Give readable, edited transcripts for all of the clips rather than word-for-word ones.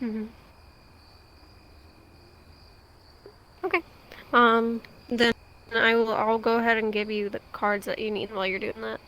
Mm-hmm. Okay. Then I'll go ahead and give you the cards that you need while you're doing that.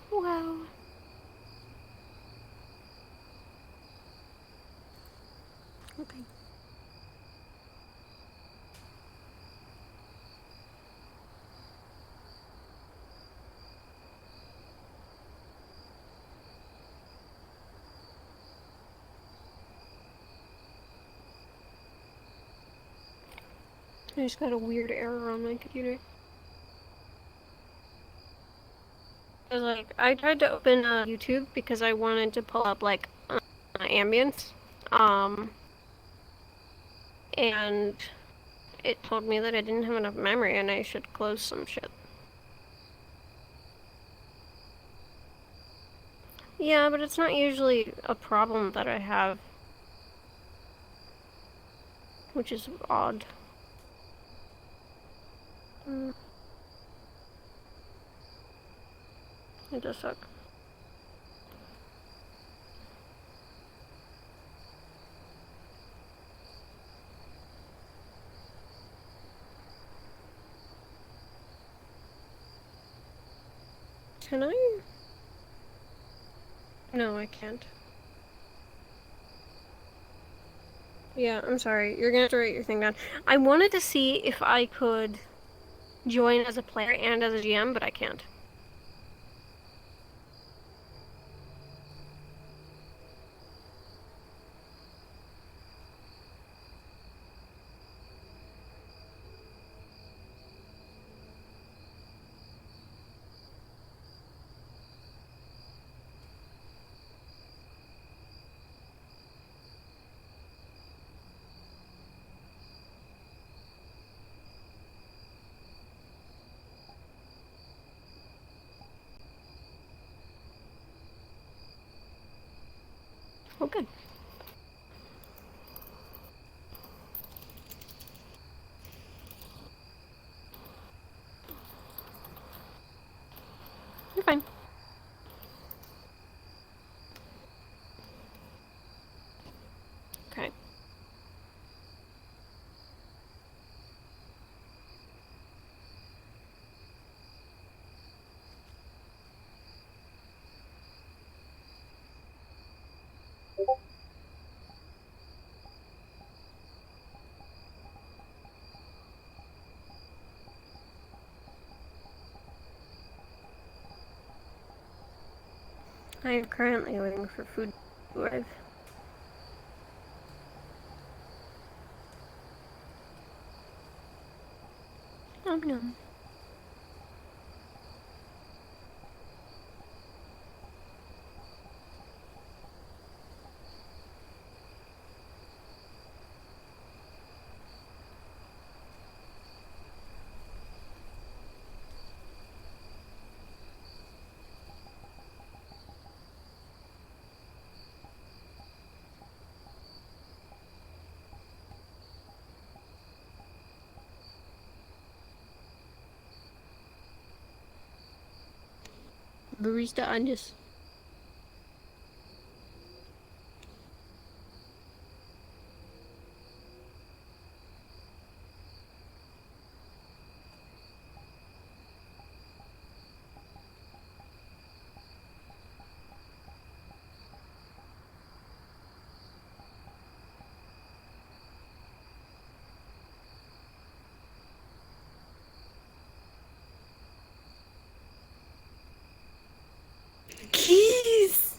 Wow. Okay. I just got a weird error on my computer. I tried to open YouTube because I wanted to pull up like ambience, um, and it told me that I didn't have enough memory and I should close some shit. Yeah, but it's not usually a problem that I have, which is odd. Mm, it does suck. Can I? No, I can't. Yeah, I'm sorry. You're gonna have to write your thing down. I wanted to see if I could join as a player and as a GM, but I can't. Oh, good. You're fine. Okay. I am currently waiting for food to arrive. Oh no. Barista Anjas. Keys!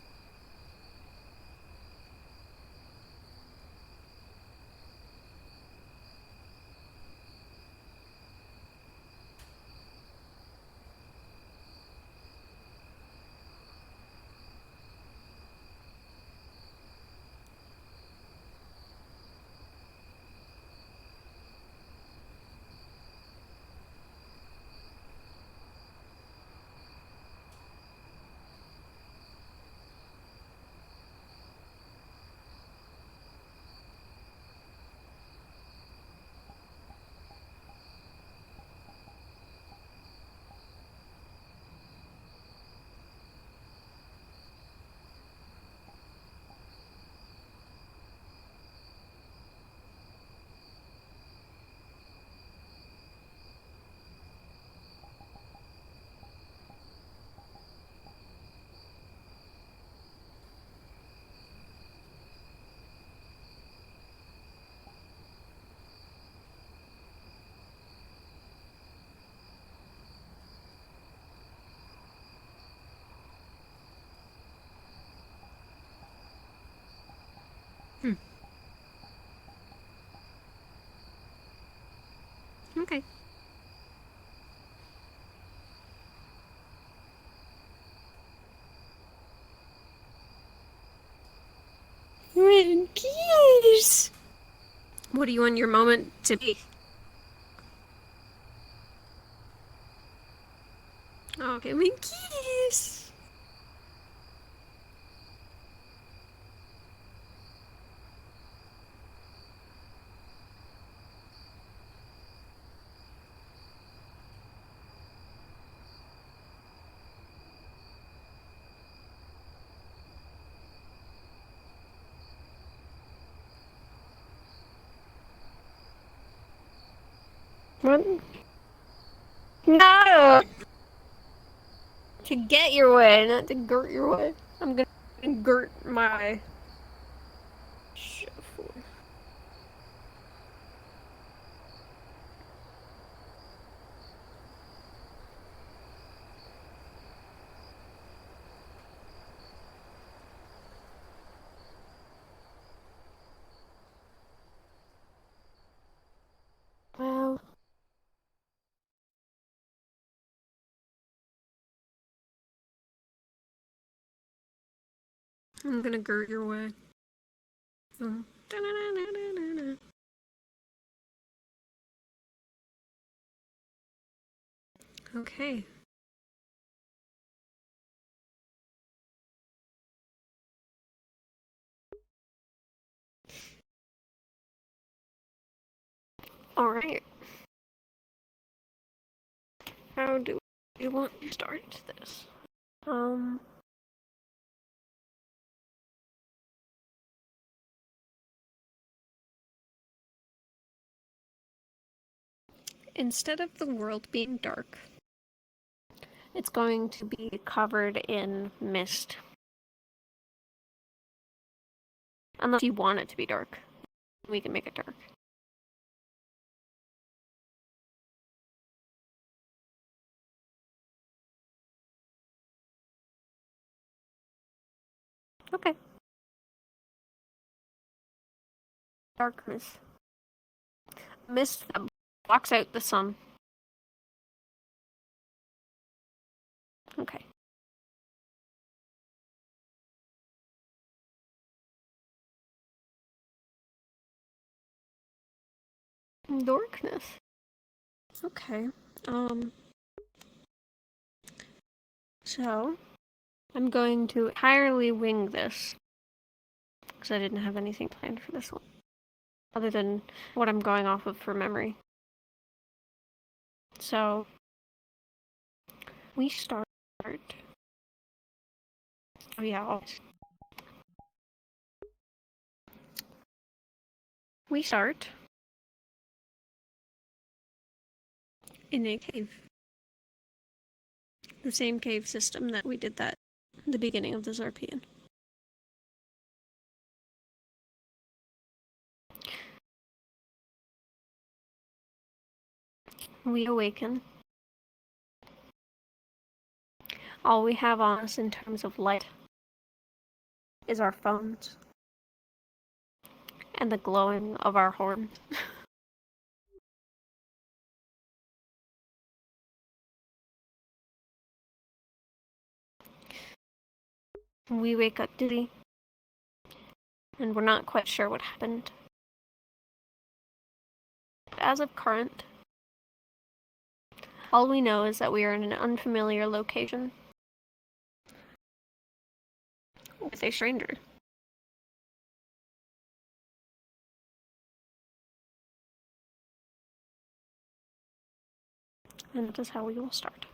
Okay. Keys! What do you want your moment to be? Okay, my keys! What? No! To get your way, not to girt your way. I'm gonna girt my shuffle. Well, I'm gonna girt your way. Okay. Alright. How do we want to start this? Instead of the world being dark, it's going to be covered in mist. Unless you want it to be dark, we can make it dark. Okay. Darkness. Mist that blocks out the sun. Okay. Darkness. Okay. So I'm going to entirely wing this because I didn't have anything planned for this one other than what I'm going off of for memory. So we start Yeah. We start in a cave. The same cave system that we did that at the beginning of the Zarpian. We awaken. All we have on us in terms of light is our phones and the glowing of our horns. We wake up dizzy, and we're not quite sure what happened. But as of current, all we know is that we are in an unfamiliar location with a stranger. And that is how we will start.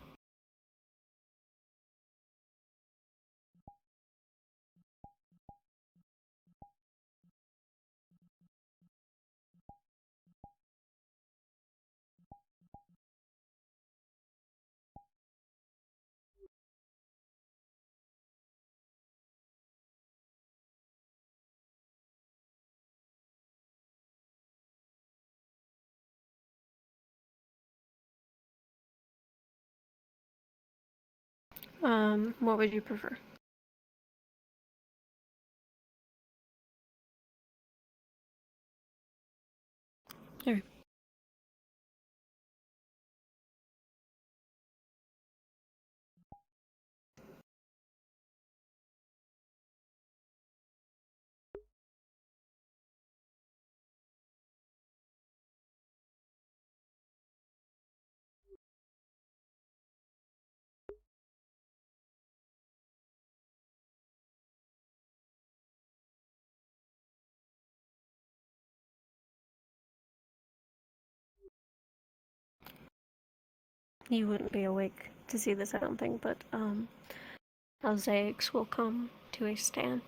What would you prefer? There. You wouldn't be awake to see this, I don't think, but Alzaics will come to a stand.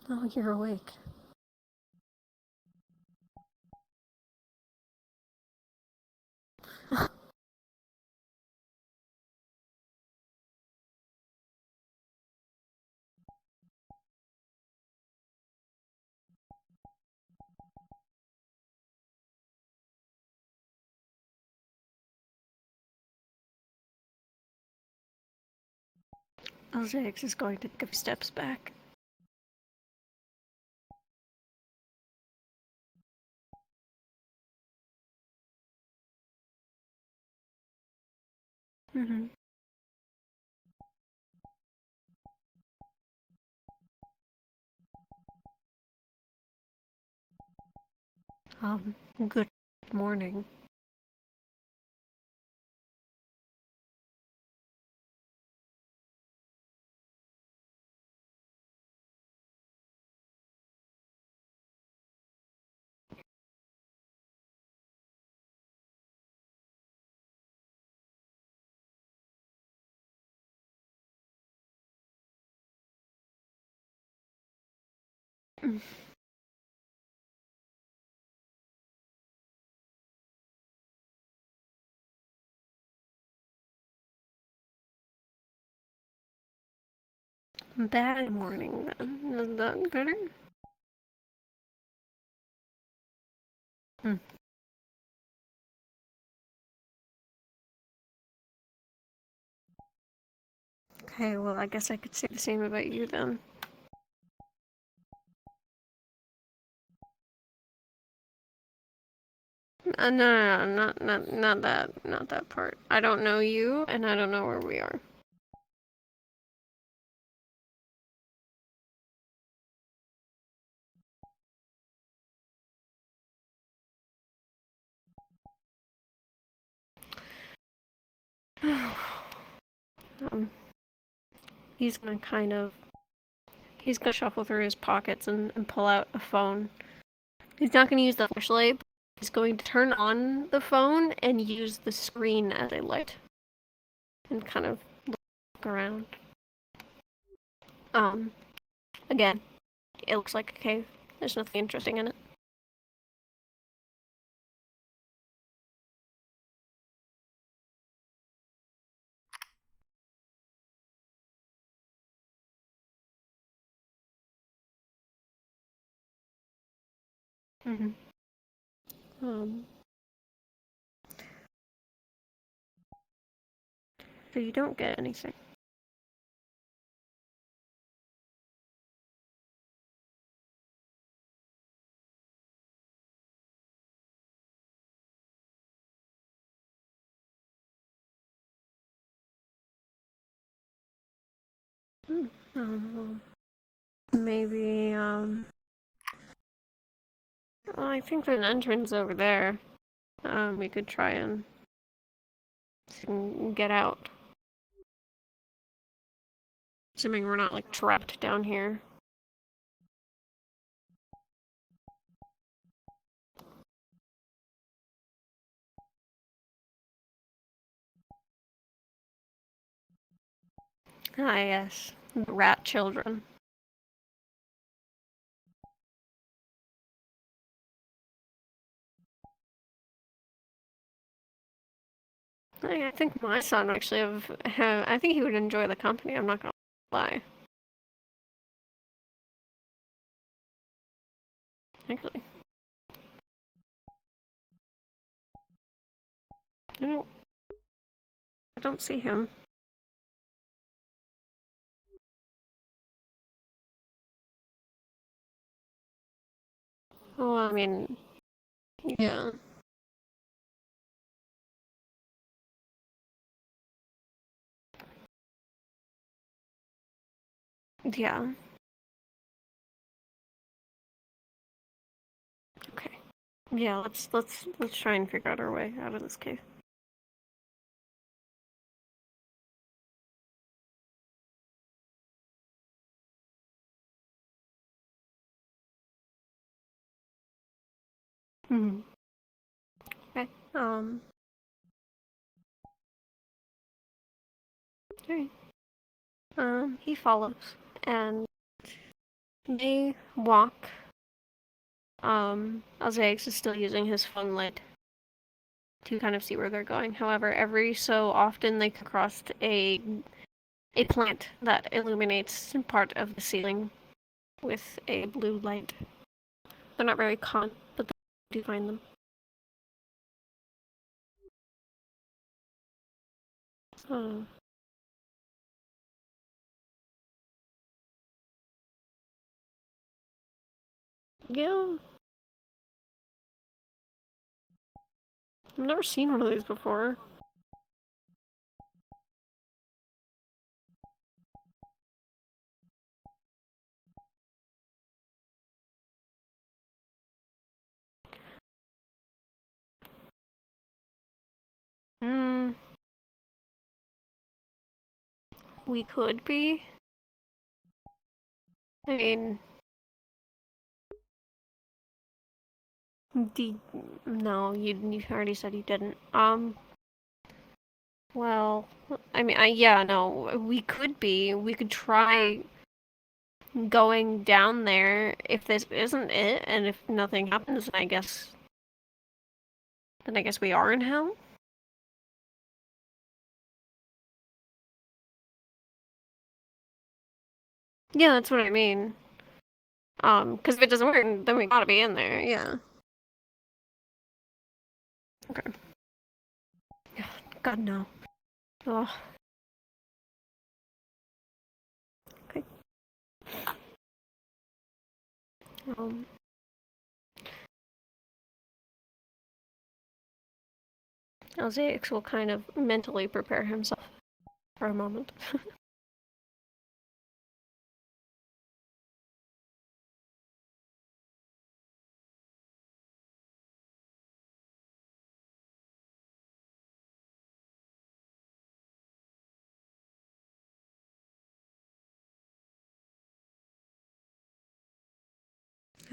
Oh, you're awake. Alzaics is going to take a few steps back. Mm-hmm. Good morning. Bad morning, then. Is that better? Hmm. Okay, well, I guess I could say the same about you then. No, not that part. I don't know you, and I don't know where we are. um, he's gonna shuffle through his pockets and pull out a phone. He's not gonna use the flashlight. He's going to turn on the phone and use the screen as a light, and kind of look around. Again, it looks like a cave. There's nothing interesting in it. Mm-hmm. Um, so you don't get anything. Um, maybe, well, I think there's an entrance over there. We could try and get out. Assuming we're not, like, trapped down here. Ah, yes. Rat children. I think my son actually I think he would enjoy the company, I'm not gonna lie. Actually. I don't see him. Well, I mean, yeah. Yeah. Okay. Yeah, let's try and figure out our way out of this cave. Hmm. Okay. Alright. He follows, and they walk. Alzaix is still using his phone light to kind of see where they're going. However, every so often they come across a plant that illuminates part of the ceiling with a blue light. They're not very common, but they do find them. Oh. Yeah. I've never seen one of these before. Hmm. We could be. I mean, D no, you already said you didn't. Well, I mean, yeah, no, we could be. We could try going down there if this isn't it, and if nothing happens, then I guess we are in hell. Yeah, that's what I mean. Because if it doesn't work, then we gotta be in there. Yeah. Okay. God no. Oh. Okay. Um. Alzaix will kind of mentally prepare himself for a moment.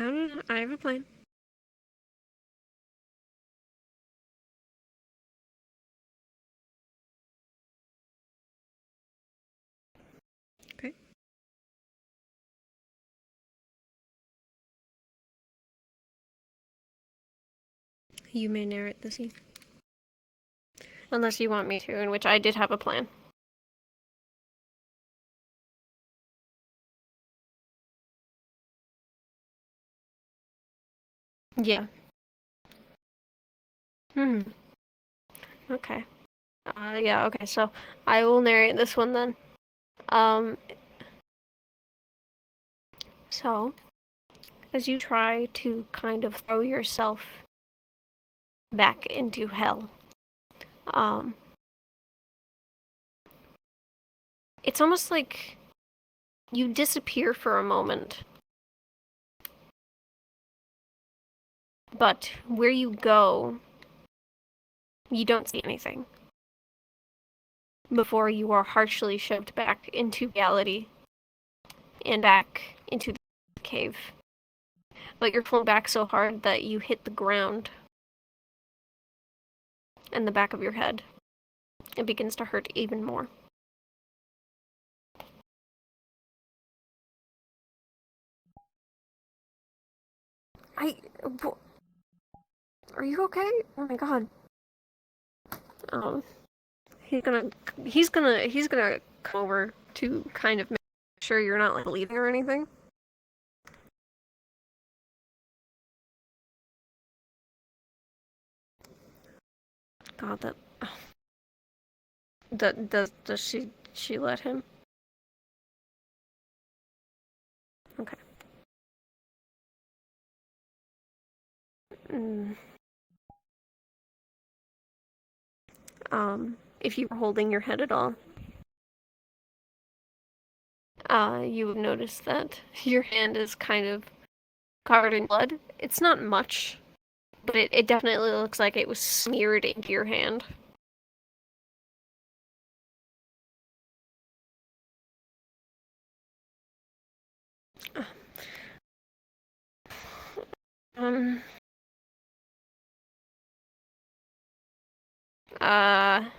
I have a plan. Okay. You may narrate the scene. Unless you want me to, in which I did have a plan. Yeah. Hmm. Okay. Yeah, okay, so I will narrate this one then. Um, so, as you try to kind of throw yourself back into hell, um, it's almost like you disappear for a moment, but where you go, you don't see anything before you are harshly shoved back into reality and back into the cave. But you're flung back so hard that you hit the ground and the back of your head. It begins to hurt even more. I. Are you okay? Oh my god. Um, he's gonna. He's gonna come over to kind of make sure you're not like bleeding or anything. God, that. Does she let him? Okay. Mm, if you were holding your head at all, you would notice that your hand is kind of covered in blood. It's not much, but it definitely looks like it was smeared into your hand. Um, I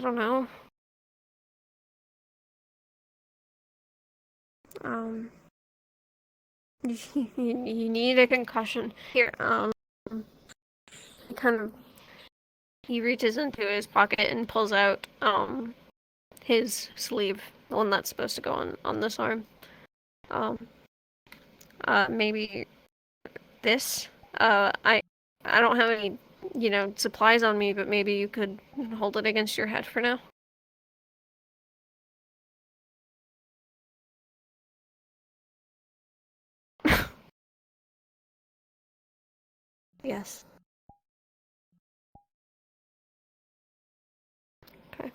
don't know. Um, you need a concussion. Here, he kind of he reaches into his pocket and pulls out his sleeve, the one that's supposed to go on this arm. Um, maybe this. I don't have any, supplies on me, but maybe you could hold it against your head for now. Yes. Okay.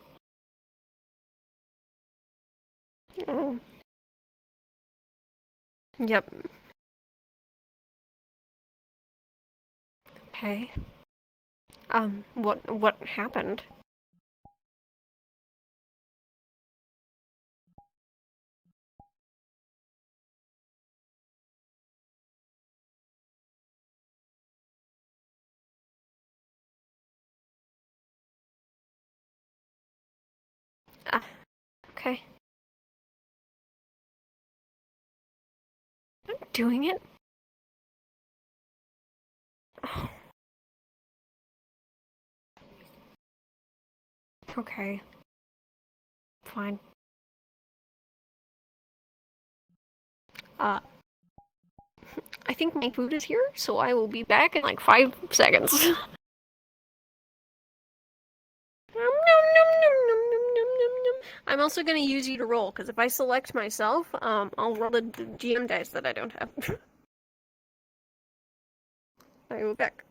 Oh, yep. Okay. What happened? Ah, okay. I'm doing it. Oh, okay. Fine. Uh, I think my food is here, so I will be back in like 5 seconds. I'm also gonna use you to roll, because if I select myself, I'll roll the GM dice that I don't have. I will be back.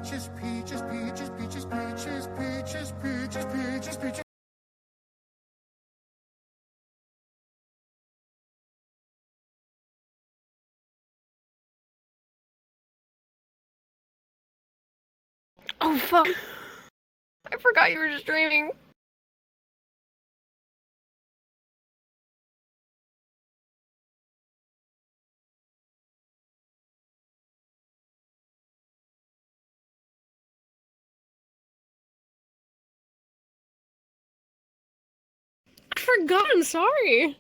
peaches, peaches, peaches, peaches, peaches, peaches, peaches, peaches, peaches. Oh fuck! I forgot you were streaming. I forgot. I'm sorry.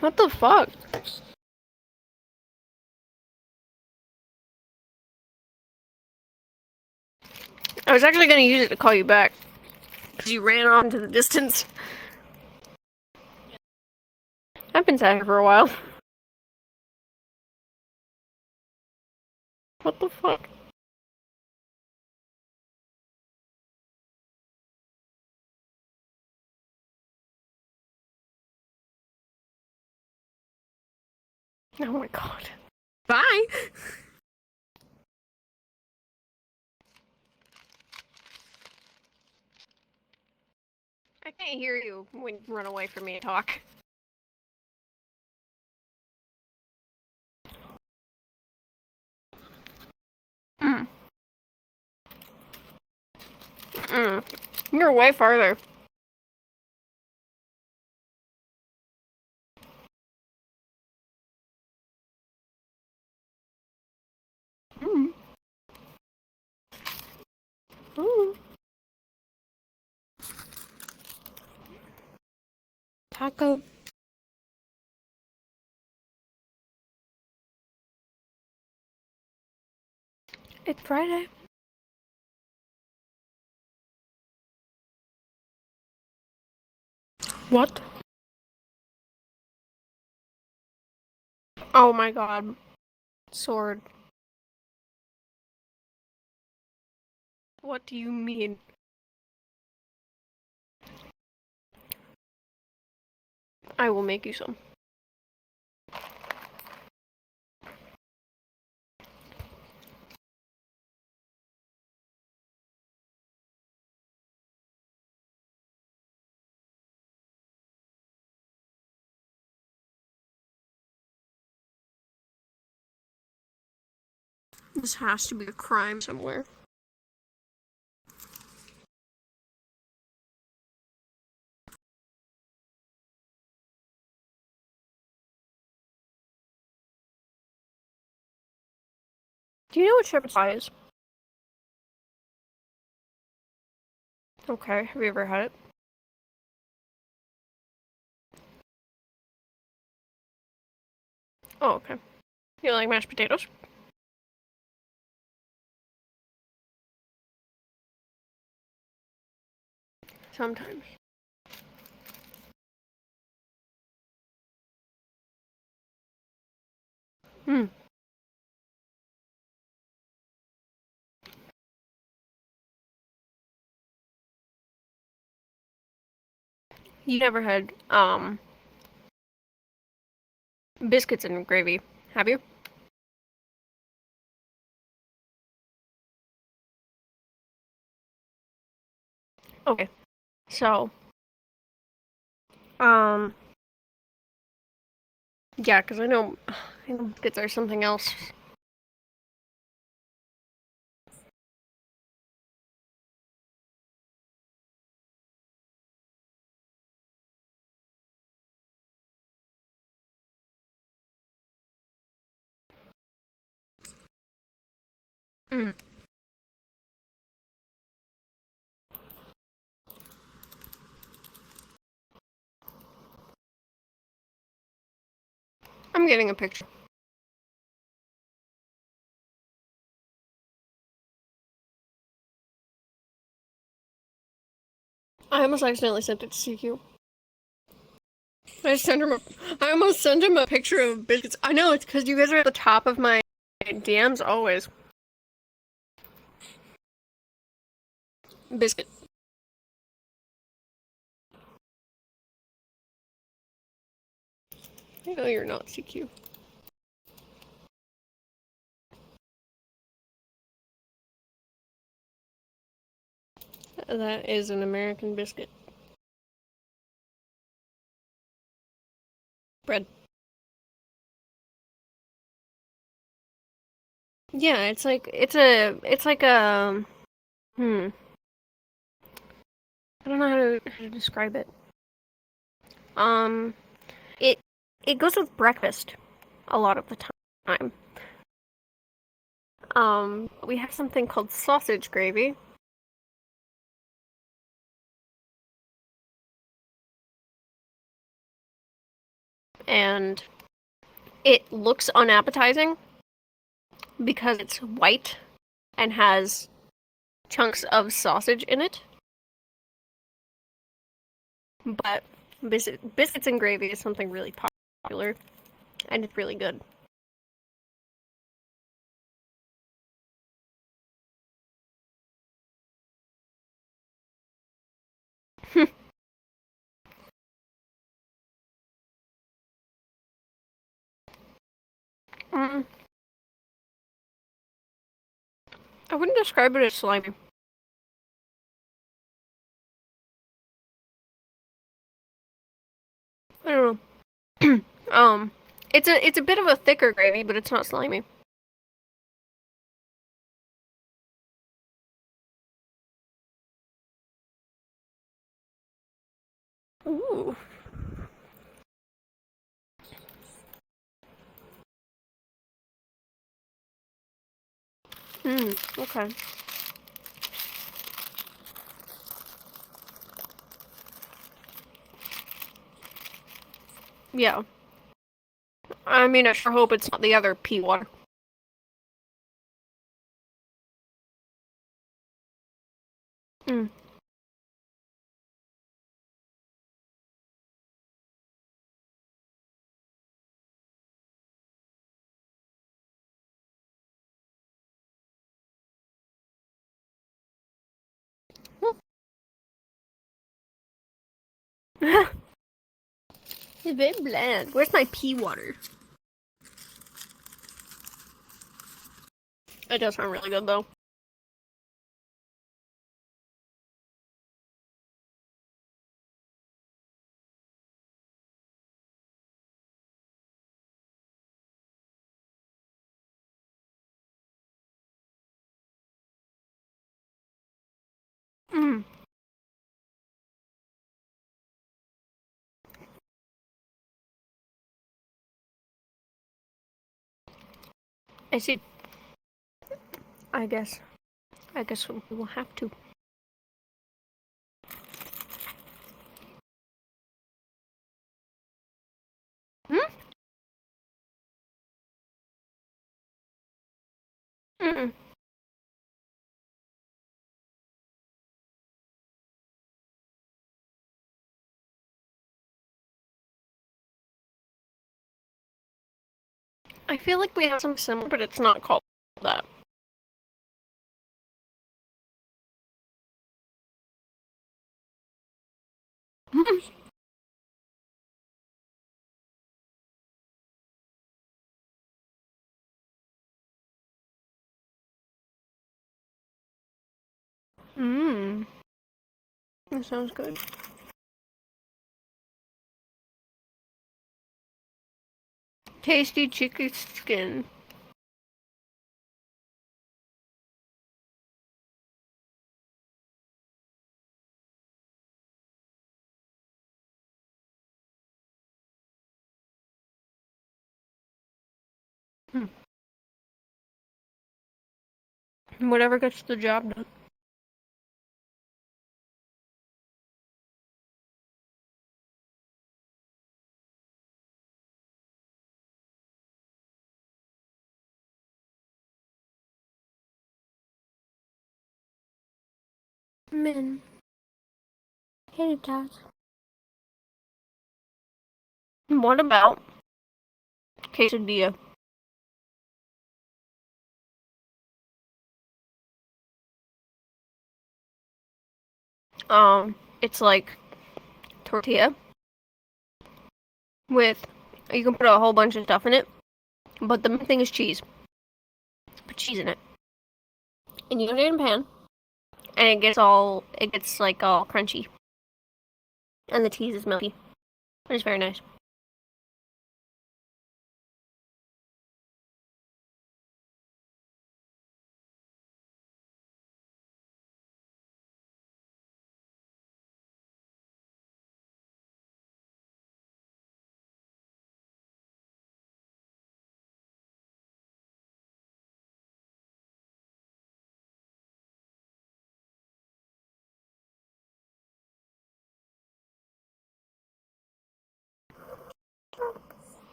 What the fuck? I was actually gonna use it to call you back. Because you ran off into the distance. I've been sat here for a while. What the fuck? Oh my god. Bye! I can't hear you when you run away from me and talk. Mm. Mm. You're way farther. Mm. Mm. Taco. It's Friday. What? Oh my god. Sword. What do you mean? I will make you some. This has to be a crime somewhere. Do you know what shepherd's pie is? Okay, have you ever had it? Oh, okay. You like mashed potatoes? Sometimes. Hmm. You never had, biscuits and gravy, have you? Okay. So, um, yeah, because I know biscuits are something else. Mm. I'm getting a picture. I almost accidentally sent it to CQ. I almost sent him a picture of biscuits. I know, it's because you guys are at the top of my DMs always. Biscuit. I know you're not CQ. That is an American biscuit. Bread. Yeah, it's like a I don't know how to describe it. Um, it it goes with breakfast a lot of the time. We have something called sausage gravy. And it looks unappetizing because it's white and has chunks of sausage in it. But biscuits and gravy is something really popular, and it's really good. Mm, I wouldn't describe it as slimy. I don't know. It's a bit of a thicker gravy, but it's not slimy. Ooh. Okay. Yeah. I mean, I sure hope it's not the other pea water. Mm. It's very bland. Where's my pea water? It does sound really good though. Mm. I see. I guess. I guess we will have to. Hmm? Mm. I feel like we have something similar, but it's not called that. Mmm. That sounds good. Tasty chicken skin. Hmm. Whatever gets the job done. Men. Hey, Dad. What about quesadilla? It's like tortilla with You can put a whole bunch of stuff in it, but the main thing is cheese. Put cheese in it, and you put it in a pan, and it gets like all crunchy, and the cheese is melty. It's very nice.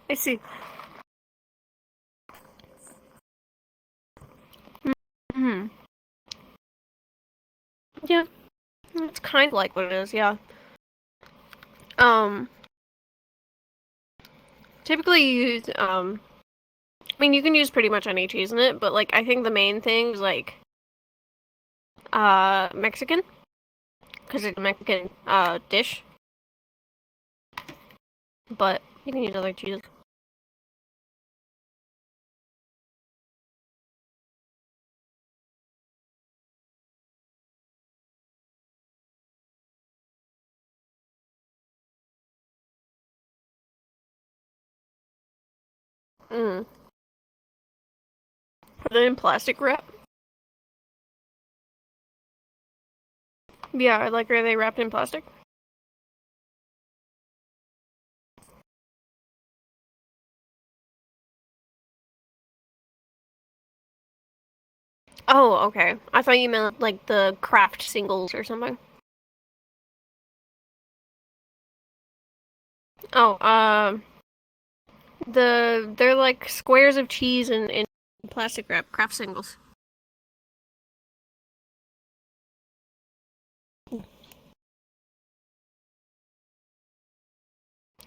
I see. Hmm. Yeah, it's kind of like what it is. Yeah. Um. Typically, you use I mean, you can use pretty much any cheese in it, but like I think the main thing is like Mexican, because it's a Mexican dish. But you can use other cheeses. Mm. Are they in plastic wrap? Yeah, like are they wrapped in plastic? Oh, okay. I thought you meant like the Kraft singles or something. Oh, they're like squares of cheese in plastic wrap, Kraft singles.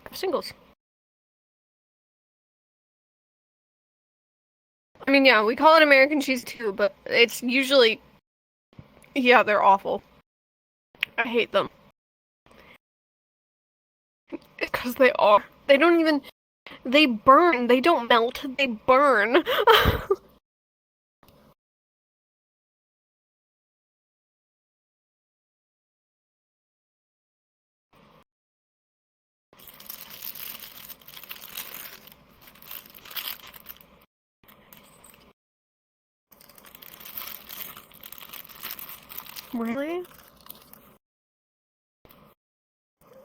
Kraft singles. I mean, yeah, we call it American cheese too, but it's usually, yeah, they're awful. I hate them because they are. They don't even. They burn. They don't melt. They burn. Really?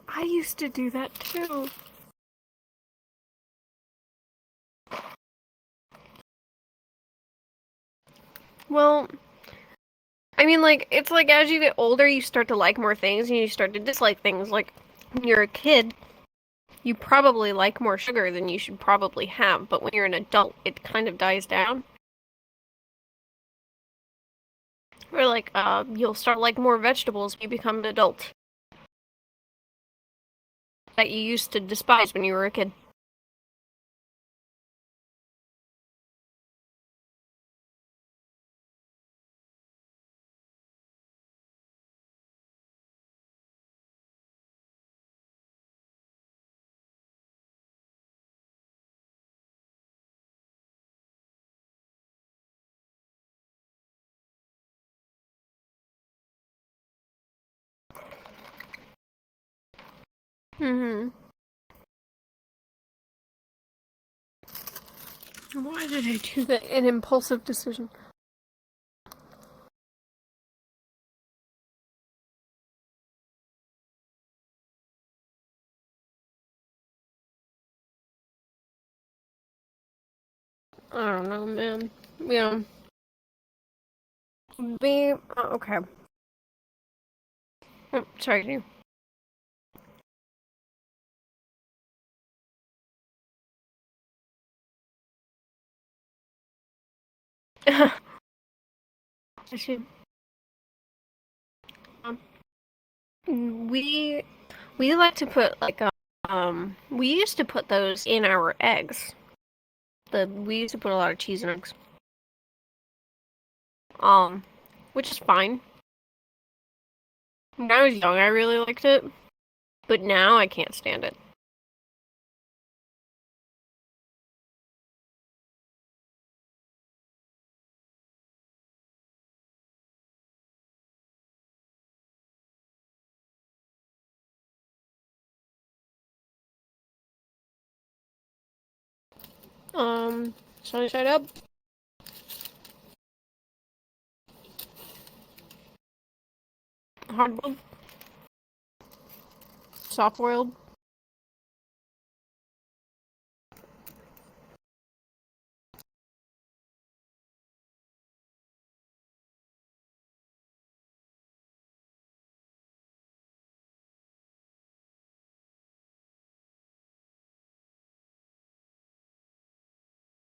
I used to do that too. Well, I mean, like, it's like as you get older, you start to like more things and you start to dislike things. Like, when you're a kid, you probably like more sugar than you should probably have, but when you're an adult, it kind of dies down. Or, like, you'll start like more vegetables when you become an adult that you used to despise when you were a kid. Mm-hmm. Why did I do that? An impulsive decision. I don't know, man. Yeah. Be okay. Oh, sorry. I should. Um, we we like to put like we used to put those in our eggs. We used to put a lot of cheese in eggs. Um, which is fine. When I was young, I really liked it, but now I can't stand it. Sunny side up. Hard boiled. Soft boiled.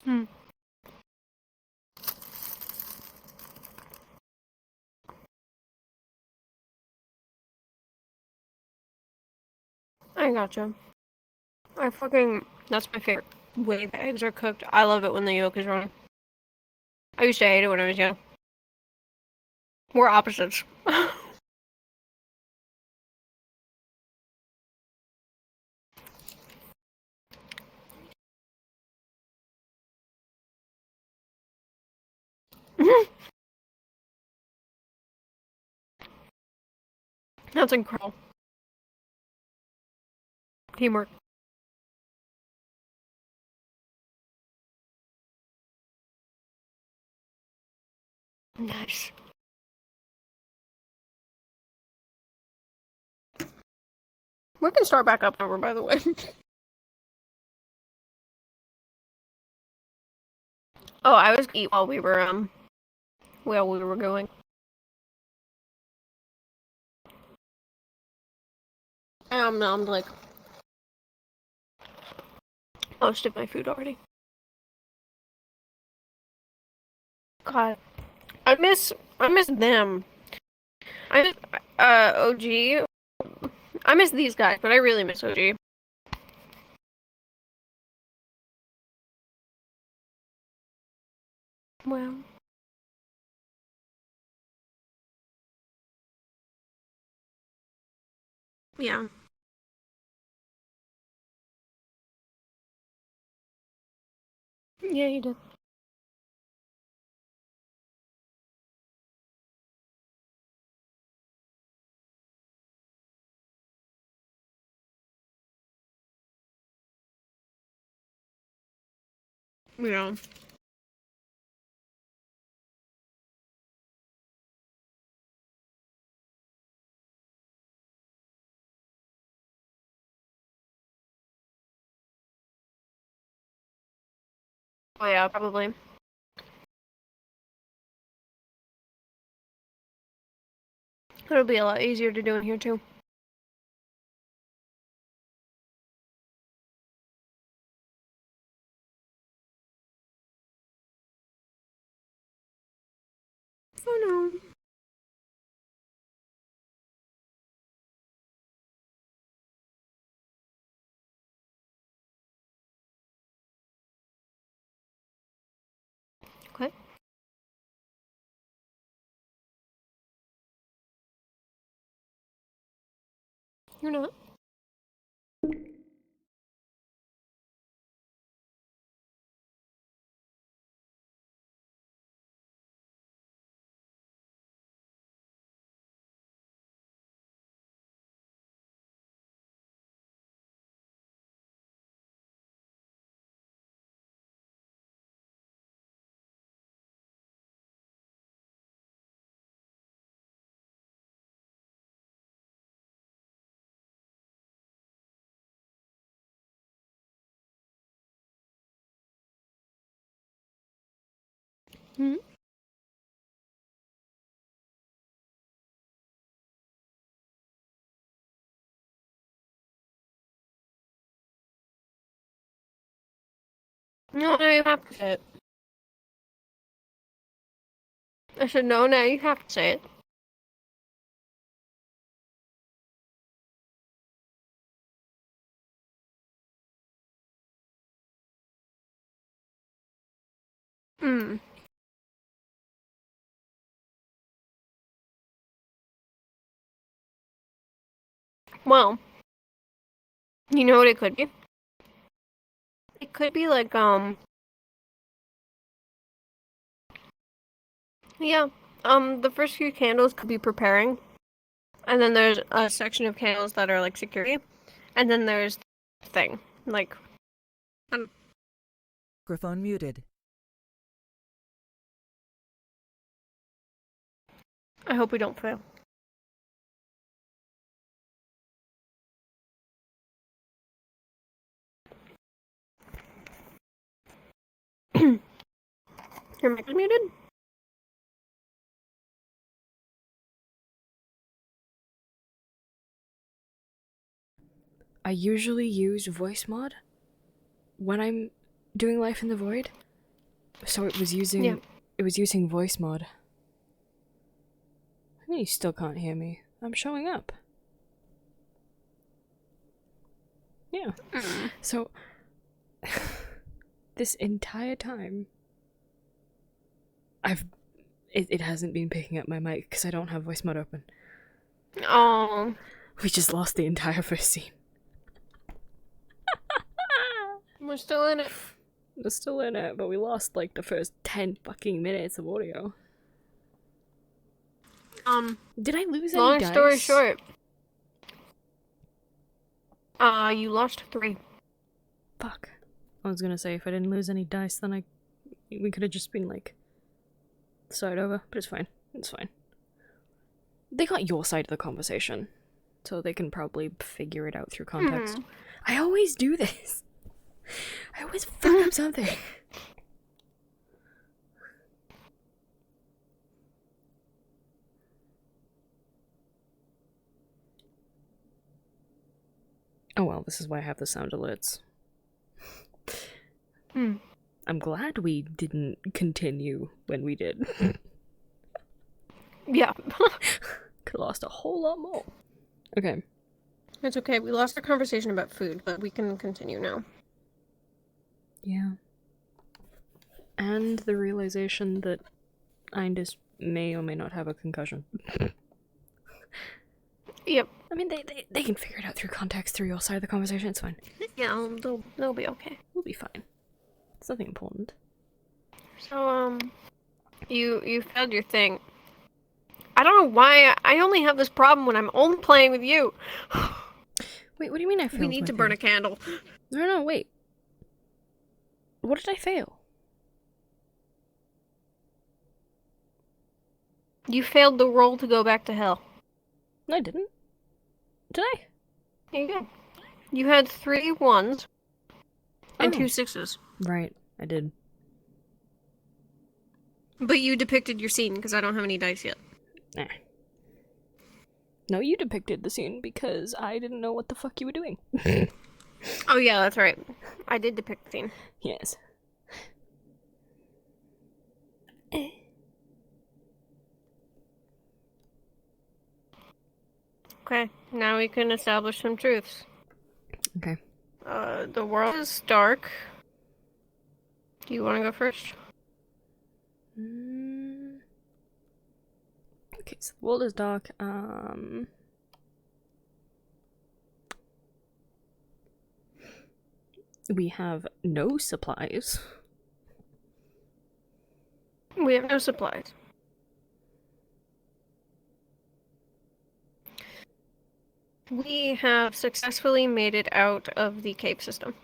Hmm. I gotcha. That's my favorite way the eggs are cooked. I love it when the yolk is runny. I used to hate it when I was young. We're opposites. That's incredible. Teamwork. Nice. We can start back up over, by the way. Oh, I was eat while we were going. I nommed like most of my food already. God, I miss them. I miss OG. I miss these guys, but I really miss OG. Well, yeah. Yeah, you did. Yeah. Oh yeah, probably. It'll be a lot easier to do in here too. Oh no. Okay. You're not. Hmm? No, now you have to say it. I said no, now you have to say it. Hmm. Well, you know what it could be? It could be like, yeah, the first few candles could be preparing, and then there's a section of candles that are like security, and then there's the thing, like, Microphone muted. I hope we don't fail. Your mic is muted? I usually use voice mod when I'm doing Life in the Void. So it was using voice mod. I mean, you still can't hear me. I'm showing up. Yeah. So this entire time it hasn't been picking up my mic because I don't have voice mod open. Oh. We just lost the entire first scene. We're still in it. We're still in it, but we lost like the first 10 fucking minutes of audio. Did I lose any dice? Long story short. You lost 3. Fuck. I was gonna say, if I didn't lose any dice, then we could have just been like, start over, but it's fine. It's fine. They got your side of the conversation, so they can probably figure it out through context. I always do this. I always fuck up something. Oh well, this is why I have the sound alerts. I'm glad we didn't continue when we did. Yeah. Could have lost a whole lot more. Okay. It's okay. We lost our conversation about food, but we can continue now. Yeah. And the realization that Indus may or may not have a concussion. Yep. I mean, they can figure it out through context, through your side of the conversation. It's fine. Yeah, they'll be okay. We'll be fine. It's nothing important. So, you failed your thing. I don't know why I only have this problem when I'm only playing with you. Wait, what do you mean I failed? We need to burn a candle. No, wait. What did I fail? You failed the roll to go back to hell. No, I didn't. Did I? Yeah, you did. You had 3 1s and Oh. 2 6s. Right, I did. But you depicted your scene because I don't have any dice yet. Nah. No, you depicted the scene because I didn't know what the fuck you were doing. Oh yeah, that's right. I did depict the scene. Yes. Okay, now we can establish some truths. Okay. The world is dark. Do you want to go first? Okay, so the world is dark. We have no supplies. We have no supplies. We have successfully made it out of the cave system.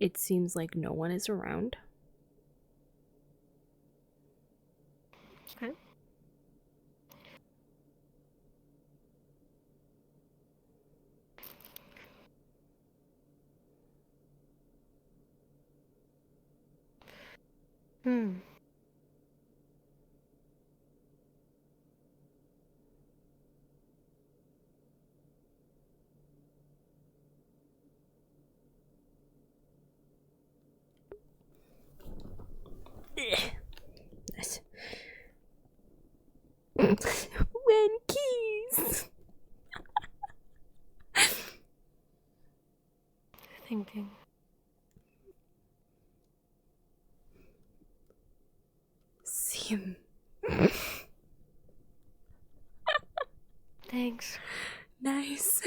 It seems like no one is around. Okay. Nice. When keys. Thinking. Same. Thanks. Nice.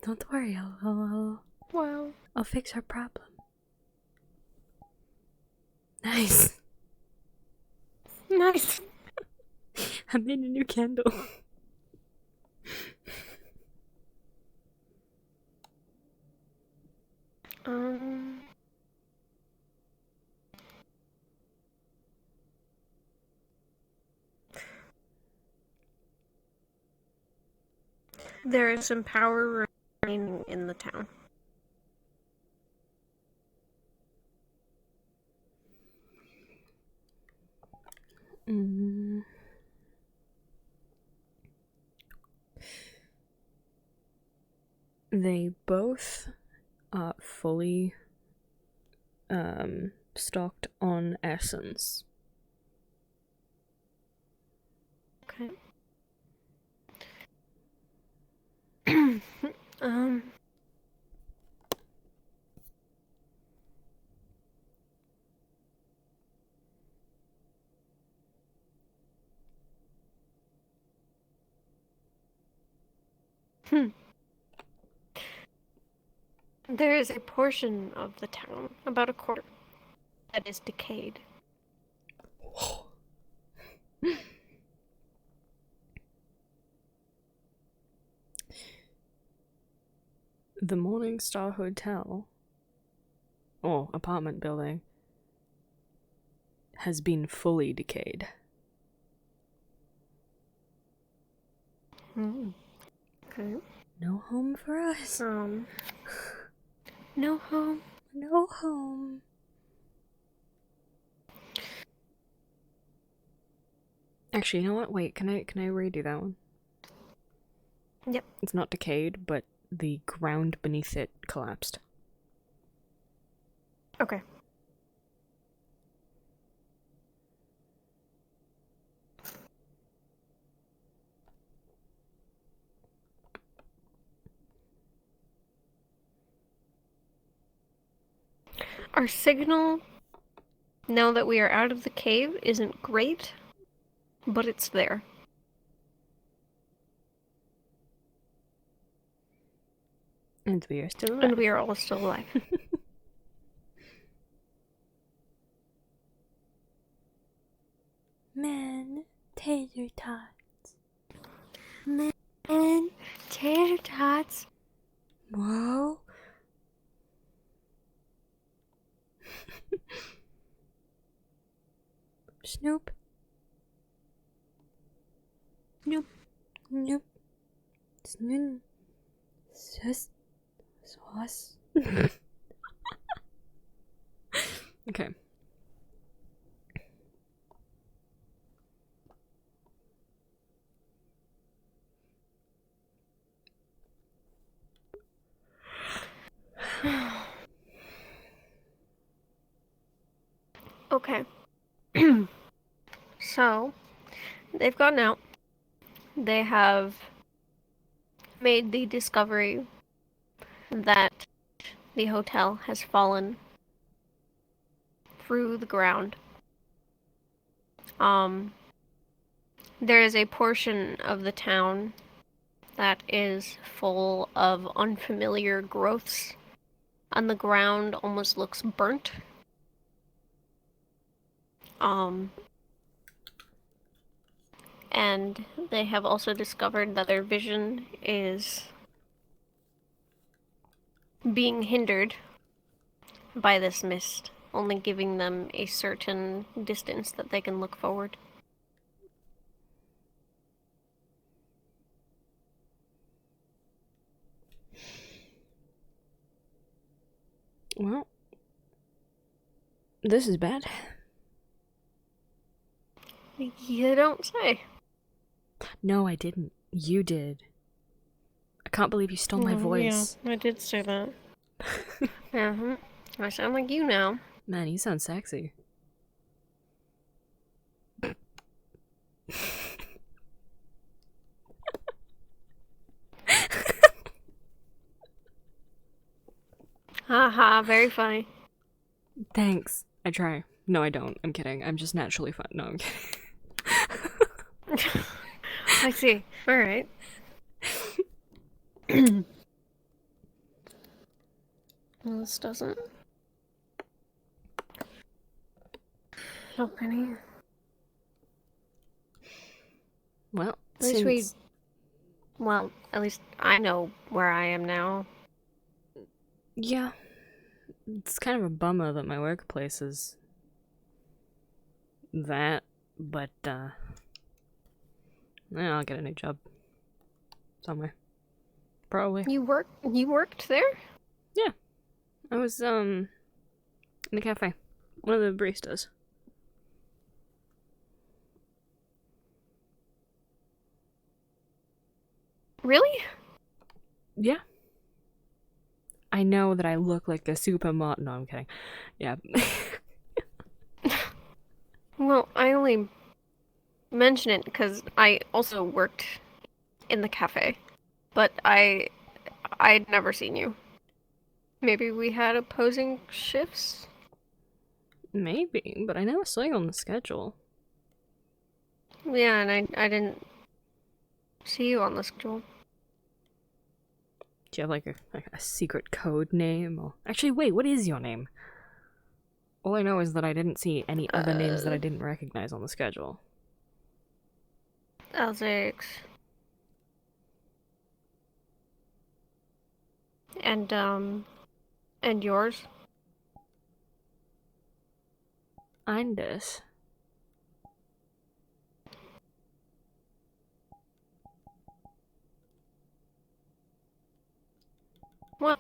Don't worry, Wow. I'll fix her problem. Nice. Nice. I made a new candle. Um. There is some power remaining in the town. Mm. They both are fully stocked on essence. Okay. um. There is a portion of the town, about a quarter, that is decayed. The Morningstar Hotel, or apartment building, has been fully decayed. Okay. No home for us. No home. No home. Actually, you know what? Wait, can I redo that one? Yep. It's not decayed, but the ground beneath it collapsed. Okay. Our signal, now that we are out of the cave, isn't great, but it's there. And we are still alive. And we are all still alive. Man, tater tots. Man, tater tots. Whoa. Snoop. Snoop. Snoop. Snoop. Sus. Sauce. Okay. Okay. So, they've gone out. They have made the discovery that the hotel has fallen through the ground. There is a portion of the town that is full of unfamiliar growths, and the ground almost looks burnt. And they have also discovered that their vision is being hindered by this mist, only giving them a certain distance that they can look forward. Well, this is bad. You don't say. No, I didn't. You did. I can't believe you stole my voice. Yeah, I did say that. I sound like you now. Man, you sound sexy. Haha, very funny. Thanks. I try. No, I don't. I'm kidding. I'm just naturally fun. No, I'm kidding. I see. Alright. Well, this doesn't help any. Well, At least we- since... Well, at least I know where I am now. Yeah. It's kind of a bummer that my workplace is... that, but, yeah, I'll get a new job. Somewhere. Probably. You worked there? I was, in the cafe. One of the baristas. Really? Yeah. I know that I look like a supermodel. No, I'm kidding. Yeah. Well, I only mention it because I also worked in the cafe, but I'd never seen you. Maybe we had opposing shifts? Maybe, but I never saw you on the schedule. Yeah, and I didn't see you on the schedule. Do you have like a secret code name? Or actually, wait, what is your name? All I know is that I didn't see any other names that I didn't recognize on the schedule. L6. And yours? Indus. What?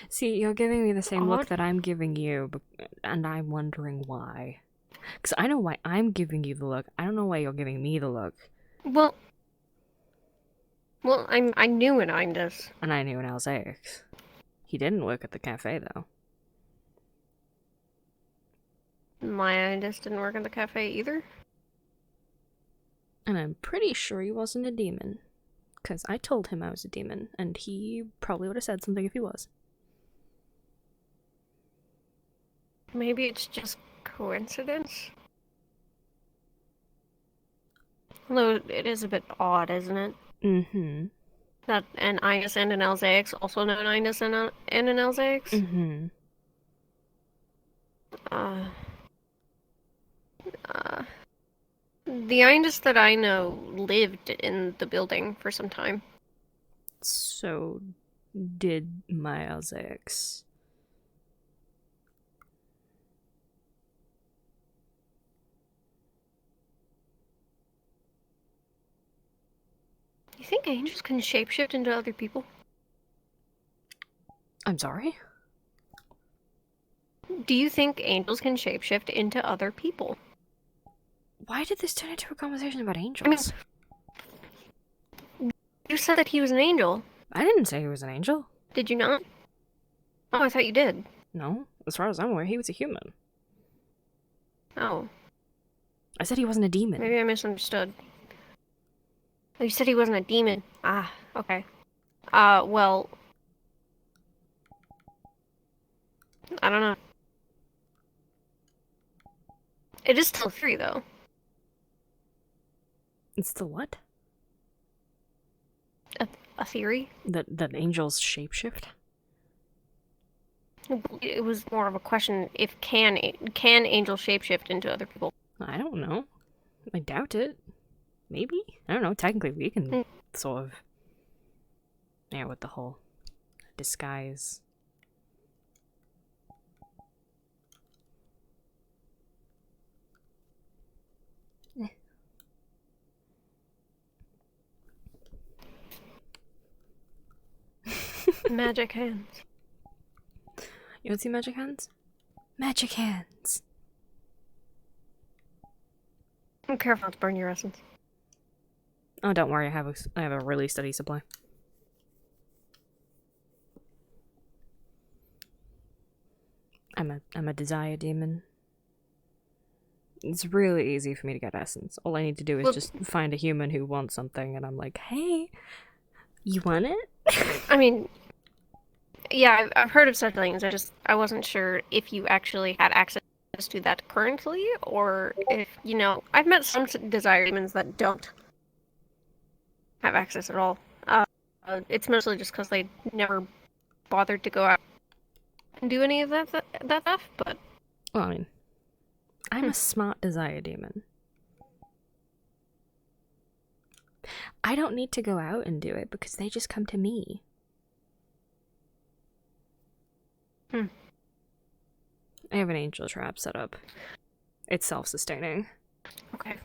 See, you're giving me the same look Odd. that I'm giving you, and I'm wondering why. Because I know why I'm giving you the look. I don't know why you're giving me the look. Well, I knew an Indus. And I knew an Alzeix. He didn't work at the cafe, though. My Indus didn't work at the cafe either. And I'm pretty sure he wasn't a demon. Because I told him I was a demon, and he probably would have said something if he was. Maybe it's just coincidence. Although it is a bit odd, isn't it? Mm-hmm. That an Indus and an Alzeix also know an Indus and an Alzeix. Mm-hmm. The Indus that I know lived in the building for some time. So did my Alzeix. You think angels can shapeshift into other people? I'm sorry? Do you think angels can shapeshift into other people? Why did this turn into a conversation about angels? You said that he was an angel. I didn't say he was an angel. Did you not? Oh, I thought you did. No, as far as I'm aware, he was a human. Oh, I said he wasn't a demon. maybe I misunderstood. Oh, you said he wasn't a demon. Ah, okay. Well, I don't know. It is still a theory, though. It's the what? A theory? That angels shapeshift? It was more of a question: if can angels shapeshift into other people? I don't know. I doubt it. Maybe? I don't know. Technically, we can sort of... Yeah, with the whole disguise. Magic hands. You want to see magic hands? Magic hands! I'm careful not to burn your essence. Oh, don't worry. I have a really steady supply. I'm a desire demon. It's really easy for me to get essence. All I need to do is Well- just find a human who wants something, and I'm like, hey, you want it? I mean, Yeah, I've heard of such things. I wasn't sure if you actually had access to that currently, or if, I've met some desire demons that don't have access at all. It's mostly just because they never bothered to go out and do any of that stuff, but Well, I mean, I'm a smart desire demon. I don't need to go out and do it because they just come to me. I have an angel trap set up. It's self-sustaining. okay.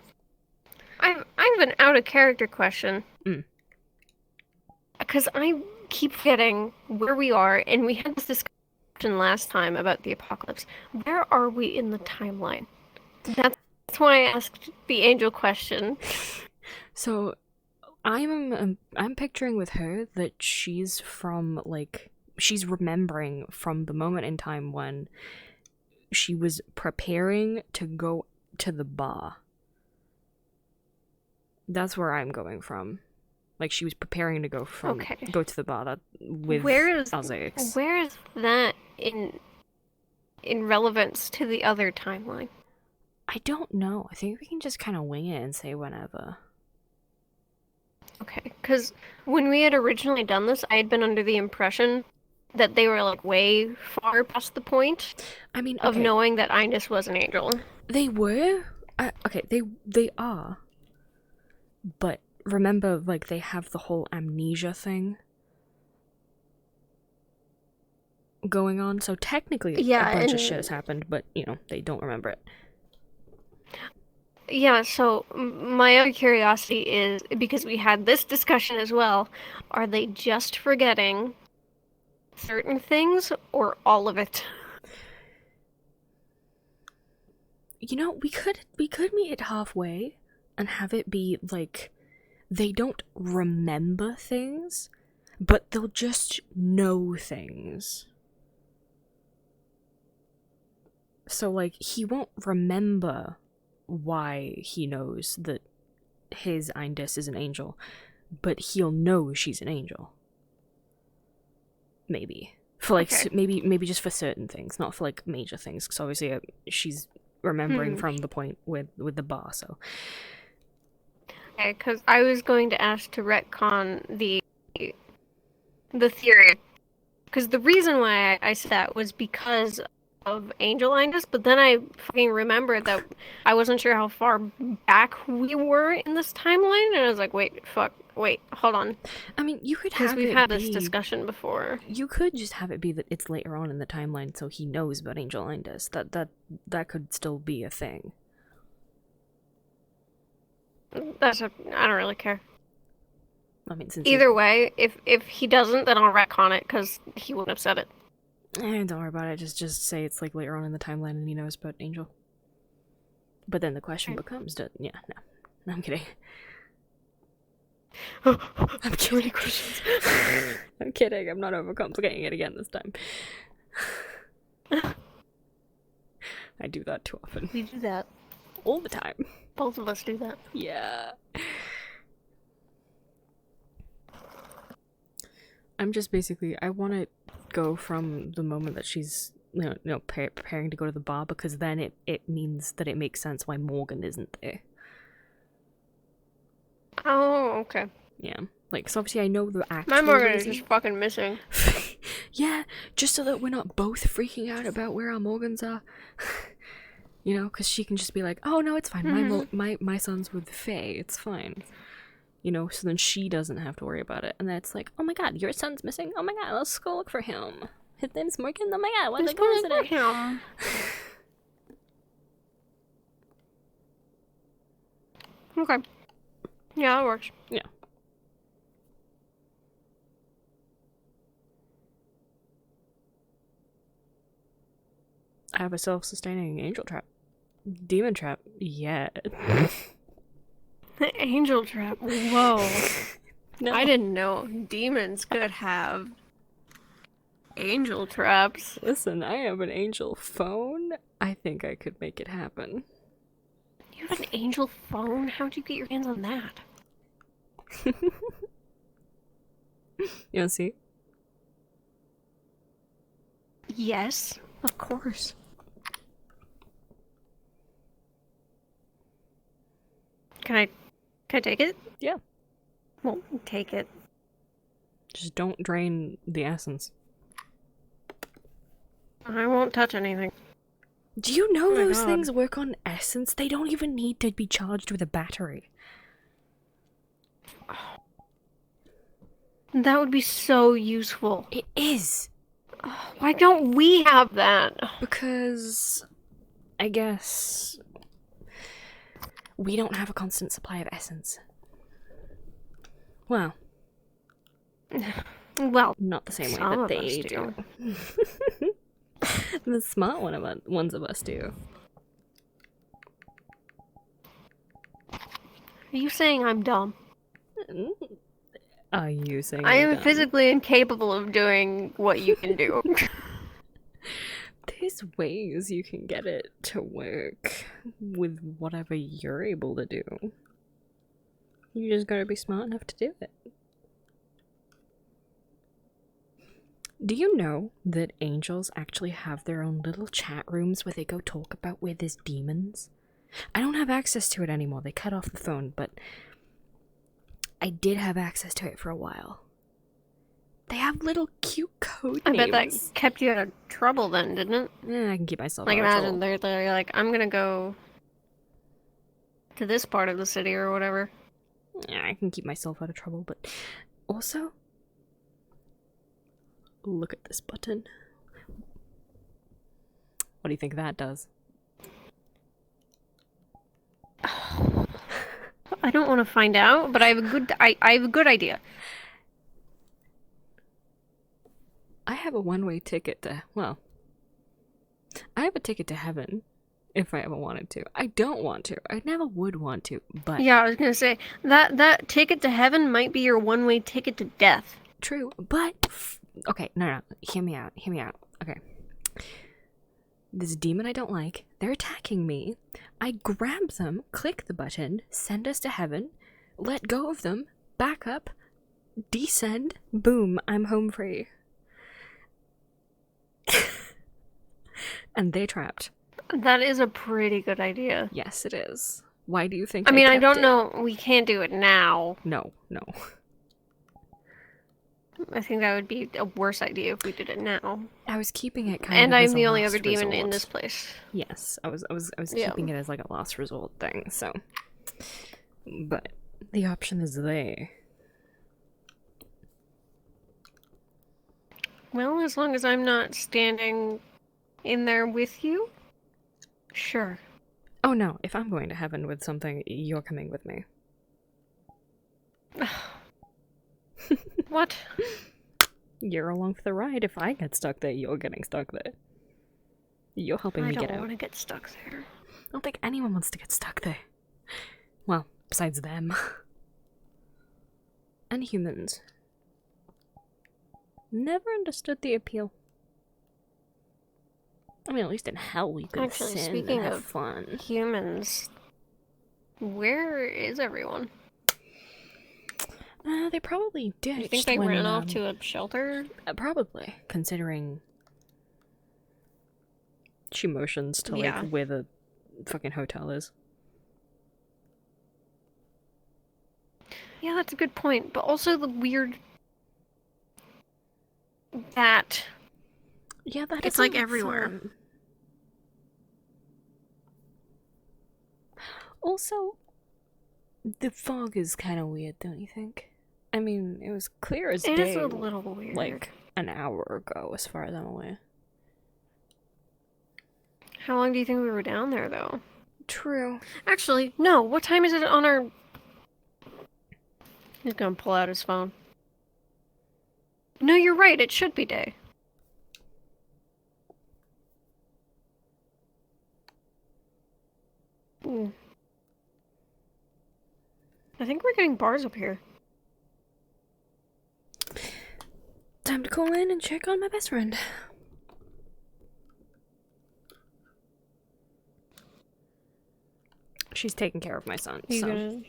I've an out of character question. Because I keep forgetting where we are, and we had this discussion last time about the apocalypse. Where are we in the timeline? That's why I asked the angel question. So, I'm picturing with her that she's from, like, she's remembering from the moment in time when she was preparing to go to the bar. That's where I'm going from. Like, she was preparing to go to the bar with Alzaix. Where is that in relevance to the other timeline? I don't know. I think we can just kind of wing it and say whenever. Okay, because when we had originally done this, I had been under the impression that they were like way far past the point of knowing that Indus was an angel. They were? Okay, they are. But remember, like, they have the whole amnesia thing going on, so technically a bunch of shit has happened, but, they don't remember it. Yeah, so my other curiosity is, because we had this discussion as well, are they just forgetting certain things or all of it? We could meet it halfway and have it be like they don't remember things, but they'll just know things. So, like, he won't remember why he knows that his Indus is an angel, but he'll know she's an angel. Maybe. For, like, maybe just for certain things, not for, like, major things, because obviously she's remembering from the point with the bar, so... Okay, because I was going to ask to retcon the theory, because the reason why I said that was because of Angel Indus, but then I fucking remembered that I wasn't sure how far back we were in this timeline, and I was like, wait, hold on. I mean, you could have it because we've had this discussion before. You could just have it be that it's later on in the timeline, so he knows about Angel Indus. That could still be a thing. I don't really care. I mean, either way, if he doesn't, then I'll retcon it because he wouldn't have said it. Don't worry about it. Just say it's like later on in the timeline and he knows about Angel. But then the question becomes, no, I'm kidding. I'm kidding. Questions. I'm kidding. I'm not overcomplicating it again this time. I do that too often. We do that all the time. Both of us do that. Yeah. I'm just basically, I want to go from the moment that she's preparing to go to the bar, because then it means that it makes sense why Morgan isn't there. Oh, okay. Yeah, like, so obviously I know the actual my Morgan reason. is just fucking missing. Yeah, just so that we're not both freaking out about where our Morgans are. Because she can just be like, oh no, it's fine, my son's with Faye, it's fine. So then she doesn't have to worry about it. And then it's like, oh my god, your son's missing? Oh my god, let's go look for him. His name's Morgan? Oh my god, let's go visit him. Okay. Yeah, that works. Yeah. I have a self-sustaining angel trap. Demon trap. Yeah. The angel trap. Whoa. No. I didn't know demons could have angel traps. Listen, I have an angel phone. I think I could make it happen. You have an angel phone? How'd you get your hands on that? You wanna see? Yes, of course. Can I take it? Yeah. Well, take it. Just don't drain the essence. I won't touch anything. Do you know Oh my those God. things work on essence? They don't even need to be charged with a battery. That would be so useful. It is. Why don't we have that? Because I guess we don't have a constant supply of essence. Well, Well, not the same way some that of they us do. The smart ones of us do. Are you saying I'm dumb? Are you saying I you're am dumb? physically incapable of doing what you can do. There's ways you can get it to work with whatever you're able to do. You just gotta be smart enough to do it. Do you know that angels actually have their own little chat rooms where they go talk about where there's demons? I don't have access to it anymore. They cut off the phone, but I did have access to it for a while. They have little cute code I names. bet that kept you out of trouble then, didn't it? I can keep myself Like out of imagine trouble. they're like, I'm gonna go to this part of the city or whatever. Yeah, I can keep myself out of trouble, but also, look at this button. What do you think that does? I don't want to find out, but I have a good idea. I have a one-way ticket to, well, I have a ticket to heaven if I ever wanted to. I don't want to. I never would want to, but Yeah, I was gonna say that ticket to heaven might be your one-way ticket to death. true, but okay, no, hear me out. Okay. This demon I don't like, they're attacking me. I grab them, click the button, send us to heaven, let go of them, back up, descend, boom, I'm home free. And they're trapped. That is a pretty good idea. Yes, it is. Why do you think I mean, I kept don't it? know. We can't do it now. No. I think that would be a worse idea if we did it now. I was keeping it kind And of I'm as a the only last other demon in resort. this place. Yes, I was Yeah. keeping it as like a last resort thing, so. But the option is there. Well, as long as I'm not standing in there with you, sure. Oh no, if I'm going to heaven with something, you're coming with me. What? You're along for the ride. If I get stuck there, you're getting stuck there. You're helping I me don't get out. want to get stuck there. I don't think anyone wants to get stuck there. Well, besides them. And humans. Never understood the appeal. I mean, at least in hell you could Actually, sin speaking and have of fun. humans, where is everyone? They probably ditched You think they when, ran off to a shelter? probably, considering she motions to Yeah. like where the fucking hotel is. Yeah, that's a good point. But also the weird that Yeah, that It's, is like, a everywhere. fun. Also, the fog is kind of weird, don't you think? I mean, it was clear as it day, is a little weird. like an hour ago, as far as I'm aware. How long do you think we were down there, though? True. Actually, no. What time is it on our... He's gonna pull out his phone. No, you're right. It should be day. Hmm. I think we're getting bars up here. Time to call in and check on my best friend. She's taking care of my son, so.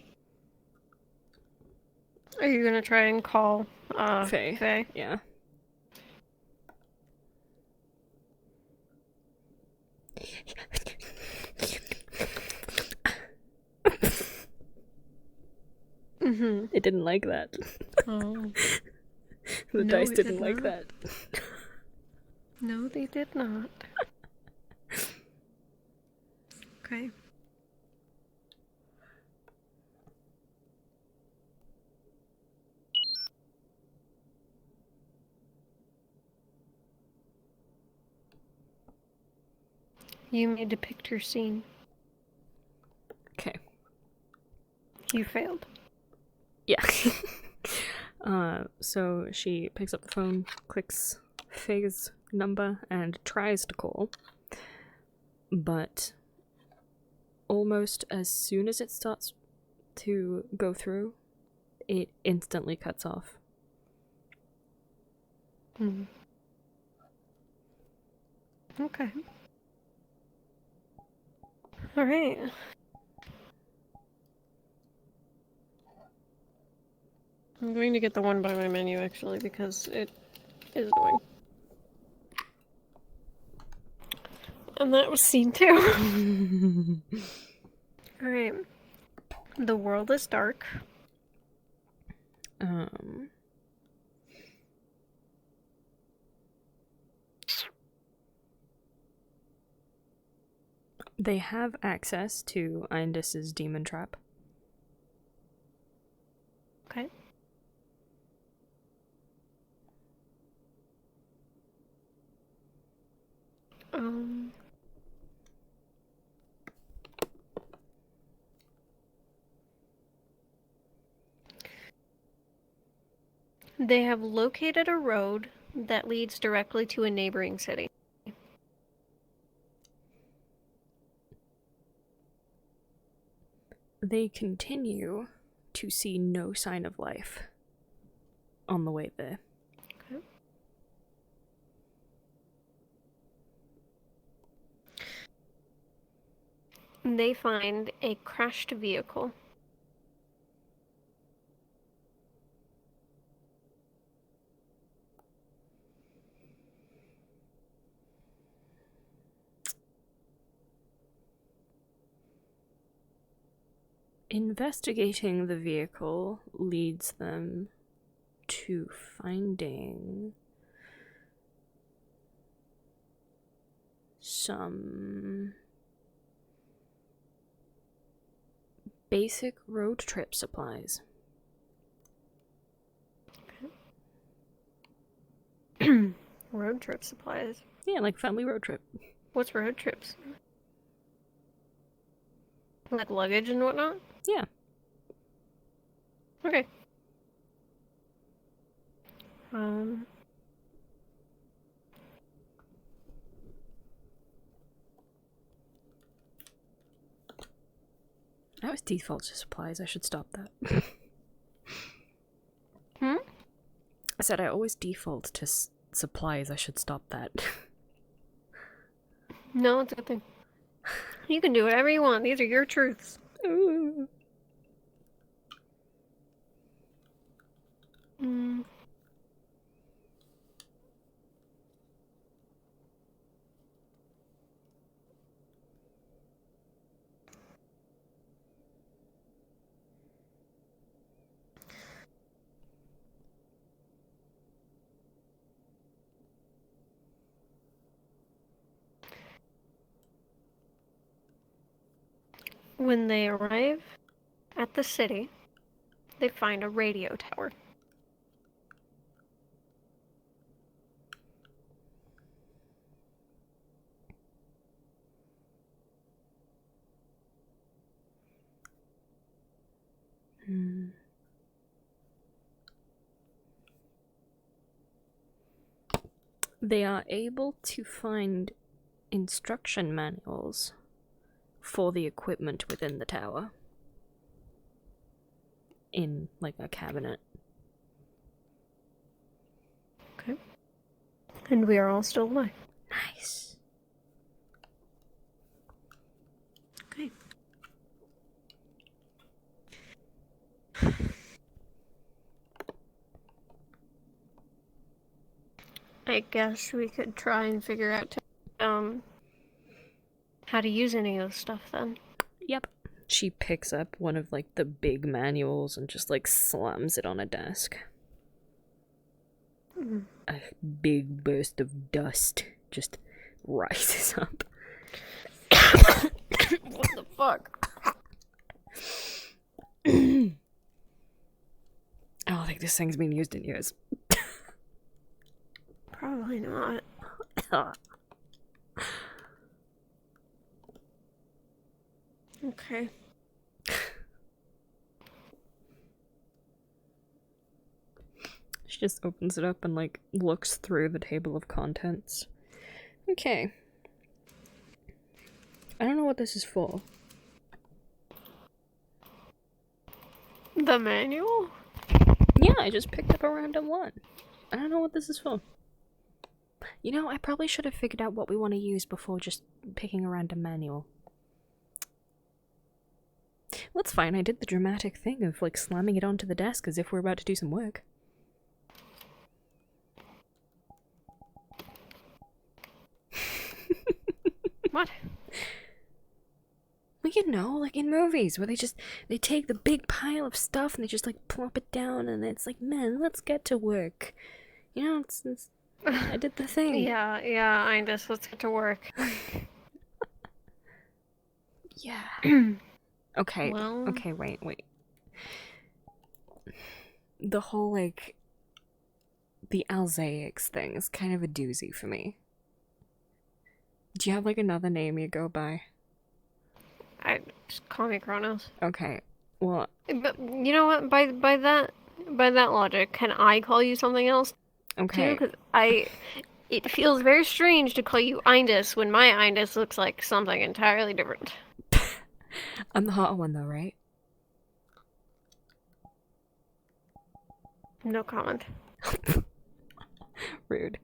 Are you gonna try and call Faye. Faye? Yeah. Mm-hmm. It didn't like that. Oh. The No, dice it didn't did like not. that. No, they did not. Okay. You may depict your scene. Okay. You failed. Yeah. So she picks up the phone, clicks Faye's number, and tries to call. But almost as soon as it starts to go through, it instantly cuts off. Hmm. Okay. Alright. I'm going to get the one by my menu actually because it is annoying. And that was scene 2. Alright. The world is dark. They have access to Indus's demon trap. Okay. They have located a road that leads directly to a neighboring city. They continue to see no sign of life on the way there. Okay. They find a crashed vehicle. Investigating the vehicle leads them to finding some basic road trip supplies. Road trip supplies. Yeah, like family road trip. What's road trips? Like luggage and whatnot? Yeah. Okay. I always default to supplies. I should stop that. Hmm? I said I always default to supplies. I should stop that. No, it's a good thing. You can do whatever you want. These are your truths. Mm. When they arrive at the city, they find a radio tower. They are able to find instruction manuals for the equipment within the tower in, like, a cabinet. Okay. And we are all still alive. Nice. Okay. I guess we could try and figure out how to use any of this stuff then. Yep. She picks up one of like the big manuals and just like slams it on a desk. A big burst of dust just rises up. What the fuck? I don't think this thing's been used in years. Probably not. Okay. She just opens it up and like looks through the table of contents. Okay. I don't know what this is for. The manual? Yeah, I just picked up a random one. I don't know what this is for. You know, I probably should have figured out what we want to use before just picking a random manual. Well, that's fine. I did the dramatic thing of like slamming it onto the desk as if we're about to do some work. What? Well, you know, like in movies where they take the big pile of stuff and they just like plop it down and it's like, man, let's get to work. You know, it's I did the thing. Yeah, I just let's get to work. Yeah. Okay. Well- Okay, wait. The whole like the Alzaics thing is kind of a doozy for me. Do you have like another name you go by? I just call me Kronos. Okay. Well, But you know what? By that logic, can I call you something else okay. too? Because it feels very strange to call you Indus when my Indus looks like something entirely different. I'm the hot one though, right? No comment. Rude.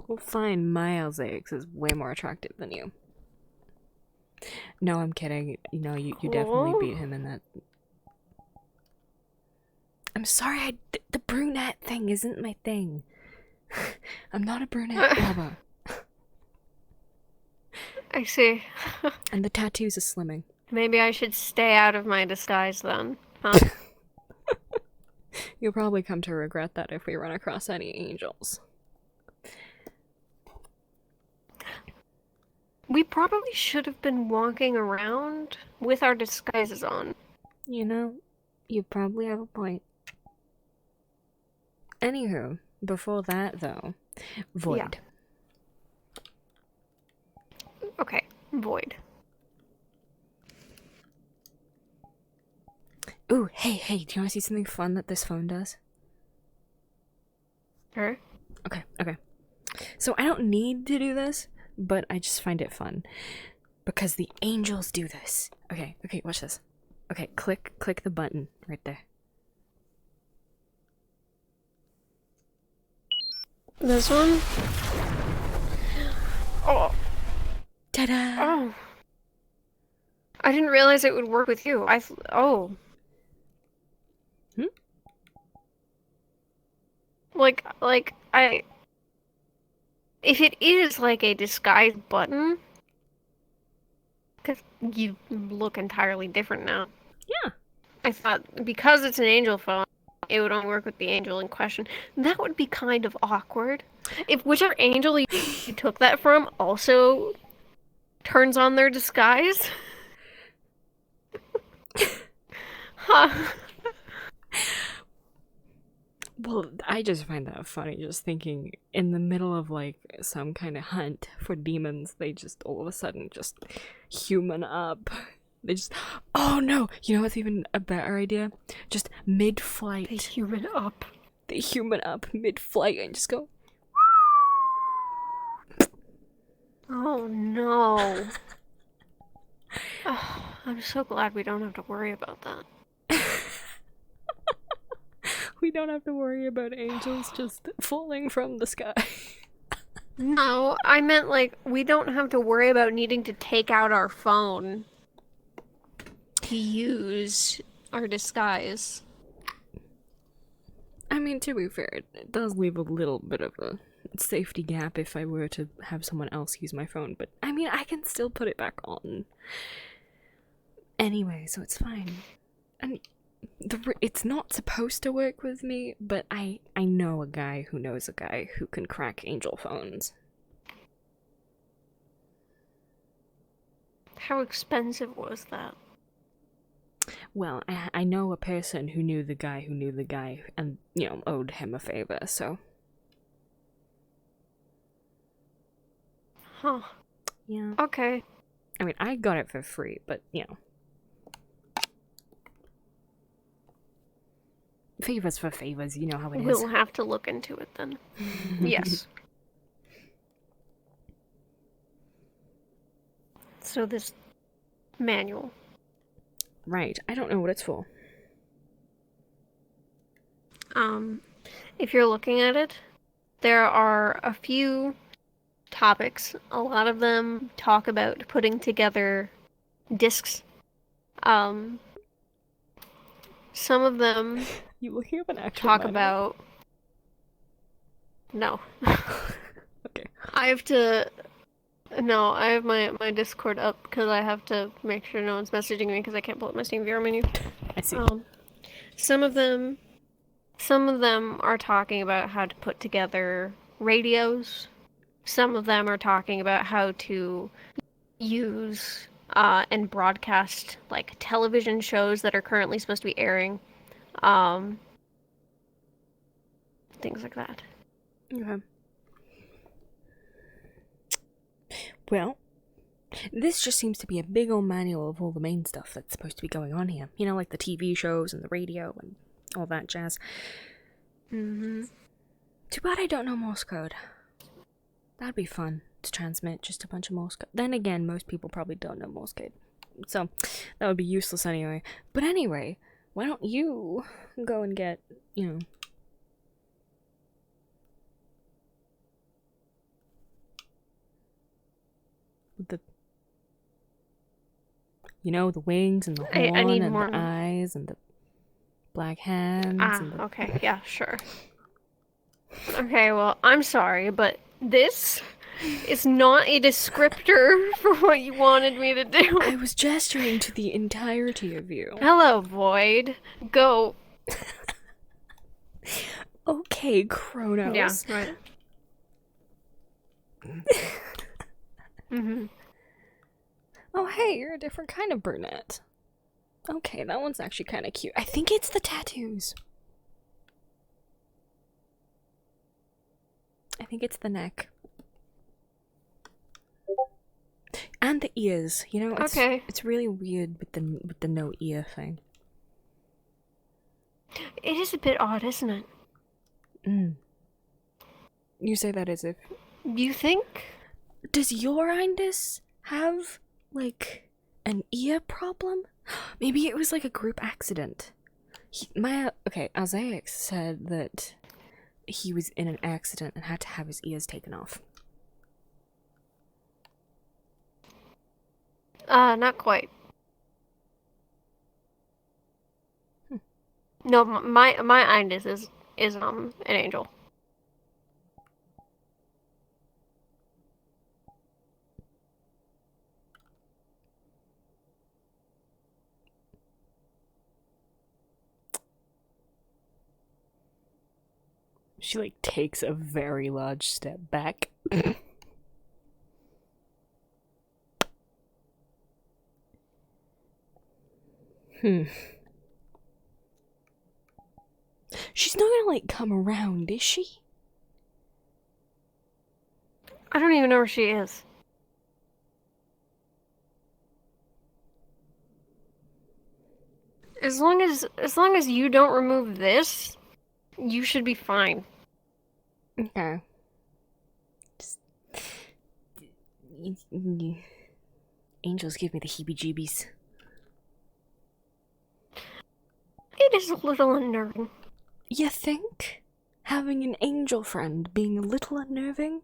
Well, fine. My Alzaics is way more attractive than you. No, I'm kidding. You know, you definitely Cool. beat him in that. I'm sorry, the brunette thing isn't my thing. I'm not a brunette lover. I see. And the tattoos are slimming. Maybe I should stay out of my disguise then. Huh? You'll probably come to regret that if we run across any angels. We probably should have been walking around with our disguises on. You know, you probably have a point. Anywho, before that though, Void. Yeah. Okay, Void. Ooh, hey, do you want to see something fun that this phone does? Her? Okay. So I don't need to do this, but I just find it fun. Because the angels do this. Okay, watch this. Okay, click the button right there. This one? Oh. Ta-da! Oh. I didn't realize it would work with you. Oh. Hmm? If it is like a disguise button, because you look entirely different now. Yeah. I thought because it's an angel phone, it would only work with the angel in question. That would be kind of awkward. If whichever angel you took that from also turns on their disguise. Huh. Well, I just find that funny, just thinking in the middle of like some kind of hunt for demons, they just all of a sudden just human up. They just, oh no, you know what's even a better idea? Just mid-flight. They human up. They human up mid-flight and just go. Oh no. Oh, I'm so glad we don't have to worry about that. We don't have to worry about angels just falling from the sky. No, I meant like we don't have to worry about needing to take out our phone to use our disguise. I mean, to be fair, it does leave a little bit of a safety gap if I were to have someone else use my phone, but I mean, I can still put it back on. Anyway, so it's fine. And it's not supposed to work with me, but I know a guy who knows a guy who can crack Angel phones. How expensive was that? Well, I know a person who knew the guy and, you know, owed him a favor, so. Huh. Yeah. Okay. I mean, I got it for free, but, you know. Favors for favors, you know how it is. We'll have to look into it then. Yes. So this manual. Right, I don't know what it's for. If you're looking at it, there are a few topics. A lot of them talk about putting together discs. Some of them You looking up an actual talk manual? about. No. Okay. I have to. No, I have my Discord up because I have to make sure no one's messaging me because I can't pull up my Steam viewer menu. I see. Some of them are talking about how to put together radios. Some of them are talking about how to use and broadcast like television shows that are currently supposed to be airing. Things like that. Okay. Well, this just seems to be a big old manual of all the main stuff that's supposed to be going on here. You know, like the TV shows and the radio and all that jazz. Mm-hmm. Too bad I don't know Morse code. That'd be fun to transmit just a bunch of Morse code. Then again, most people probably don't know Morse code. So, that would be useless anyway. But anyway, why don't you go and get, you know... the... You know, the wings and the horn I need and more. the eyes and the black hands and the... Okay, yeah, sure. Okay, well, I'm sorry, but this is not a descriptor for what you wanted me to do. I was gesturing to the entirety of you. Hello, Void. Go. Okay, Kronos. Yeah, right. Mm-hmm. Oh, hey, you're a different kind of brunette. Okay, that one's actually kind of cute. I think it's the tattoos. I think it's the neck. And the ears. You know, it's really weird with the no ear thing. It is a bit odd, isn't it? You say that as if... You think? Does your Indus have, like, an ear problem? Maybe it was like a group accident. Isaiah said that he was in an accident and had to have his ears taken off. Not quite. No, my Indus is an angel. She, like, takes a very large step back. She's not gonna, like, come around, is she? I don't even know where she is. As long as you don't remove this, you should be fine. Okay. Just... Angels give me the heebie-jeebies. It is a little unnerving. You think? Having an angel friend being a little unnerving?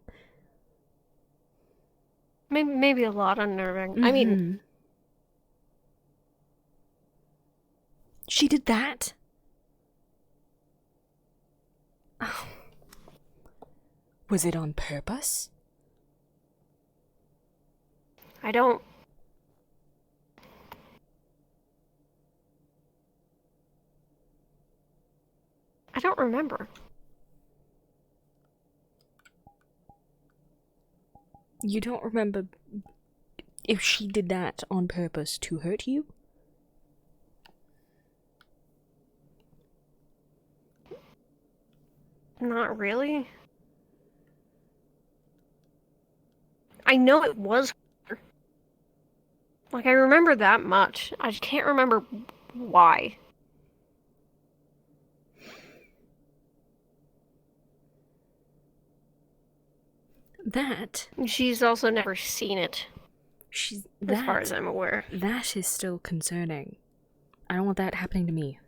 Maybe a lot unnerving. I mean... She did that? Oh. Was it on purpose? I don't remember. You don't remember if she did that on purpose to hurt you? Not really. I know it was her. Like, I remember that much. I just can't remember why. That She's also never seen it, she's as far as I'm aware. that is still concerning. I don't want that happening to me.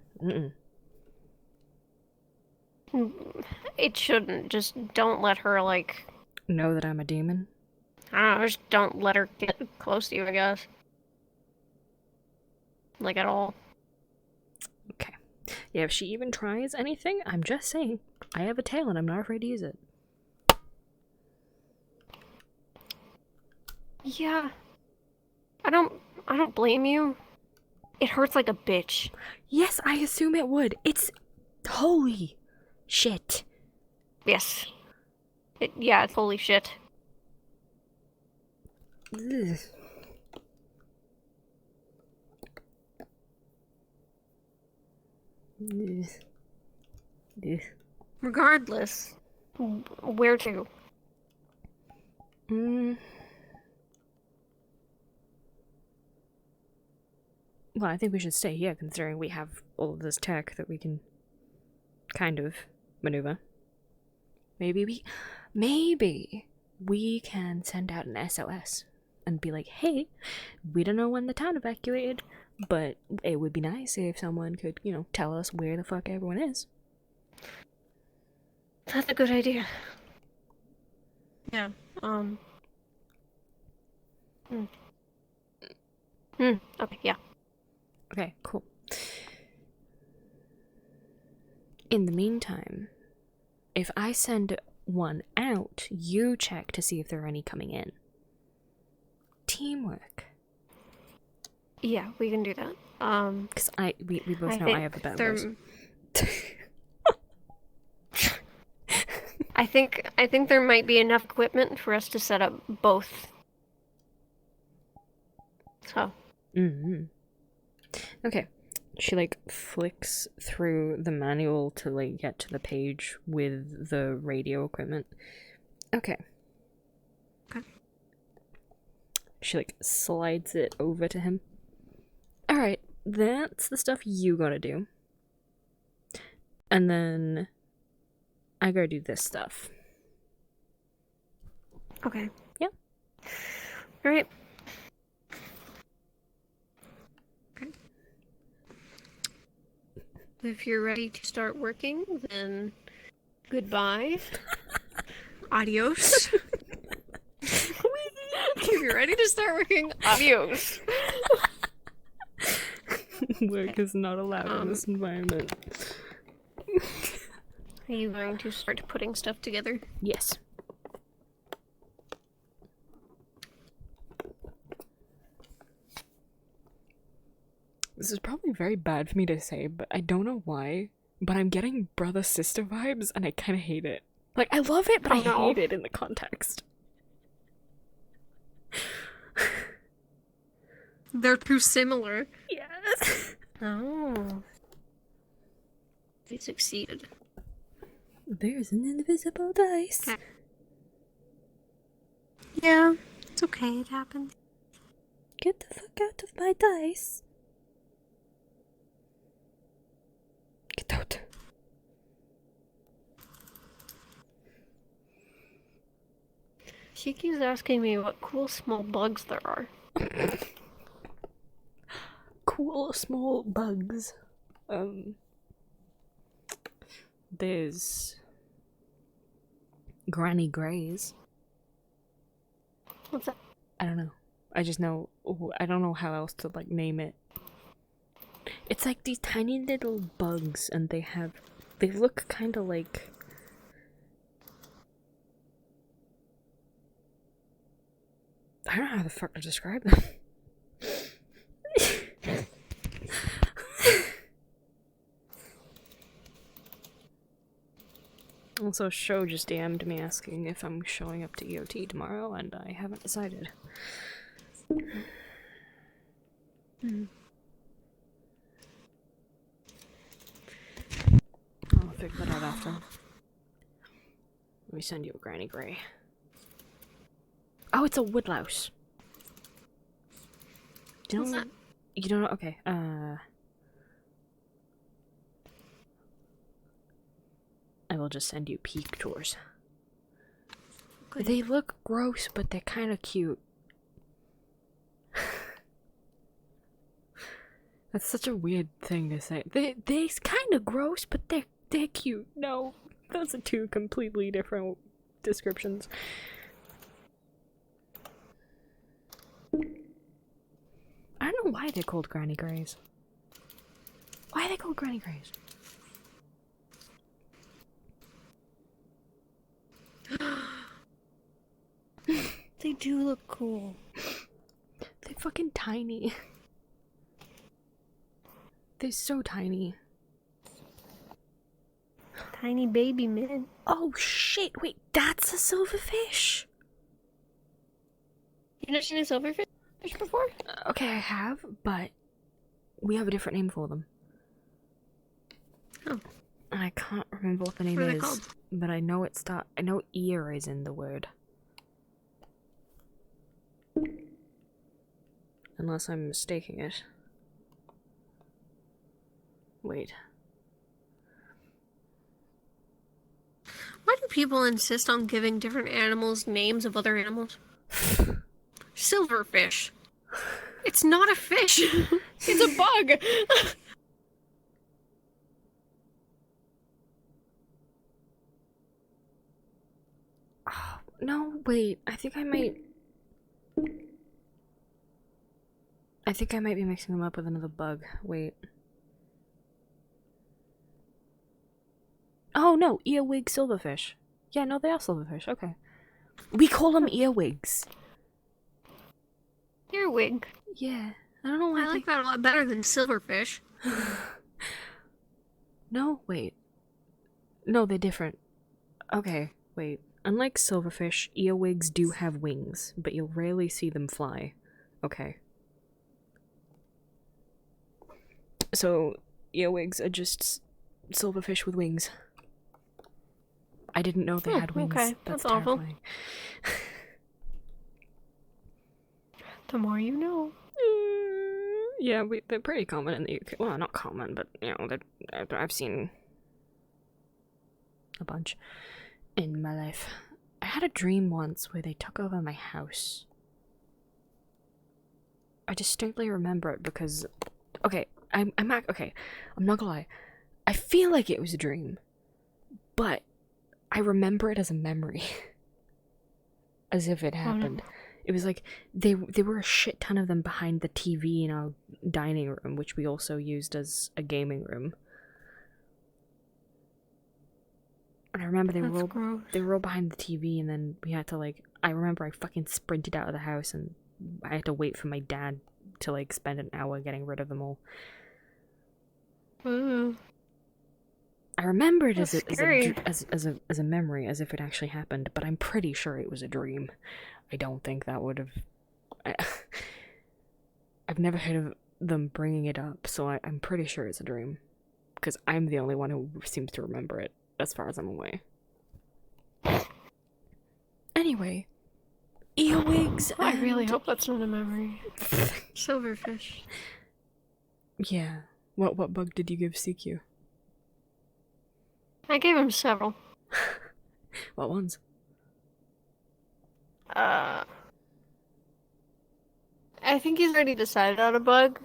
It shouldn't. Just don't let her, like, Know that I'm a demon? I don't know, just don't let her get close to you, I guess. Like, at all. Okay. Yeah, if she even tries anything, I'm just saying, I have a tail and I'm not afraid to use it. Yeah. I don't blame you. It hurts like a bitch. Yes, I assume it would. It's holy shit. Yes. Yeah, it's holy shit. Ugh. Ugh. Ugh. Regardless, where to? Well, I think we should stay here, considering we have all of this tech that we can kind of maneuver. Maybe we can send out an SOS and be like, hey, we don't know when the town evacuated, but it would be nice if someone could, tell us where the fuck everyone is. That's a good idea. Yeah. Okay, yeah. Okay, cool. In the meantime, if I send one out, you check to see if there are any coming in. Teamwork. Yeah, we can do that. Because we both know I have a bad voice. I think there might be enough equipment for us to set up both. So. Okay. She flicks through the manual to get to the page with the radio equipment. Okay. She slides it over to him. Alright, that's the stuff you gotta do. And then I gotta do this stuff. Okay. Yeah. Alright. Okay. If you're ready to start working, then goodbye. Adios. If you're ready to start working, adios. Work is not allowed in this environment. Are you going to start putting stuff together? Yes. This is probably very bad for me to say, but I don't know why, but I'm getting brother-sister vibes, and I kind of hate it. I love it, but I hate it in the context. They're too similar. Yes. Oh. They succeeded. There's an invisible dice. Okay. Yeah, it's okay, it happened. Get the fuck out of my dice. Get out. She keeps asking me what cool small bugs there are. Cool small bugs. There's Granny Greys. What's that? I don't know. I just know. I don't know how else to name it. It's these tiny little bugs, and they look kind of I don't know how the fuck to describe them. Also, Sho just DM'd me asking if I'm showing up to EOT tomorrow, and I haven't decided. I'll figure that out after. Let me send you a Granny Grey. Oh, it's a woodlouse. You What's don't know? that? You don't know? Okay. I will just send you peek tours. Good. They look gross, but they're kind of cute. That's such a weird thing to say. They're kind of gross, but they're cute. No, those are two completely different descriptions. I don't know why they're called Granny Greys. Why are they called Granny Greys? They do look cool. They're fucking tiny. They're so tiny. Tiny baby man. Oh shit, wait, that's a silverfish? You never seen a silverfish before? Okay, I have, but we have a different name for them. Oh. And I can't remember what the name What are they is, called? but I know I know ear is in the word. Unless I'm mistaking it. Wait. Why do people insist on giving different animals names of other animals? Silverfish. It's not a fish. It's a bug. Oh, no, wait, I think I might be mixing them up with another bug. Wait. Oh no, earwig silverfish. Yeah, no, they are silverfish. Okay. We call them earwigs. Earwig. Yeah. I don't know why I like that a lot better than silverfish. No, wait. No, they're different. Okay, wait. Unlike silverfish, earwigs do have wings, but you'll rarely see them fly. Okay. So, earwigs are just silverfish with wings. I didn't know they had wings. Okay, That's that's awful. terrifying. The more you know. Yeah, they're pretty common in the UK. Well, not common, but, you know, I've seen a bunch in my life. I had a dream once where they took over my house. I distinctly remember it because... Okay, I'm not gonna lie. I feel like it was a dream, but I remember it as a memory. As if it happened. It was like, there were a shit ton of them behind the TV in our dining room, which we also used as a gaming room. And I remember they were all behind the TV, and then we had to, like, I remember I fucking sprinted out of the house, and I had to wait for my dad to, like, spend an hour getting rid of them all. Ooh. I remember it as That's a scary. as a memory, as if it actually happened, but I'm pretty sure it was a dream. I don't think that would have... I've never heard of them bringing it up, so I'm pretty sure it's a dream. Because I'm the only one who seems to remember it, as far as I'm aware. Anyway, earwigs. I really and- hope that's not a memory. Silverfish. Yeah. What bug did you give CQ? I gave him several. What ones? I think he's already decided on a bug.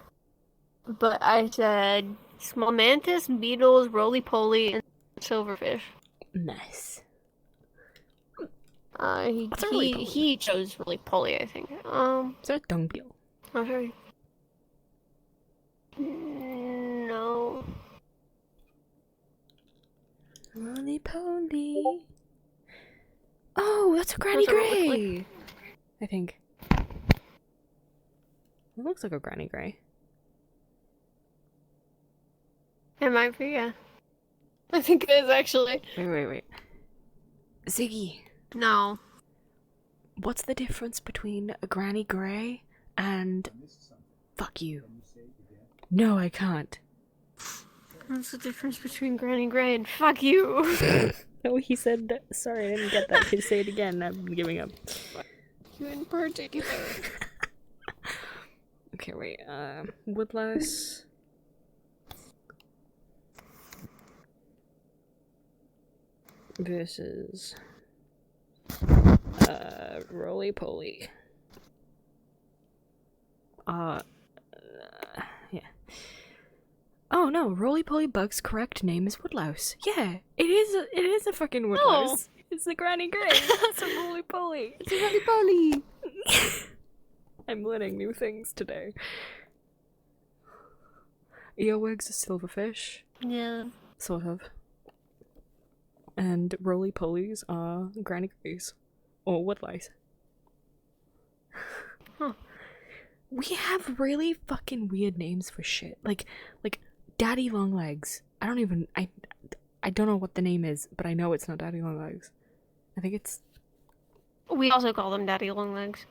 But I said small mantis, beetles, roly-poly, and silverfish. Nice. He, What's a roly-poly? he chose roly-poly, I think. Is that a dung beetle? Okay. No. Roly-poly. Oh, that's a Granny What's it look Grey! I think. It looks like a Granny Grey. It might be, yeah. I think it is, actually. Wait. Ziggy, No. what's the difference between a Granny Grey and... Fuck you. No, I can't. What's the difference between Granny Grey and fuck you? No, he said that. Sorry, I didn't get that. Please say it again. I'm giving up. You in particular. Okay, wait. Woodlouse. Versus Roly Poly. Yeah. Oh no, Roly Poly Bug's correct name is Woodlouse. Yeah, it is a fucking Woodlouse. It's the Granny Grey. It's a Roly Poly. It's a Roly Poly. I'm learning new things today. Earwig's a silverfish. Yeah. Sort of. And Roly Polies are Granny Greys. Or Woodlice. Huh. We have really fucking weird names for shit. Like Daddy Longlegs. I don't know what the name is, but I know it's not Daddy Longlegs. I think it's... We also call them Daddy Longlegs.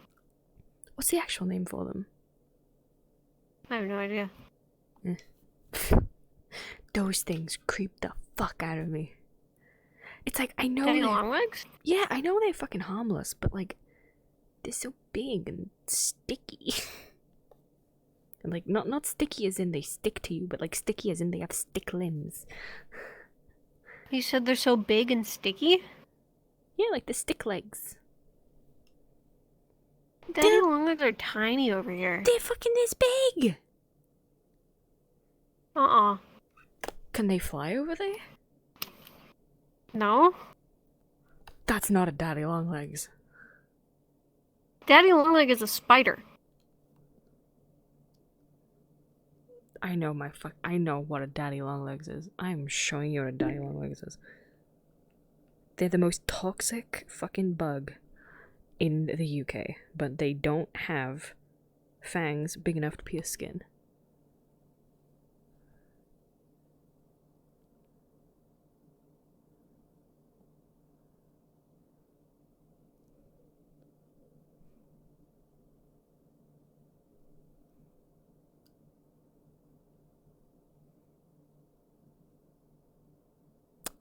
What's the actual name for them? I have no idea. Those things creep the fuck out of me. It's like, I know Daddy Longlegs? Yeah, I know they're fucking harmless, but like, they're so big and sticky. And like, not sticky as in they stick to you, but like sticky as in they have stick limbs. You said they're so big and sticky? Yeah, like the stick legs. Daddy Longlegs are tiny over here. They're fucking this big! Uh-uh. Can they fly over there? No? That's not a Daddy Longlegs. Daddy Longleg is a spider. I know what a Daddy Longlegs is. I'm showing you what a Daddy Longlegs is. They're the most toxic fucking bug in the UK, but they don't have fangs big enough to pierce skin.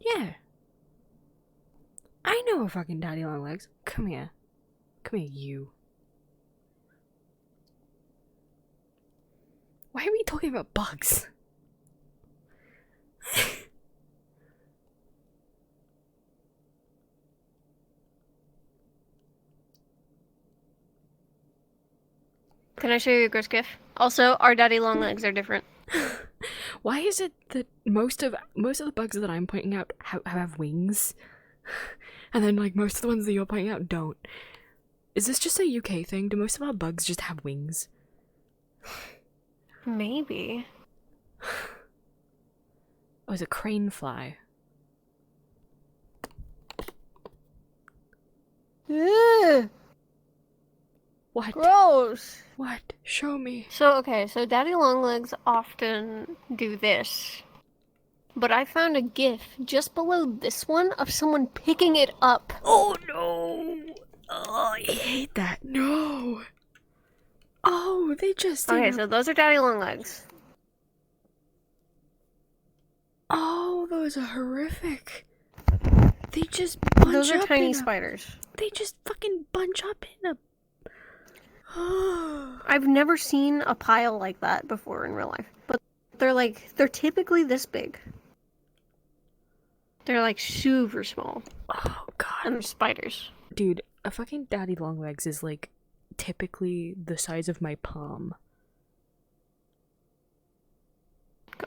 Yeah. I know a fucking Daddy Longlegs. Come here. Come here, you. Why are we talking about bugs? Can I show you a gross gif? Also, our Daddy Longlegs are different. Why is it that most of the bugs that I'm pointing out have wings, and then like most of the ones that you're pointing out don't? Is this just a UK thing? Do most of our bugs just have wings? Maybe. Oh, it's a crane fly. Ugh, What? gross. What? Show me. So Daddy Longlegs often do this. But I found a gif just below this one of someone picking it up. Oh no! Oh, I hate that. No. Oh, they just. Okay, so those are Daddy Longlegs. Oh, those are horrific. They just bunch Those are up tiny in a- spiders. They just fucking bunch up in a. I've never seen a pile like that before in real life. But they're typically this big. They're like super small. Oh god. And they're spiders. Dude, a fucking Daddy Longlegs is like typically the size of my palm.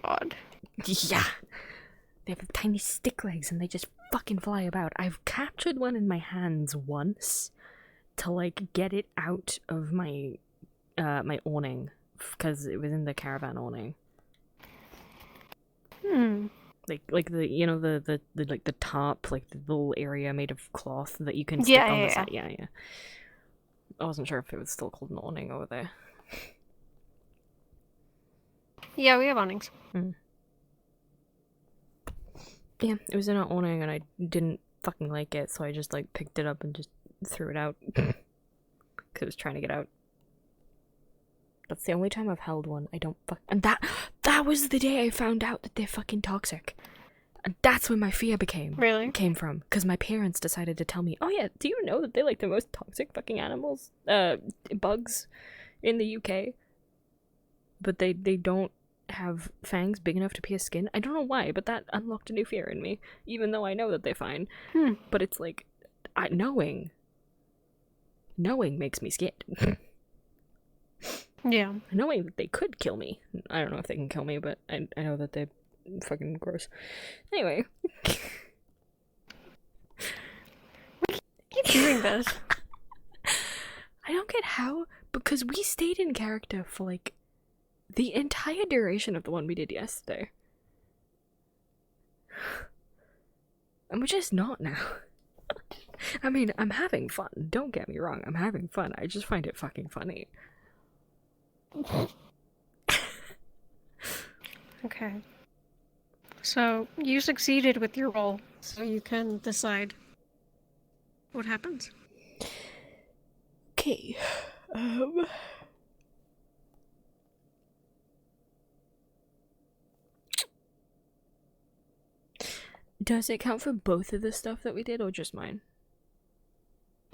God. Yeah. They have tiny stick legs and they just fucking fly about. I've captured one in my hands once to like get it out of my my awning because it was in the caravan awning. Like the you know the like the top, like the little area made of cloth that you can stick on the side. Yeah. I wasn't sure if it was still called an awning over there. Yeah, we have awnings. Yeah, it was in an awning and I didn't fucking like it, so I just like picked it up and just threw it out. Because I was trying to get out. That's the only time I've held one. I don't fuck. And that was the day I found out that they're fucking toxic. And that's where my fear came from. Because my parents decided to tell me, oh yeah, do you know that they're like the most toxic fucking animals, bugs in the UK? But they don't have fangs big enough to pierce skin. I don't know why, but that unlocked a new fear in me. Even though I know that they're fine. But it's like, knowing makes me scared. Yeah. Knowing that they could kill me. I don't know if they can kill me, but I know that they're fucking gross. Anyway. Keep doing this. I don't get how, because we stayed in character for like the entire duration of the one we did yesterday. And we're just not now. I mean, I'm having fun. Don't get me wrong, I'm having fun. I just find it fucking funny. Okay. So, you succeeded with your roll, so you can decide what happens. Okay. Does it count for both of the stuff that we did, or just mine?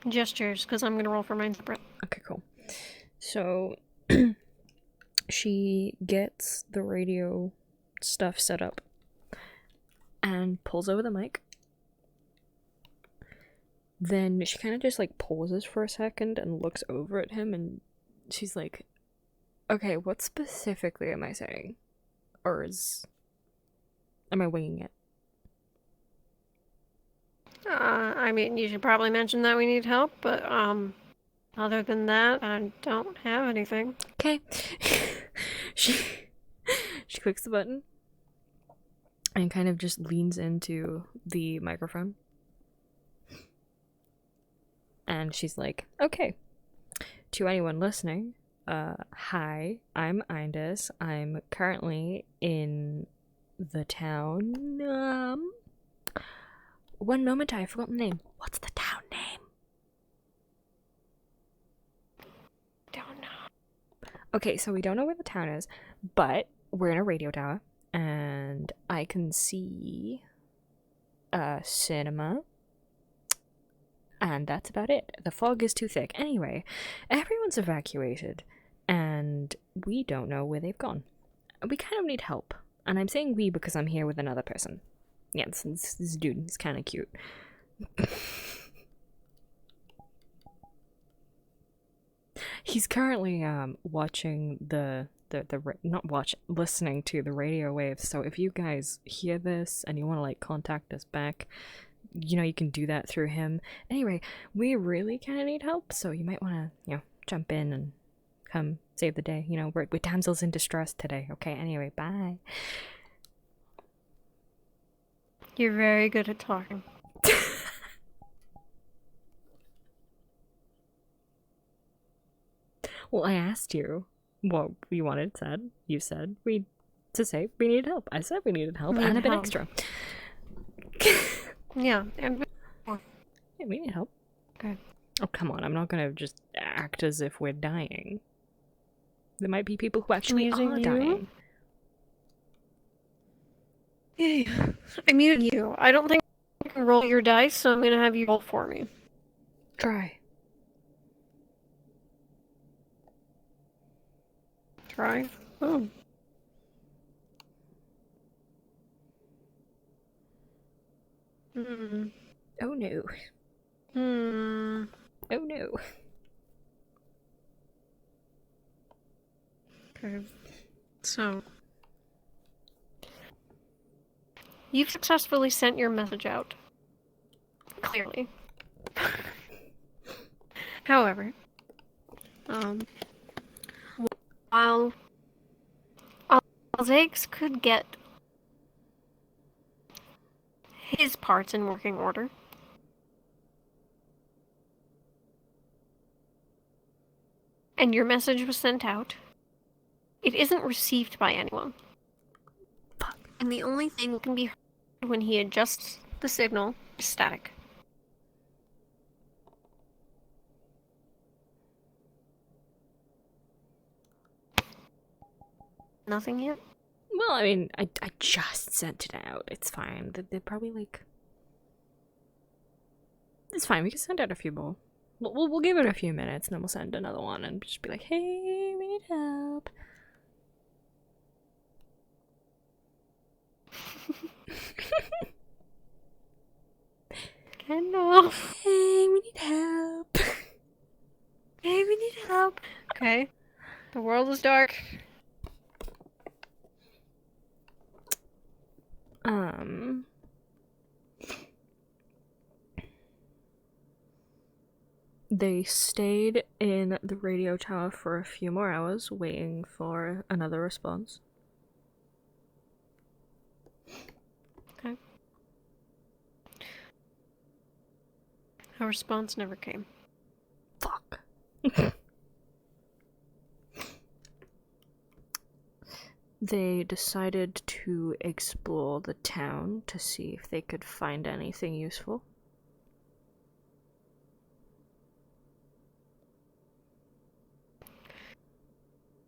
Just yours, because I'm gonna roll for mine separate. Okay, cool. So, she gets the radio stuff set up and pulls over the mic. Then she kind of just like pauses for a second and looks over at him, and she's like, okay, what specifically am I saying? Or am I winging it? I mean, you should probably mention that we need help, but, other than that, I don't have anything. Okay. she clicks the button and kind of just leans into the microphone. And she's like, okay, to anyone listening, hi, I'm Indus. I'm currently in the town, one moment, I forgot the name. What's the town name? Don't know. Okay, so we don't know where the town is, but we're in a radio tower, and I can see a cinema, and that's about it. The fog is too thick. Anyway, everyone's evacuated, and we don't know where they've gone. We kind of need help, and I'm saying we because I'm here with another person. Yeah, this dude, he's kind of cute. He's currently watching listening to the radio waves. So if you guys hear this and you want to like contact us back, you know, you can do that through him. Anyway, we really kind of need help, so you might want to, you know, jump in and come save the day. You know, we're damsels in distress today. Okay, anyway, bye. You're very good at talking. Well, I asked you what you wanted said. You said we needed help. I said we needed help and a bit extra. Yeah, and Yeah, we need help. Okay. Oh, come on. I'm not gonna just act as if we're dying. There might be people who actually are dying. Yeah, I muted you. I don't think you can roll your dice, so I'm gonna have you roll for me. Try. Try. Oh. Hmm. Oh no. Hmm. Oh no. Okay. So. You've successfully sent your message out. Clearly. However, while Alzaix could get his parts in working order, and your message was sent out, it isn't received by anyone. Fuck. And the only thing that can be heard when he adjusts the signal is static. Nothing yet? Well, I mean, I just sent it out. It's fine. They're probably like... It's fine. We can send out a few more. We'll give it a few minutes, and then we'll send another one and just be like, hey, we need help. Kendall. Hey, we need help. Hey, we need help. Okay. The world is dark. They stayed in the radio tower for a few more hours, waiting for another response. Okay. A response never came. Fuck. They decided to explore the town to see if they could find anything useful.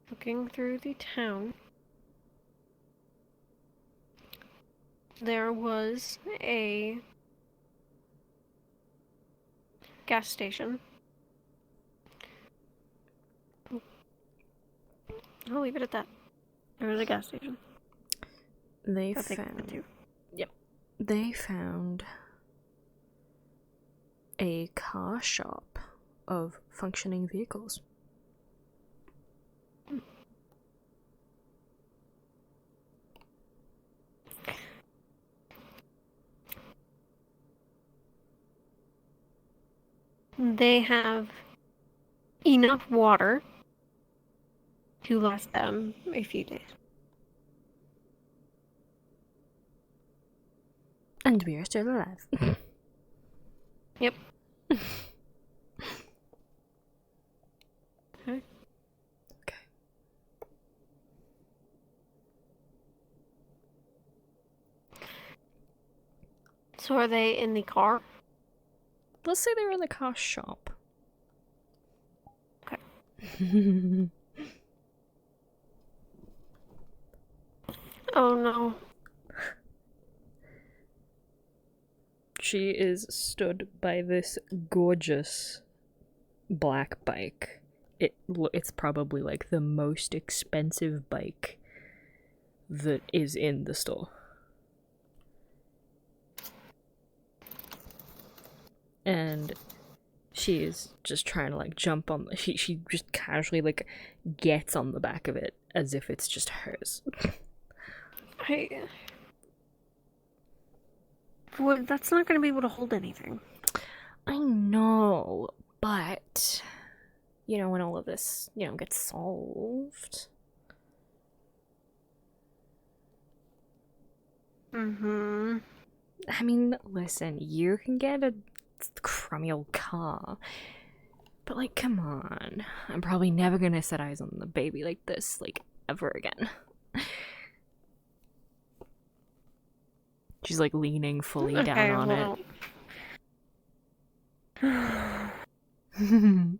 Looking through the town, there was a gas station. I'll leave it at that. There was a gas station. They I think found... too. Yep. They found a car shop of functioning vehicles. They have enough water to last them a few days. And we are still alive. Yep. Okay. Okay. So are they in the car? Let's say they were in the car shop. Okay. Oh no. She is stood by this gorgeous black bike. It's probably like the most expensive bike that is in the store. And she is just trying to like jump on she just casually like gets on the back of it as if it's just hers. Well, that's not going to be able to hold anything. I know, but you know, when all of this, you know, gets solved. Mm-hmm. I mean, listen, you can get a crummy old car, but like, come on. I'm probably never gonna set eyes on the baby like this, like, ever again. She's like leaning fully down on it.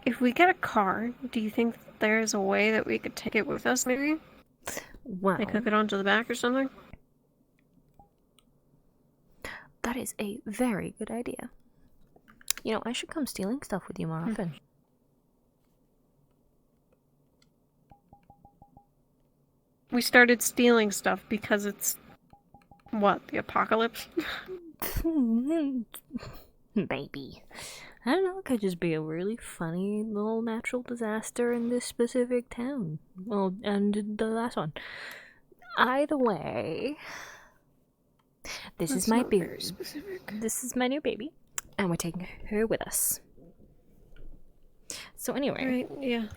If we get a car, do you think there's a way that we could take it with us, maybe? Well, Like hook it onto the back or something? that is a very good idea. You know, I should come stealing stuff with you more often. We started stealing stuff because it's... what, the apocalypse? Maybe. I don't know, it could just be a really funny little natural disaster in this specific town. Well, and the last one. Either way, this is my baby. This is my new baby, and we're taking her with us. So anyway, Right, yeah.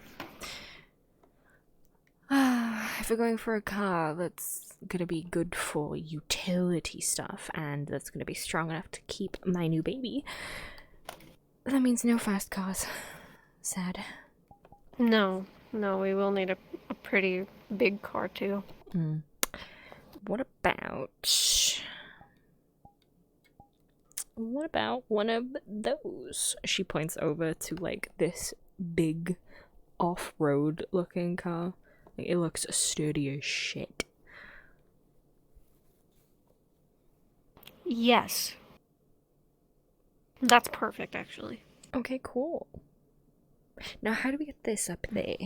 if we're going for a car that's gonna be good for utility stuff, and that's gonna be strong enough to keep my new baby, That means no fast cars. Sad. No, no, we will need a pretty big car too. Hmm. What about one of those? She points over to like this big off-road looking car. Like, it looks sturdy as shit. Yes. That's perfect, actually. Okay, cool. Now, how do we get this up there?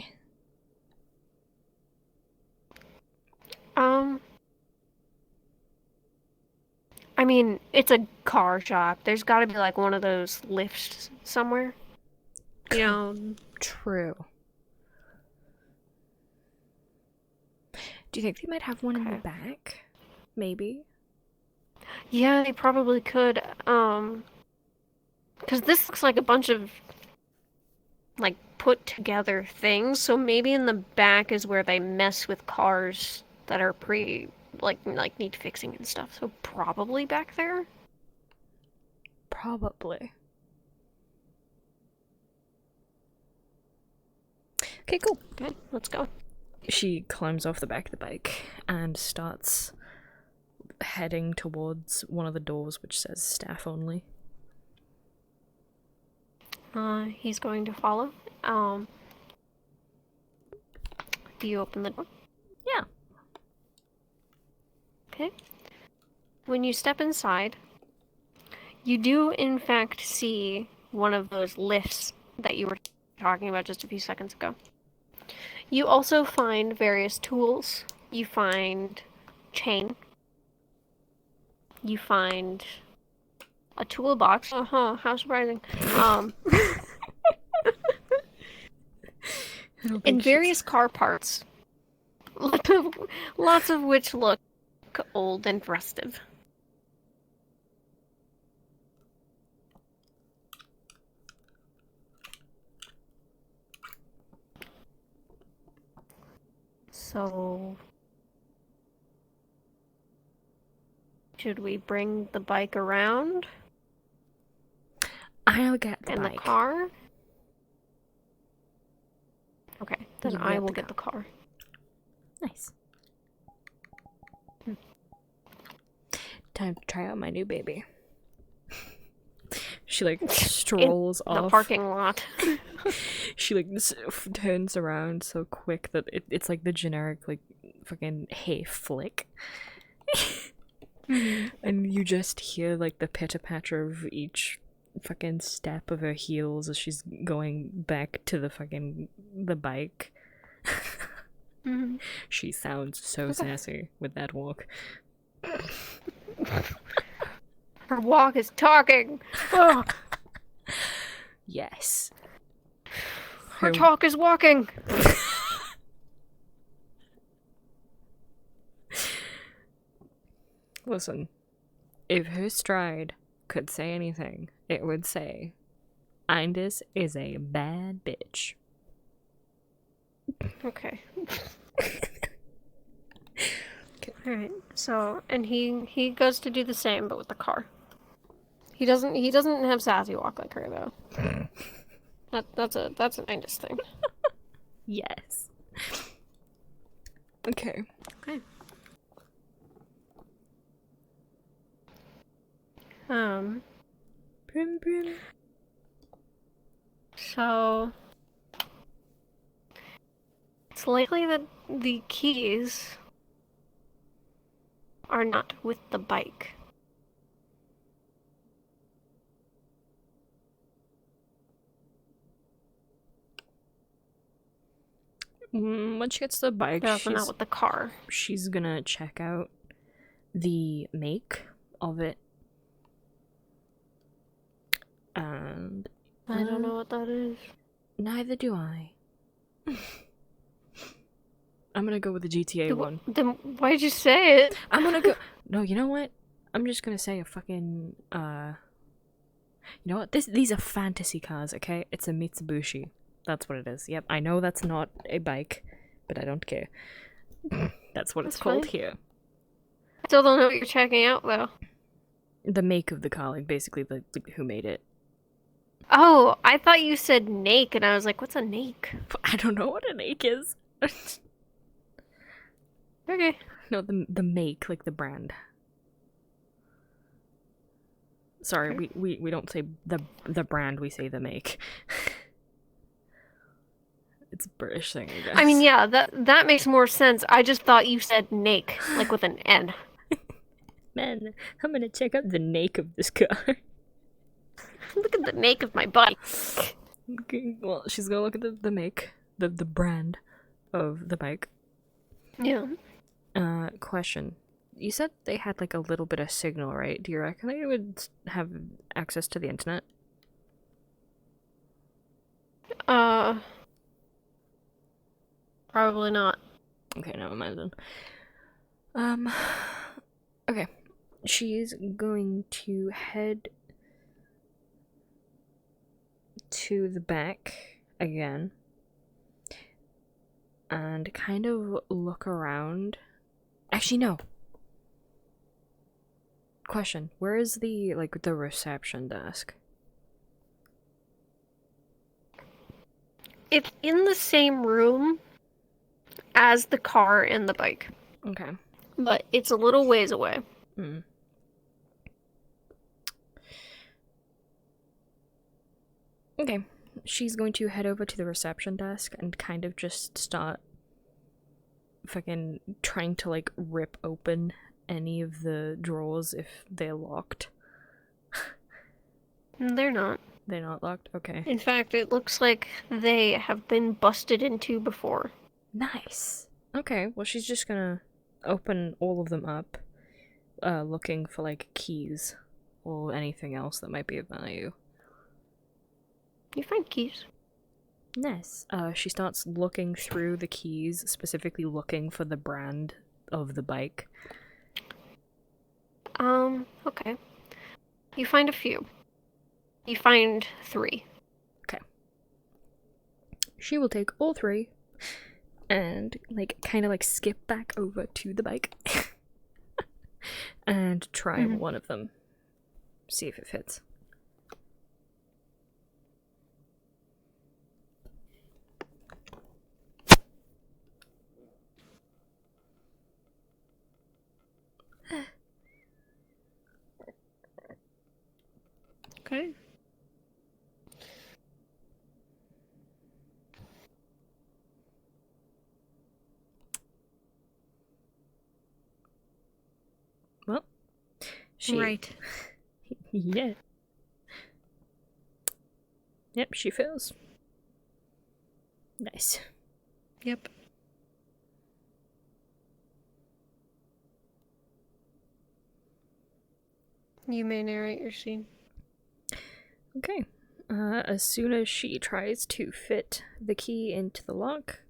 I mean, it's a car shop. There's got to be like one of those lifts somewhere. You know, True. Do you think they might have one in the Okay. back? Maybe. yeah, they probably could. Because this looks like a bunch of like put together things. So maybe in the back is where they mess with cars that are like need fixing and stuff. So probably back there. Probably. Okay, cool. Okay, let's go. She climbs off the back of the bike and starts heading towards one of the doors which says staff only. He's going to follow. Do you open the door? Yeah. Okay. When you step inside, you do in fact see one of those lifts that you were talking about just a few seconds ago. You also find various tools. You find chain. You find a toolbox. How surprising. And various car parts. Lots of which look old and rusted. So, should we bring the bike around I'll get the and bike. the car? Okay, then You I get will the get the car. Nice. Time to try out my new baby. She like strolls The off. parking lot. She like turns around so quick that it's like the generic like fucking hey flick. And you just hear like the pitter patter of each fucking step of her heels as she's going back to the bike. Mhm. She sounds so sassy with that walk. Her walk is talking. Oh, Yes. her talk is walking. Listen, if her stride could say anything, it would say, Indus is a bad bitch. Okay. Alright, so, and he goes to do the same, but with the car. He doesn't have sassy walk like her, though. That's a Indus thing. Yes. Okay. Okay. Brim brim. So it's likely that the keys are not with the bike. When she gets to the bike, They're also not with the car. she's gonna check out the make of it. And I don't know what that is. neither do I. I'm gonna go with the GTA one. Then why'd you say it? I'm gonna go. No, you know what? I'm just gonna say a fucking. You know what? These are fantasy cars, okay? It's a Mitsubishi. That's what it is. Yep, I know that's not a bike, but I don't care. That's what it's That's called fine. here. I still don't know what you're checking out though. The make of the car, like basically the who made it. Oh, I thought you said nake, and I was like, what's a nake? I don't know what an ache is. Okay. No, the make, like the brand. Sorry, Okay. we don't say the brand, we say the make. It's a British thing, I guess. I mean, yeah, that makes more sense. I just thought you said nake, like with an N. Man, I'm gonna check out the make of this car. Look at the nake of my bike. Okay, well, she's gonna look at the make, the brand of the bike. Yeah. Question. You said they had like a little bit of signal, right? Do you reckon they would have access to the internet? Probably not. Okay, never mind then. Okay. She's going to head to the back again and kind of look around. Actually, no. Question. Where is the reception desk? It's in the same room as the car and the bike, Okay. but it's a little ways away. Hmm. Okay. She's going to head over to the reception desk and kind of just start fucking trying to like rip open any of the drawers if they're locked. They're not. They're not locked? Okay. In fact, it looks like they have been busted into before. Nice. Okay, well she's just gonna open all of them up, looking for like keys or anything else that might be of value. You find keys. Nice. She starts looking through the keys, specifically looking for the brand of the bike. Okay. You find a few. You find 3. Okay. She will take all 3 and like kind of like skip back over to the bike and try one of them. See if it fits. Okay. Well, she Right. yeah. Yep, she fills. Nice. Yep. You may narrate your scene. Okay. As soon as she tries to fit the key into the lock,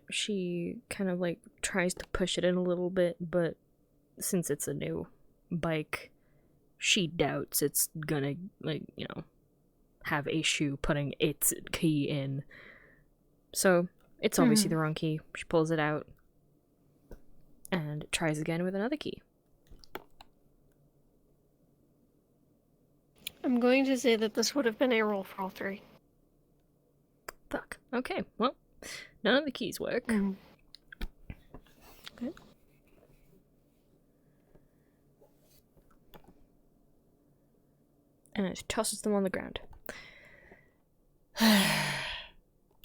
she kind of like tries to push it in a little bit, but since it's a new bike, she doubts it's gonna, like, you know, have issue putting its key in. So, it's obviously the wrong key. She pulls it out and tries again with another key. I'm going to say that this would have been a roll for all 3. Fuck. Okay, well, none of the keys work. Okay. And it tosses them on the ground.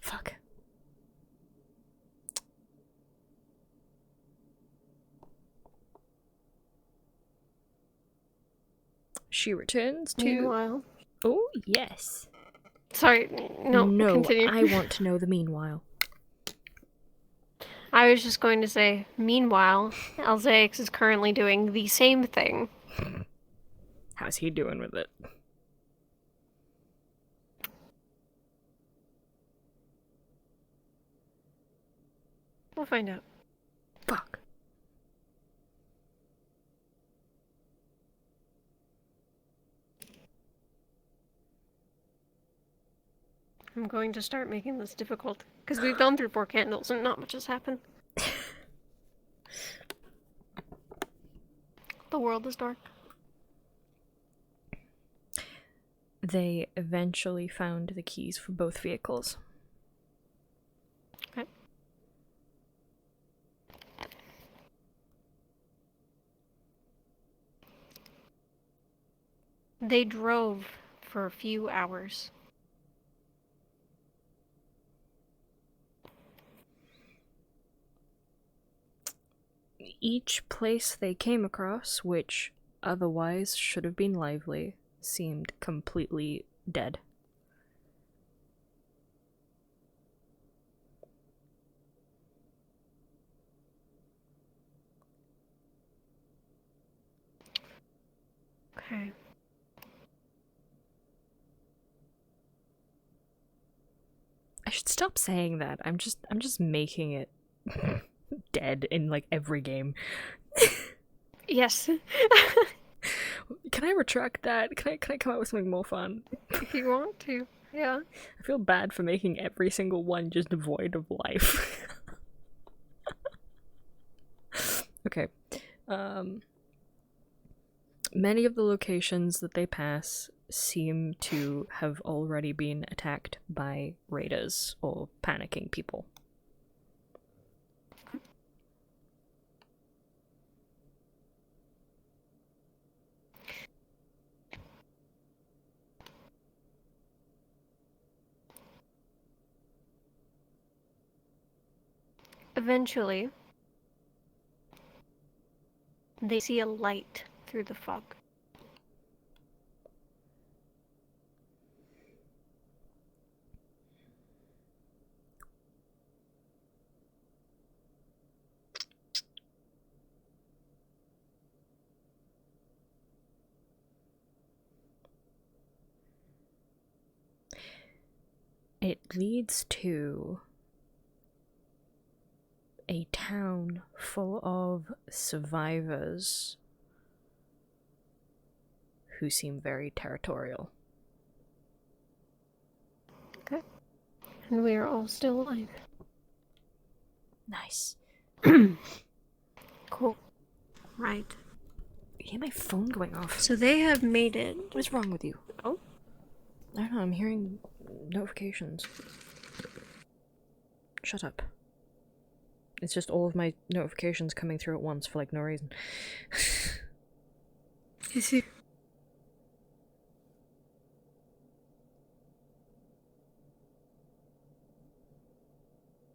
Fuck. She returns to. Meanwhile. Oh, yes. Sorry, no, continue. I want to know the meanwhile. I was just going to say, meanwhile, Alzaix is currently doing the same thing. How's he doing with it? We'll find out. Fuck. I'm going to start making this difficult, because we've gone through 4 candles and not much has happened. The world is dark. they eventually found the keys for both vehicles. Okay. They drove for a few hours. Each place they came across, which otherwise should have been lively, seemed completely dead. Okay. I should stop saying that. I'm just making it dead in like every game. Yes. Can I retract that? Can I come up with something more fun? If you want to. Yeah. I feel bad for making every single one just devoid of life. Okay. Many of the locations that they pass seem to have already been attacked by raiders or panicking people. Eventually, they see a light through the fog. It leads to a town full of survivors who seem very territorial. Okay. And we are all still alive. Nice. Cool. Right. You hear my phone going off? So they have made it. What is wrong with you? Oh? I don't know, I'm hearing notifications. Shut up. It's just all of my notifications coming through at once for like no reason. Is it?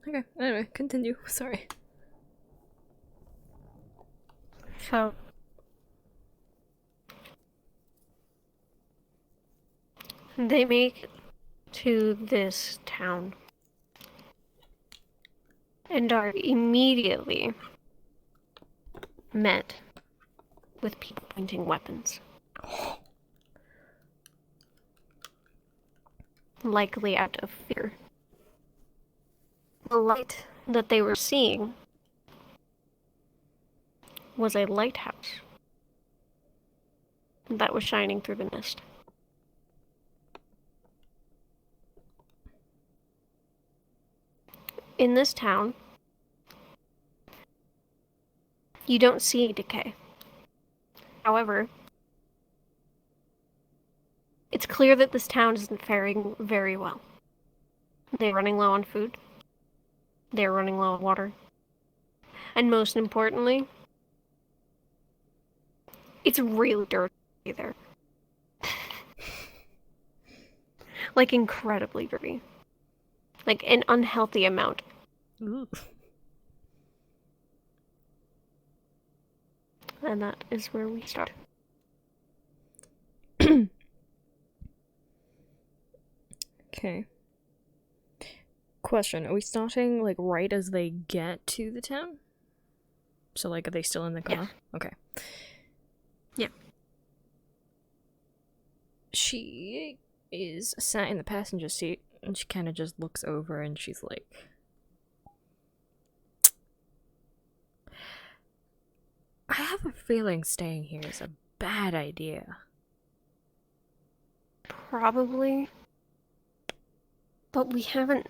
Okay, anyway, continue. Sorry. So. They make it to this town. And are immediately met with people pointing weapons. Likely out of fear. The light that they were seeing was a lighthouse that was shining through the mist. In this town, you don't see decay. However, it's clear that this town isn't faring very well. They're running low on food. They're running low on water. And most importantly, it's really dirty there. Like, incredibly dirty. Like, an unhealthy amount. Ooh. And that is where we start. Okay. Question, are we starting like right as they get to the town? So like, are they still in the car? Yeah. Okay. Yeah. She is sat in the passenger seat and she kind of just looks over and she's like, I have a feeling staying here is a bad idea. Probably. But we haven't...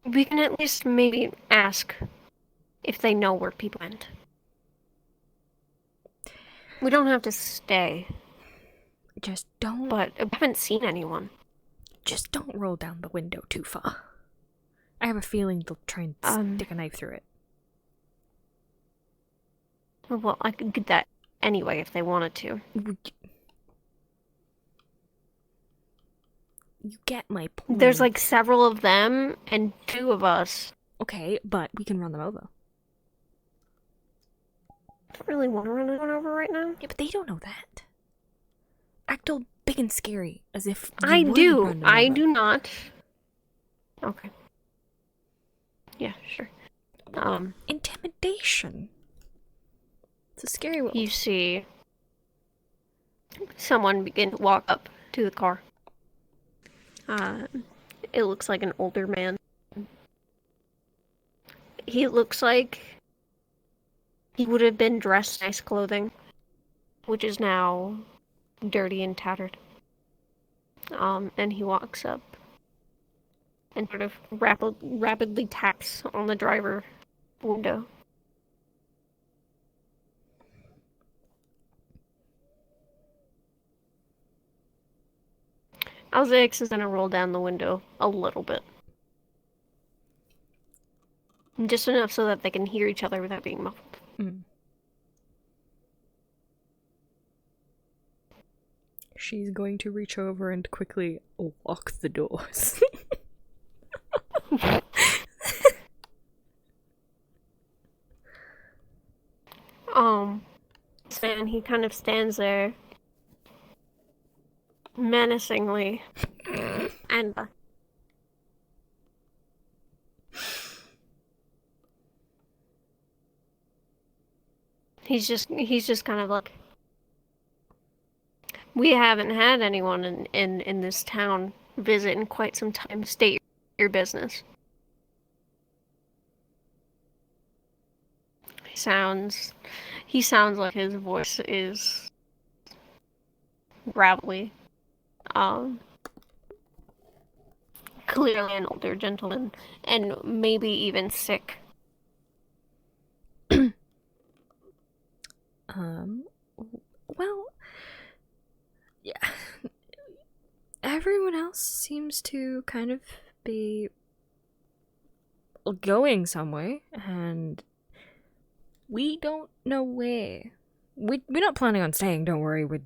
We can at least maybe ask if they know where people went. We don't have to stay, Just don't. but I haven't seen anyone. Just don't roll down the window too far. I have a feeling they'll try and stick a knife through it. Well, I could get that anyway if they wanted to. You get my point. There's like several of them and 2 of us. Okay, but we can run them over. I don't really want to run anyone over right now. Yeah, but they don't know that. Act all big and scary, as if you I would do. run them I over. do not. Okay. Yeah, sure. Intimidation. It's a scary world. You see someone begin to walk up to the car. It looks like an older man. He looks like he would have been dressed nice clothing, which is now dirty and tattered. And he walks up and sort of rapidly taps on the driver window. Alzax is gonna roll down the window a little bit. Just enough so that they can hear each other without being muffled. Mm. She's going to reach over and quickly lock the doors. And he kind of stands there menacingly and he's just kind of like, we haven't had anyone in this town visit in quite some time. State your business. He sounds like his voice is gravelly. Clearly an older gentleman, and maybe even sick. Well, yeah. Everyone else seems to kind of be going somewhere, and we don't know where. We're not planning on staying, don't worry. We're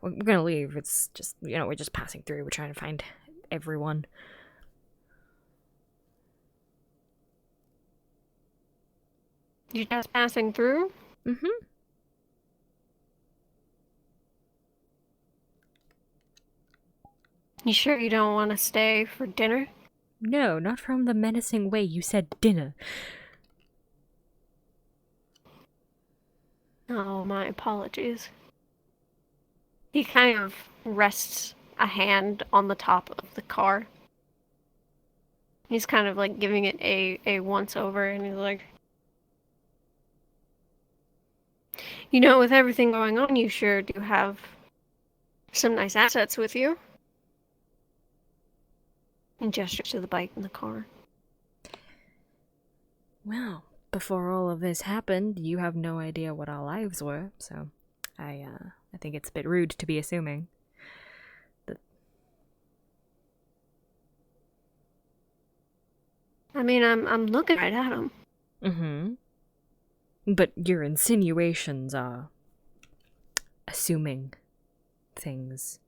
gonna leave. It's just, we're just passing through. We're trying to find everyone. You're just passing through? Mm-hmm. You sure you don't want to stay for dinner? No, not from the menacing way you said dinner. Oh, my apologies. He kind of rests a hand on the top of the car. He's kind of like giving it a once over, and he's like, with everything going on, you sure do have some nice assets with you. And gestures to the bike in the car. Well, before all of this happened, you have no idea what our lives were, so I think it's a bit rude to be assuming that. I mean, I'm looking right at him. Mm-hmm. But your insinuations are assuming things.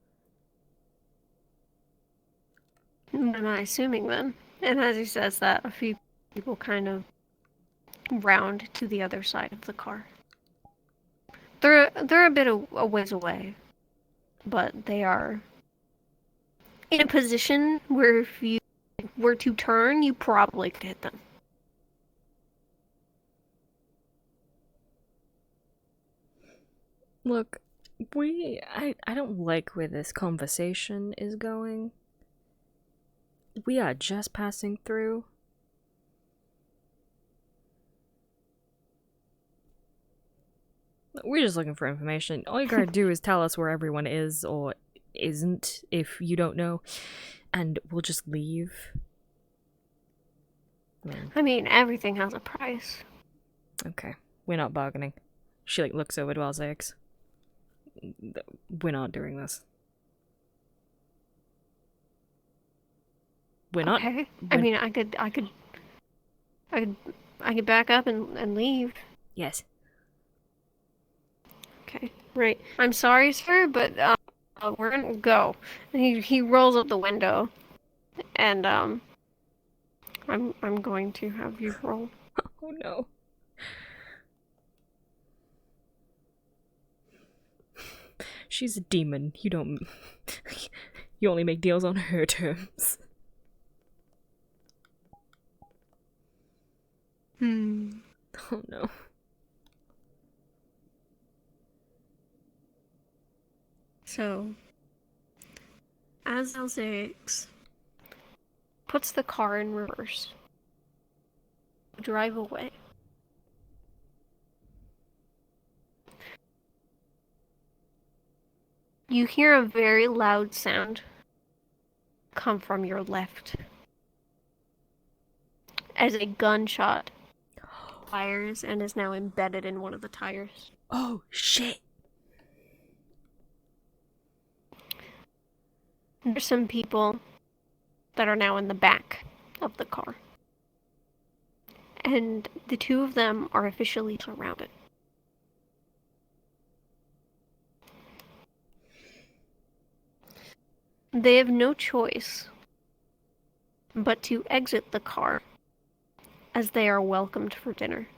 What am I assuming then? And as he says that, a few people kind of round to the other side of the car. They're a bit a ways away, but they are in a position where if you were to turn, you probably could hit them. Look, I don't like where this conversation is going. We are just passing through. We're just looking for information. All you gotta do is tell us where everyone is or isn't if you don't know, and we'll just leave. I mean, everything has a price. Okay, we're not bargaining. She looks over to Alzax. We're not doing this. We're not. Okay. I we're- mean, I could back up and leave. Yes. Okay. Right. I'm sorry, sir, but we're gonna go. And he rolls up the window, and I'm going to have you roll. Oh no. She's a demon. You don't. You only make deals on her terms. Oh no. So, as Alzeix puts the car in reverse, drive away. You hear a very loud sound come from your left as a gunshot fires and is now embedded in one of the tires. Oh shit. There's some people that are now in the back of the car. And the two of them are officially surrounded. They have no choice but to exit the car as they are welcomed for dinner.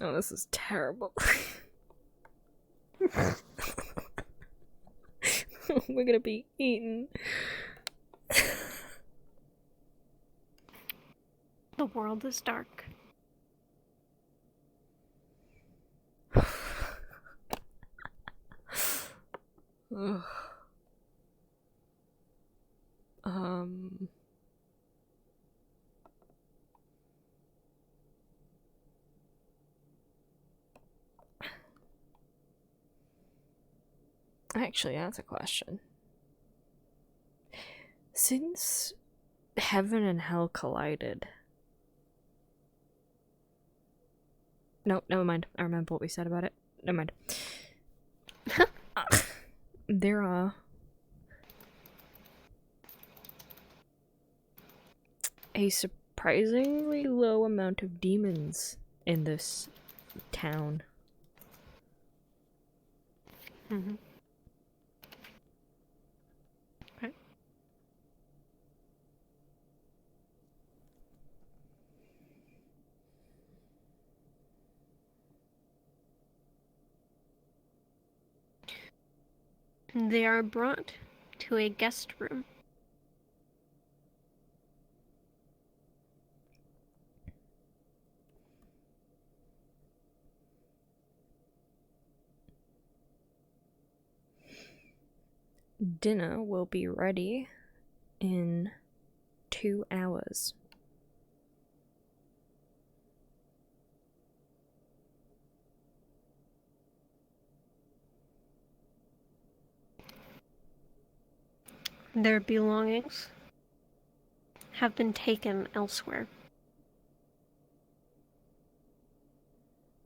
Oh, this is terrible. We're gonna be eaten. The world is dark. Ugh. Actually, that's a question. Since heaven and hell collided. No, never mind. I remember what we said about it. Never mind. There are a surprisingly low amount of demons in this town. Mm-hmm. Okay. They are brought to a guest room. Dinner will be ready in 2 hours. Their belongings have been taken elsewhere.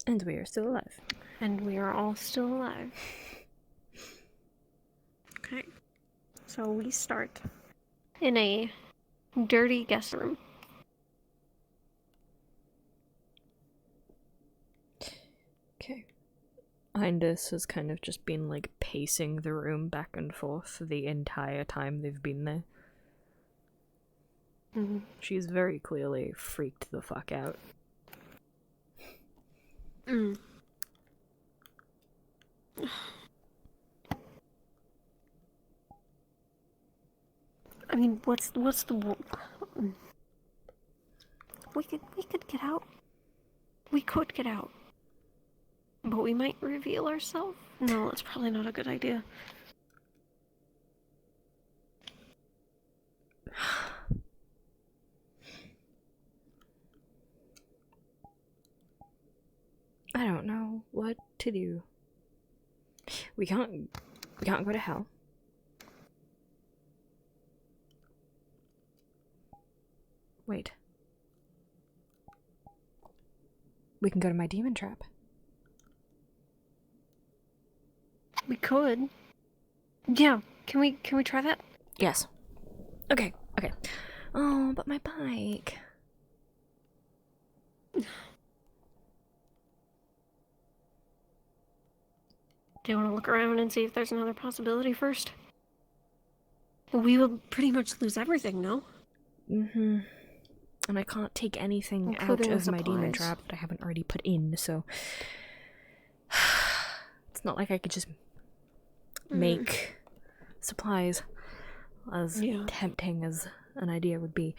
And we are still alive. And we are all still alive. Okay. So we start in a dirty guest room. Okay. Indus has kind of just been like pacing the room back and forth the entire time they've been there. Mm-hmm. She's very clearly freaked the fuck out. Mm. I mean, what's the we could get out. We could get out. But we might reveal ourselves. No, that's probably not a good idea. I don't know what to do. We can't go to hell. Wait. We can go to my demon trap. We could. Yeah, can we try that? Yes. Okay, okay. Oh, but my bike. Do you want to look around and see if there's another possibility first? We will pretty much lose everything, no? Mm-hmm. And I can't take anything out Including of the my demon supplies. trap that I haven't already put in, so it's not like I could just make supplies, as Yeah. tempting as an idea would be.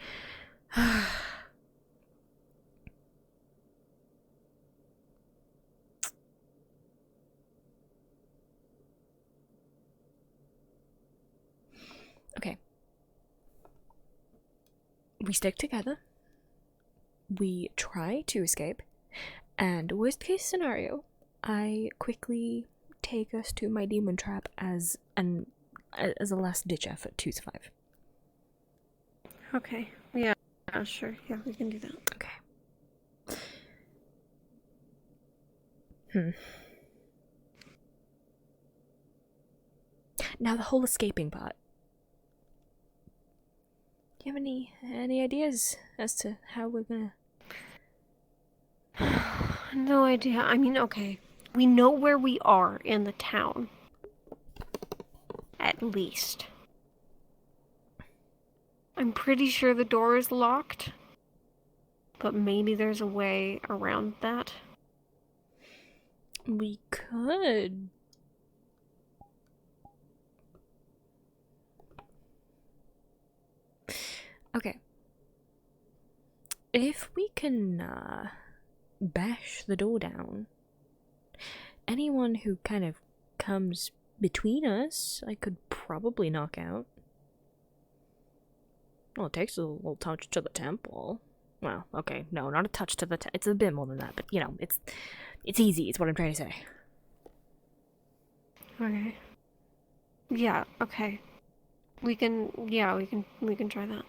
Okay. We stick together. We try to escape. And worst case scenario, I quickly take us to my demon trap as a last ditch effort to survive. Okay. Yeah, sure. Yeah, we can do that. Okay. Now the whole escaping part. Do you have any ideas as to how we're gonna? No idea. I mean, okay. We know where we are in the town. At least. I'm pretty sure the door is locked. But maybe there's a way around that. We could. Okay. If we can bash the door down, anyone who kind of comes between us, I could probably knock out. Well, it takes a little touch to the temple. Well, okay, no, not a touch to the temple. It's a bit more than that, but you know, it's easy. It's what I'm trying to say. Okay. Yeah, okay. We can try that.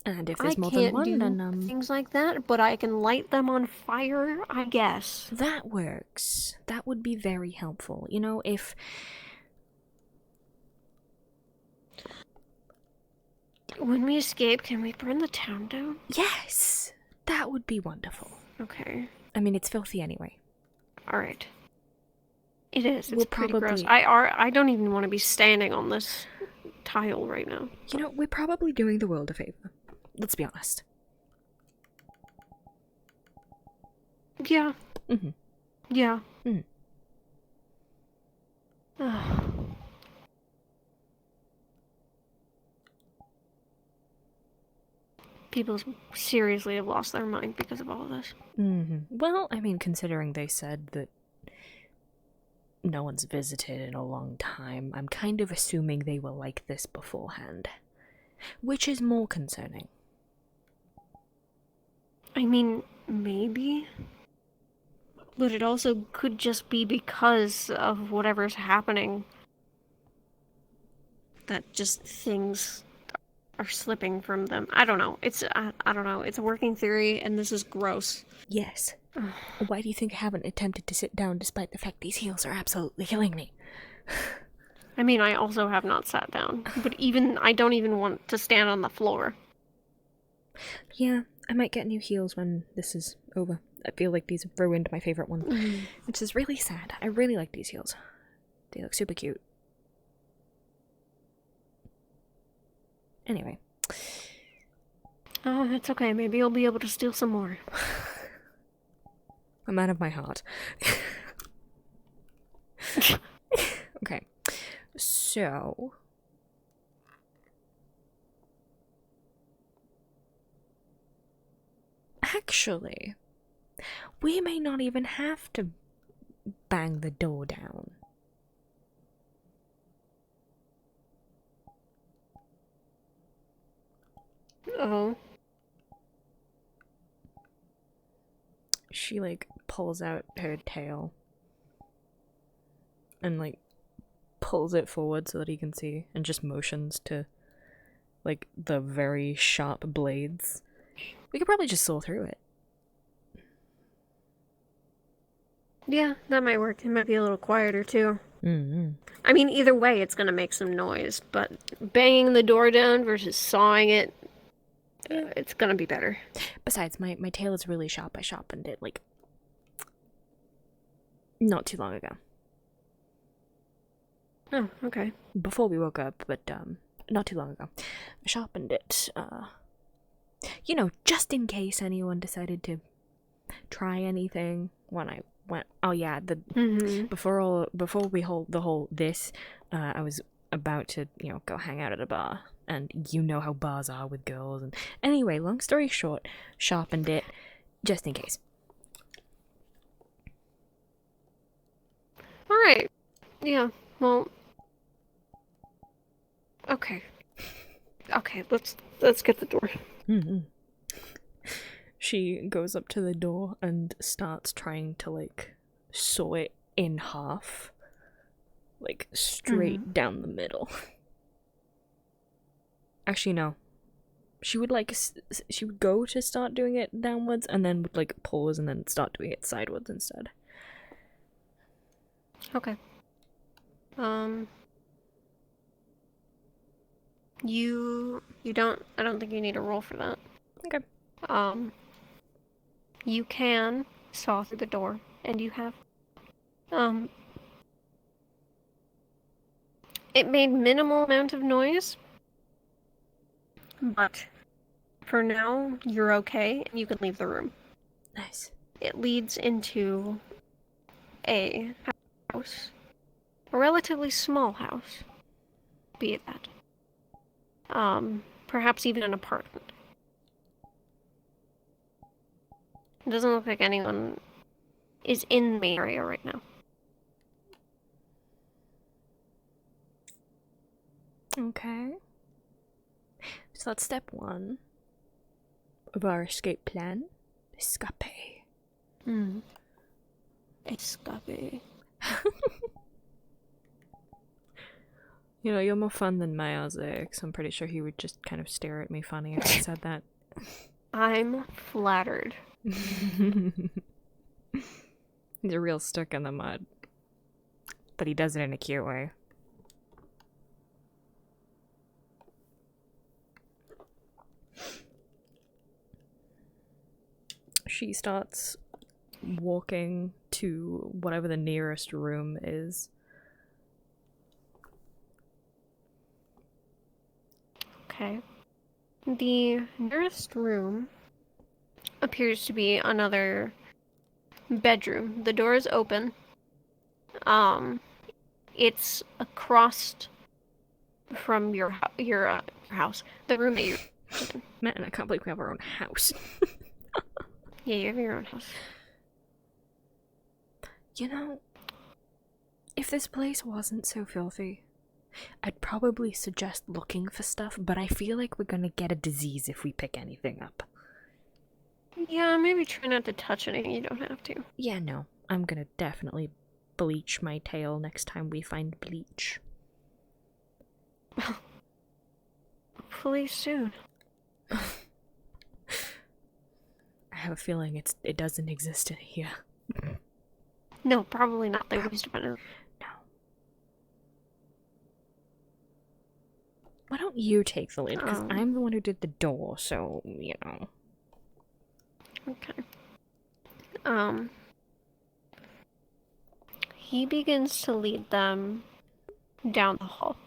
And if I there's more than can't one, do then things like that, but I can light them on fire, I guess. that works. That would be very helpful. You know, if When we escape, can we burn the town down? yes, that would be wonderful. Okay. I mean, it's filthy anyway. Alright. It is. It's We'll pretty gross. probably- I don't even want to be standing on this tile right now. You know, we're probably doing the world a favor. Let's be honest. Yeah. Mm-hmm. Yeah. Mm. People seriously have lost their mind because of all of this. Mm-hmm. Well, I mean, considering they said that no one's visited in a long time, I'm kind of assuming they were like this beforehand. Which is more concerning. I mean, maybe. But it also could just be because of whatever's happening. That just things are slipping from them. I don't know. I don't know. It's a working theory, and this is gross. Yes. Why do you think I haven't attempted to sit down despite the fact these heels are absolutely killing me? I mean, I also have not sat down, but I don't even want to stand on the floor. Yeah, I might get new heels when this is over. I feel like these have ruined my favorite one, which is really sad. I really like these heels. They look super cute. Anyway. Oh, it's okay. Maybe you'll be able to steal some more. I'm out of my heart. Okay. So... actually, we may not even have to bang the door down. Oh. She, like, pulls out her tail and, like, pulls it forward so that he can see and just motions to, like, the very sharp blades We could probably just saw through it. Yeah, that might work. It might be a little quieter too. Mm-hmm. I mean, either way, it's gonna make some noise, but banging the door down versus sawing it, it's gonna be better. Besides, my tail is really sharp. I sharpened it, like, not too long ago. Oh, okay. Before we woke up, but, not too long ago. I sharpened it, just in case anyone decided to try anything when I went. Oh yeah, before we hold the whole this, I was about to go hang out at a bar, and you know how bars are with girls. And anyway, long story short, sharpened it just in case. All right. Yeah. Well. Okay. Okay. Let's get the door. Mm-hmm. She goes up to the door and starts trying to, like, saw it in half. Like, straight down the middle. Actually, no. She would, like, she would go to start doing it downwards and then would, like, pause and then start doing it sideways instead. Okay. You don't. I don't think you need a roll for that. Okay. You can saw through the door, and you have. It made minimal amount of noise, but for now, you're okay, and you can leave the room. Nice. It leads into a house. A relatively small house. Be it that. Perhaps even an apartment. It doesn't look like anyone is in the area right now. Okay. So that's step 1 of our escape plan. Escape. Escape. You're more fun than Mayazix. I'm pretty sure he would just kind of stare at me funny if I said that. I'm flattered. He's a real stuck in the mud. But he does it in a cute way. She starts walking to whatever the nearest room is. Okay. The nearest room appears to be another bedroom. The door is open. It's across from your house. The room that you're in. Man, I can't believe we have our own house. Yeah, you have your own house. If this place wasn't so filthy, I'd probably suggest looking for stuff, but I feel like we're gonna get a disease if we pick anything up. Yeah, maybe try not to touch anything you don't have to. Yeah, no. I'm gonna definitely bleach my tail next time we find bleach. Hopefully soon. I have a feeling it doesn't exist in here. No, probably not. They waste a minute. No. Why don't you take the lead? Because I'm the one who did the door, so, Okay. He begins to lead them down the hall.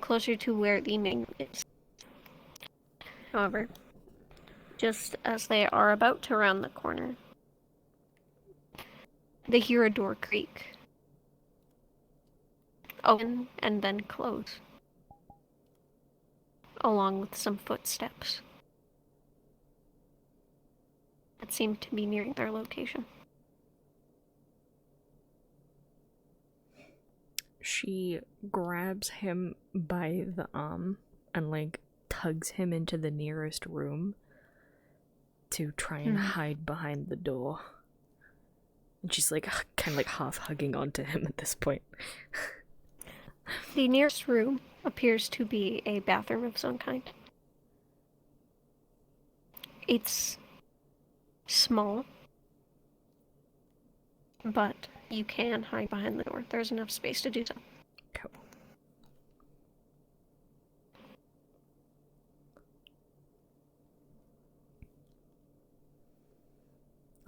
Closer to where the main is. However, just as they are about to round the corner, they hear a door creak. Open and then close. Along with some footsteps that seem to be nearing their location. She grabs him by the arm and, like, tugs him into the nearest room to try and hide behind the door. And she's, like, kind of, like, half hugging onto him at this point. The nearest room appears to be a bathroom of some kind. It's small, but you can hide behind the door. There's enough space to do so. Cool.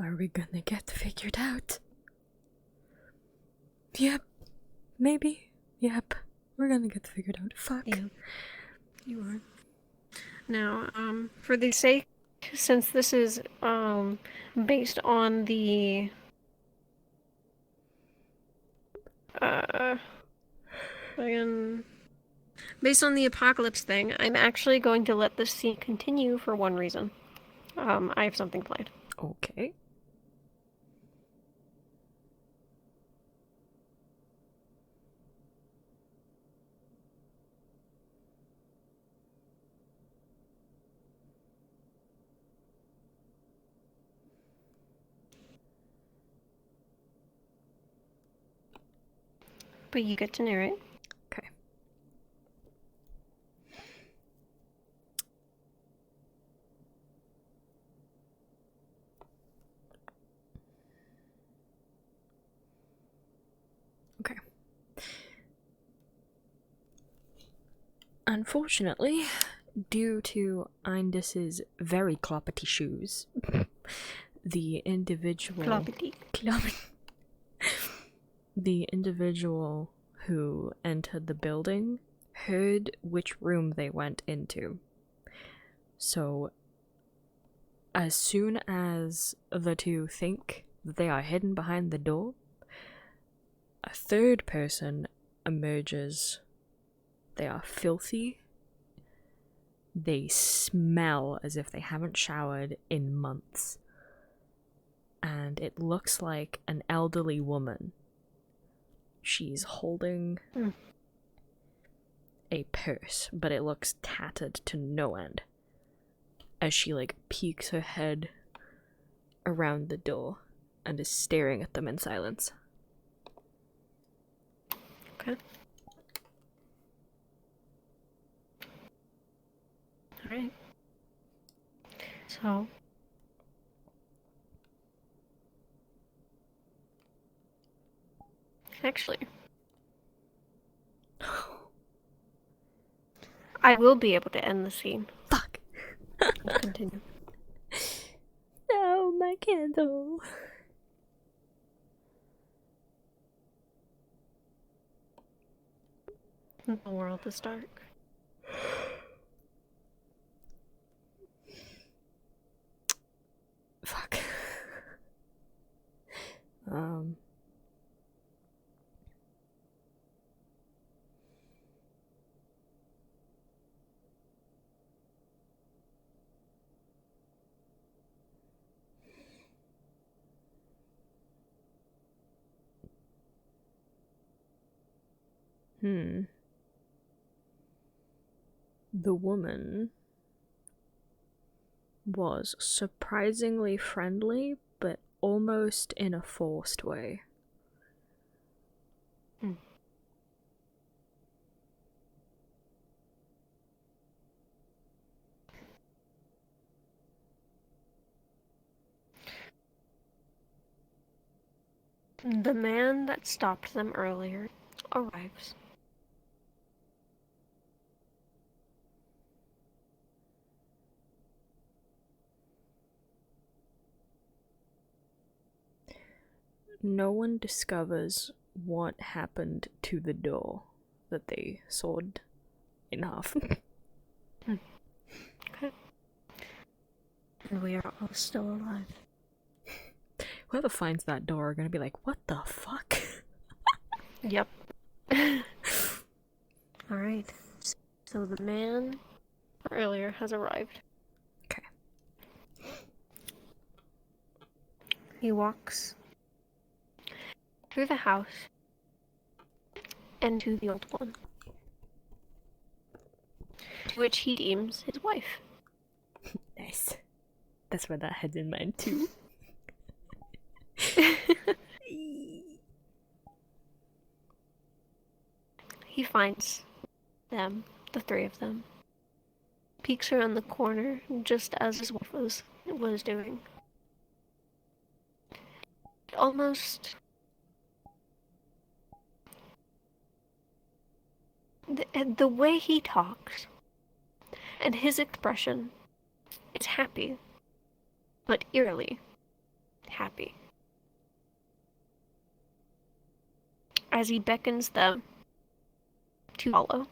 Are we gonna get figured out? Yep. Maybe. Yep. We're gonna get figured out. Fuck. Yeah. You are. Now, for the sake, since this is based on the again, based on the apocalypse thing, I'm actually going to let this scene continue for one reason. I have something planned. Okay. But you get to narrate. Okay. Okay. Unfortunately, due to Indus's very cloppety shoes, the individual Cloppity. the individual who entered the building heard which room they went into. So, as soon as the two think that they are hidden behind the door, a third person emerges. They are filthy. They smell as if they haven't showered in months. And it looks like an elderly woman. She's holding a purse, but it looks tattered to no end. As she, peeks her head around the door and is staring at them in silence. Okay. Alright. So. Actually. I will be able to end the scene. Fuck! Continue. No, my candle. The world is dark. Fuck. The woman was surprisingly friendly, but almost in a forced way. The man that stopped them earlier arrives. No one discovers what happened to the door that they sawed in half. Okay. And we are all still alive. Whoever finds that door are gonna be like, what the fuck? Yep. Alright. So the man earlier has arrived. Okay. He walks through the house and to the old one, to which he deems his wife. Nice. That's where that head's in mind too. He finds them, the three of them, peeks around the corner just as his wife was doing. Almost the way he talks and his expression is happy, but eerily happy. As he beckons them to follow.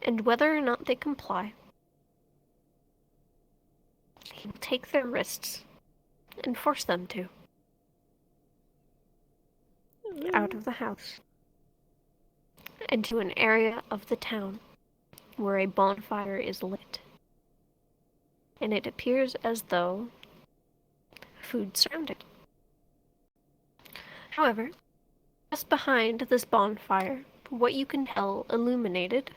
And whether or not they comply, he will take their wrists and force them to. Out of the house. And to an area of the town where a bonfire is lit. And it appears as though food surrounded. However, just behind this bonfire, what you can tell illuminated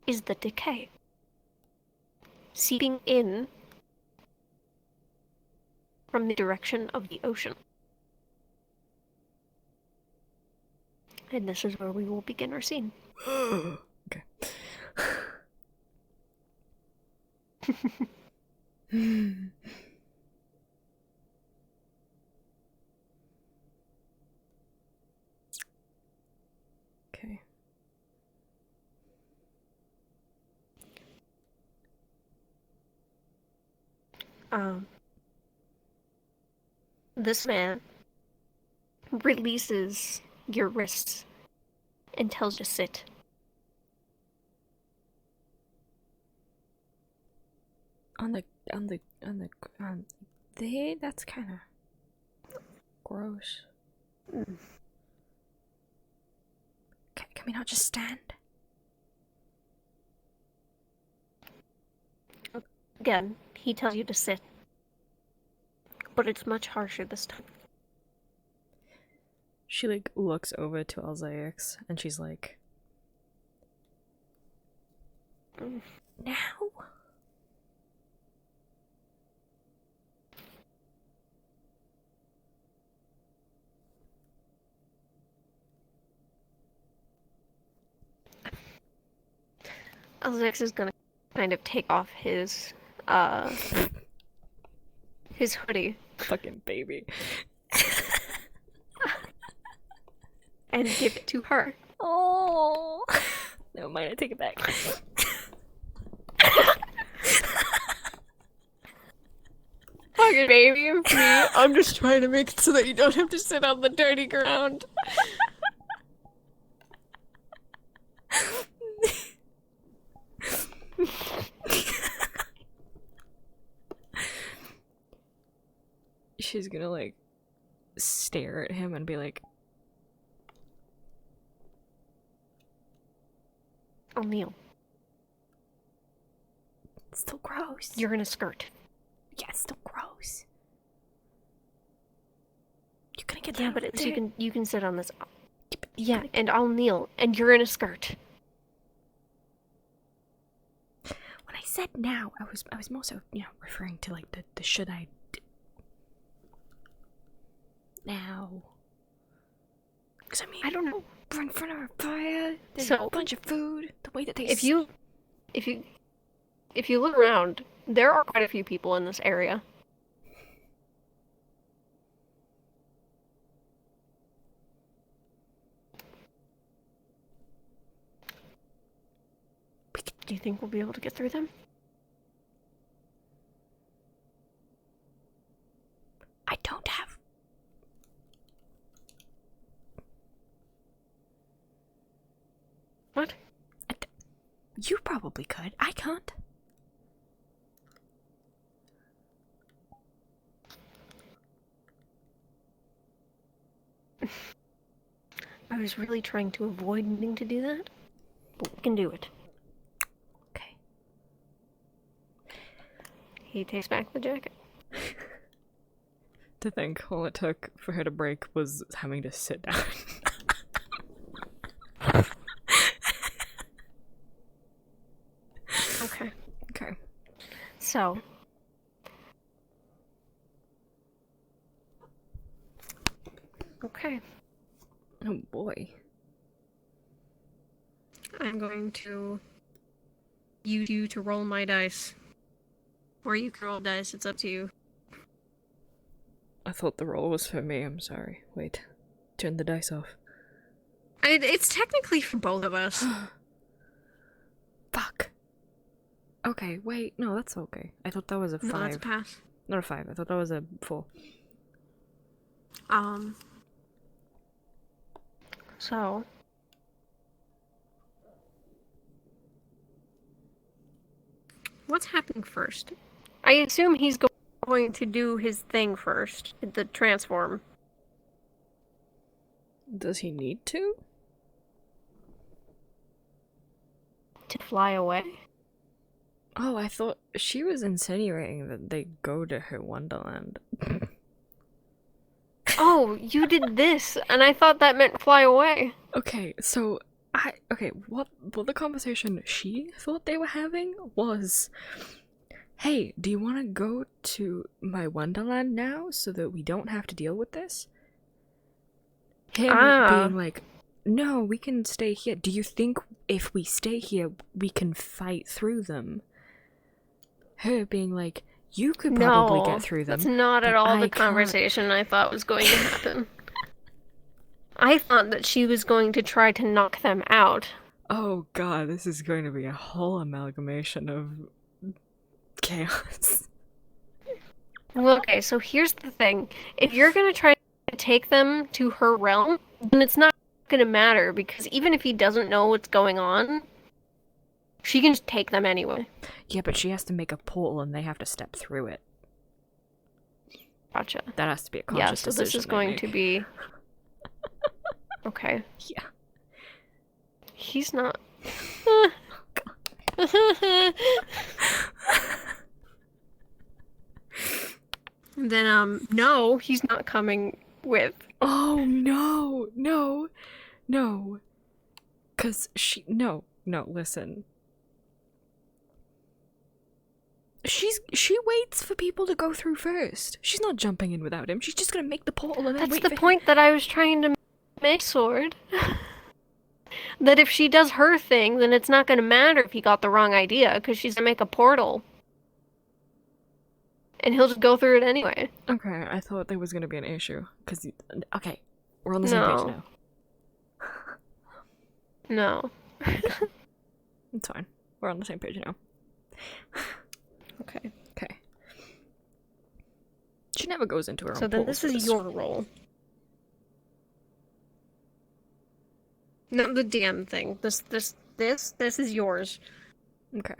is the decay. Seeping in from the direction of the ocean. And this is where we will begin our scene. Okay. Okay. This man releases your wrists and tells you to sit. On the there, that's kind of gross. Can we not just stand? Again, he tells you to sit. But it's much harsher this time. She like looks over to Alzaix and she's like, now? Alzaix is gonna kind of take off his hoodie Fucking baby. and give it to her. Oh. Never mind, I take it back. Fucking baby, me. I'm just trying to make it so that you don't have to sit on the dirty ground. She's gonna like stare at him and be like, O'Neill, it's still gross. you're in a skirt. Yeah, it's still gross. You're gonna get Yeah, that but over it's, there. you can sit on this. Yeah, but Yeah, and I'll kneel, and you're in a skirt. when I said now, I was more so, referring to like the should I now. Because I mean, I don't know. we're in front of a fire. There's So- a bunch of food. The way that they If you look around, there are quite a few people in this area. Do you think we'll be able to get through them? I don't have. What? You probably could. I can't. I was really trying to avoid needing to do that, but we can do it. Okay. He takes back the jacket. To think all it took for her to break was having to sit down. Okay. Okay. So. Okay. Oh boy. I'm going to use you to roll my dice. Or you can roll dice, it's up to you. I thought the roll was for me, I'm sorry. Wait. Turn the dice off. It's technically for both of us. Fuck. Okay, wait, no, that's okay. I thought that was a 5. No, that's a pass. Not a 5, I thought that was a 4. So... What's happening first? I assume he's going to do his thing first. The transform. Does he need to? To fly away? Oh, I thought she was insinuating that they go to her wonderland. Oh, you did this, and I thought that meant fly away. Okay, so what the conversation she thought they were having was, hey, do you want to go to my wonderland now so that we don't have to deal with this? Him being like, no, we can stay here. Do you think if we stay here, we can fight through them? Her being like, you could probably get through them. That's not at all the conversation I thought was going to happen. I thought that she was going to try to knock them out. Oh god, this is going to be a whole amalgamation of chaos. Well, okay, so here's the thing. If you're going to try to take them to her realm, then it's not going to matter, because even if he doesn't know what's going on, she can just take them anyway. Yeah, but she has to make a portal and they have to step through it. Gotcha. That has to be a conscious decision. Yeah, so this is going to be... Okay. Yeah. He's not... Then, no, he's not coming with. Oh, no, no, no. 'Cause no, listen. She waits for people to go through first. She's not jumping in without him. She's just gonna make the portal and then That's wait the for point that I was trying to make, Sword. That if she does her thing, then it's not gonna matter if he got the wrong idea, because she's gonna make a portal. And he'll just go through it anyway. Okay, I thought there was gonna be an issue. Okay, we're on the same page now. No. It's fine. We're on the same page now. Okay. Okay. She never goes into her own So then portals this for is your role. Not the DM thing. This is yours. Okay.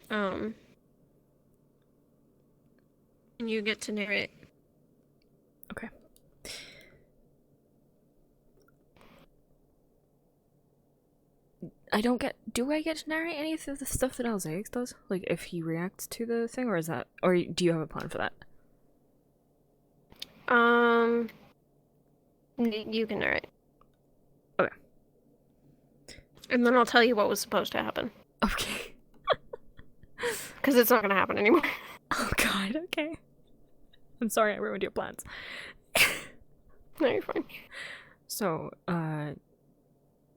And you get to narrate. Okay. Do I get to narrate any of the stuff that Alzaix does? Like, if he reacts to the thing, or do you have a plan for that? You can narrate. Okay. And then I'll tell you what was supposed to happen. Okay. Because it's not going to happen anymore. Oh god, okay. I'm sorry I ruined your plans. No, you're fine. So,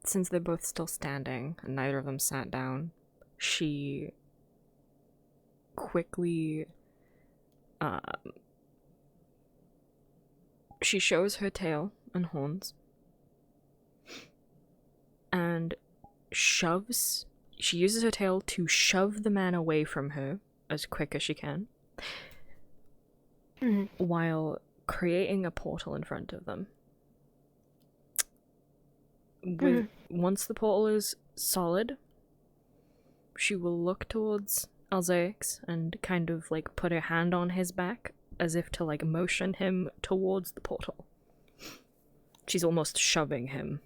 since they're both still standing, and neither of them sat down, she quickly, she shows her tail and horns, and she uses her tail to shove the man away from her as quick as she can, while creating a portal in front of them. Once the portal is solid, she will look towards Alzaix and kind of like put her hand on his back as if to like motion him towards the portal. She's almost shoving him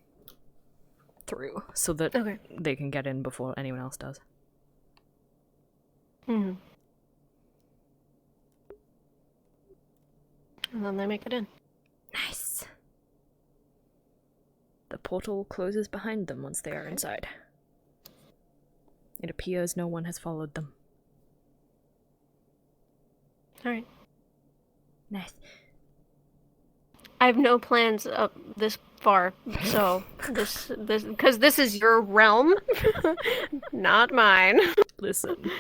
through so that they can get in before anyone else does. And then they make it in. Nice. The portal closes behind them once they are inside. It appears no one has followed them. Alright. Nice. I have no plans of this far. So this because this is your realm, not mine. Listen.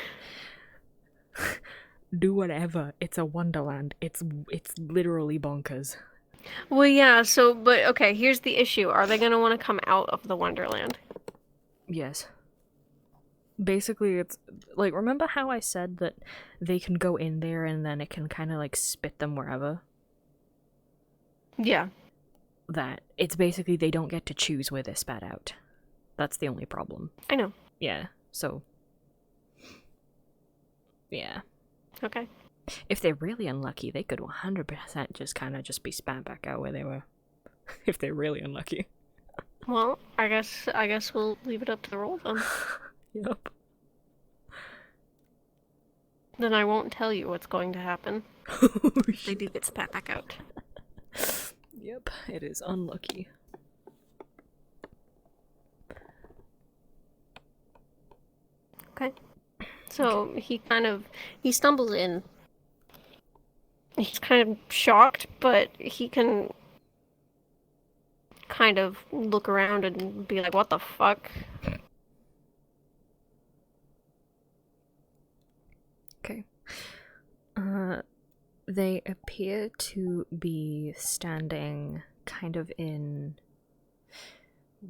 Do whatever. It's a wonderland. It's literally bonkers. Well, yeah. So, but okay. Here's the issue: are they gonna want to come out of the Wonderland? Yes. Basically, it's like, remember how I said that they can go in there and then it can kind of like spit them wherever? Yeah. That it's basically they don't get to choose where they're spat out. That's the only problem. I know. Yeah. So. Yeah. Okay. If they're really unlucky, they could 100% just kind of just be spat back out where they were. If they're really unlucky. Well, I guess we'll leave it up to the roll then. Yep. Then I won't tell you what's going to happen. They do get spat back out. Yep, it is unlucky. Okay. So he stumbles in. He's kind of shocked, but he can kind of look around and be like, what the fuck? Okay. They appear to be standing kind of in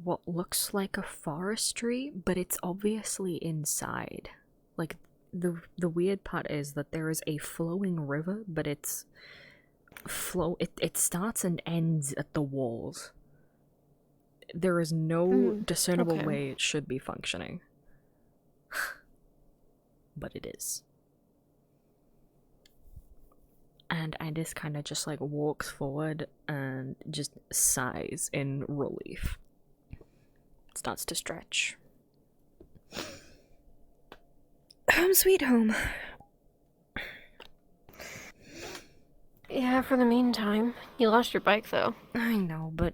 what looks like a forestry, but it's obviously inside. Like, the weird part is that there is a flowing river, but it starts and ends at the walls. There is no discernible okay. way it should be functioning. But it is. And Andis kind of just like walks forward and just sighs in relief. Starts to stretch. Home sweet home. Yeah, for the meantime. You lost your bike, though. I know, but...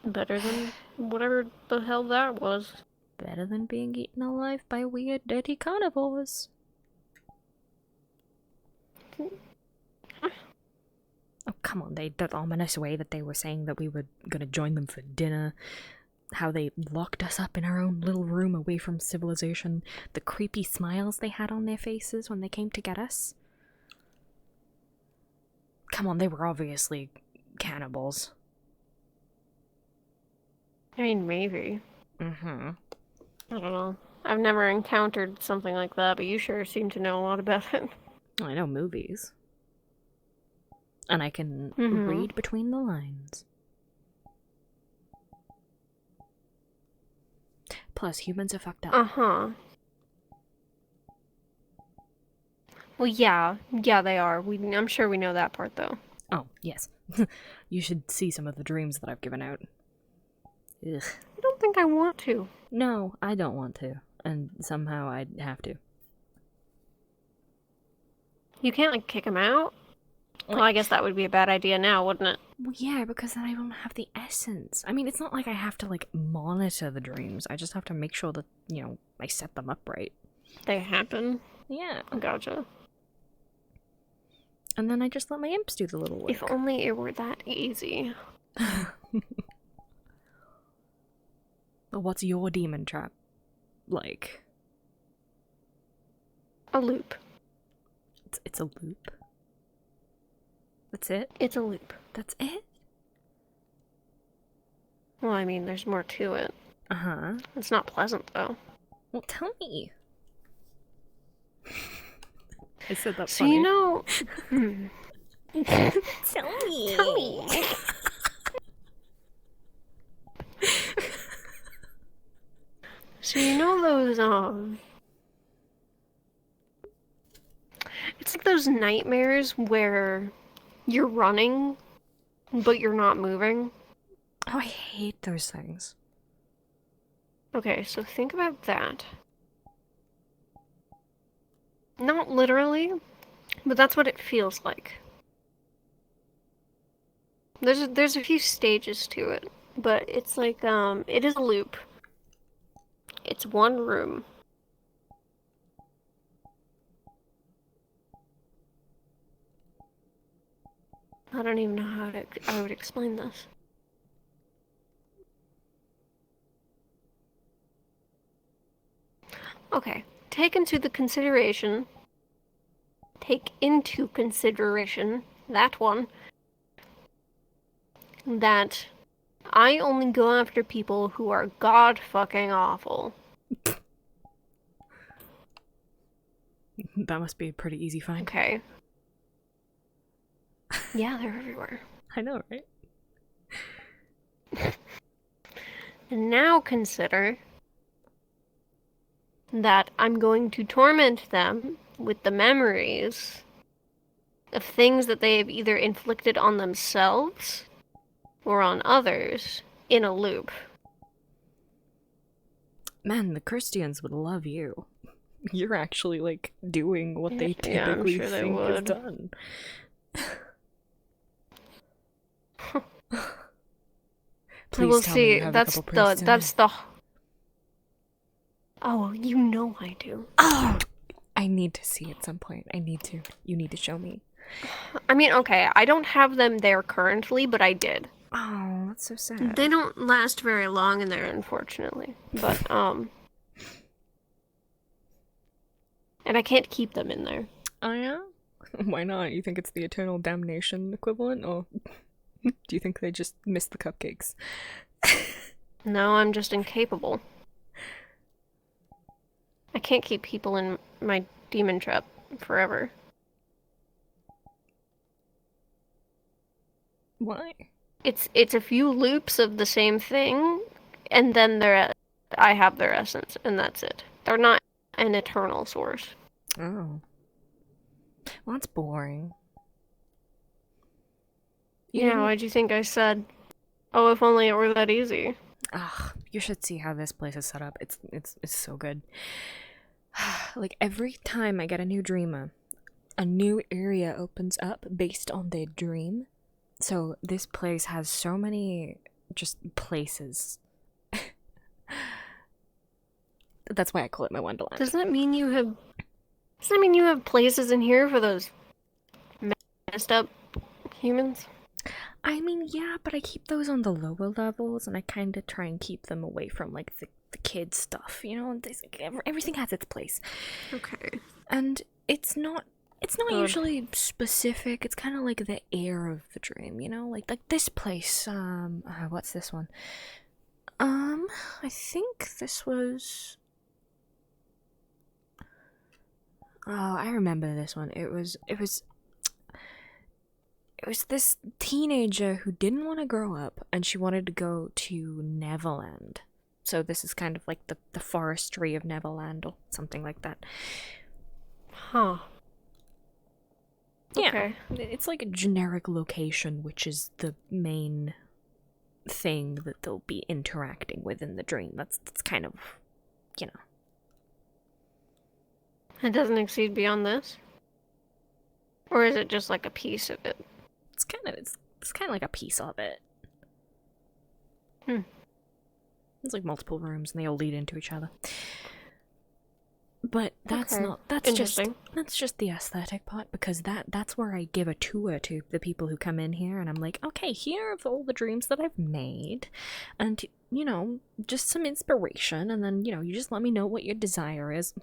Better than whatever the hell that was. Better than being eaten alive by weird, dirty carnivores. Oh, come on, that ominous way that they were saying that we were gonna join them for dinner. How they locked us up in our own little room away from civilization. The creepy smiles they had on their faces when they came to get us. Come on, they were obviously cannibals. I mean, maybe. Mm-hmm. I don't know. I've never encountered something like that, but you sure seem to know a lot about it. I know movies. And I can Mhm. read between the lines. Plus, humans are fucked up. Uh-huh. Well, yeah. Yeah, they are. I'm sure we know that part, though. Oh, yes. You should see some of the dreams that I've given out. Ugh. I don't think I want to. No, I don't want to. And somehow I'd have to. You can't, like, kick him out? Well, I guess that would be a bad idea now, wouldn't it? Well, yeah, because then I don't have the essence. I mean, it's not like I have to, like, monitor the dreams. I just have to make sure that, I set them up right. They happen. Yeah. Gotcha. And then I just let my imps do the little work. If only it were that easy. But what's your demon trap like? A loop. It's a loop? That's it? It's a loop. That's it? Well, I mean, there's more to it. Uh-huh. It's not pleasant, though. Well, tell me. I said that So, funny. you know... Tell me. Tell me. So, you know those, It's like those nightmares where you're running, but you're not moving. Oh, I hate those things. Okay, so think about that. Not literally, but that's what it feels like. There's a few stages to it, but it's like, it is a loop. It's one room. I don't even know how I would explain this. Okay, take into consideration that one, that I only go after people who are god fucking awful. That must be a pretty easy find. Okay. Yeah, they're everywhere. I know, right? And now consider that I'm going to torment them with the memories of things that they have either inflicted on themselves or on others in a loop. Man, the Christians would love you. You're actually, like, doing what they Yeah, I'm typically sure they think is would. done. Please We'll tell me see. you have a couple priests in That's there. the. Oh, you know I do. Oh! I need to see at some point. I need to. You need to show me. I mean, okay, I don't have them there currently, but I did. Oh, that's so sad. They don't last very long in there, unfortunately. But, and I can't keep them in there. Oh, yeah? Why not? You think it's the eternal damnation equivalent, or do you think they just missed the cupcakes? No, I'm just incapable. I can't keep people in my demon trap forever. Why? It's a few loops of the same thing, and then I have their essence, and that's it. They're not an eternal source. Oh. Well, that's boring. Yeah, why'd you think I said, oh, if only it were that easy? Ugh, you should see how this place is set up. It's so good. Like, every time I get a new dreamer, a new area opens up based on their dream. So this place has so many just places. That's why I call it my Wonderland. Does that mean you have places in here for those messed up humans? I mean, yeah, but I keep those on the lower levels, and I kind of try and keep them away from, like, the kid stuff, you know? Everything has its place. Okay. And it's not Good. usually specific. It's kind of like the air of the dream, you know? Like this place, what's this one? I think this was... Oh, I remember this one. It was this teenager who didn't want to grow up, and she wanted to go to Neverland. So this is kind of like the forestry of Neverland or something like that. Huh. Yeah, Okay. it's like a generic location, which is the main thing that they'll be interacting with in the dream. That's kind of, you know. It doesn't exceed beyond this? Or is it just like a piece of it? It's kind of like a piece of it. Hmm. There's like multiple rooms, and they all lead into each other. But that's Okay. not. That's just the aesthetic part, because that's where I give a tour to the people who come in here, and I'm like, okay, here are all the dreams that I've made, and you know, just some inspiration, and then you know, you just let me know what your desire is,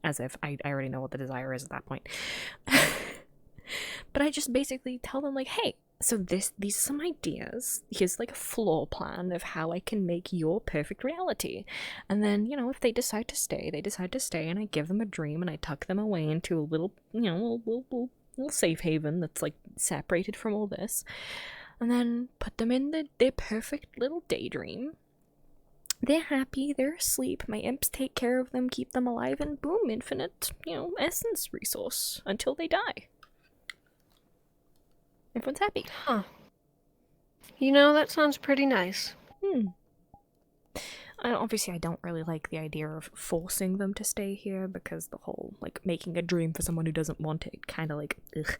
as if I already know what the desire is at that point. But I just basically tell them like, hey, so these are some ideas. Here's like a floor plan of how I can make your perfect reality. And then, you know, if they decide to stay, they decide to stay, and I give them a dream, and I tuck them away into a little, you know, little safe haven that's like separated from all this. And then put them in their perfect little daydream. They're happy, they're asleep, my imps take care of them, keep them alive, and boom, infinite, you know, essence resource until they die. Everyone's happy. Huh. You know, that sounds pretty nice. Obviously, I don't really like the idea of forcing them to stay here, because the whole, like, making a dream for someone who doesn't want it, kind of like, ugh.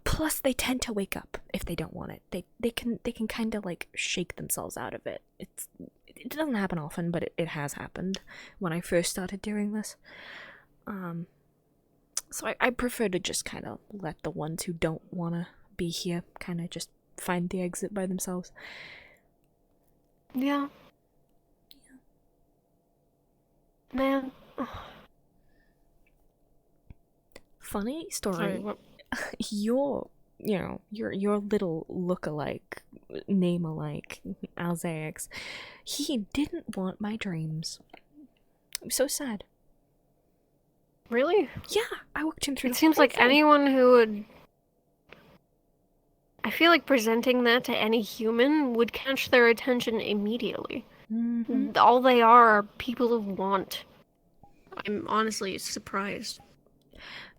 Plus, they tend to wake up if they don't want it. They can kind of, like, shake themselves out of it. It doesn't happen often, but it has happened when I first started doing this. So I prefer to just kind of let the ones who don't want to be here kind of just find the exit by themselves. Yeah. Man. Funny story. Sorry, what? Your your little look-alike, name-alike, Alzaix, he didn't want my dreams. I'm so sad. Really? Yeah, I walked him through It the seems whole like thing. anyone who would. I feel like presenting that to any human would catch their attention immediately. Mhm. All they are people of want. I'm honestly surprised.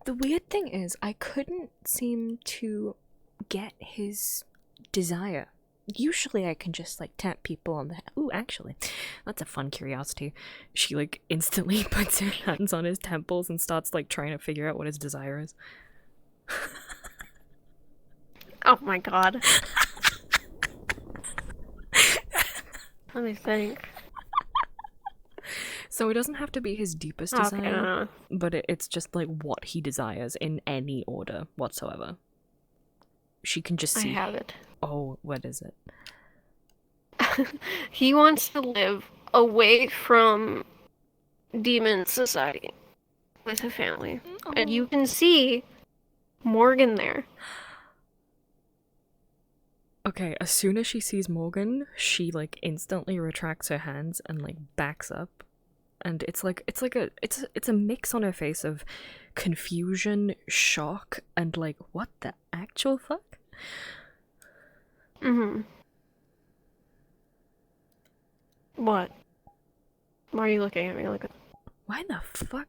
The weird thing is, I couldn't seem to get his desire. Usually I can just like tap people on the head. Ooh, actually, that's a fun curiosity. She like instantly puts her hands on his temples and starts like trying to figure out what his desire is. Oh my god. Let me think. So it doesn't have to be his deepest Okay, desire, but it's just like what he desires in any order whatsoever. She can just I see. have it. Oh, what is it? He wants to live away from demon society with a family. And you can see Morgan there. Okay, as soon as she sees Morgan, she like instantly retracts her hands and like backs up. And it's a mix on her face of confusion, shock, and like, what the actual fuck? Mm-hmm. What? Why are you looking at me like that? Why the fuck?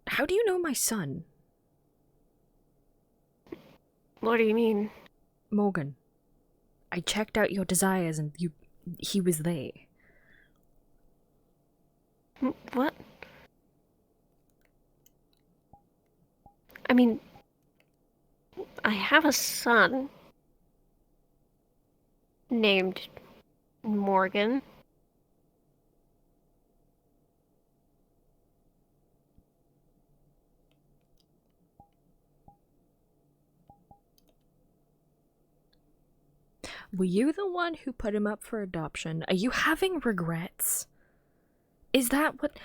How do you know my son? What do you mean? Morgan. I checked out your desires and he was there. What? I mean, I have a son named Morgan. Were you the one who put him up for adoption? Are you having regrets? Is that what?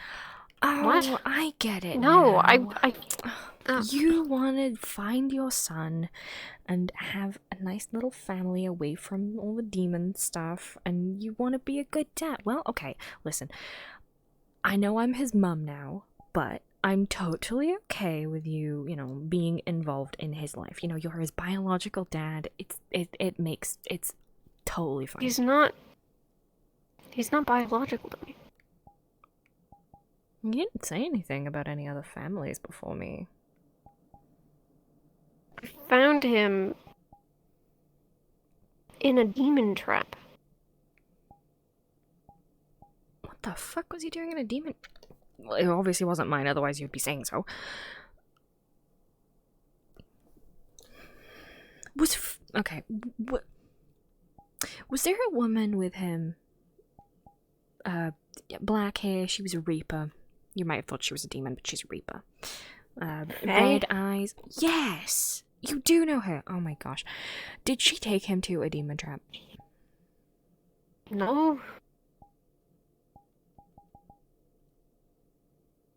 Oh, What? I get it. No, now. I You wanted to find your son and have a nice little family away from all the demon stuff, and you want to be a good dad. Well, okay, listen. I know I'm his mum now, but I'm totally okay with you, being involved in his life. You're his biological dad. It's totally fine. He's not biological to me. You didn't say anything about any other families before me. I found him in a demon trap. What the fuck was he doing in a demon? Well, it obviously wasn't mine, otherwise you'd be saying so. Okay, was there a woman with him? Black hair, she was a reaper. You might have thought she was a demon, but she's a reaper. Red eyes. Yes! You do know her. Oh my gosh. Did she take him to a demon trap? No.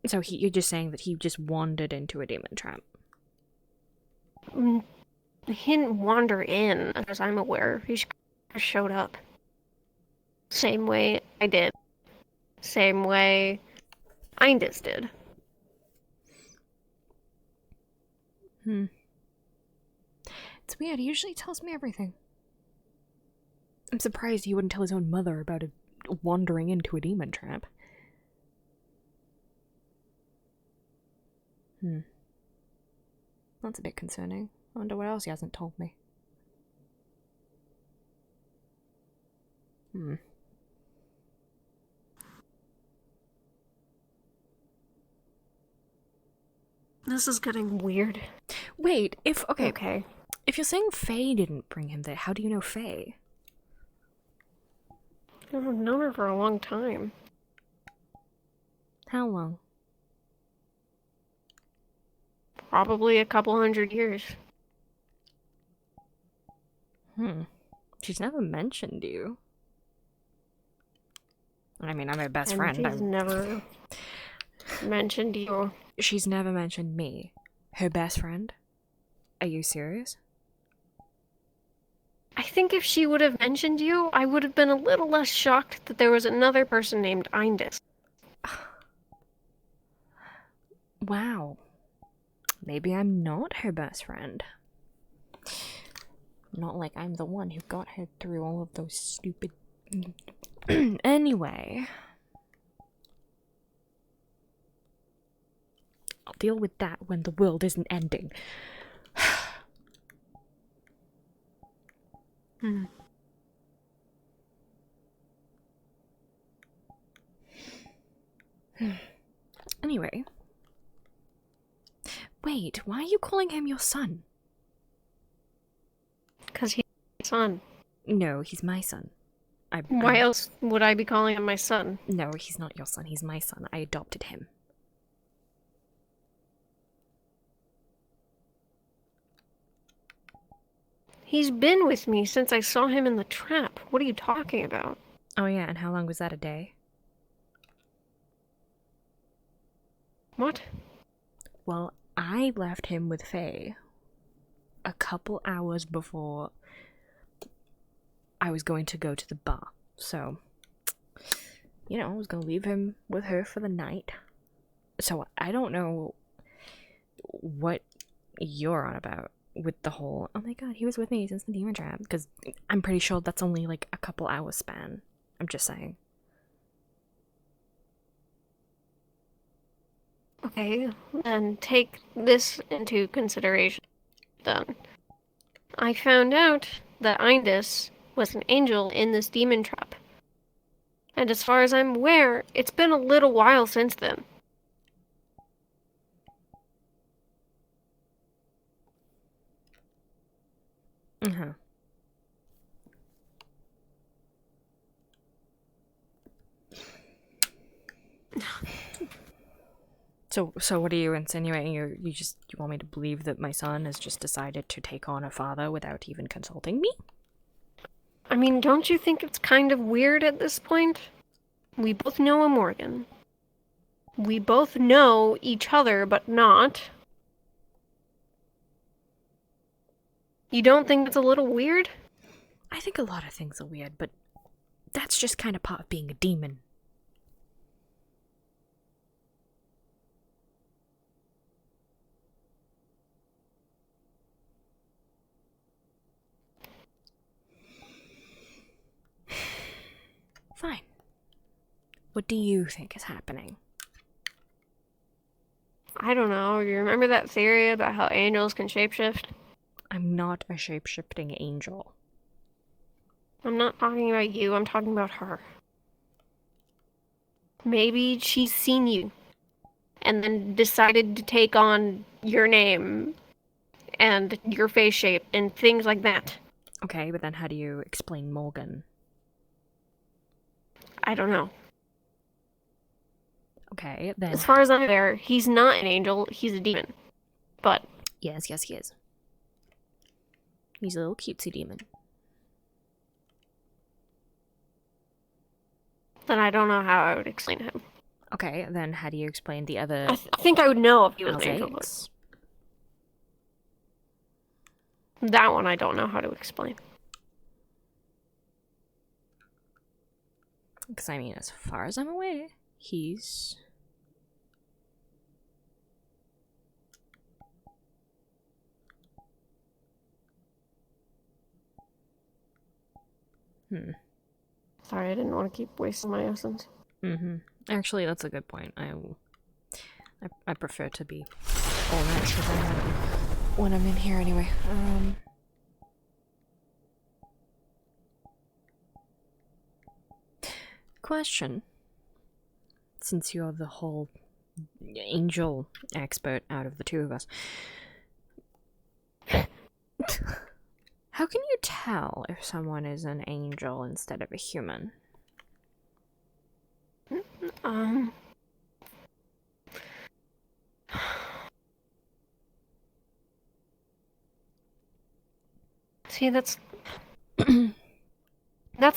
So you're just saying that he just wandered into a demon trap? He didn't wander in, as I'm aware. He just showed up. Same way I did. Same way Indus did. It's weird. He usually tells me everything. I'm surprised he wouldn't tell his own mother about it wandering into a demon trap. That's a bit concerning. I wonder what else he hasn't told me. This is getting weird. Wait, if Okay. if you're saying Faye didn't bring him there, how do you know Faye? I've known her for a long time. How long? Probably a couple 100 years. She's never mentioned you. I mean, I'm her best And friend. she's never mentioned you. She's never mentioned me. Her best friend? Are you serious? I think if she would have mentioned you, I would have been a little less shocked that there was another person named Indus. Wow. Maybe I'm not her best friend. Not like I'm the one who got her through all of those stupid... Anyway. I'll deal with that when the world isn't ending. Anyway. Wait, why are you calling him your son? Because he's my son. No, he's my son. Why else would I be calling him my son? No, he's not your son. He's my son. I adopted him. He's been with me since I saw him in the trap. What are you talking about? Oh yeah, and how long was that, a day? What? Well, I left him with Faye a couple hours before I was going to go to the bar. So, you know, I was going to leave him with her for the night. So I don't know what you're on about with the whole, oh my god, he was with me since the demon trap. Because I'm pretty sure that's only like a couple hours span. I'm just saying. Okay, then take this into consideration then. I found out that Indus was an angel in this demon trap. And as far as I'm aware, it's been a little while since then. Uh-huh. So what are you insinuating? You want me to believe that my son has just decided to take on a father without even consulting me? I mean, don't you think it's kind of weird at this point? We both know a Morgan. We both know each other, but not. You don't think it's a little weird? I think a lot of things are weird, but that's just kind of part of being a demon. Fine. What do you think is happening? I don't know. You remember that theory about how angels can shapeshift? I'm not a shape-shifting angel. I'm not talking about you, I'm talking about her. Maybe she's seen you and then decided to take on your name and your face shape and things like that. Okay, but then how do you explain Morgan? I don't know. Okay, then... As far as I'm aware, he's not an angel, he's a demon. But Yes, he is. He's a little cutesy demon. then I don't know how I would explain him. Okay, then how do you explain the other... I think I would know if he was an angel. But Alpheids? that one I don't know how to explain. Because, I mean, as far as I'm aware, he's... Sorry, I didn't want to keep wasting my essence. Actually, that's a good point. I prefer to be all natural when I'm in here anyway. Question. Since you're the whole angel expert out of the two of us, how can you tell if someone is an angel instead of a human? See, that's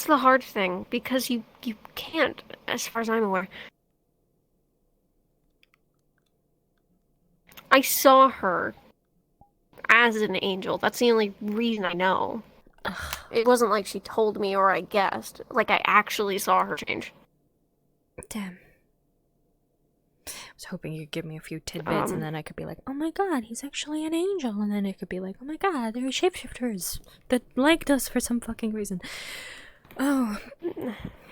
the hard thing, because you can't, as far as I'm aware. I saw her as an angel. That's the only reason I know. Ugh. It wasn't like she told me or I guessed. Like, I actually saw her change. Damn. I was hoping you'd give me a few tidbits and then I could be like, oh my god, he's actually an angel. And then it could be like, oh my god, there are shapeshifters that liked us for some fucking reason. Oh.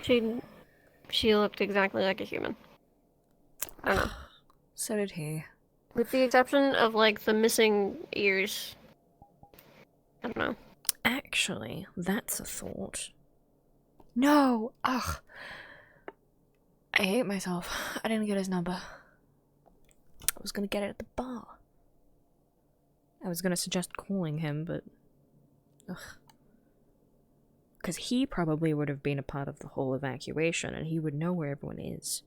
She looked exactly like a human. I don't know. So did he. With the exception of, like, the missing ears. I don't know. Actually, that's a thought. No! Ugh. I hate myself. I didn't get his number. I was gonna get it at the bar. I was gonna suggest calling him, but... Ugh. Because he probably would have been a part of the whole evacuation, and he would know where everyone is.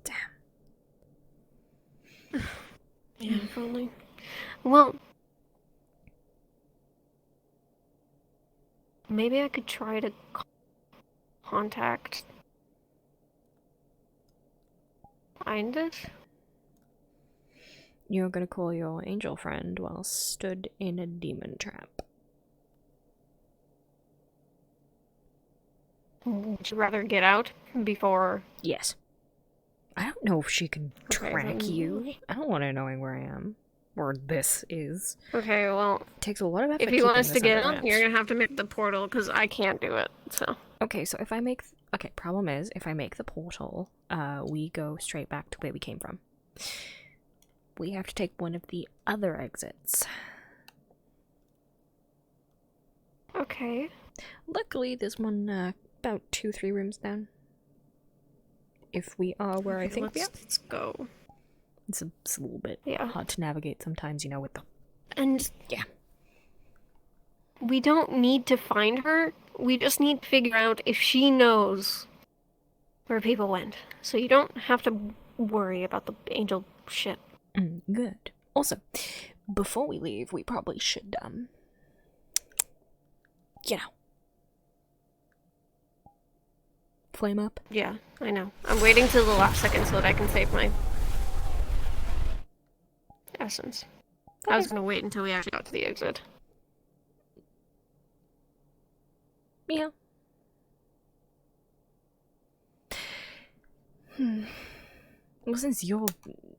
Damn. Yeah, if only. Well, maybe I could try to contact Indus? You're gonna call your angel friend while stood in a demon trap. Would you rather get out before... Yes. I don't know if she can Okay, track then- you. I don't want her knowing where I am. Or this is. Okay, well, It takes a lot of effort if you want us to keeping this get under out, wraps. you're gonna have to make the portal, because I can't do it, so... Okay, so if I make... Okay, problem is, if I make the portal, we go straight back to where we came from. We have to take one of the other exits. Okay. Luckily, there's one about 2-3 rooms down. If we are where I Okay, think we are. let's go. It's a little bit Yeah. hard to navigate sometimes, you know, with the... And... Yeah. We don't need to find her. We just need to figure out if she knows where people went. So you don't have to worry about the angel shit. Good. Also, before we leave, we probably should, you know, flame up. Yeah, I know. I'm waiting till the last second so that I can save my essence. I was gonna wait until we actually got to the exit. Yeah. Well, since your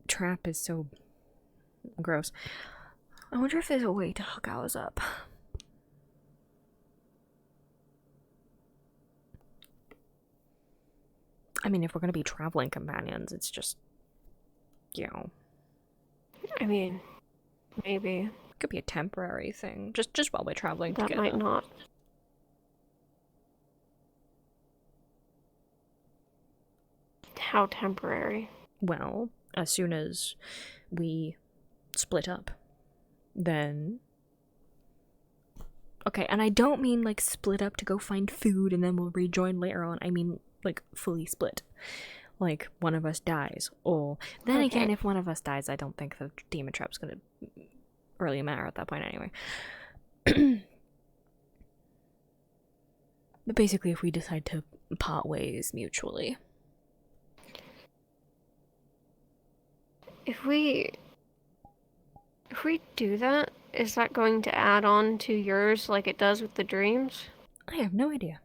trap is so gross, I wonder if there's a way to hook ours up. I mean, if we're gonna be traveling companions, it's just, you know, I mean, maybe. it could be a temporary thing, just while we're traveling That together. might not. How temporary? Well, as soon as we split up, then... Okay, and I don't mean, like, split up to go find food and then we'll rejoin later on. I mean, like, fully split. Like, one of us dies. Or, then Okay. again, if one of us dies, I don't think the demon trap's gonna really matter at that point anyway. But basically, if we decide to part ways mutually... If we do that, is that going to add on to yours like it does with the dreams? I have no idea.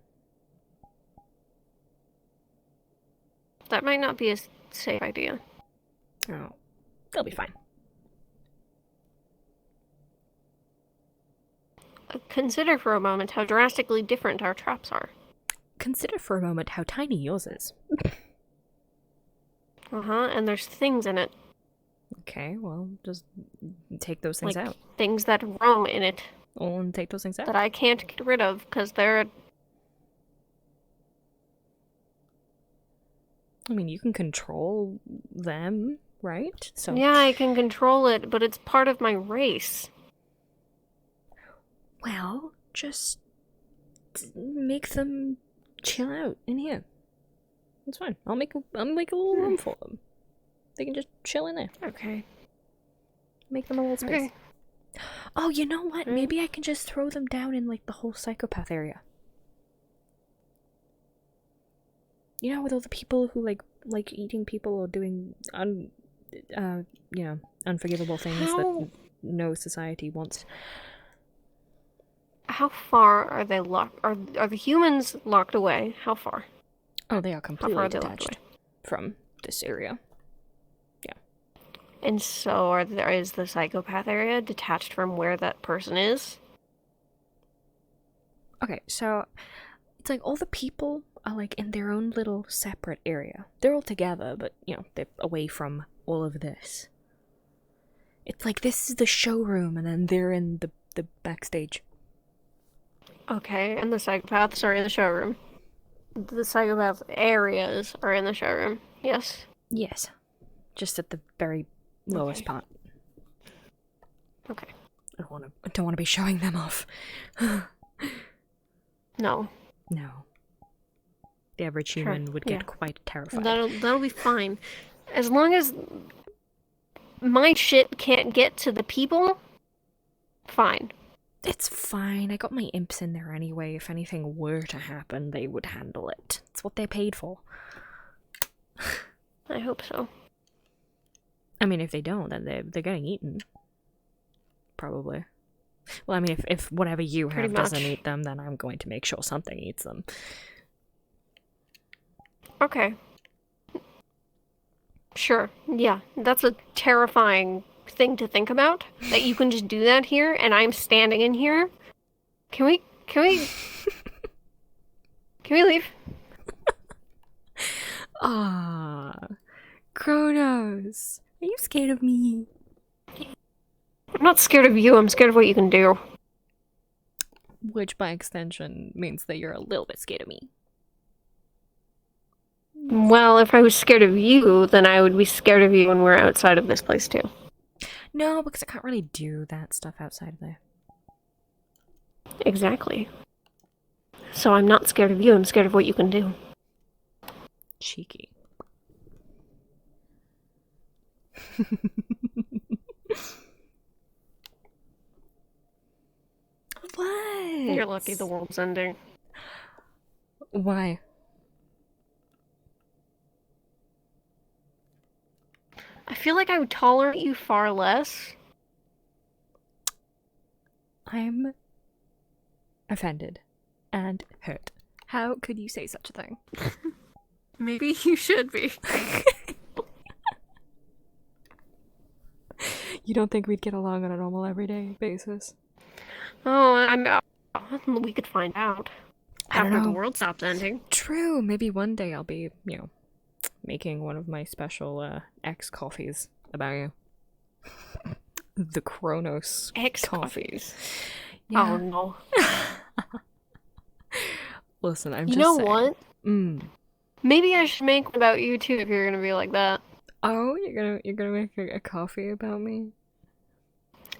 That might not be a safe idea. Oh, they'll be fine. Consider for a moment how drastically different our traps are. Consider for a moment how tiny yours is. And there's things in it. Okay, well, just take those things Like out. things that roam in it Well, and take those things out. that I can't get rid of because they're... I mean, you can control them, right? So Yeah, I can control it, but it's part of my race. well, just make them chill out in here. That's fine. I'll make a little room for them. They can just chill in there. Okay. Make them a little space. Okay. Oh, you know what? Mm. Maybe I can just throw them down in like the whole psychopath area. You know, with all the people who like eating people or doing unforgivable things that no society wants. How far are they locked? Are the humans locked away? How far? Oh, they are How completely far are they locked detached away? from this area. And so is the psychopath area detached from where that person is? Okay, so it's like all the people are like in their own little separate area. They're all together, but you know, they're away from all of this. It's like this is the showroom and then they're in the backstage. Okay, and the psychopaths are in the showroom. The psychopath areas are in the showroom. Yes. Yes. Just at the very lowest Okay. part. Okay. I don't wanna be showing them off. No. No. The average Sure, human would get yeah. quite terrified. That'll be fine. As long as my shit can't get to the people, fine. It's fine. I got my imps in there anyway. If anything were to happen, they would handle it. It's what they're paid for. I hope so. I mean, if they don't, then they're getting eaten. Probably. Well, I mean, if whatever you Pretty have doesn't much. eat them, then I'm going to make sure something eats them. Okay. Sure. Yeah, that's a terrifying thing to think about. That you can just do that here, and I'm standing in here. Can we leave? Ah, Kronos, are you scared of me? I'm not scared of you. I'm scared of what you can do. Which, by extension, means that you're a little bit scared of me. Well, if I was scared of you, then I would be scared of you when we're outside of this place too. No, because I can't really do that stuff outside of there. Exactly. So I'm not scared of you. I'm scared of what you can do. Cheeky. What? You're lucky the world's ending. Why? I feel like I would tolerate you far less. I'm offended and hurt. How could you say such a thing? Maybe you should be. You don't think we'd get along on a normal everyday basis? Oh, we could find out I don't after the know. world stops ending. True, maybe one day I'll be, making one of my special X coffees about you. The Kronos X coffees. Oh no. Listen, I'm You just know saying. what? Maybe I should make one about you too if you're gonna be like that. Oh, you're gonna make a coffee about me?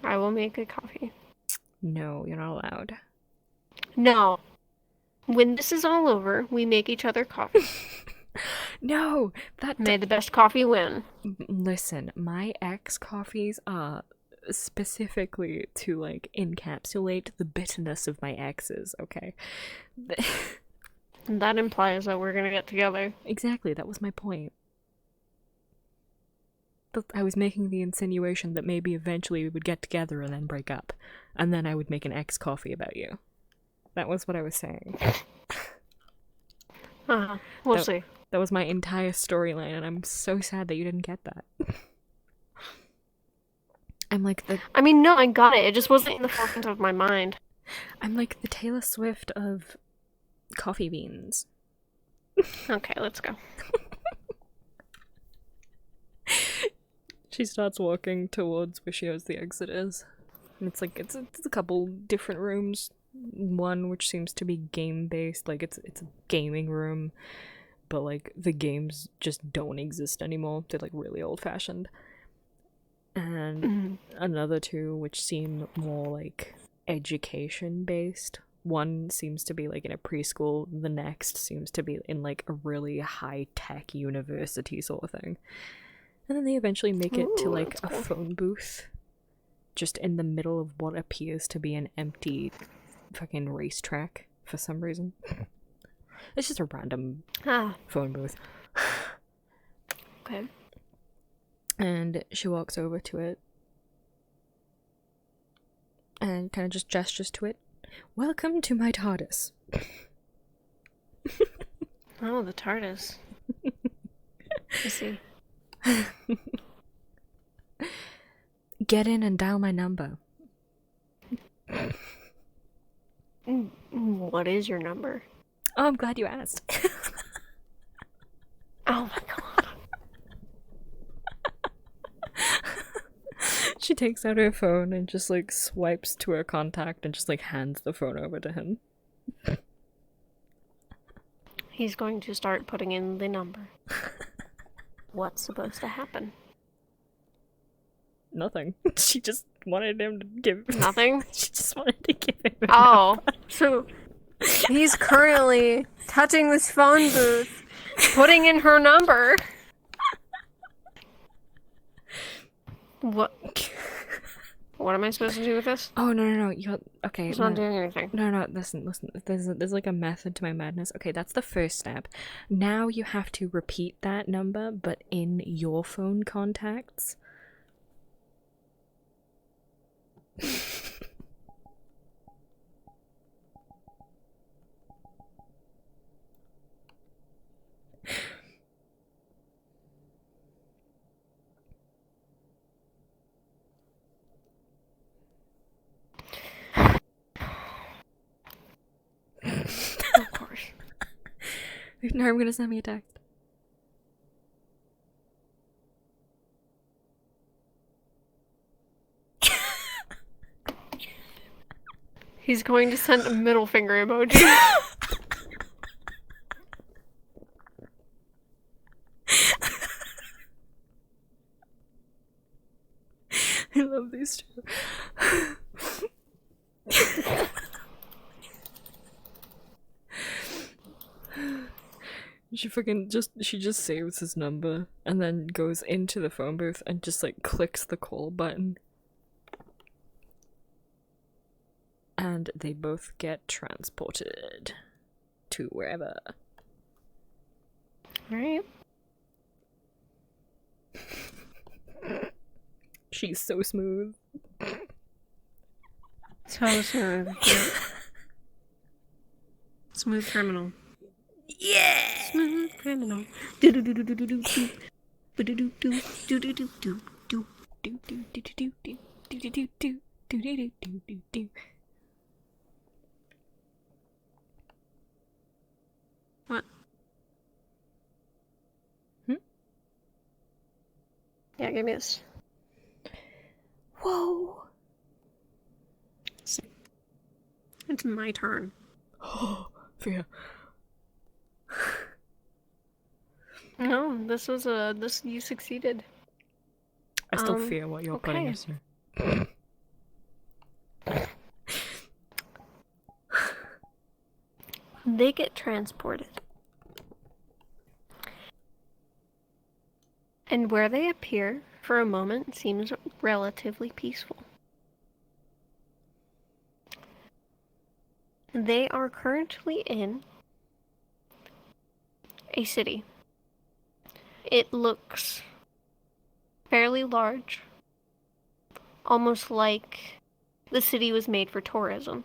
I will make a coffee. No, you're not allowed. No. When this is all over, we make each other coffee. No, that May the best coffee win. Listen, my X coffees are specifically to like encapsulate the bitterness of my exes, okay? That implies that we're gonna get together. Exactly, that was my point. But I was making the insinuation that maybe eventually we would get together and then break up, and then I would make an X coffee about you. That was what I was saying. We'll see. That was my entire storyline, and I'm so sad that you didn't get that. I'm like the I mean, no, I got it. It just wasn't in the forefront of my mind. Taylor Swift of coffee beans. Okay, let's go. She starts walking towards where she knows the exit is. And it's like, it's a couple different rooms. One which seems to be game-based, like it's a gaming room, but like the games just don't exist anymore. They're like really old-fashioned. And another two which seem more like education-based. One seems to be like in a preschool, the next seems to be in like a really high-tech university sort of thing. And then they eventually make it to Ooh, like that's a cool. phone booth just in the middle of what appears to be an empty fucking racetrack for some reason. It's just a random Ah, phone booth. okay. And she walks over to it and kind of just gestures to it. Welcome to my TARDIS. Oh, the TARDIS. I see. Get in and dial my number. What is your number? Oh, I'm glad you asked. Oh my god. She takes out her phone and just like swipes to her contact and just like hands the phone over to him. He's going to start putting in the number. What's supposed to happen? Nothing. She just wanted him to give. Nothing? She just wanted to give him. A Oh, so he's currently touching this phone booth, putting in her number. What? What am I supposed to do with this? Oh no! You're okay. He's not doing anything. No. Listen. There's like a method to my madness. Okay, that's the first step. Now you have to repeat that number, but in your phone contacts. Of course. No, I'm gonna send me a text. He's going to send a middle finger emoji. I love these two. She just saves his number and then goes into the phone booth and just like clicks the call button. And they both get transported to wherever. Right? She's so smooth. So smooth. Yeah. Smooth criminal. Yeah! Smooth criminal. What? Yeah, give me this. Whoa! It's my turn. Fear. No, this was you succeeded. I still fear what you're putting okay. us through. They get transported. And where they appear for a moment seems relatively peaceful. They are currently in a city. It looks fairly large, almost like the city was made for tourism.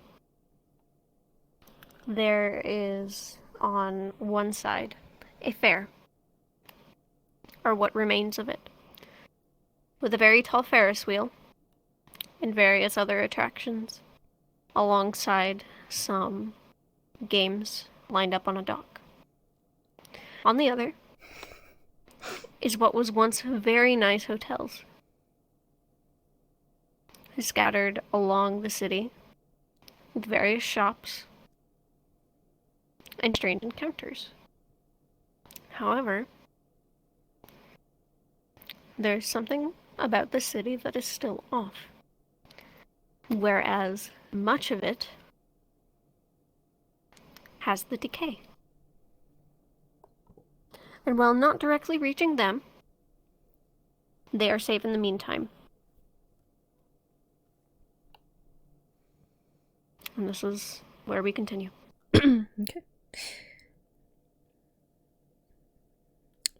There is, on one side, a fair, or what remains of it, with a very tall Ferris wheel and various other attractions, alongside some games lined up on a dock. On the other is what was once very nice hotels, scattered along the city with various shops and strange encounters. However, there's something about the city that is still off, whereas much of it has the decay. And while not directly reaching them, they are safe in the meantime. And this is where we continue. Okay.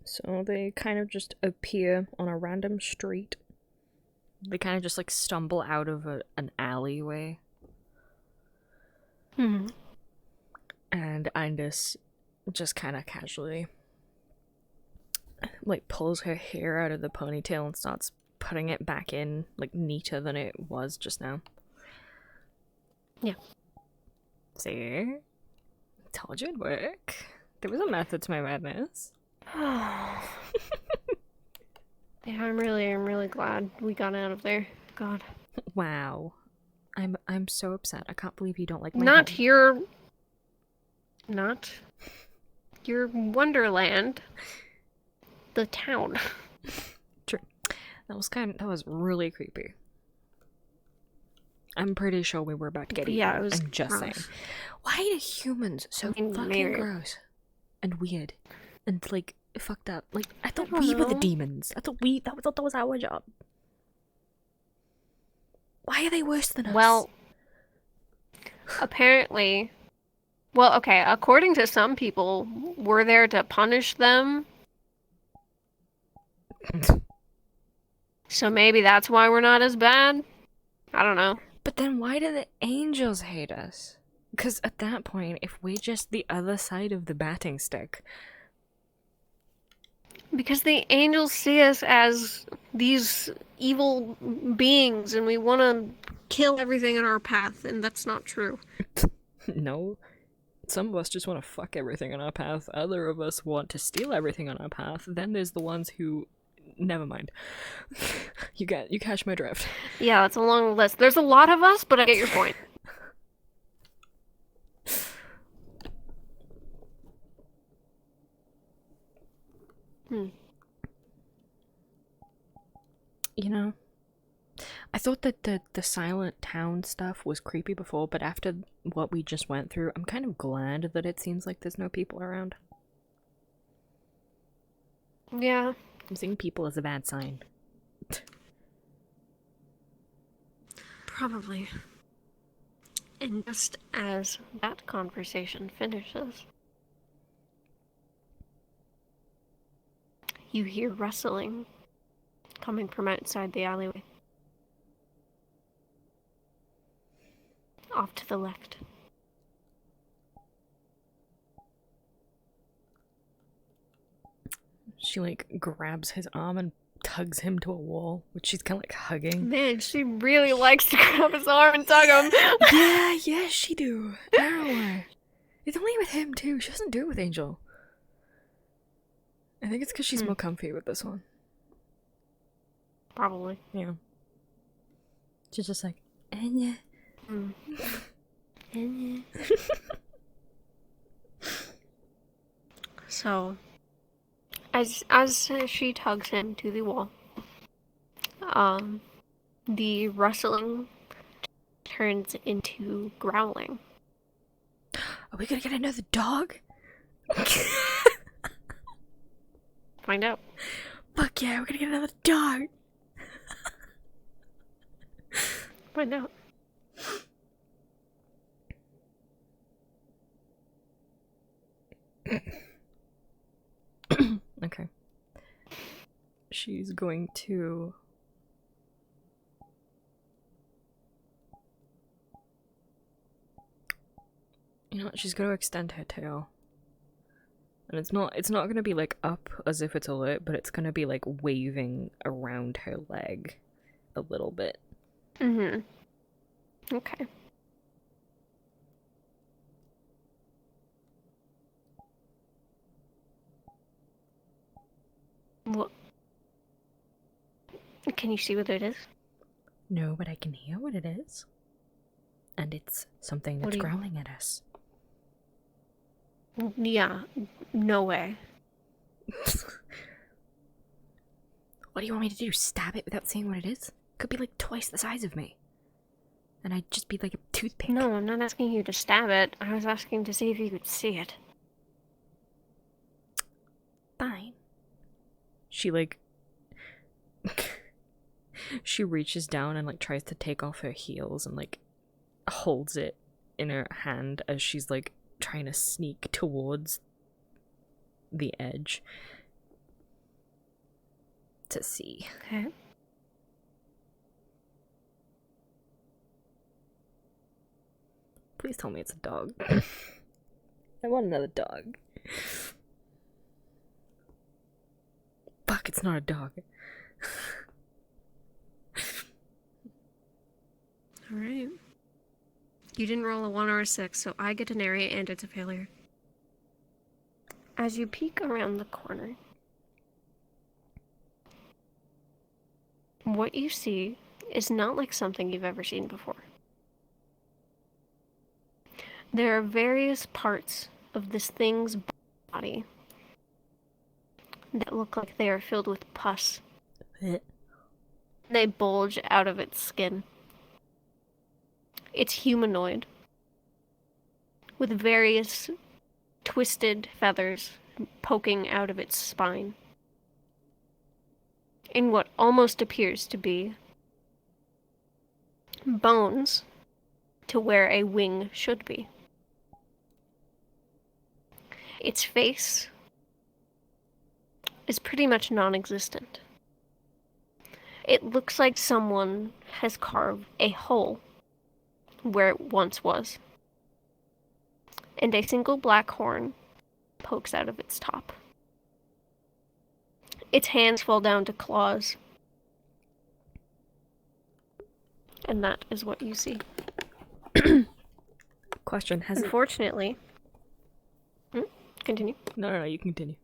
So they kind of just appear on a random street. They kind of just like stumble out of an alleyway. Hmm. And Indus just kind of casually like pulls her hair out of the ponytail and starts putting it back in like neater than it was just now. Yeah. See? Told you it'd work. There was a method to my madness. Yeah, I'm really glad we got out of there. God. Wow. I'm so upset. I can't believe you don't like my Not home. your Wonderland. The town. That was really creepy. I'm pretty sure we were about to get eaten. Yeah, it was I'm just saying. gross. Why are humans so I mean, fucking maybe. gross and weird and like fucked up? Like I thought don't we were the know. demons. I thought that was our job. Why are they worse than us? Well, apparently, well, okay, according to some people, we're there to punish them. So maybe that's why we're not as bad. I don't know. But then why do the angels hate us? Because at that point, if we're just the other side of the batting stick, Because the angels see us as these evil beings and we want to kill everything in our path, and that's not true. no. Some of us just want to fuck everything on our path. Other of us want to steal everything on our path. Then there's the ones who... Never mind. You catch my drift. Yeah, it's a long list. There's a lot of us, but I get your point. You know, I thought that the silent town stuff was creepy before, but after what we just went through, I'm kind of glad that it seems like there's no people around. Yeah. I'm seeing people as a bad sign. Probably. And just as that conversation finishes, you hear rustling coming from outside the alleyway. Off to the left. She like grabs his arm and tugs him to a wall, which she's kind of like hugging. Man, she really likes to grab his arm and tug him. Yeah, she do. Arrow. It's only with him too. She doesn't do it with Angel. I think it's because she's more comfy with this one. Probably. Yeah. She's just like, Anya. So, as she tugs him to the wall, the rustling turns into growling. Are we gonna get another dog? Find out. Fuck yeah, we're gonna get another dog. Find out. Okay. She's going to... You know what? She's going to extend her tail. And it's not going to be like up as if it's alert, but it's going to be like waving around her leg a little bit. Mm-hmm. Okay. What? Can you see what it is? No, but I can hear what it is. And it's something that's growling at us. Yeah, no way. What do you want me to do? Stab it without seeing what it is? Could be like twice the size of me. And I'd just be like a toothpick. No, I'm not asking you to stab it. I was asking to see if you could see it. Fine. She like... she reaches down and like tries to take off her heels and like holds it in her hand as she's like trying to sneak towards the edge to see. Okay. Please tell me it's a dog. I want another dog. Fuck, it's not a dog. Alright. You didn't roll a 1 or a 6, so I get an area and it's a failure. As you peek around the corner, what you see is not like something you've ever seen before. There are various parts of this thing's body that look like they are filled with pus. They bulge out of its skin. It's humanoid, with various twisted feathers poking out of its spine, in what almost appears to be bones to where a wing should be. Its face is pretty much non-existent. It looks like someone has carved a hole where it once was, and a single black horn pokes out of its top. Its hands fall down to claws, and that is what you see. Question, has it... Unfortunately... Continue. No, you continue.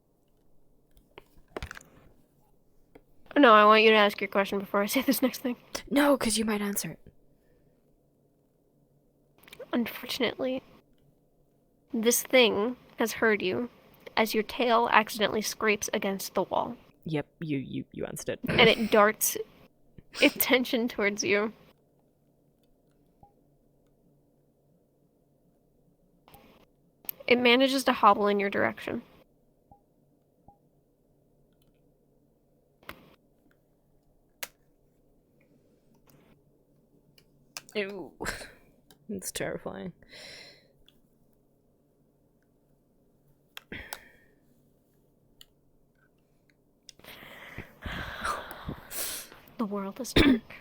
No, I want you to ask your question before I say this next thing. No, because you might answer it. Unfortunately, this thing has heard you as your tail accidentally scrapes against the wall. Yep, you answered it. And it darts its attention towards you. It manages to hobble in your direction. Ew. It's terrifying. The world is dark.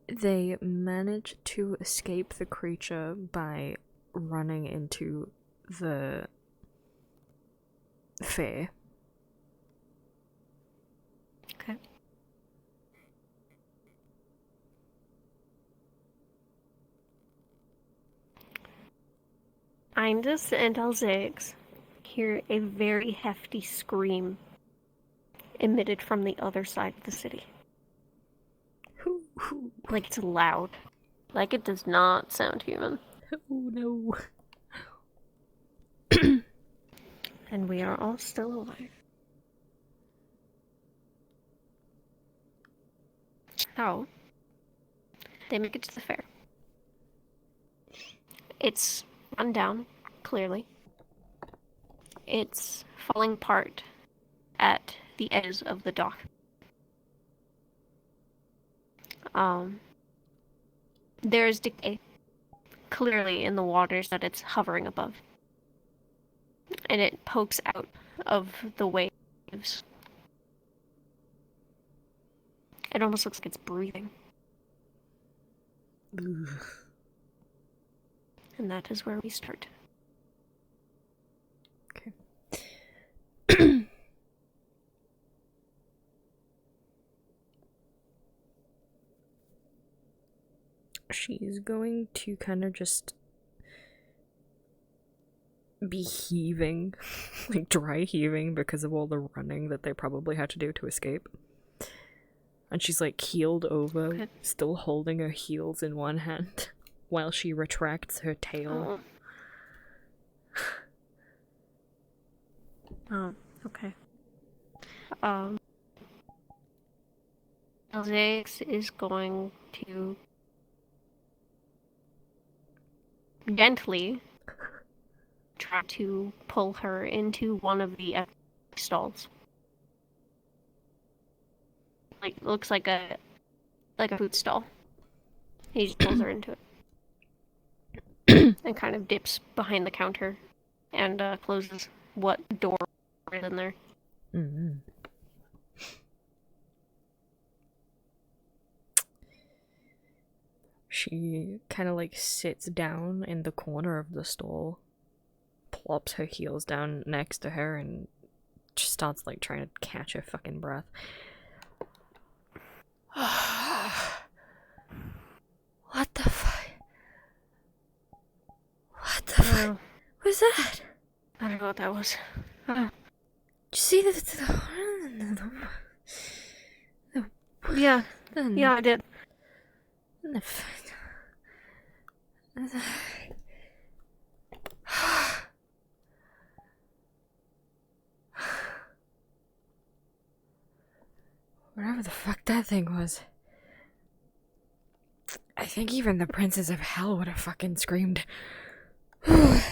They manage to escape the creature by running into the fair. Okay. Indus and Alzegs hear a very hefty scream emitted from the other side of the city. Like it's loud. Like it does not sound human. Oh no. And we are all still alive. So, they make it to the fair. It's run down, clearly. It's falling apart at the edges of the dock. There's decay, clearly in the waters that it's hovering above. And it pokes out of the waves. It almost looks like it's breathing. Ugh. And that is where we start. Okay. She's going to kind of just be heaving, like dry heaving because of all the running that they probably had to do to escape. And she's like keeled over, Okay. still holding her heels in one hand while she retracts her tail. Oh, okay. Alzex is going to gently try to pull her into one of the stalls. Like, looks like a food stall. He just pulls her into it. and kind of dips behind the counter and closes what door is in there. Mm-hmm. She kind of like sits down in the corner of the stall, plops her heels down next to her, and just starts like trying to catch her fucking breath. What the fuck? What the fuck was that? I don't know what that was. Did you see Yeah, yeah, I did. Whatever the fuck that thing was. I think even the princes of hell would have fucking screamed. I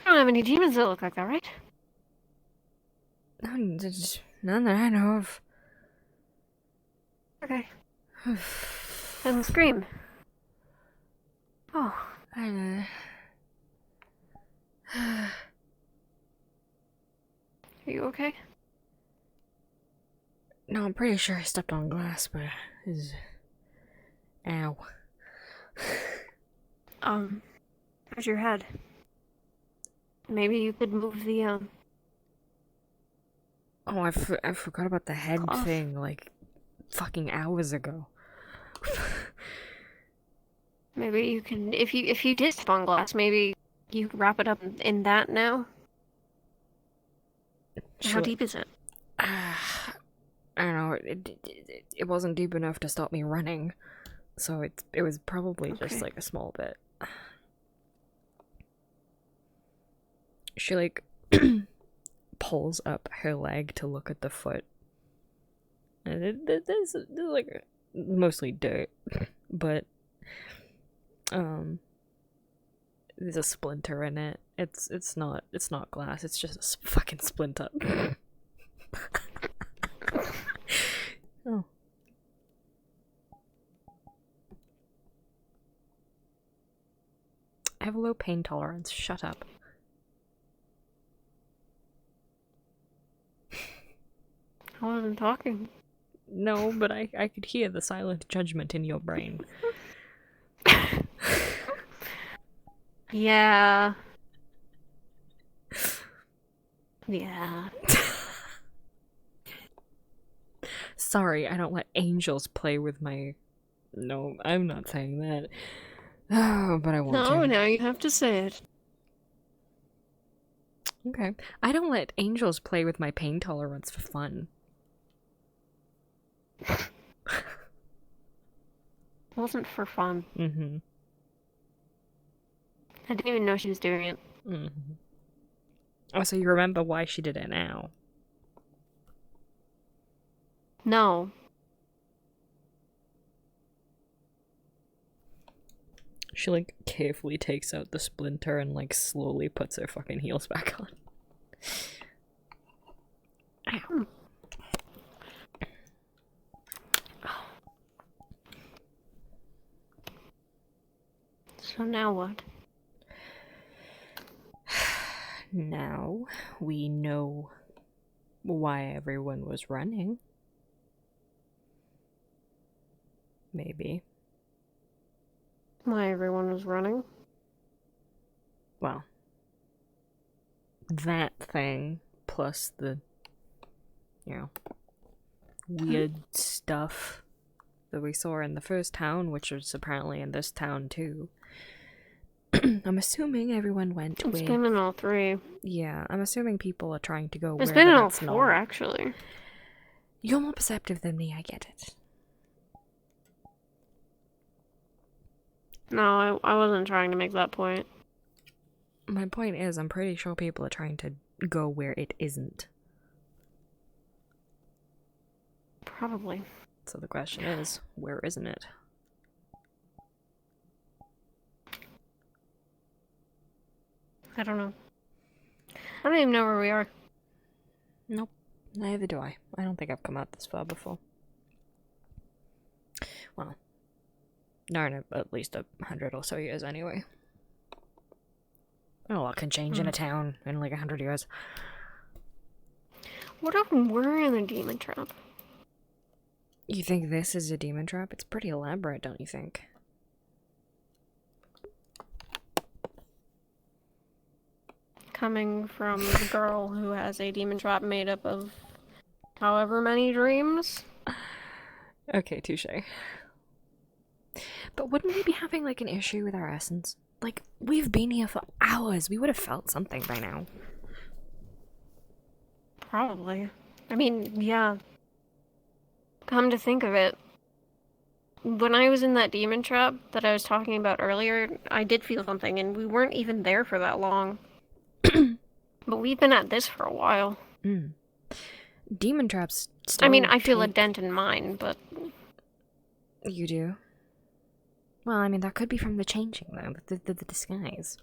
don't have any demons that look like that, right? No, there's none that I know of. Okay. And scream. Oh. I Are you okay? No, I'm pretty sure I stepped on glass, but ow. How's your head? Maybe you could move the, Oh, I forgot about the head Cough. thing, like, fucking hours ago. Maybe you can, if you did step on glass, maybe you could wrap it up in that now? How deep is it? I don't know, it wasn't deep enough to stop me running, so it was probably just, Okay. like, a small bit. She, like, pulls up her leg to look at the foot. And there's like, mostly dirt, but, there's a splinter in it. It's not glass, it's just a fucking splinter. Oh. I have a low pain tolerance, shut up. I wasn't talking. No, but I could hear the silent judgment in your brain. Yeah. Yeah. Sorry, I don't let angels play with my... No, I'm not saying that. Oh, but I want No, to. now you have to say it. Okay. I don't let angels play with my pain tolerance for fun. It wasn't for fun. Mm-hmm. I didn't even know she was doing it. Mm-hmm. Oh, so you remember why she did it now? No. She, like, carefully takes out the splinter and, like, slowly puts her fucking heels back on. Ow. So now what? Now we know why everyone was running. Maybe. Why everyone was running? Well, that thing plus the, you know, weird stuff that we saw in the first town, which was apparently in this town too. I'm assuming everyone went It's with... been in all three. Yeah, I'm assuming people are trying to go It's wherever been in all that's four, not. actually. You're more perceptive than me, I get it. No, I wasn't trying to make that point. My point is, I'm pretty sure people are trying to go where it isn't. Probably. So the question is, where isn't it? I don't know. I don't even know where we are. Nope, neither do I. I don't think I've come out this far before. Well, No, no, at least 100 or so years anyway. A lot can change in a town in like 100 years. What if we're in a demon trap? You think this is a demon trap? It's pretty elaborate, don't you think? Coming from the girl who has a demon trap made up of however many dreams. Okay, touche. But wouldn't we be having like an issue with our essence? Like, we've been here for hours. We would have felt something by now. Probably. I mean, yeah. Come to think of it, when I was in that demon trap that I was talking about earlier, I did feel something, and we weren't even there for that long. But we've been at this for a while. Demon traps still I mean, I feel a take- dent in mine, but You do? Well, I mean, that could be from the changing, though. The disguise.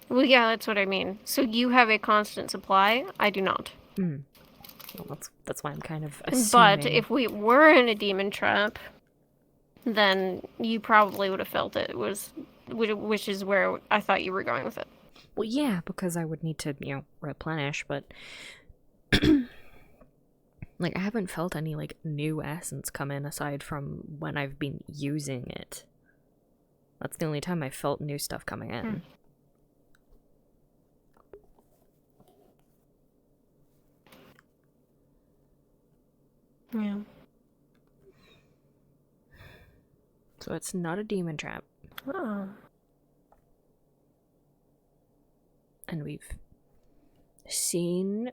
well, yeah, that's what I mean. So you have a constant supply. I do not. Well, that's why I'm kind of assuming. But if we were in a demon trap, then you probably would have felt it. Which is where I thought you were going with it. Well, yeah, because I would need to, replenish, but... like, I haven't felt any, like, new essence come in aside from when I've been using it. That's the only time I felt new stuff coming in. Yeah. So it's not a demon trap. Oh. And we've seen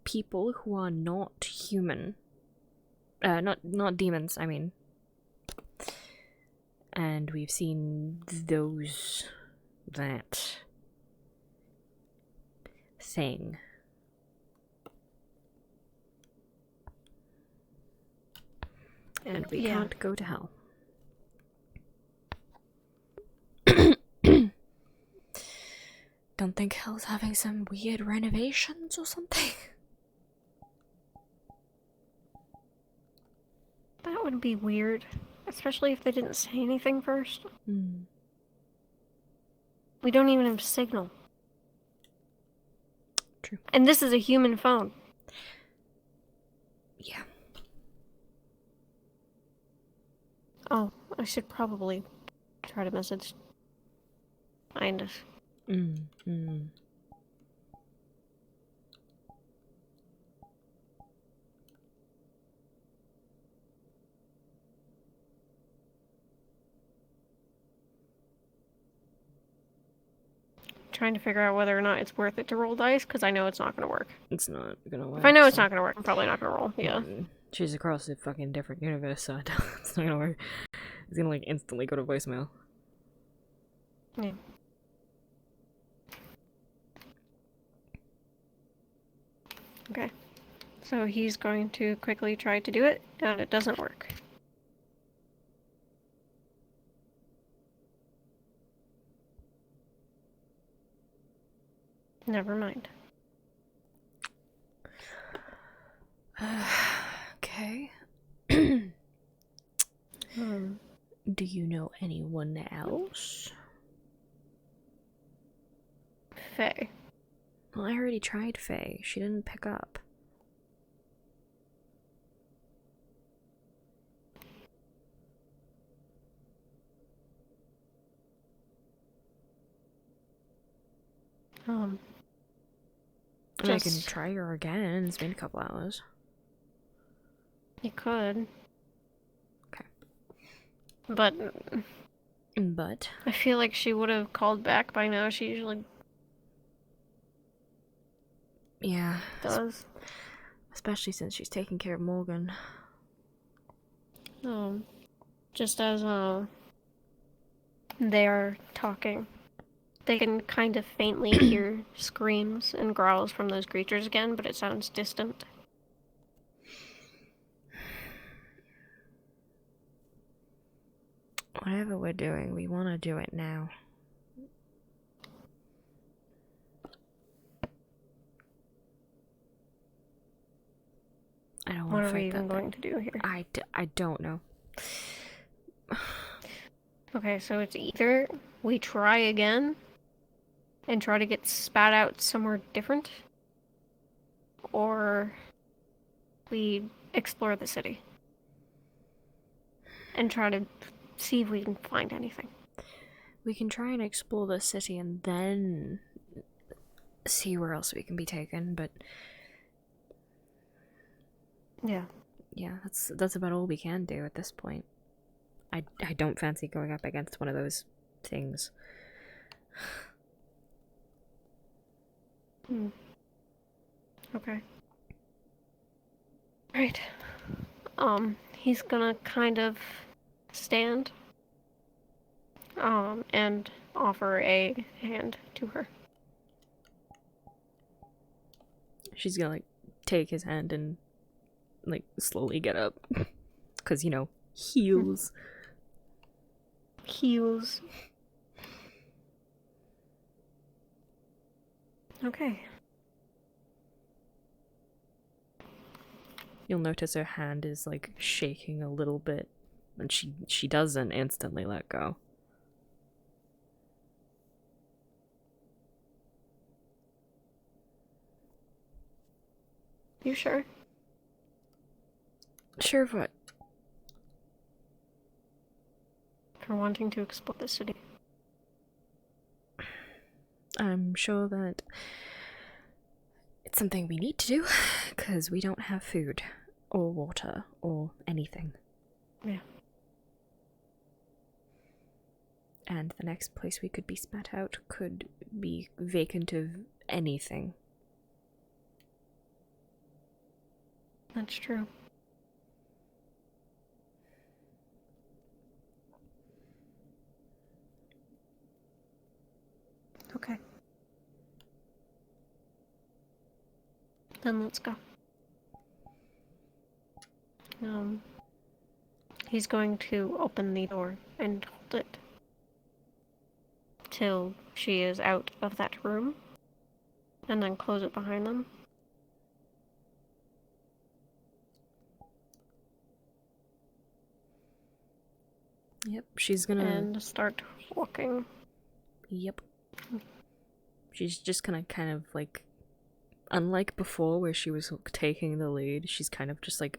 people who are not human. Not demons, I mean. And we've seen those... that... thing. And we Yeah. can't go to hell. Don't think hell's having some weird renovations or something? That would be weird. Especially if they didn't say anything first. We don't even have signal. True. And this is a human phone. Yeah. Oh, I should probably try to message Indus. Trying to figure out whether or not it's worth it to roll dice, because I know it's not going to work. It's not gonna work. If I know it's so- not going to work, I'm probably not going to roll. Yeah. She's across a fucking different universe, so I don't, it's not gonna work. It's gonna, like, instantly go to voicemail. Yeah. Okay. So he's going to quickly try to do it, and it doesn't work. Never mind. Okay. Hmm. Do you know anyone else? Faye. Well, I already tried Faye. She didn't pick up. I mean, I can Just- try her again. It's been a couple hours. You could. Okay. But But I feel like she would have called back by now. She usually yeah, does. especially since she's taking care of Morgan. Just as they're talking, they can kind of faintly hear screams and growls from those creatures again, but it sounds distant. Whatever we're doing, we want to do it now. I don't What want to are we fight even that going to do here? I don't know. Okay, so it's either we try again and try to get spat out somewhere different, or we explore the city and try to see if we can find anything. We can try and explore the city and then see where else we can be taken, but Yeah. yeah, that's about all we can do at this point. I don't fancy going up against one of those things. Okay. Right. He's gonna kind of stand, and offer a hand to her. She's gonna like take his hand and like slowly get up. Cause you know, heels. Heels. Okay. You'll notice her hand is like shaking a little bit, and she doesn't instantly let go. You sure? Sure of what? For wanting to explore the city. I'm sure that it's something we need to do, because we don't have food, or water, or anything. Yeah. And the next place we could be spat out could be vacant of anything. That's true. Okay. Then let's go. He's going to open the door and hold it till she is out of that room, and then close it behind them. Yep, she's gonna... And start walking. Yep. She's just gonna kind of like... Unlike before where she was taking the lead, she's kind of just like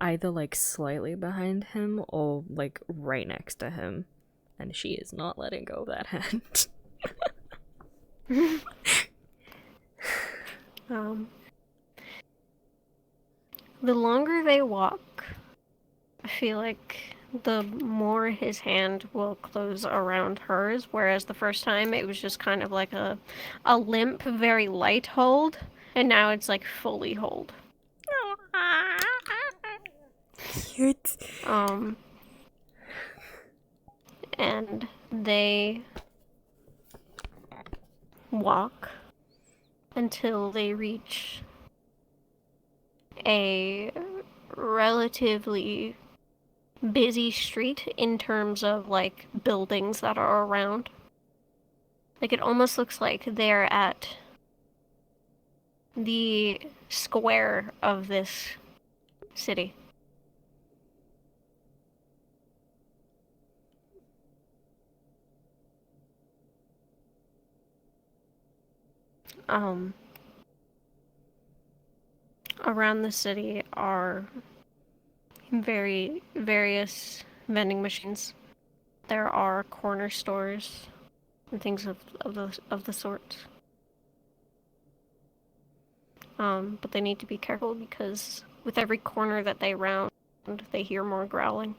either like slightly behind him or like right next to him. And she is not letting go of that hand. The longer they walk, I feel like the more his hand will close around hers, whereas the first time it was just kind of like a limp, very light hold, and now it's like fully hold. Cute. And they walk until they reach a relatively busy street in terms of like buildings that are around. Like it almost looks like they're at the square of this city. Around the city are various vending machines. There are corner stores and things of the sort. But they need to be careful because with every corner that they round, they hear more growling.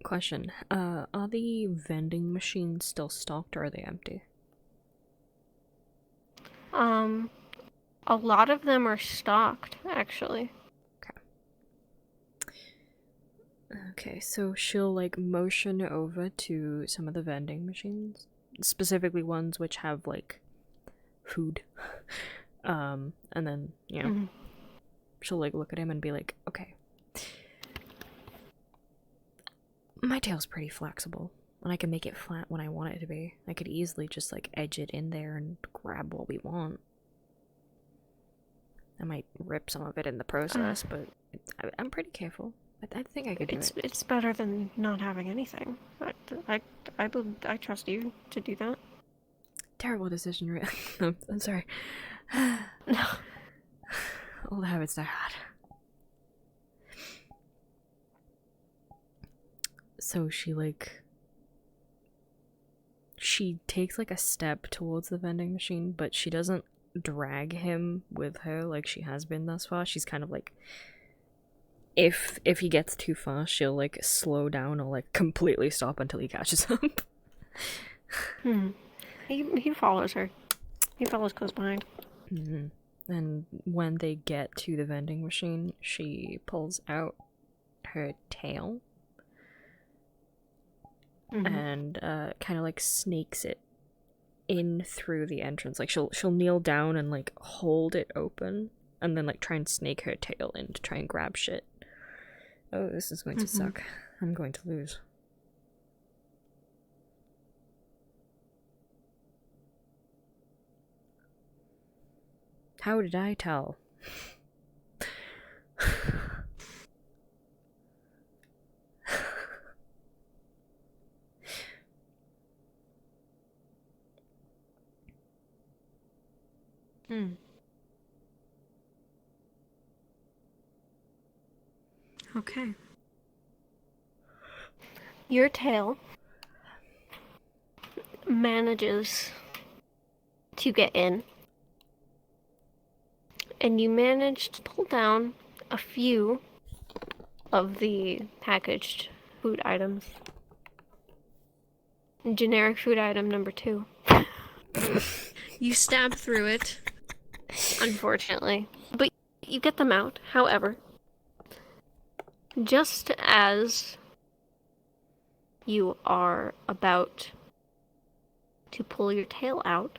Question. Are the vending machines still stocked or are they empty? A lot of them are stocked, actually. Okay, so she'll like motion over to some of the vending machines, specifically ones which have like food. And then, you know, she'll like look at him and be like, okay. My tail's pretty flexible, and I can make it flat when I want it to be. I could easily just like edge it in there and grab what we want. I might rip some of it in the process, but I'm pretty careful. I think I could do it. It's better than not having anything. I trust you to do that. Terrible decision, really. I'm sorry. No. All the habits I had. So she takes like a step towards the vending machine, but she doesn't drag him with her like she has been thus far. She's kind of like, if he gets too far, she'll like slow down or like completely stop until he catches up. He follows her. He follows close behind. And when they get to the vending machine, she pulls out her tail and kind of like snakes it in through the entrance. Like she'll kneel down and like hold it open and then like try and snake her tail in to try and grab shit. Oh, this is going to suck. I'm going to lose. How did I tell? Okay. Your tail manages to get in, and you manage to pull down a few of the packaged food items. Generic food item number 2. You stab through it, unfortunately, but you get them out. However, just as you are about to pull your tail out,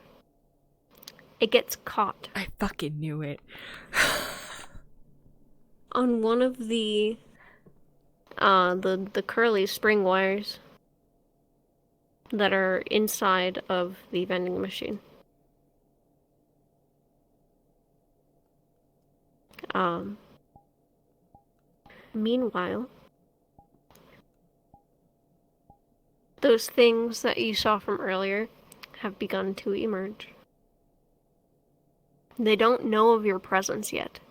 it gets caught I fucking knew it. on one of the curly spring wires that are inside of the vending machine. Meanwhile, those things that you saw from earlier have begun to emerge. They don't know of your presence yet,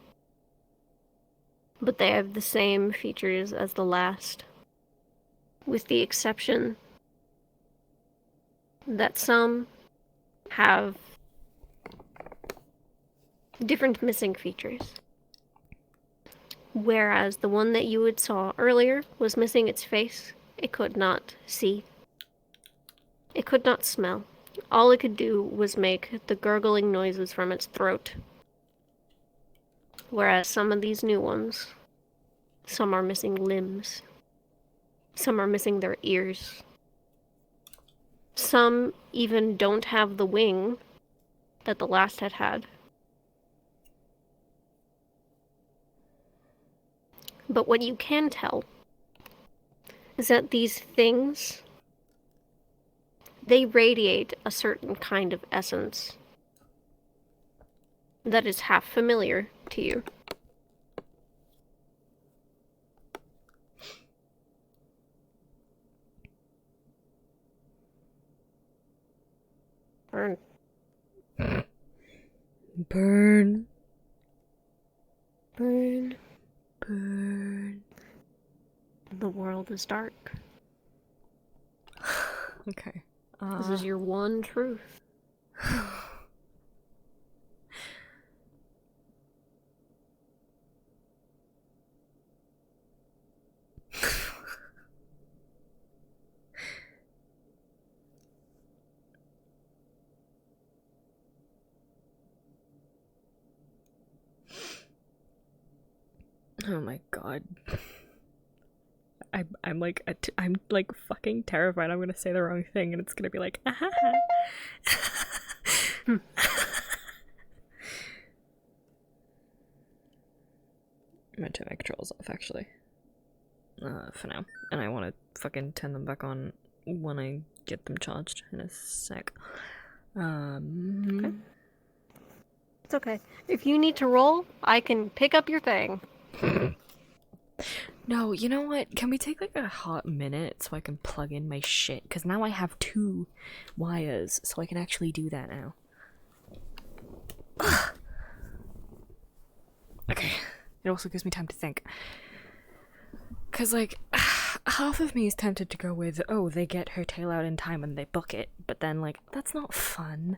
but they have the same features as the last, with the exception that some have different missing features. Whereas the one that you had saw earlier was missing its face. It could not see. It could not smell. All it could do was make the gurgling noises from its throat. Whereas some of these new ones, some are missing limbs. Some are missing their ears. Some even don't have the wing that the last had had. But what you can tell is that these things, they radiate a certain kind of essence that is half familiar to you. Burn. Burn. Burn. Burn. The world is dark. Okay. This is your one truth. Oh my god. I'm like I'm like fucking terrified. I'm gonna say the wrong thing and it's gonna be like ah. I'm gonna turn my controls off actually. For now. And I wanna fucking turn them back on when I get them charged in a sec. Okay. It's okay. If you need to roll, I can pick up your thing. No, you know what? Can we take like a hot minute so I can plug in my shit? Because now I have 2 wires, so I can actually do that now. Okay. It also gives me time to think. Because, like, half of me is tempted to go with, oh, they get her tail out in time and they book it. But then, like, that's not fun.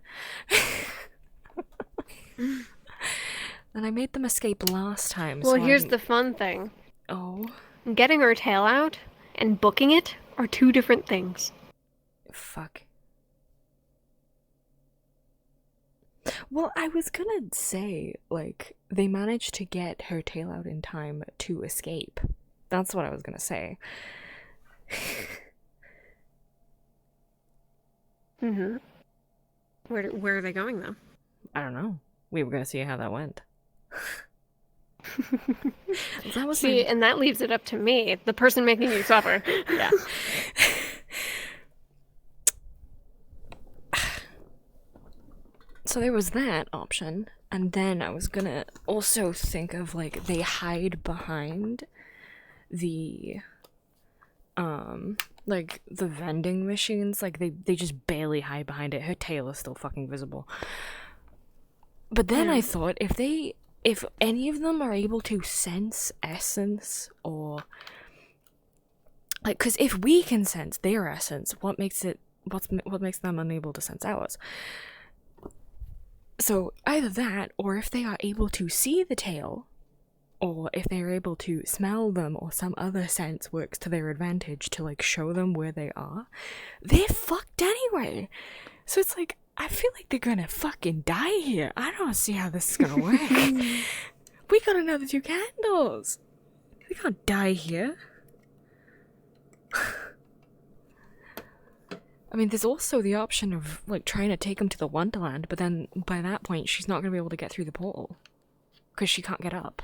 And I made them escape last time. Well, so here's the fun thing. Oh. Getting her tail out and booking it are 2 different things. Fuck. Well, I was gonna say, like, they managed to get her tail out in time to escape. That's what I was gonna say. Mm-hmm. Where are they going, though? I don't know. We were gonna see how that went. That was See, and that leaves it up to me, the person making you suffer. yeah. So there was that option, and then I was gonna also think of, like, they hide behind the like the vending machines, like they just barely hide behind it. Her tail is still fucking visible. But then I thought, if any of them are able to sense essence, or like, because if we can sense their essence, what makes them unable to sense ours? So either that, or if they are able to see the tail, or if they are able to smell them, or some other sense works to their advantage to, like, show them where they are, they're fucked anyway. So it's like, I feel like they're gonna fucking die here. I don't see how this is gonna work. We got another 2 candles. We can't die here. I mean, there's also the option of, like, trying to take them to the Wonderland, but then by that point, she's not gonna be able to get through the portal. Because she can't get up.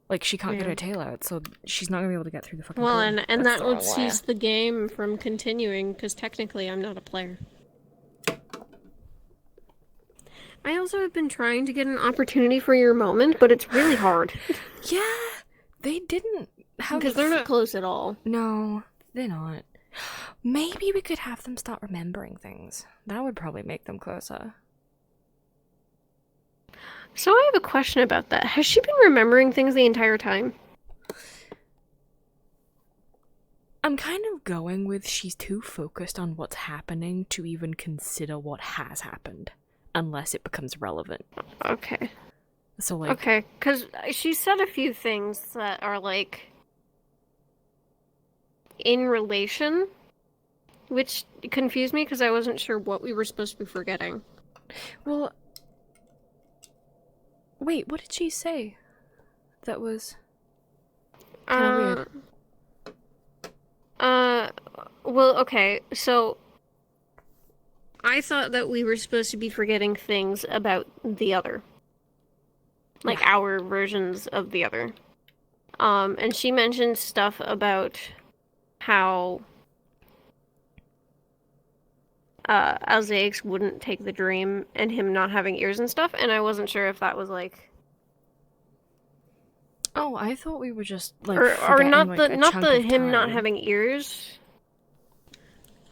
Like, she can't get her tail out, so she's not gonna be able to get through the fucking Well, portal. and That's that the would wrong wire. cease the game from continuing, because technically I'm not a player. I also have been trying to get an opportunity for your moment, but it's really hard. Yeah, they didn't have... Because they're not close at all. No, they're not. Maybe we could have them start remembering things. That would probably make them closer. So I have a question about that. Has she been remembering things the entire time? I'm kind of going with she's too focused on what's happening to even consider what has happened. Unless it becomes relevant. Okay. So, like... Okay, because she said a few things that are, like, in relation, which confused me because I wasn't sure what we were supposed to be forgetting. Well... Wait, what did she say? That was... kinda weird. Well, okay, so... I thought that we were supposed to be forgetting things about the other. Like, our versions of the other. And she mentioned stuff about how Alzaix wouldn't take the dream and him not having ears and stuff, and I wasn't sure if that was, like... Oh, I thought we were just, like, Or forgetting, not like, the a not chunk the of him not time. having ears.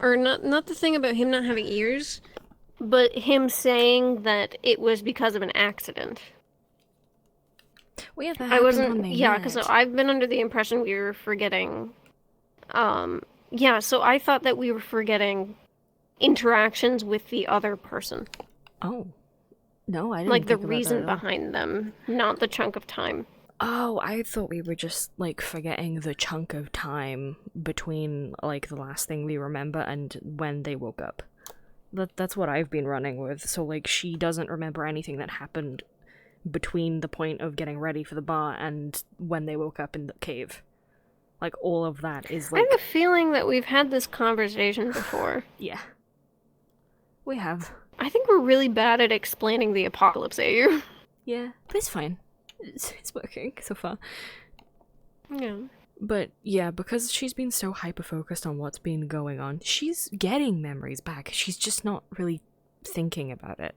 Or not the thing about him not having ears, but him saying that it was because of an accident. Well, yeah, that I happened wasn't. when they Yeah, because met. I've been under the impression we were forgetting. Yeah, so I thought that we were forgetting interactions with the other person, Oh. No, I didn't like the think about that reason at all. behind them, not the chunk of time. Oh, I thought we were just, like, forgetting the chunk of time between, like, the last thing we remember and when they woke up. That's what I've been running with. So, like, she doesn't remember anything that happened between the point of getting ready for the bar and when they woke up in the cave. Like, all of that is, I like... have a feeling that we've had this conversation before. Yeah. We have. I think we're really bad at explaining the apocalypse, AU. Yeah, but it's fine. It's working so far. Yeah. But yeah, because she's been so hyper-focused on what's been going on, she's getting memories back. She's just not really thinking about it.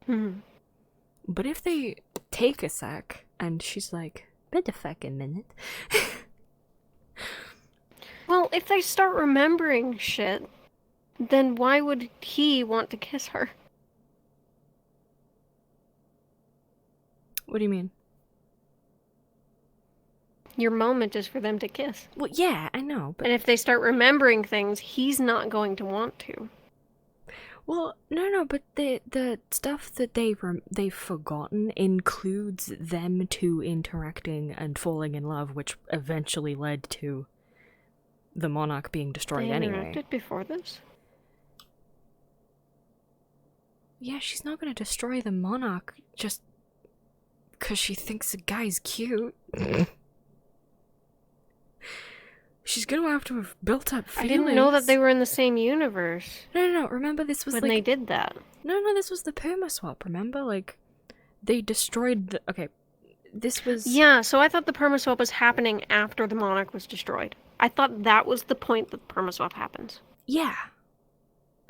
Hmm. But if they take a sec, and she's like, Wait a fucking minute. Well, if they start remembering shit, then why would he want to kiss her? What do you mean? Your moment is for them to kiss. Well, yeah, I know, but And if they start remembering things, he's not going to want to. well, no, but the stuff that they've forgotten includes them two interacting and falling in love, which eventually led to the monarch being destroyed They anyway. interacted before this? Yeah, she's not gonna destroy the monarch just because she thinks the guy's cute. She's gonna have to have built up I feelings. didn't know that they were in the same universe No. Remember, this was when like they did that. No, this was the perma swap. Remember, like they destroyed the. Okay, this was. Yeah, so I thought the permaswap was happening after the monarch was destroyed. I thought that was the point that the permaswap happens. Yeah.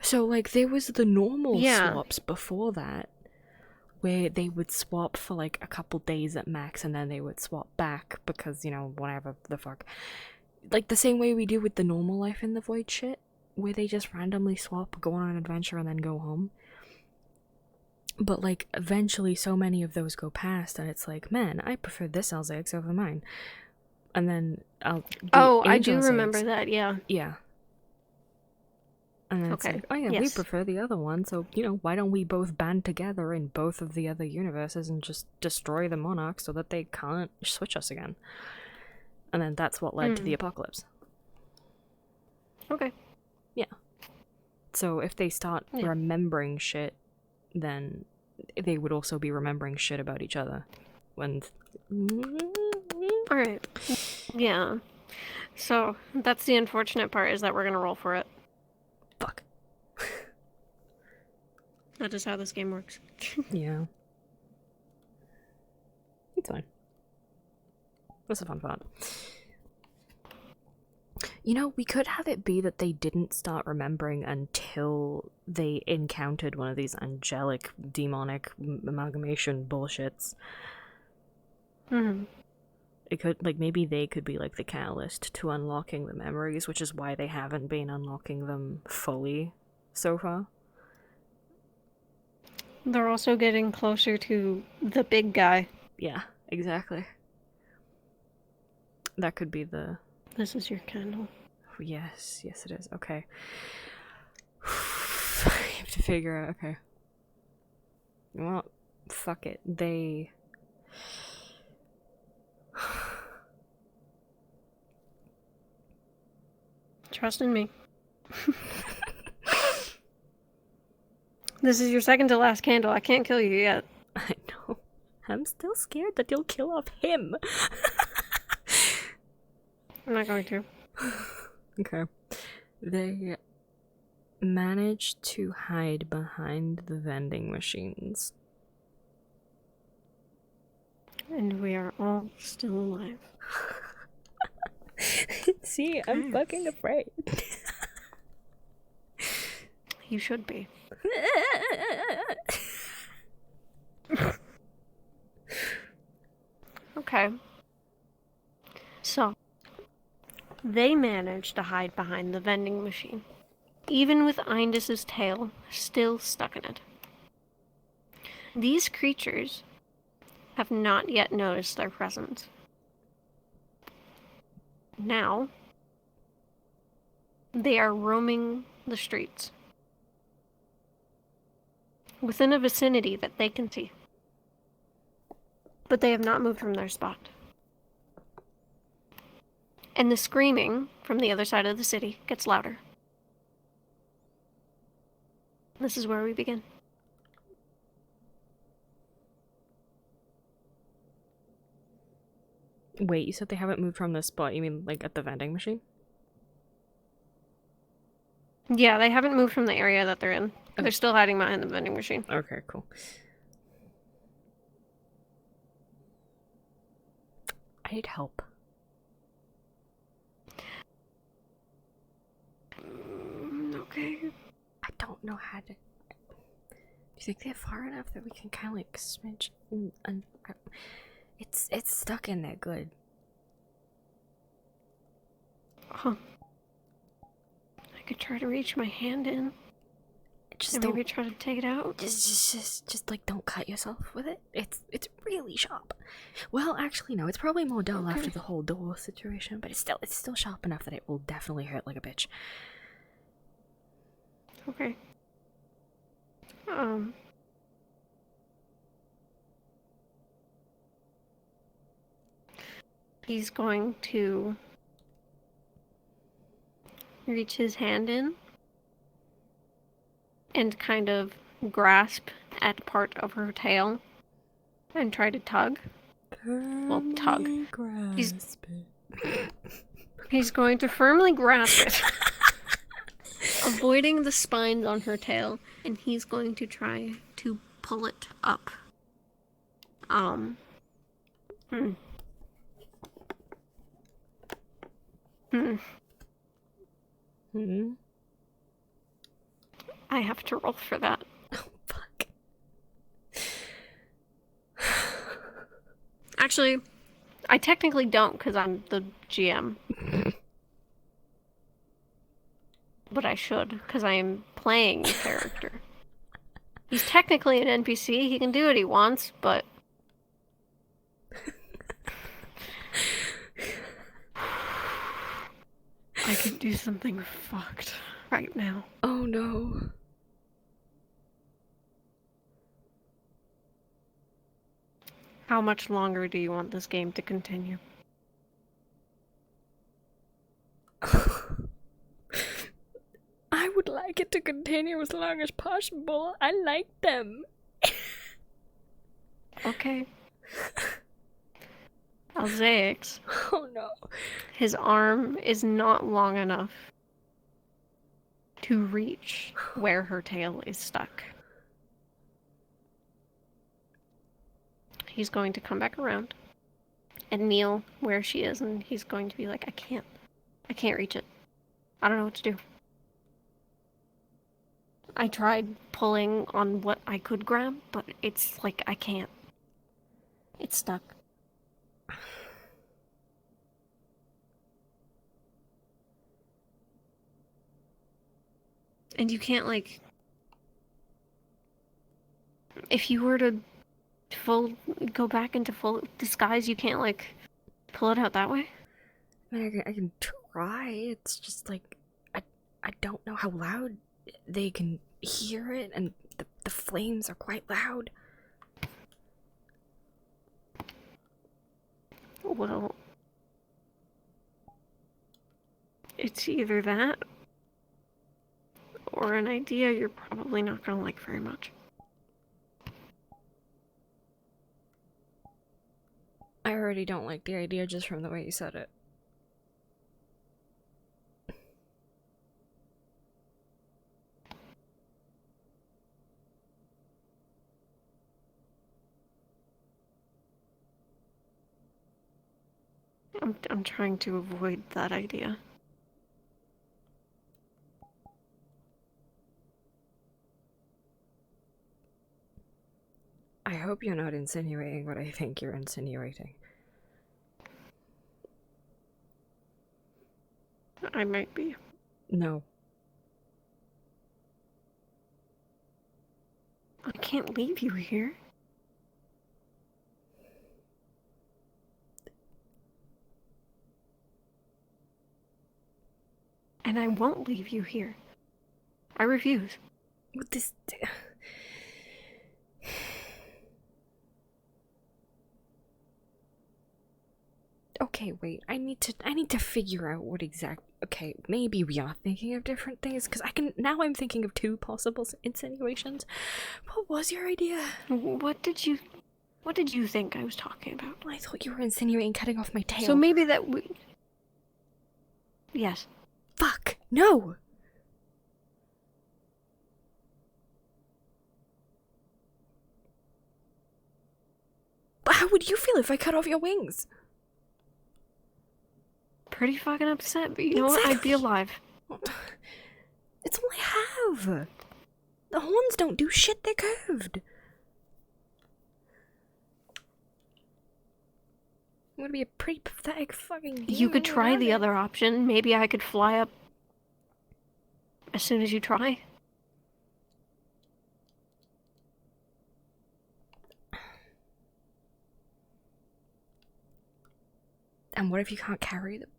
So like there was the normal Yeah. swaps before that, where they would swap for like a couple days at max, and then they would swap back because whatever the fuck. Like the same way we do with the normal life in the void shit, where they just randomly swap, go on an adventure, and then go home. But like eventually so many of those go past and it's like, man, I prefer this Elzix over mine. And then I do remember that, yeah. Yeah. And then it's Okay, like, oh yeah, we yes. prefer the other one, so why don't we both band together in both of the other universes and just destroy the monarch so that they can't switch us again. And then that's what led to the apocalypse. Okay. So if they start Yeah. remembering shit, then they would also be remembering shit about each other. When Alright. Yeah. So, that's the unfortunate part, is that we're gonna roll for it. fuck. That is how this game works. Yeah. It's fine. That's a fun part. We could have it be that they didn't start remembering until they encountered one of these angelic, demonic amalgamation bullshits. Hmm. It could, like, maybe they could be, like, the catalyst to unlocking the memories, which is why they haven't been unlocking them fully so far. They're also getting closer to the big guy. Yeah, exactly. That could be the... This is your candle. Yes, it is. Okay. I have to figure out, okay. Well, fuck it. They... Trust in me. This is your second to last candle. I can't kill you yet. I know. I'm still scared that you'll kill off him. I'm not going to. Okay. They managed to hide behind the vending machines. And we are all still alive. See, I'm fucking afraid. You should be. Okay. So, they managed to hide behind the vending machine, even with Indus's tail still stuck in it. These creatures have not yet noticed their presence. Now, they are roaming the streets within a vicinity that they can see. But they have not moved from their spot. And the screaming from the other side of the city gets louder. This is where we begin. Wait, you said they haven't moved from this spot? You mean like at the vending machine? Yeah, they haven't moved from the area that they're in. They're still hiding behind the vending machine. Okay, cool. I need help. Okay. I don't know how to... Do you think they're far enough that we can kind of like smidge and It's stuck in there good. Huh. I could try to reach my hand in Just and don't. maybe try to take it out. Just like don't cut yourself with it. It's really sharp. Well, actually no, it's probably more dull after the whole door situation, but it's still sharp enough that it will definitely hurt like a bitch. Okay. He's going to reach his hand in and kind of grasp at part of her tail and try to tug. Well, tug. He's going to firmly grasp it, avoiding the spines on her tail, and he's going to try to pull it up. I have to roll for that. Oh, fuck. Actually, I technically don't because I'm the GM. But I should, because I am playing the character. He's technically an NPC, he can do what he wants, but... I could do something fucked right now. Oh no. How much longer do you want this game to continue? I would like it to continue as long as possible. I like them. Okay. Alzaix, Oh no. his arm is not long enough to reach where her tail is stuck. He's going to come back around and kneel where she is, and he's going to be like, I can't reach it. I don't know what to do. I tried pulling on what I could grab, but it's like I can't. It's stuck. And you can't, like... If you were to go back into full disguise, you can't, like, pull it out that way? I can try. It's just like I don't know how loud they can hear it, and the flames are quite loud. Well, it's either that or an idea you're probably not gonna like very much. I already don't like the idea just from the way you said it. I'm trying to avoid that idea. I hope you're not insinuating what I think you're insinuating. I might be. No. I can't leave you here. And I won't leave you here. I refuse. What this... Okay, wait. I need to figure out what exact... Okay, maybe we are thinking of different things, because I'm thinking of two possible insinuations. What was your idea? What did you think I was talking about? I thought you were insinuating cutting off my tail. So maybe that we... Yes. Fuck! No! But how would you feel if I cut off your wings? Pretty fucking upset, but you know what? I'd be alive. It's all I have! The horns don't do shit, they're curved. I'm gonna be a pretty pathetic fucking You could human try without the it. other option. Maybe I could fly up as soon as you try. And what if you can't carry them?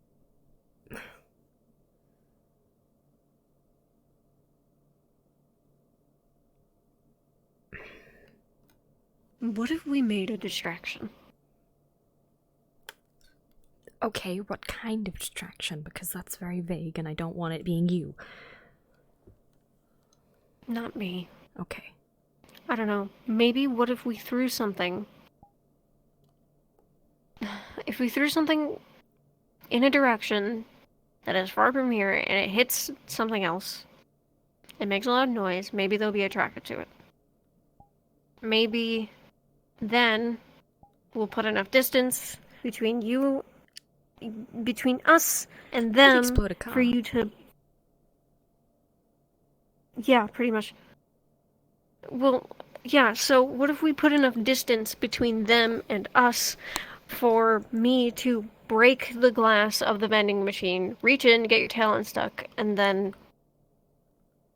What if we made a distraction? Okay, what kind of distraction? Because that's very vague and I don't want it being you. Not me. Okay. I don't know. Maybe what if we threw something? If we threw something in a direction that is far from here and it hits something else, it makes a loud noise, maybe they'll be attracted to it. Maybe then we'll put enough distance between us and Could them explode a car. for you to... Yeah, pretty much. Well, yeah, so what if we put enough distance between them and us for me to break the glass of the vending machine, reach in, get your tail unstuck, and then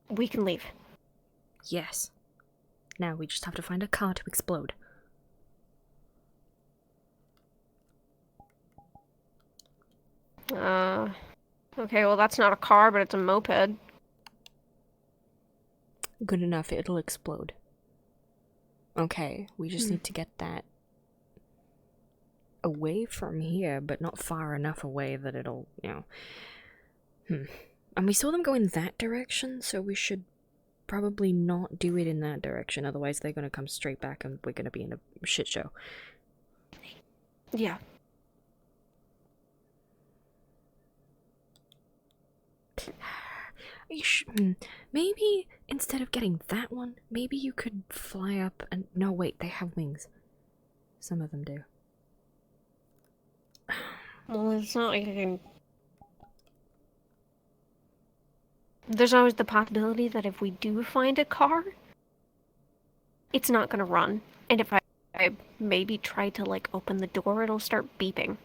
we can leave? Yes. Now we just have to find a car to explode. Okay, well that's not a car, but it's a moped. Good enough, it'll explode. Okay, we just need to get that away from here, but not far enough away that it'll, And we saw them go in that direction, so we should probably not do it in that direction, otherwise they're gonna come straight back and we're gonna be in a shit show. Yeah. Maybe instead of getting that one, maybe you could fly up and... No, wait, they have wings. Some of them do. Well, it's not like I can... There's always the possibility that if we do find a car, it's not gonna run. And if I maybe try to, like, open the door, it'll start beeping.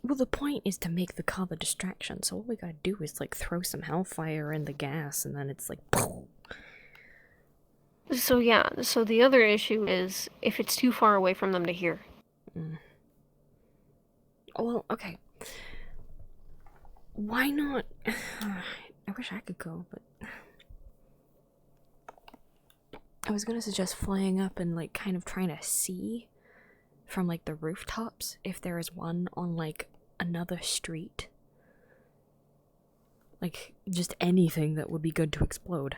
Well, the point is to make the car the distraction, so all we gotta do is, like, throw some hellfire in the gas, and then it's like... So yeah, so the other issue is if it's too far away from them to hear. Well, okay. Why not... I wish I could go, but... I was gonna suggest flying up and, like, kind of trying to see from, like, the rooftops if there is one on, like, another street. Like, just anything that would be good to explode.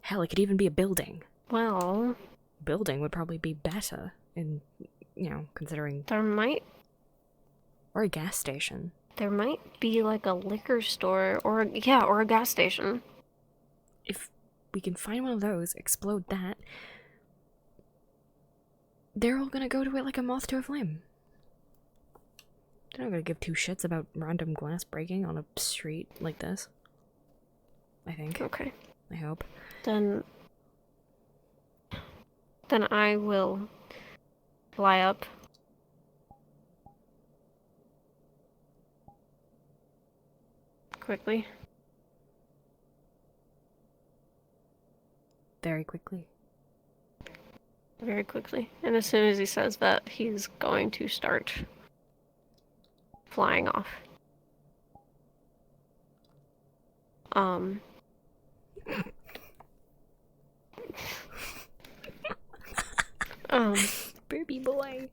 Hell, it could even be a building. Well, Building would probably be better in, considering... there might Or a gas station. be like a liquor store or a gas station. If we can find one of those, explode that, they're all gonna go to it like a moth to a flame. They're not gonna give two shits about random glass breaking on a street like this. I think. Okay. I hope. Then I will fly up. Quickly. Very quickly. Very quickly. And as soon as he says that, he's going to start flying off. Baby boy.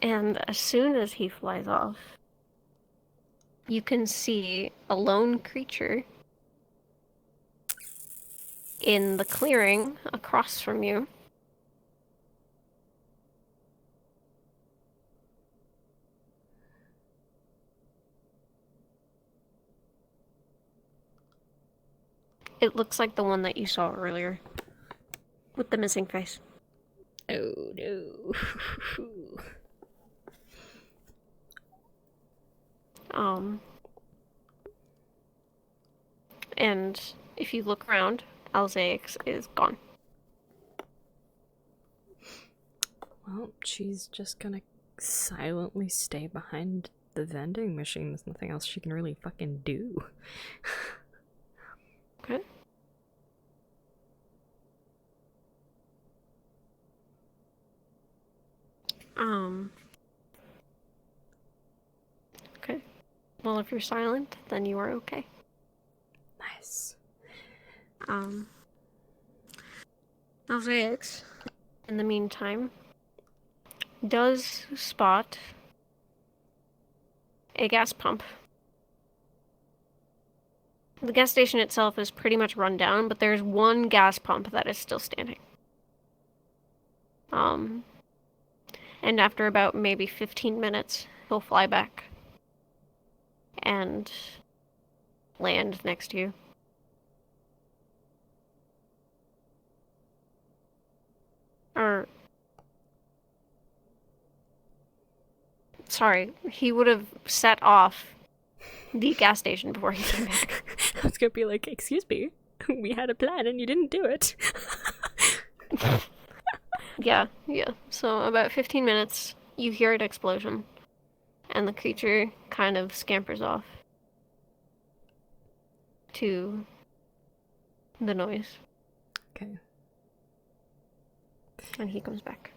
And as soon as he flies off, you can see a lone creature in the clearing across from you. It looks like the one that you saw earlier, with the missing face. Oh no. And if you look around, Alzaix is gone. Well, she's just gonna silently stay behind the vending machine. There's nothing else she can really fucking do. Okay. Okay. Well, if you're silent, then you are okay. Nice. Alzaix, in the meantime, does spot a gas pump. The gas station itself is pretty much run down, but there's one gas pump that is still standing. And after about maybe 15 minutes, he'll fly back and land next to you. Or, sorry, he would have set off the gas station before he came back. I was gonna be like, excuse me, we had a plan and you didn't do it. Yeah. So about 15 minutes, you hear an explosion, and the creature kind of scampers off to the noise, Okay. and he comes back.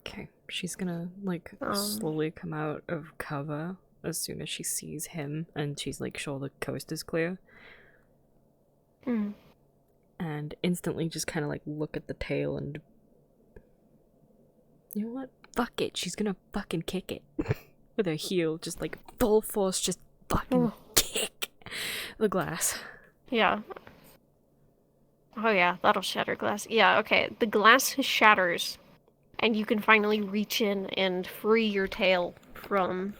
Okay. She's gonna, like, slowly come out of cover as soon as she sees him and she's, like, sure the coast is clear. Mm. And instantly just kind of, like, look at the tail and... You know what? Fuck it. She's gonna fucking kick it. With her heel, just, like, full force, just fucking kick the glass. Yeah. Oh yeah, that'll shatter glass. Yeah, okay. The glass shatters, and you can finally reach in and free your tail from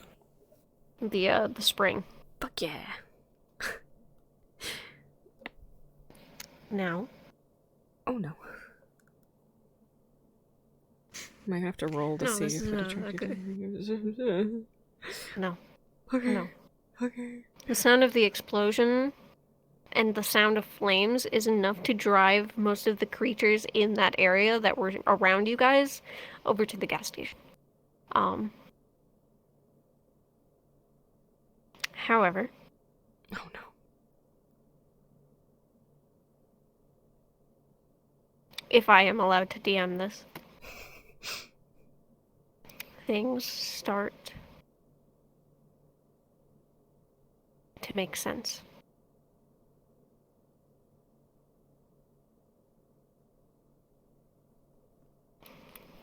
the spring. Fuck yeah. Now. Oh no. Might have to roll to No, see this if is it not attracted. No. Okay. No. Okay. The sound of the explosion and the sound of flames is enough to drive most of the creatures in that area that were around you guys over to the gas station. However, Oh no. if I am allowed to DM this, things start to make sense.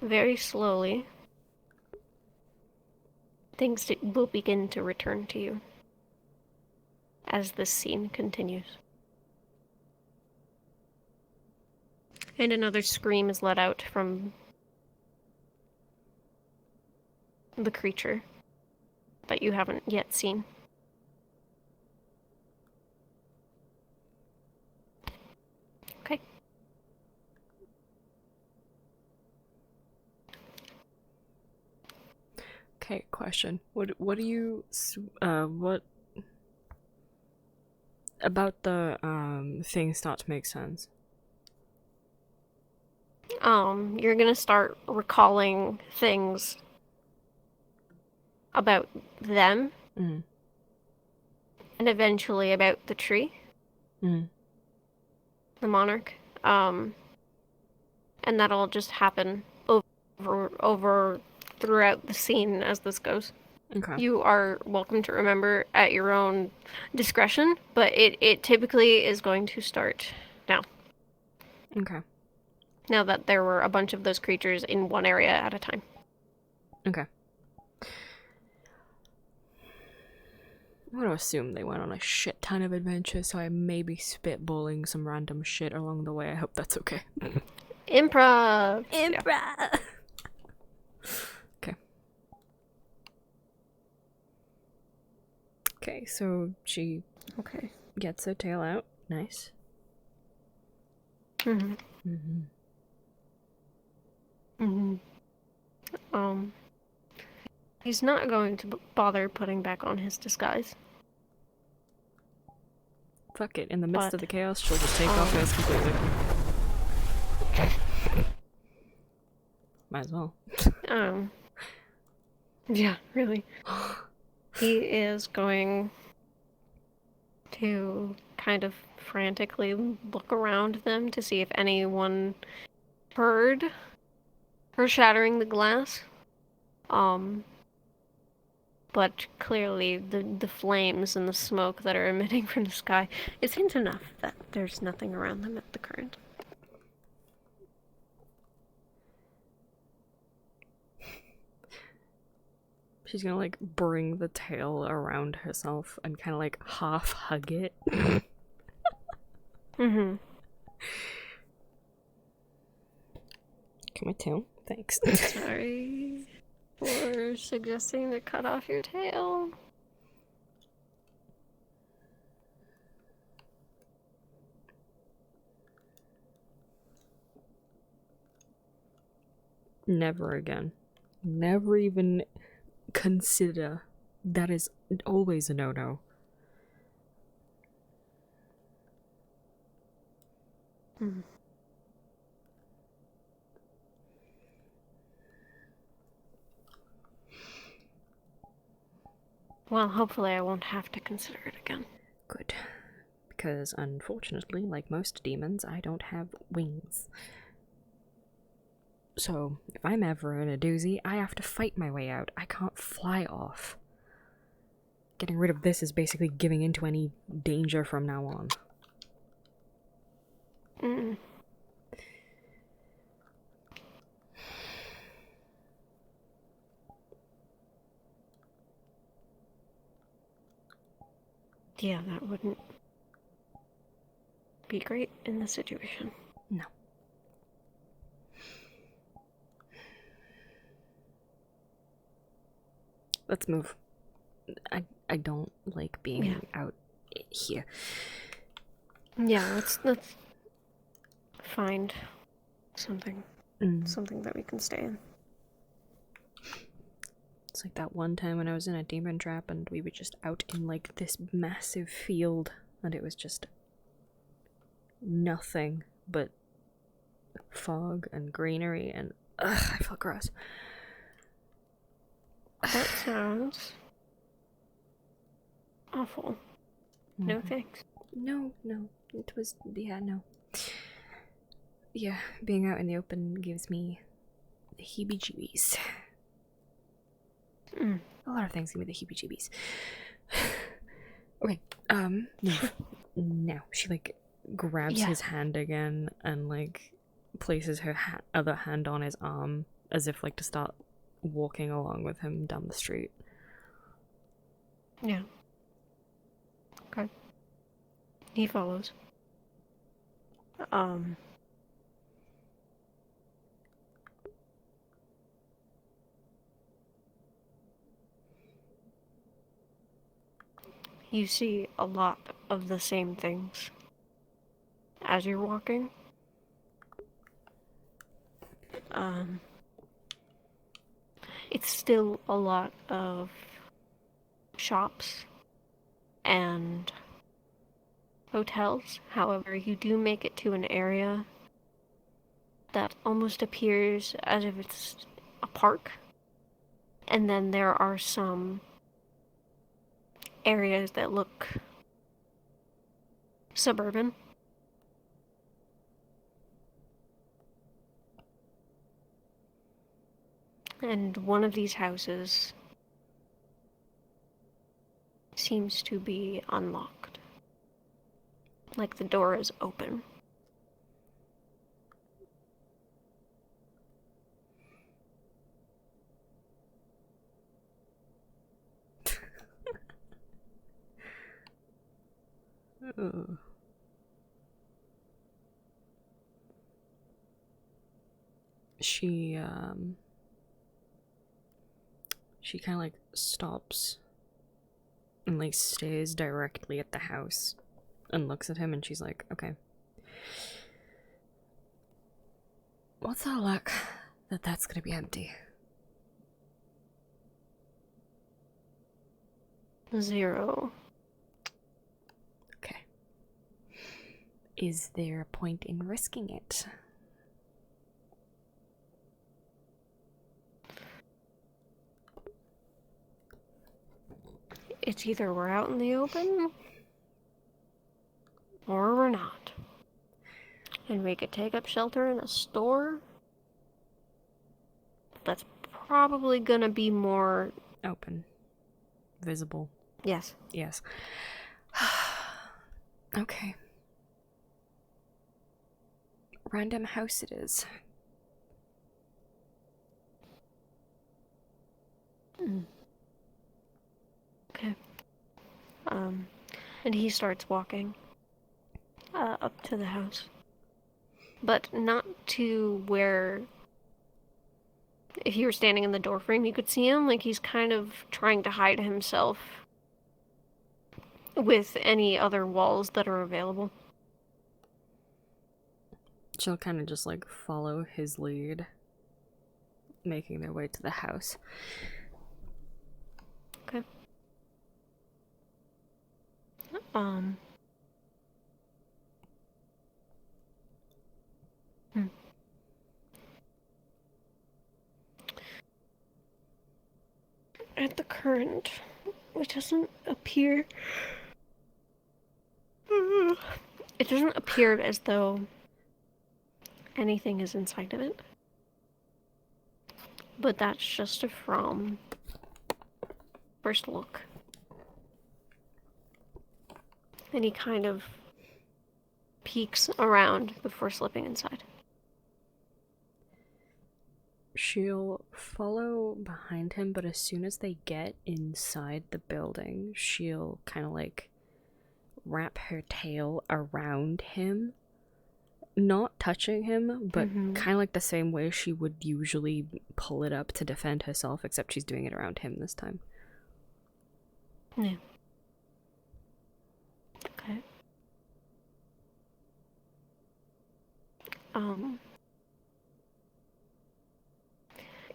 Very slowly, things will begin to return to you as this scene continues. And another scream is let out from the creature that you haven't yet seen. Okay. Okay, question. What do you what about the things start to make sense? You're gonna start recalling things about them Mm. and eventually about the tree, Mm. the monarch. And that'll just happen over throughout the scene as this goes. Okay. You are welcome to remember at your own discretion, but it typically is going to start now. Okay. Now that there were a bunch of those creatures in one area at a time. Okay. I'm gonna assume they went on a shit ton of adventures, so I may be spitballing some random shit along the way. I hope that's okay. Improv! Improv! Okay. Okay, so she Okay. gets her tail out. Nice. Mm-hmm. Mm-hmm. Mm-hmm. He's not going to bother putting back on his disguise. Fuck it, in the midst But, of the chaos, she'll just take off hers completely. Might as well. Yeah, really. He is going to kind of frantically look around them to see if anyone heard her shattering the glass. But clearly the flames and the smoke that are emitting from the sky is hint enough that there's nothing around them at the current. She's gonna like bring the tail around herself and kind of like half hug it. Mm-hmm. Come my tail? Thanks. Sorry for suggesting to cut off your tail. Never again. Never even consider. That is always a no-no. Hmm. Well, hopefully I won't have to consider it again. Good. Because unfortunately, like most demons, I don't have wings. So, if I'm ever in a doozy, I have to fight my way out. I can't fly off. Getting rid of this is basically giving into any danger from now on. Mm. Yeah, that wouldn't be great in this situation. No. Let's move. I don't like being out here. Yeah, let's find something that we can stay in. It's like that one time when I was in a demon trap and we were just out in like this massive field and it was just nothing but fog and greenery and I felt gross. That sounds awful. No thanks. No, it was, no. Yeah, being out in the open gives me the heebie-jeebies. Mm. A lot of things give me the heebie-jeebies. Okay, move. Now, she like grabs his hand again and like places her other hand on his arm as if like to start walking along with him down the street. Yeah. Okay. He follows. You see a lot of the same things as you're walking. It's still a lot of shops and hotels. However, you do make it to an area that almost appears as if it's a park. And then there are some areas that look suburban. And one of these houses seems to be unlocked. Like the door is open. Ugh. She kind of like stops and like stares directly at the house and looks at him and she's like, okay. What's our luck that that's gonna be empty? 0. Okay. is there a point in risking it? It's either we're out in the open or we're not. And we could take up shelter in a store. That's probably gonna be more... Open. Visible. Yes. Yes. Okay. Random house it is. Okay. And he starts walking up to the house. But not to where... If you were standing in the doorframe, you could see him. Like, he's kind of trying to hide himself with any other walls that are available. She'll kind of just like follow his lead, making their way to the house. Okay. At the current, it doesn't appear... It doesn't appear as though anything is inside of it. But that's just from first look. And he kind of peeks around before slipping inside. She'll follow behind him, but as soon as they get inside the building, she'll kind of like wrap her tail around him, not touching him, but kind of like the same way she would usually pull it up to defend herself, except she's doing it around him this time. Yeah. Okay.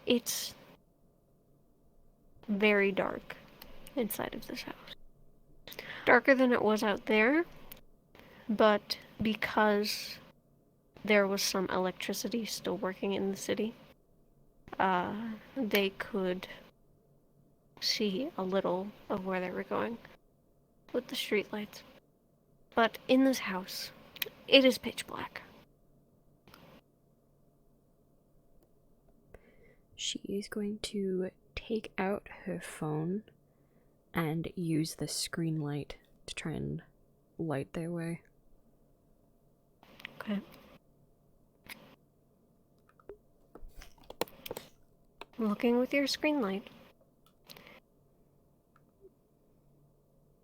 It's very dark inside of this house. Darker than it was out there, but because there was some electricity still working in the city, they could see a little of where they were going with the streetlights. But in this house, it is pitch black. She is going to take out her phone and use the screen light to try and light their way. Okay. Looking with your screen light,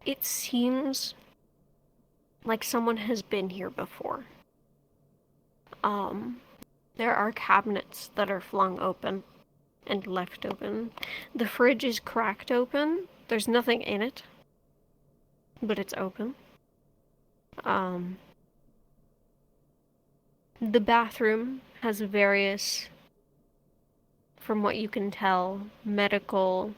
it seems like someone has been here before. There are cabinets that are flung open and left open. The fridge is cracked open. There's nothing in it, but it's open. The bathroom has various, from what you can tell, medical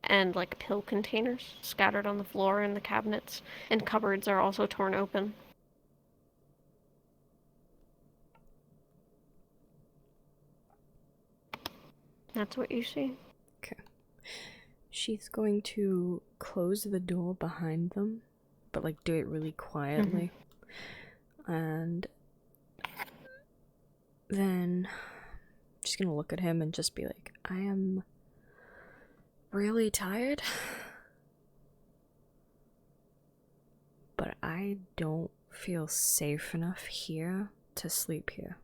and like pill containers scattered on the floor, and the cabinets and cupboards are also torn open. That's what you see. Okay. She's going to close the door behind them, but like do it really quietly. And then she's gonna look at him and just be like, I am really tired, but I don't feel safe enough here to sleep here.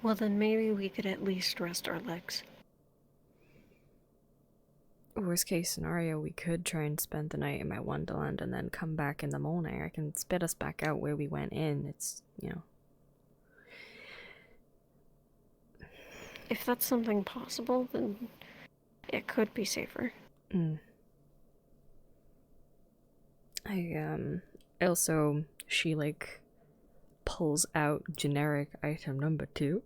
Well, then maybe we could at least rest our legs. Worst case scenario, we could try and spend the night in my wonderland and then come back in the morning. I can spit us back out where we went in. It's, you know. If that's something possible, then it could be safer. Also, she, like, pulls out generic item number 2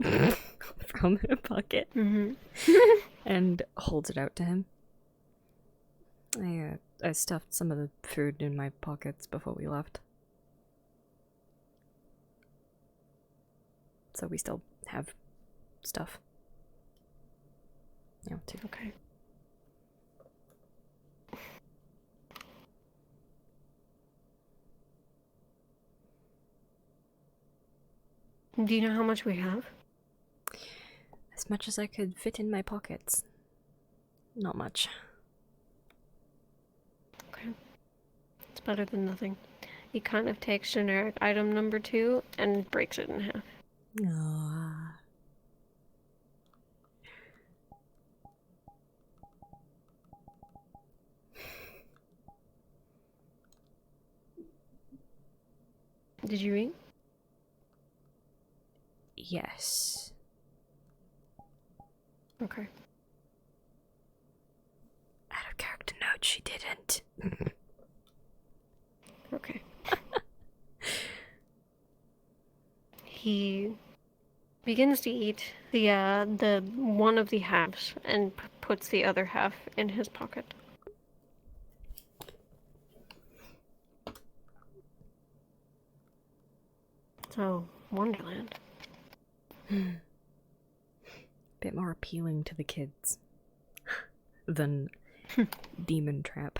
from her pocket and holds it out to him. I stuffed some of the food in my pockets before we left. So we still have stuff. Yeah, too. Okay. Do you know how much we have? As much as I could fit in my pockets. Not much. Okay. It's better than nothing. He kind of takes generic item number 2 and breaks it in half. Aww. Did you eat? Yes. Okay. Out of character note, she didn't. Okay. He begins to eat the one of the halves and puts the other half in his pocket. So, Wonderland. Bit more appealing to the kids than Demon Trap.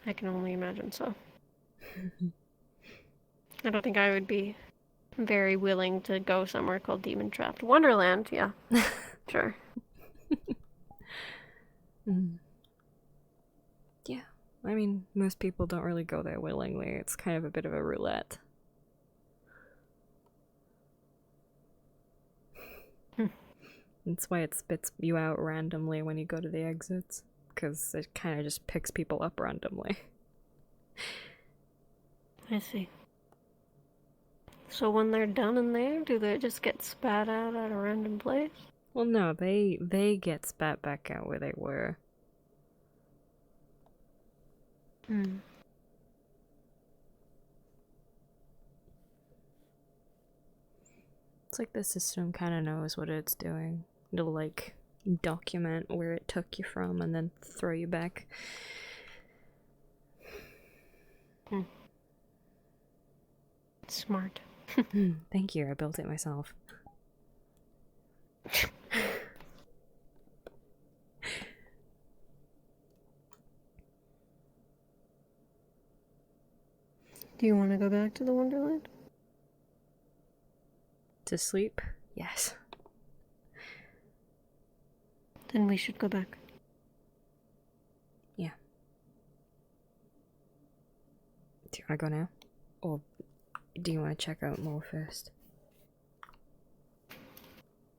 I can only imagine so. I don't think I would be very willing to go somewhere called Demon Trapped. Wonderland, yeah. Sure. Yeah, I mean, most people don't really go there willingly. It's kind of a bit of a roulette. That's why it spits you out randomly when you go to the exits, because it kind of just picks people up randomly. I see. So when they're done in there, do they just get spat out at a random place? Well, no, they get spat back out where they were. Hmm. It's like the system kind of knows what it's doing. It'll, like, document where it took you from and then throw you back. Smart. Thank you, I built it myself. Do you want to go back to the Wonderland? To sleep? Yes. Then we should go back. Yeah. Do you want to go now? Or do you want to check out more first?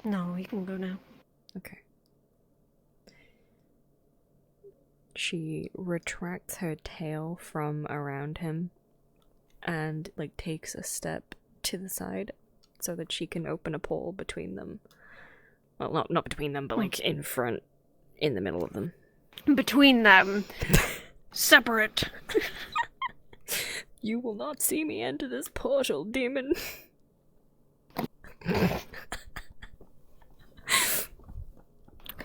No, we can go now. Okay. She retracts her tail from around him and, like, takes a step to the side so that she can open a portal between them. Well, not between them, but, like, in front, in the middle of them. Between them. Separate. You will not see me enter this portal, demon.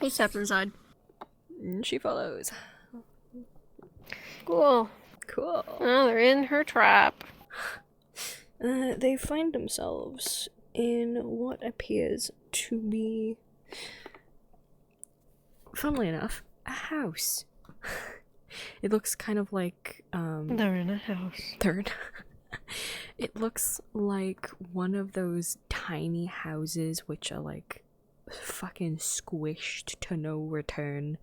He steps inside. And she follows. Cool. Cool. Oh, they're in her trap. They find themselves in what appears to be, funnily enough, a house. It looks kind of like, They're in a house. It looks like one of those tiny houses which are, like, fucking squished to no return.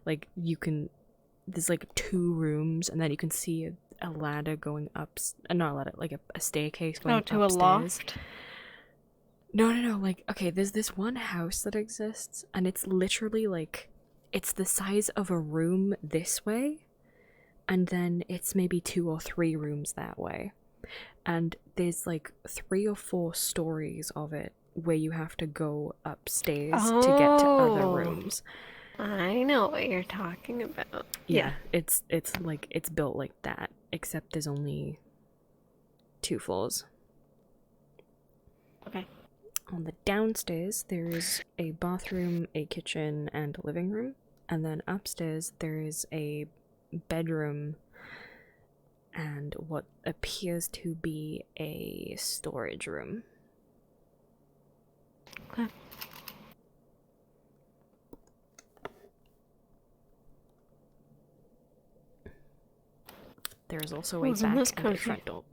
Like, there's, like, 2 rooms, and then you can see a ladder going up, not a ladder, like a staircase going upstairs. To a loft? No, like, okay, there's this one house that exists, and it's literally, like, it's the size of a room this way, and then it's maybe 2 or 3 rooms that way. And there's, like, 3 or 4 stories of it where you have to go upstairs to get to other rooms. I know what you're talking about. Yeah, it's like, it's built like that, except there's only 2 floors. Okay. On the downstairs, there is a bathroom, a kitchen, and a living room. And then upstairs, there is a bedroom and what appears to be a storage room. Okay. There is also a Who's in back this and a country? front door.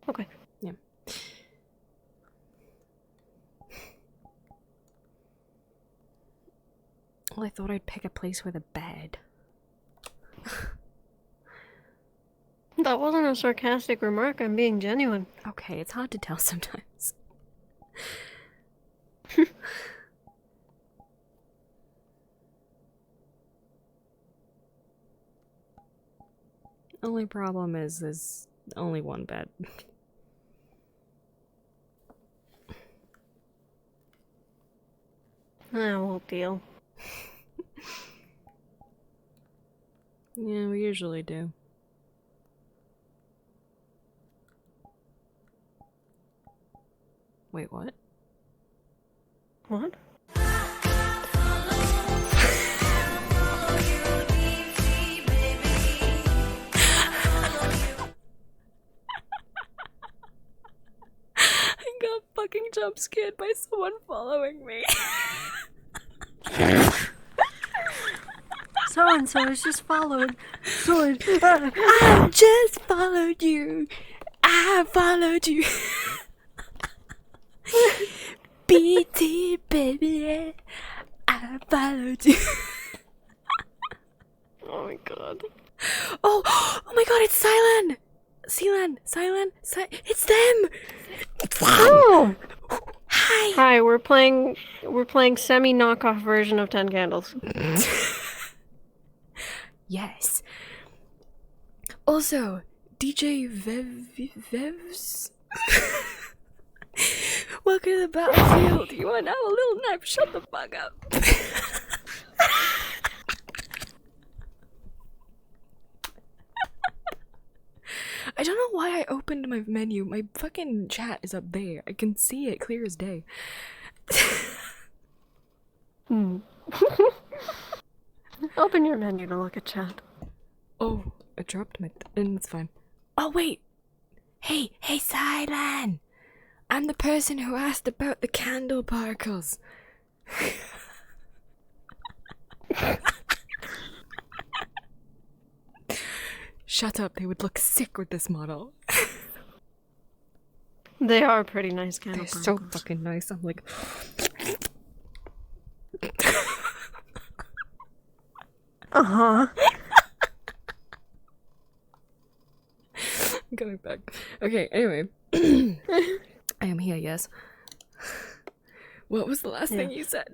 Okay. Yeah. Well, I thought I'd pick a place with a bed. That wasn't a sarcastic remark. I'm being genuine. Okay, it's hard to tell sometimes. Only problem is there's only one bed. I won't deal. Yeah, we usually do. Wait, what? What? I got fucking jump scared by someone following me. So and so is just followed. I just followed you. I followed you. BT baby, I followed you. Oh my god. Oh my god, it's Silen! It's them! Oh! Hi! Hi, we're playing semi knockoff version of 10 Candles. Yes. Also, DJ Vevs. Welcome to the battlefield. You are now a little knife. Shut the fuck up. I don't know why I opened my menu. My fucking chat is up there. I can see it clear as day. Open your menu to look at chat. Oh, I dropped my... and it's fine. Oh, wait. Hey, Silen! I'm the person who asked about the candle particles. Shut up, they would look sick with this model. They are pretty nice candle They're so particles. fucking nice. I'm like... Uh-huh. I'm coming back. Okay, anyway. I am here, yes. What was the last thing you said?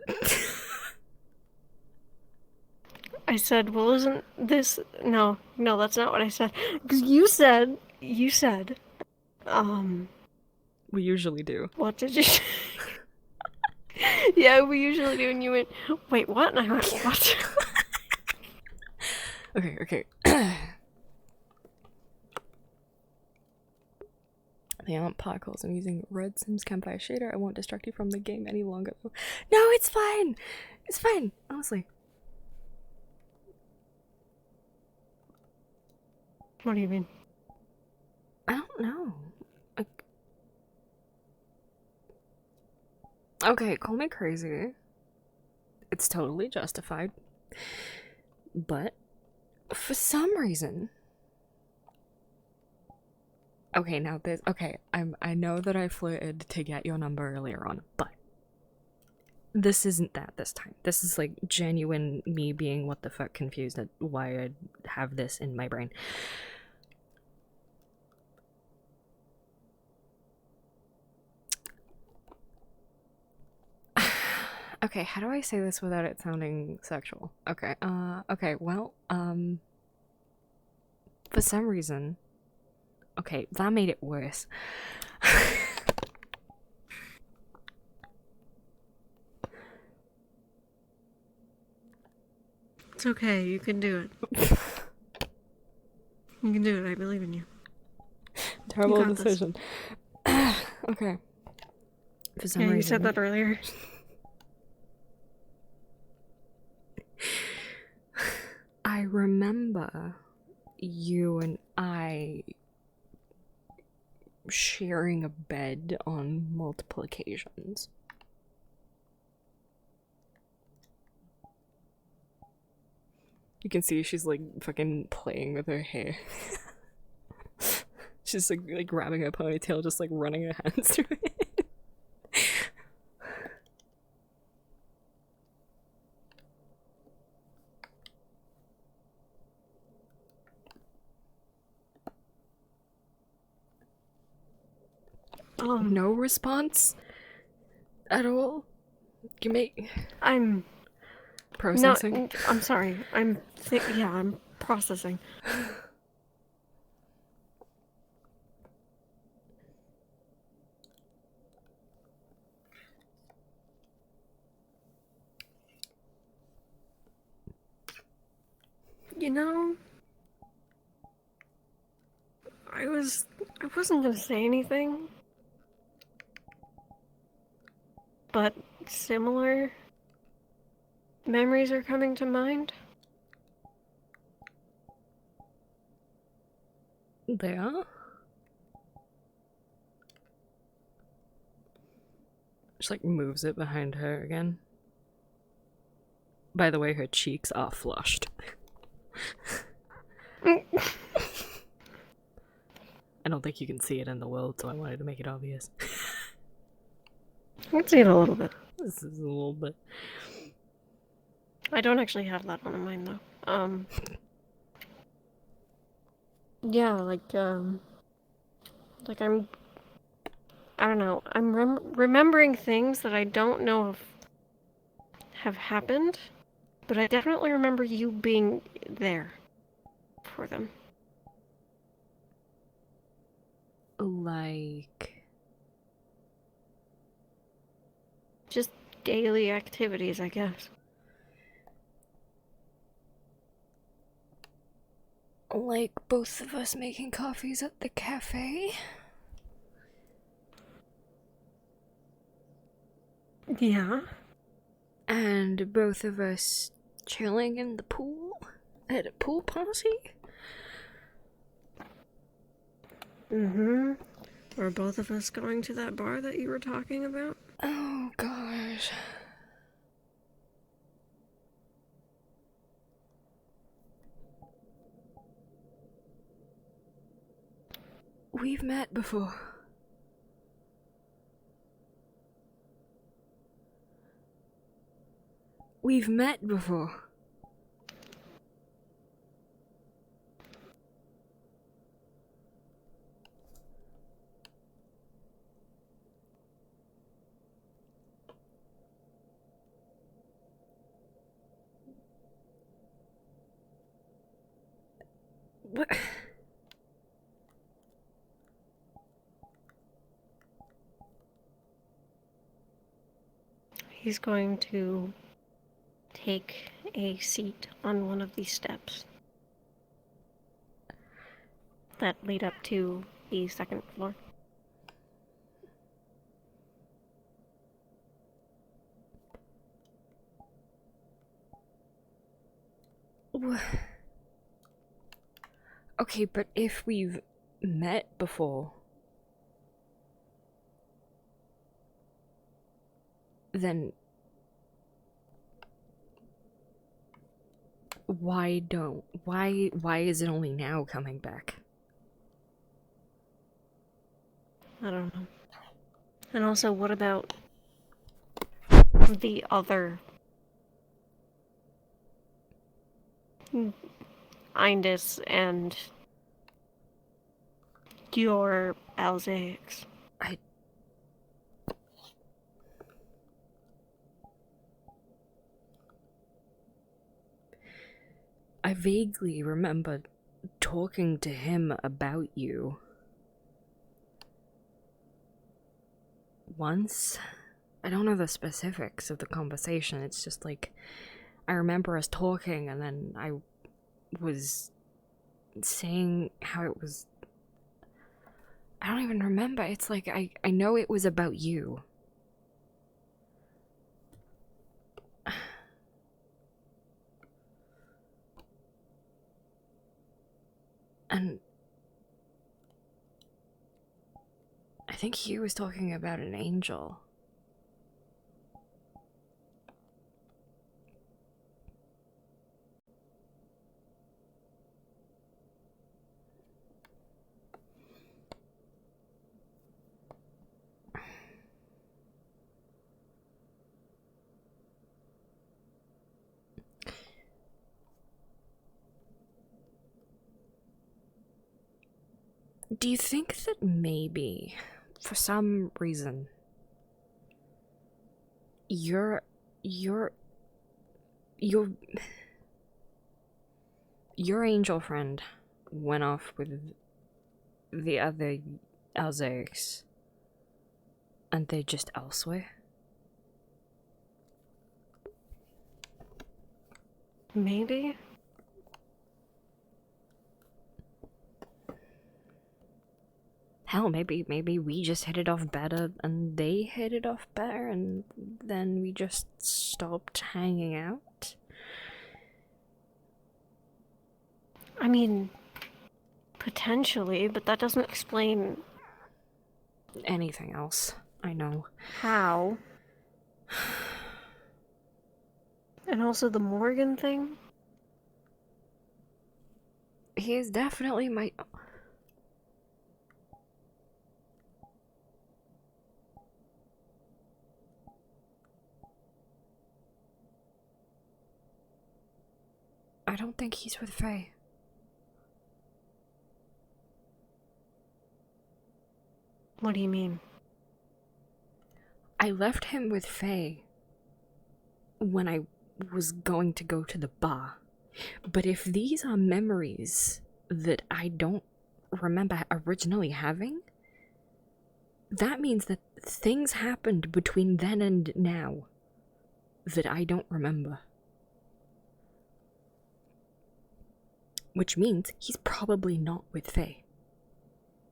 I said, well, isn't this... No, that's not what I said. 'Cause you said, We usually do. what did you say? Yeah, we usually do, and you went, wait, what? And I went, what? Okay. They aren't particles. I'm using Red Sims Campfire Shader. I won't distract you from the game any longer. No, it's fine. It's fine, honestly. What do you mean? I don't know. Okay, call me crazy. It's totally justified. But for some reason... Okay, now this... Okay, I know that I flirted to get your number earlier on, but... This isn't that this time. This is like genuine me being what the fuck confused at why I have this in my brain. Okay, how do I say this without it sounding sexual? Okay, well, for some reason... Okay, that made it worse. It's okay, you can do it. You can do it, I believe in you. Terrible got this. decision. Okay. For some Yeah, you reason. said that earlier. I remember you and I sharing a bed on multiple occasions. You can see she's like fucking playing with her hair. She's like grabbing her ponytail, just like running her hands through it. No response at all. You make I'm processing. no. I'm sorry. Yeah, I'm processing. You know, I wasn't gonna say anything, but similar memories are coming to mind. They are. Just like moves it behind her again. By the way, her cheeks are flushed. I don't think you can see it in the world, so I wanted to make it obvious. Let's see it a little bit. This is a little bit. I don't actually have that one in mind though. Yeah, like I don't know. I'm remembering things that I don't know if have happened, but I definitely remember you being there for them. Like. Just daily activities, I guess. Like both of us making coffees at the cafe? Yeah. And both of us chilling in the pool? At a pool party? Mm-hmm. Were both of us going to that bar that you were talking about? Oh gosh. We've met before. We've met before. What? He's going to take a seat on one of these steps that lead up to the second floor. Okay, but if we've met before, then why is it only now coming back? I don't know. And also, what about the other Indus and your Alzaics? I vaguely remember talking to him about you once. I don't know the specifics of the conversation. It's just like I remember us talking, and then I was saying how it was. I don't even remember. It's like I know it was about you. And I think he was talking about an angel. Do you think that maybe, for some reason, your angel friend went off with the other Alzaics and they're just elsewhere? Maybe? Hell, maybe we just hit it off better and they hit it off better and then we just stopped hanging out? I mean, potentially, but that doesn't explain Anything else, I know. how. And also the Morgan thing? He is definitely my... I don't think he's with Faye. What do you mean? I left him with Faye when I was going to go to the bar. But if these are memories that I don't remember originally having, that means that things happened between then and now that I don't remember. Which means he's probably not with Faye.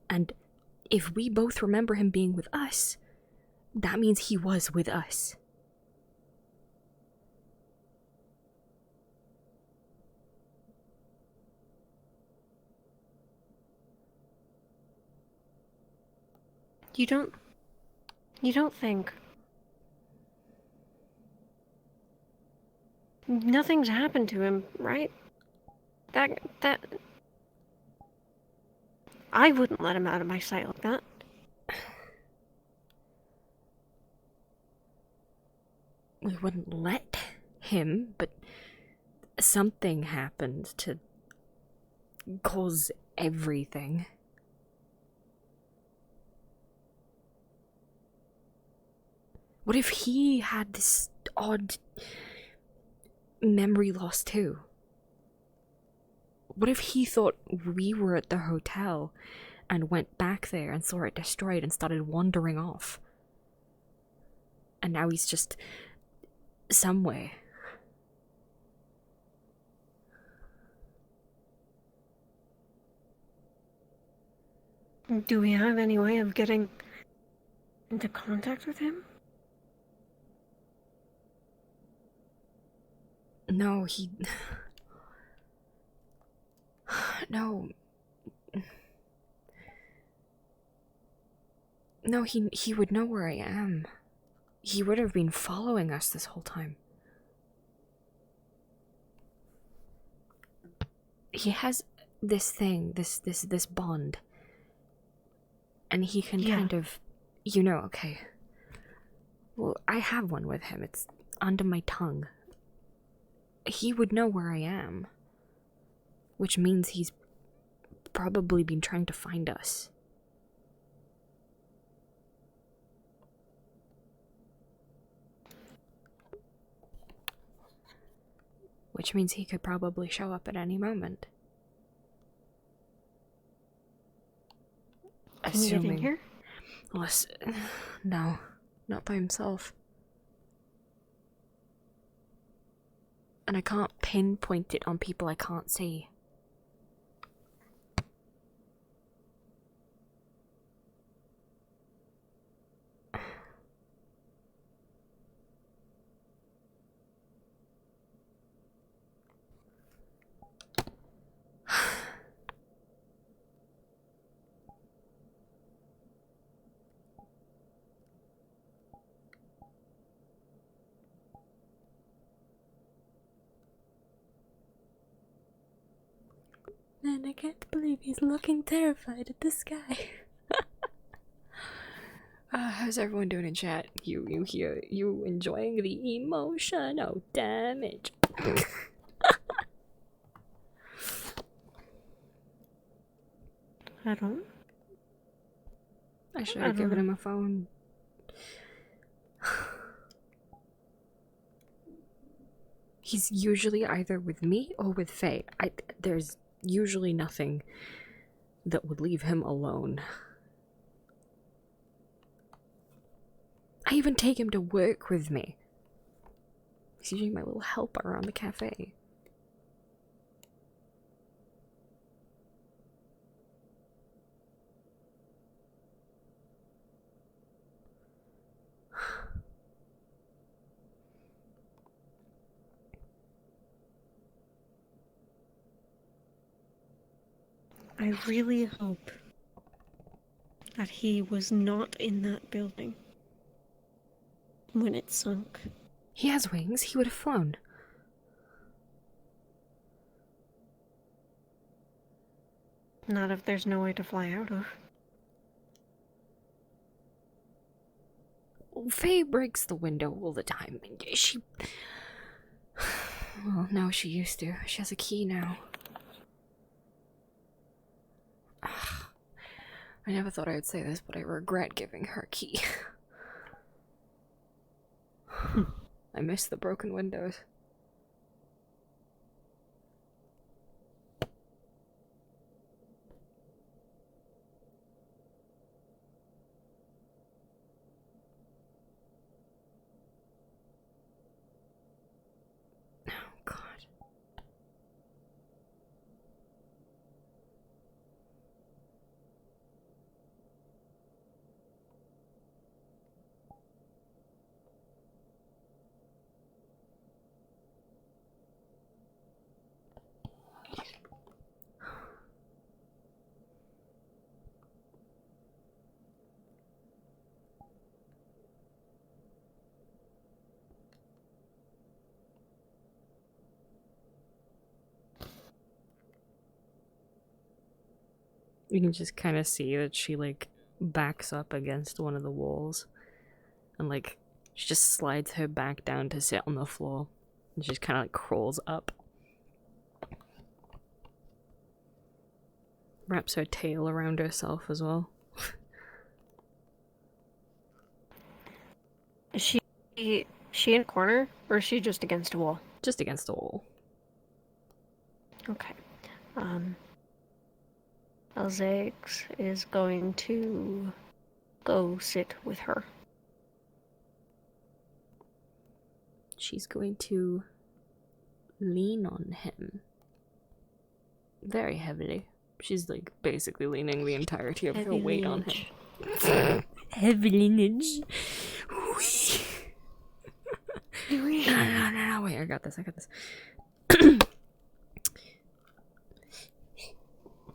And if we both remember him being with us, that means he was with us. You don't think... Nothing's happened to him, right? That... I wouldn't let him out of my sight like that. We wouldn't let him, but something happened to cause everything. What if he had this odd memory loss too? What if he thought we were at the hotel and went back there and saw it destroyed and started wandering off? And now he's just somewhere. Do we have any way of getting into contact with him? No, he... No. No, he would know where I am. He would have been following us this whole time. He has this thing, this bond. And he can kind of, okay. Well, I have one with him. It's under my tongue. He would know where I am. Which means he's probably been trying to find us. Which means he could probably show up at any moment. Can you get in here? Unless... No, not by himself. And I can't pinpoint it on people I can't see. and I can't believe he's looking terrified at the sky. How's everyone doing in chat? You enjoying the emotional damage? I don't. I should I have don't given know. him a phone. He's usually either with me or with Faye. There's usually nothing that would leave him alone. I even take him to work with me. He's usually my little helper around the cafe. I really hope that he was not in that building when it sunk. He has wings, he would have flown. Not if there's no way to fly out of. Faye breaks the window all the time. She... Well, no, she used to. She has a key now. I never thought I would say this, but I regret giving her a key. I miss the broken windows. Oh, God. You can just kind of see that she, like, backs up against one of the walls. And, like, she just slides her back down to sit on the floor. And she just kind of, like, crawls up. Wraps her tail around herself as well. Is she in a corner, or is she just against a wall? Just against the wall. Okay. Alzaix is going to go sit with her. She's going to lean on him. Very heavily. She's, like, basically leaning the entirety of her weight on him. Heavy lineage. No, wait, I got this.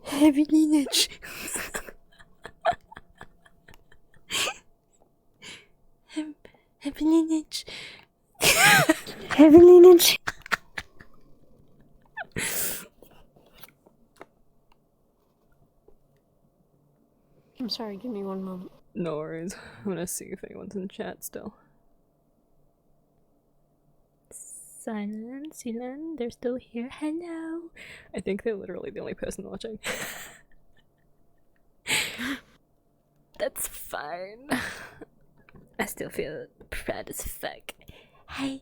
Heavy lineage. Heavy lineage. Heavy lineage. I'm sorry, give me one moment. No worries. I'm gonna see if anyone's in chat still. Silence, they're still here. Hello. I think they're literally the only person watching. That's fine. I still feel proud as fuck. Hey.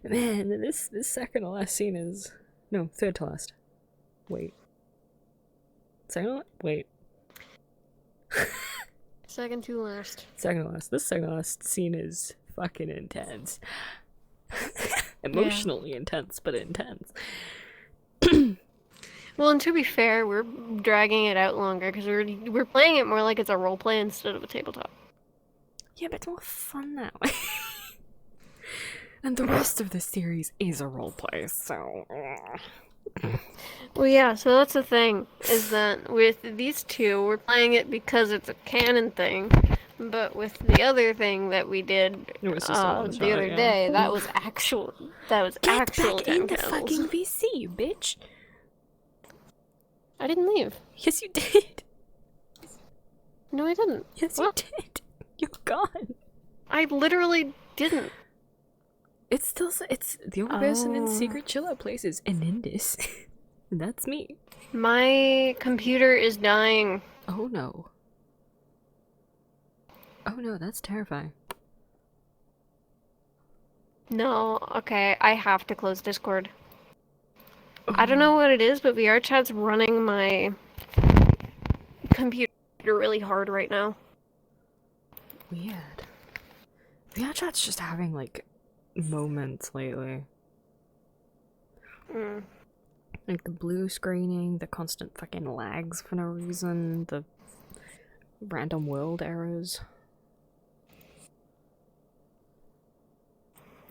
Man, this second to last scene is... No, third to last. Wait. Second to last? Wait. Second to last. Second to last. This second to last scene is fucking intense. Emotionally intense, but intense. Well, and to be fair, we're dragging it out longer because we're playing it more like it's a role play instead of a tabletop. Yeah, but it's more fun that way. And the rest of the series is a roleplay, so... Well, yeah, so that's the thing, is that with these two, we're playing it because it's a canon thing, But with the other thing that we did It was just a one the shot, other yeah. day, that was actual actual time candles. VC, you bitch. I didn't leave. Yes, you did. No, I didn't. Yes, What? you did. You're gone. I literally didn't. It's still. It's the only person in Oh. secret chill out places, Anindis. And that's me. My computer is dying. Oh no. Oh no, that's terrifying. No, okay, I have to close Discord. I don't know what it is, but VRChat's running my computer really hard right now. Weird. VRChat's just having like moments lately. Mm. Like the blue screening, the constant fucking lags for no reason, the random world errors.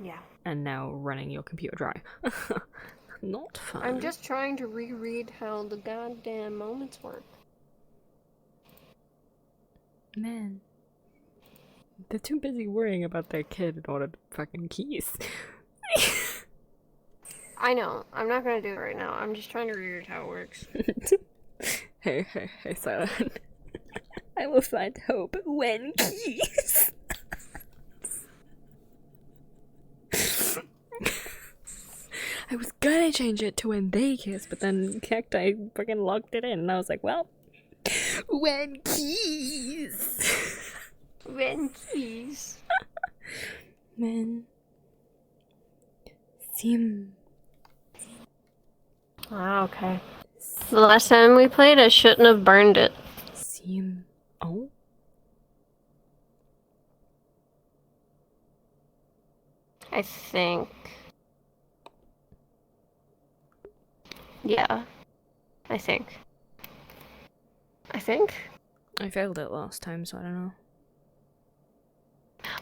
Yeah. And now running your computer dry. Not fun. I'm just trying to reread how the goddamn moments work. Man. They're too busy worrying about their kid in order to fucking keys. I know. I'm not gonna do it right now. I'm just trying to reread how it works. Hey, Silent. I will find hope when keys. I was gonna change it to when they kiss, but then Cacti fucking locked it in, and I was like, well, when keys. When keys. When sim. Ah, okay. The last time we played, I shouldn't have burned it. Sim. Oh? I think. Yeah. I think. I failed it last time, so I don't know.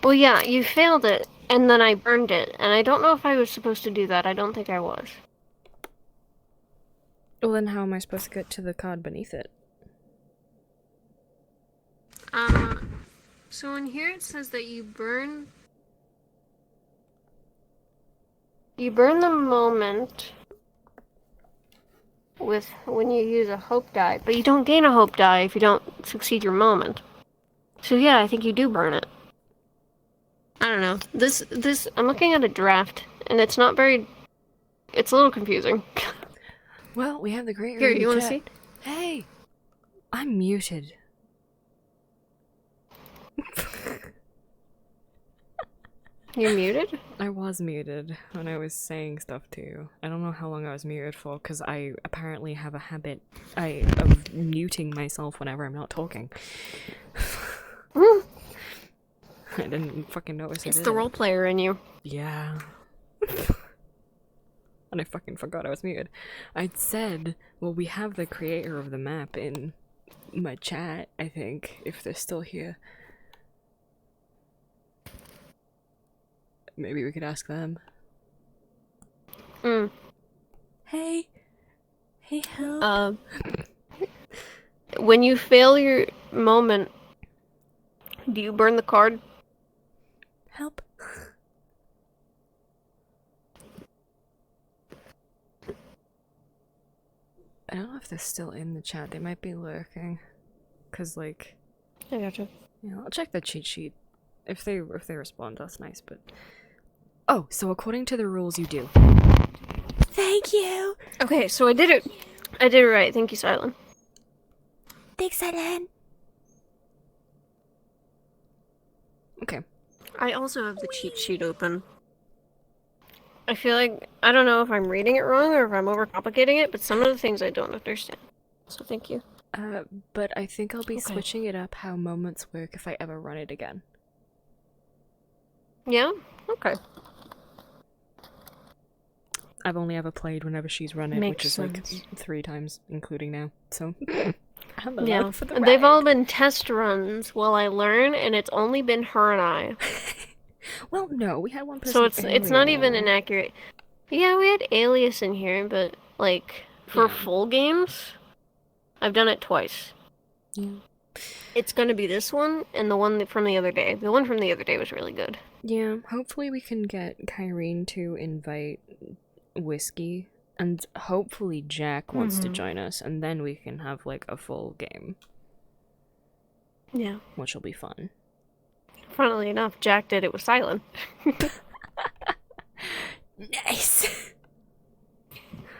Well, yeah, you failed it, and then I burned it, and I don't know if I was supposed to do that. I don't think I was. Well, then how am I supposed to get to the card beneath it? So in here it says that you burn the moment with when you use a hope die, but you don't gain a hope die if you don't succeed your moment. So yeah, I think you do burn it. I don't know. This I'm looking at a draft, and it's not very. It's a little confusing. Well, we have the great Here, room you want to chat. see? Hey! I'm muted. You're muted? I was muted when I was saying stuff to you. I don't know how long I was muted for, because I apparently have a habit of muting myself whenever I'm not talking. Mm, I didn't fucking notice it's it. the role player in you. Yeah. And I fucking forgot I was muted. I'd said, well, we have the creator of the map in my chat, I think, if they're still here. Maybe we could ask them. Mm. Hey. Hey, help. When you fail your moment, do you burn the card? Help. I don't know if they're still in the chat. They might be lurking. 'Cause, like, I gotcha. yeah, I'll check the cheat sheet. If they respond, that's nice, but... Oh, so according to the rules, you do. Thank you! Okay, so I did it. I did it right. Thank you, Silent. Thanks, Ellen! Okay. I also have the cheat sheet open. I feel like I don't know if I'm reading it wrong or if I'm overcomplicating it, but some of the things I don't understand. So thank you. But I think I'll be Okay. switching it up how moments work if I ever run it again. Yeah? Okay. I've only ever played whenever she's run it, which Makes is sense. like 3 times, including now. So I'm Yeah. allowed for the And they've ride. all been test runs while I learn, and it's only been her and I. Well, no, we had one person. So it's not even earlier. an accurate. Yeah, we had Alias in here, but like for Yeah. full games, I've done it twice. Yeah. It's gonna be this one and the one from the other day. The one from the other day was really good. Yeah, hopefully we can get Kyrene to invite Whiskey, and hopefully Jack wants to join us, and then we can have like a full game, Yeah. which will be fun. Funnily enough, Jack did it with Silent. Nice!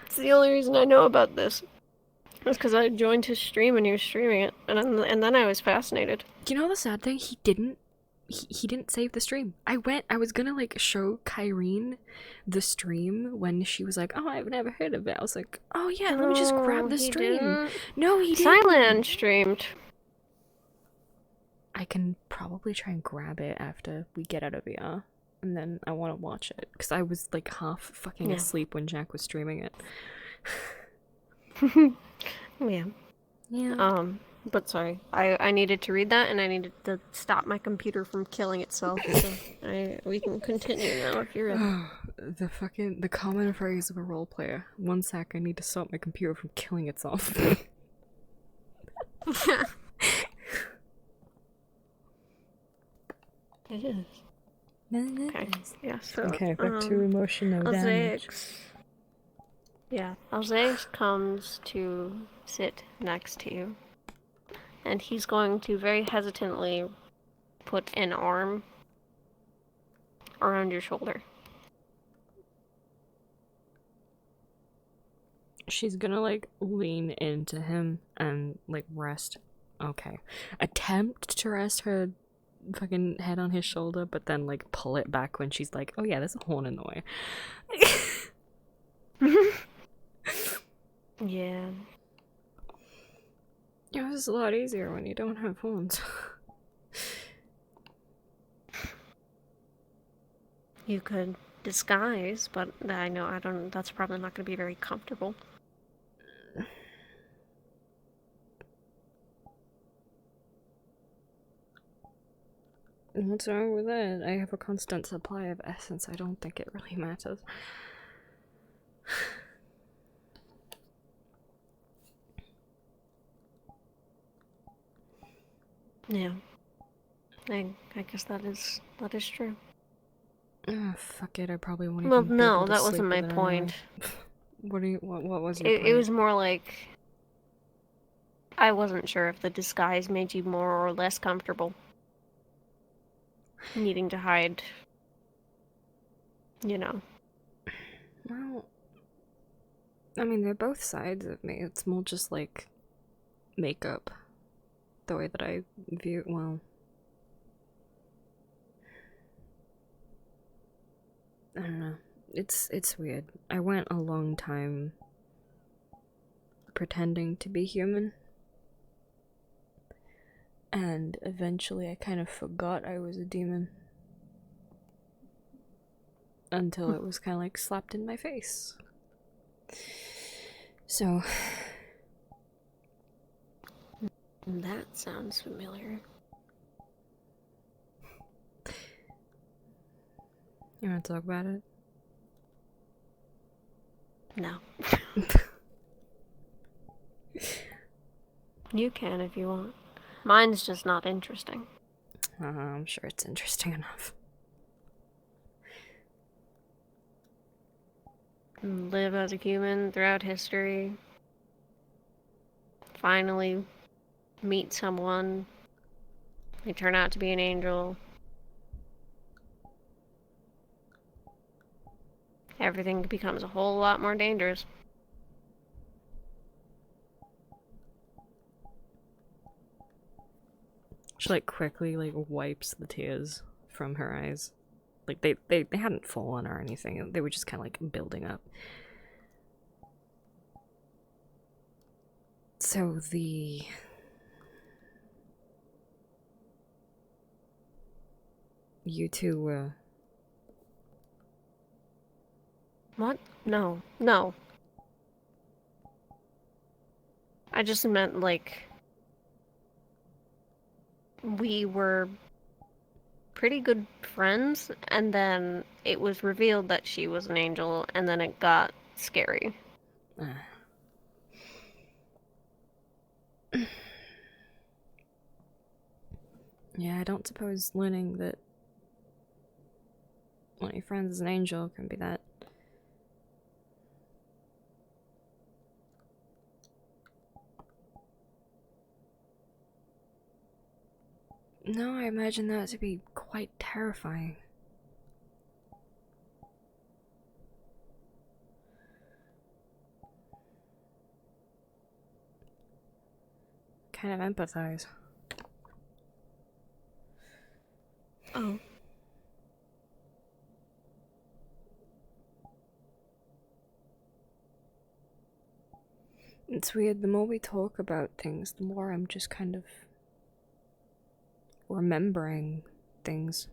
It's the only reason I know about this. It's because I joined his stream and he was streaming it, and then I was fascinated. You know the sad thing? He didn't save the stream. I was gonna like show Kyrene the stream when she was like, oh, I've never heard of it. I was like, oh yeah, let me just grab the he stream. didn't. No, he didn't. Silent streamed. I can probably try and grab it after we get out of VR, and then I want to watch it because I was like half fucking asleep when Jack was streaming it. Yeah. Yeah. But sorry, I needed to read that and I needed to stop my computer from killing itself. So we can continue now if you're ready. The common phrase of a role player. 1 sec, I need to stop my computer from killing itself. It is. Okay. Yeah. So. Okay, back to emotional damage. Yeah, Alzeix comes to sit next to you, and he's going to very hesitantly put an arm around your shoulder. She's gonna like lean into him and like rest. Okay. Attempt to rest her fucking head on his shoulder, but then like pull it back when she's like, oh yeah, there's a horn in the way. Yeah. Yeah, it's a lot easier when you don't have horns. You could disguise, but I don't, that's probably not going to be very comfortable. What's wrong with that? I have a constant supply of essence. I don't think it really matters. Yeah. I guess that is true. Fuck it, I probably won't Well, even be no, able to that sleep wasn't my with it point. anyway. What was your point? It was more like I wasn't sure if the disguise made you more or less comfortable. Needing to hide, you know. Well, I mean, they're both sides of me. It's more just like makeup. The way that I view, well, I don't know. It's weird. I went a long time pretending to be human. And eventually I kind of forgot I was a demon. Until it was kind of like slapped in my face. So... That sounds familiar. You want to talk about it? No. You can if you want. Mine's just not interesting. I'm sure it's interesting enough. Live as a human throughout history. Finally meet someone. They turn out to be an angel. Everything becomes a whole lot more dangerous. She like quickly like wipes the tears from her eyes. Like they hadn't fallen or anything. They were just kind of like building up. So you two were... What? No. No. I just meant, like... We were pretty good friends, and then it was revealed that she was an angel, and then it got scary. Yeah, I don't suppose learning that one of your friends is an angel can be that. No, I imagine that to be quite terrifying. Kind of empathize. Oh. It's weird, the more we talk about things, the more I'm just kind of remembering things.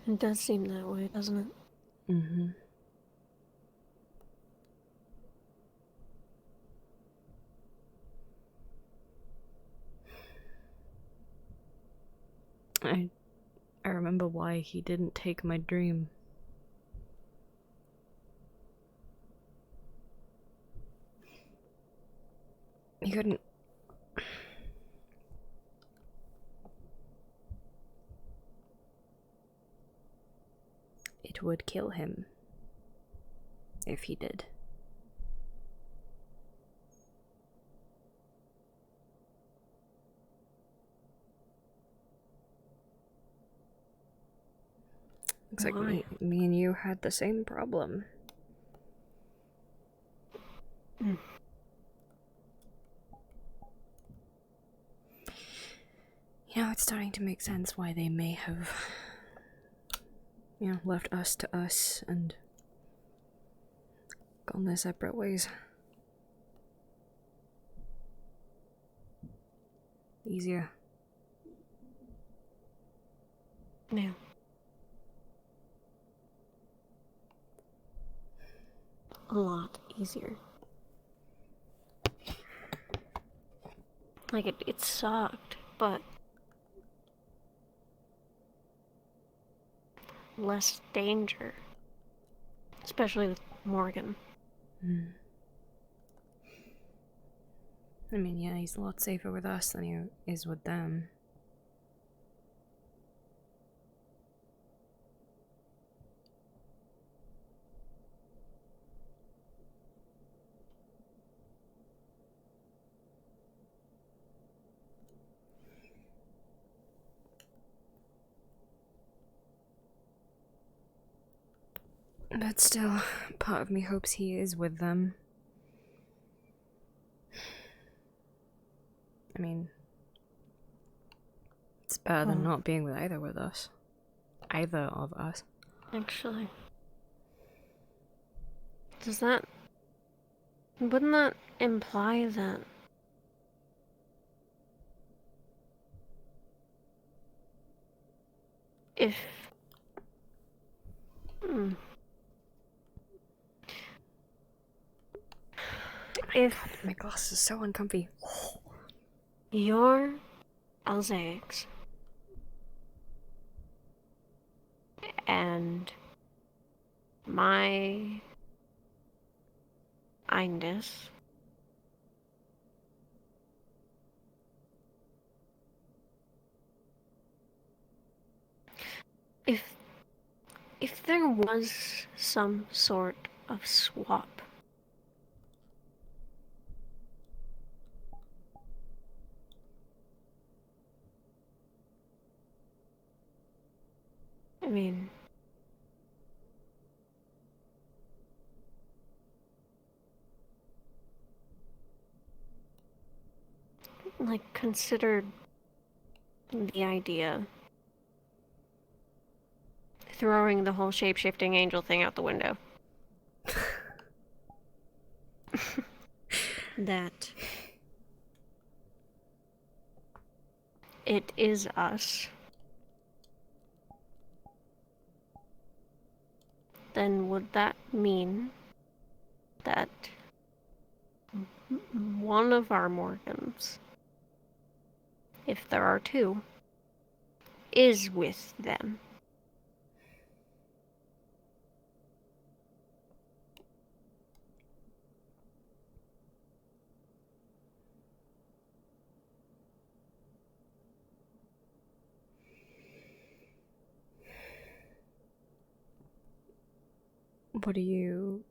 It does seem that way, doesn't it? Mm-hmm. I remember why he didn't take my dream. He couldn't. It would kill him if he did. Looks like Why? me and you had the same problem. Mm. You know, it's starting to make sense why they may have, left us to us and gone their separate ways. Easier. Yeah. A lot easier. Like, it sucked, but less danger. Especially with Morgan. Mm. I mean, yeah, he's a lot safer with us than he is with them. But still, part of me hopes he is with them. I mean, it's better than not being with either of us. Either of us. Actually. Wouldn't that imply that if if My glass is so uncomfy. you're Alzaics and my Indus if there was some sort of swap, I mean, like, consider the idea. Throwing the whole shape-shifting angel thing out the window. That it is us. Then would that mean that one of our Morgans, if there are two, is with them. What do you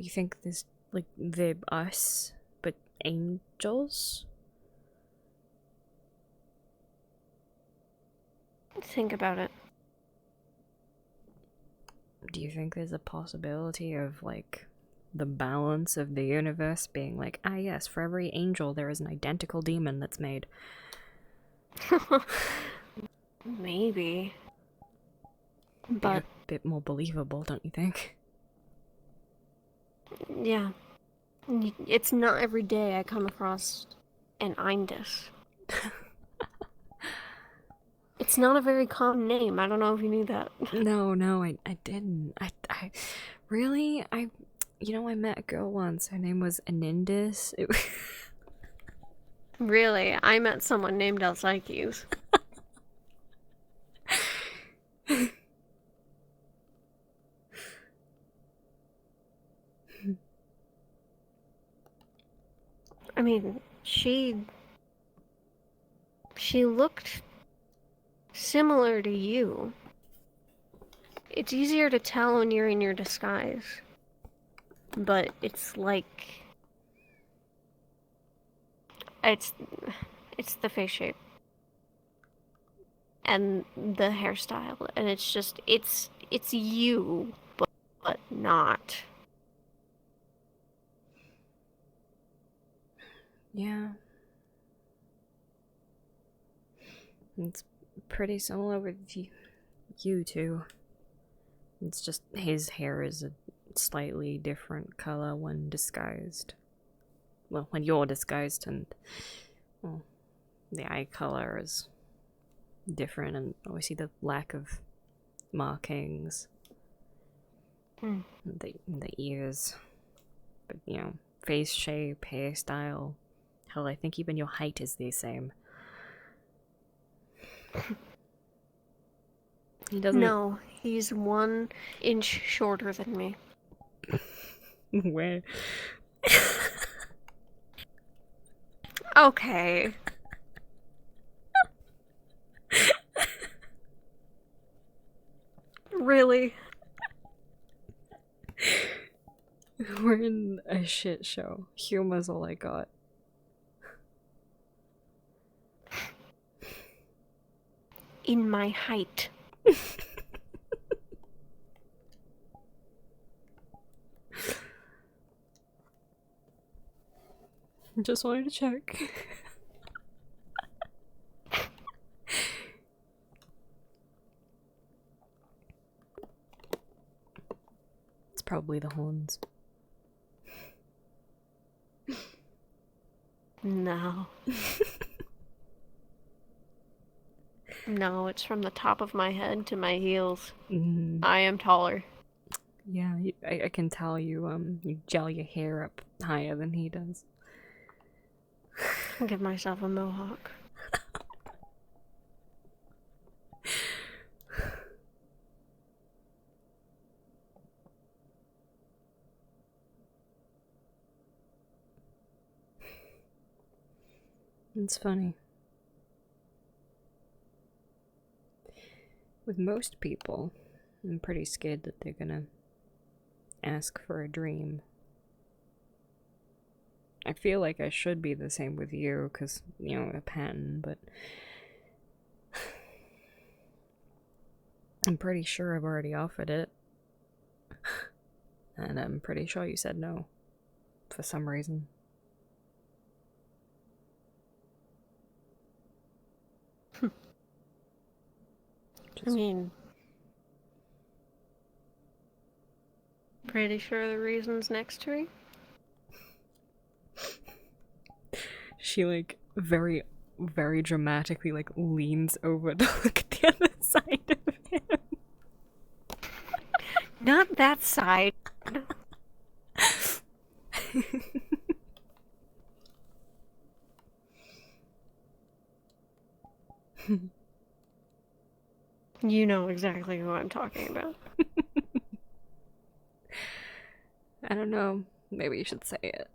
think this, like, they're us, but angels? Think about it. Do you think there's a possibility of, like, the balance of the universe being like, ah yes, for every angel there is an identical demon that's made? Maybe. Be But, a bit more believable, don't you think? yeah. It's not every day I come across an Indus. It's not a very common name. I don't know if you knew that. No, I didn't. I really, I met a girl once. Her name was Anindis. Really, I met someone named Alcyches. I mean, she looked similar to you. It's easier to tell when you're in your disguise. But it's like it's the face shape and the hairstyle, and it's just it's you, but not. Yeah. It's pretty similar with you two. It's just his hair is a slightly different color when disguised. Well, when you're disguised, and well, the eye color is different, and obviously the lack of markings. The ears. But, face shape, hairstyle. Hell, I think even your height is the same. He doesn't. No, he's 1 inch shorter than me. Where? Okay. Really? We're in a shit show. Humor's all I got. In my height. Just wanted to check. It's probably the horns. No. No, it's from the top of my head to my heels. I am taller. Yeah, I can tell you gel your hair up higher than he does. I'll give myself a mohawk. It's funny. With most people, I'm pretty scared that they're gonna ask for a dream. I feel like I should be the same with you, because, a pattern, but I'm pretty sure I've already offered it. And I'm pretty sure you said no. For some reason. I mean, pretty sure the reason's next to me. She, like, very, very dramatically, like, leans over to look at the other side of him. Not that side. You know exactly who I'm talking about. I don't know. Maybe you should say it.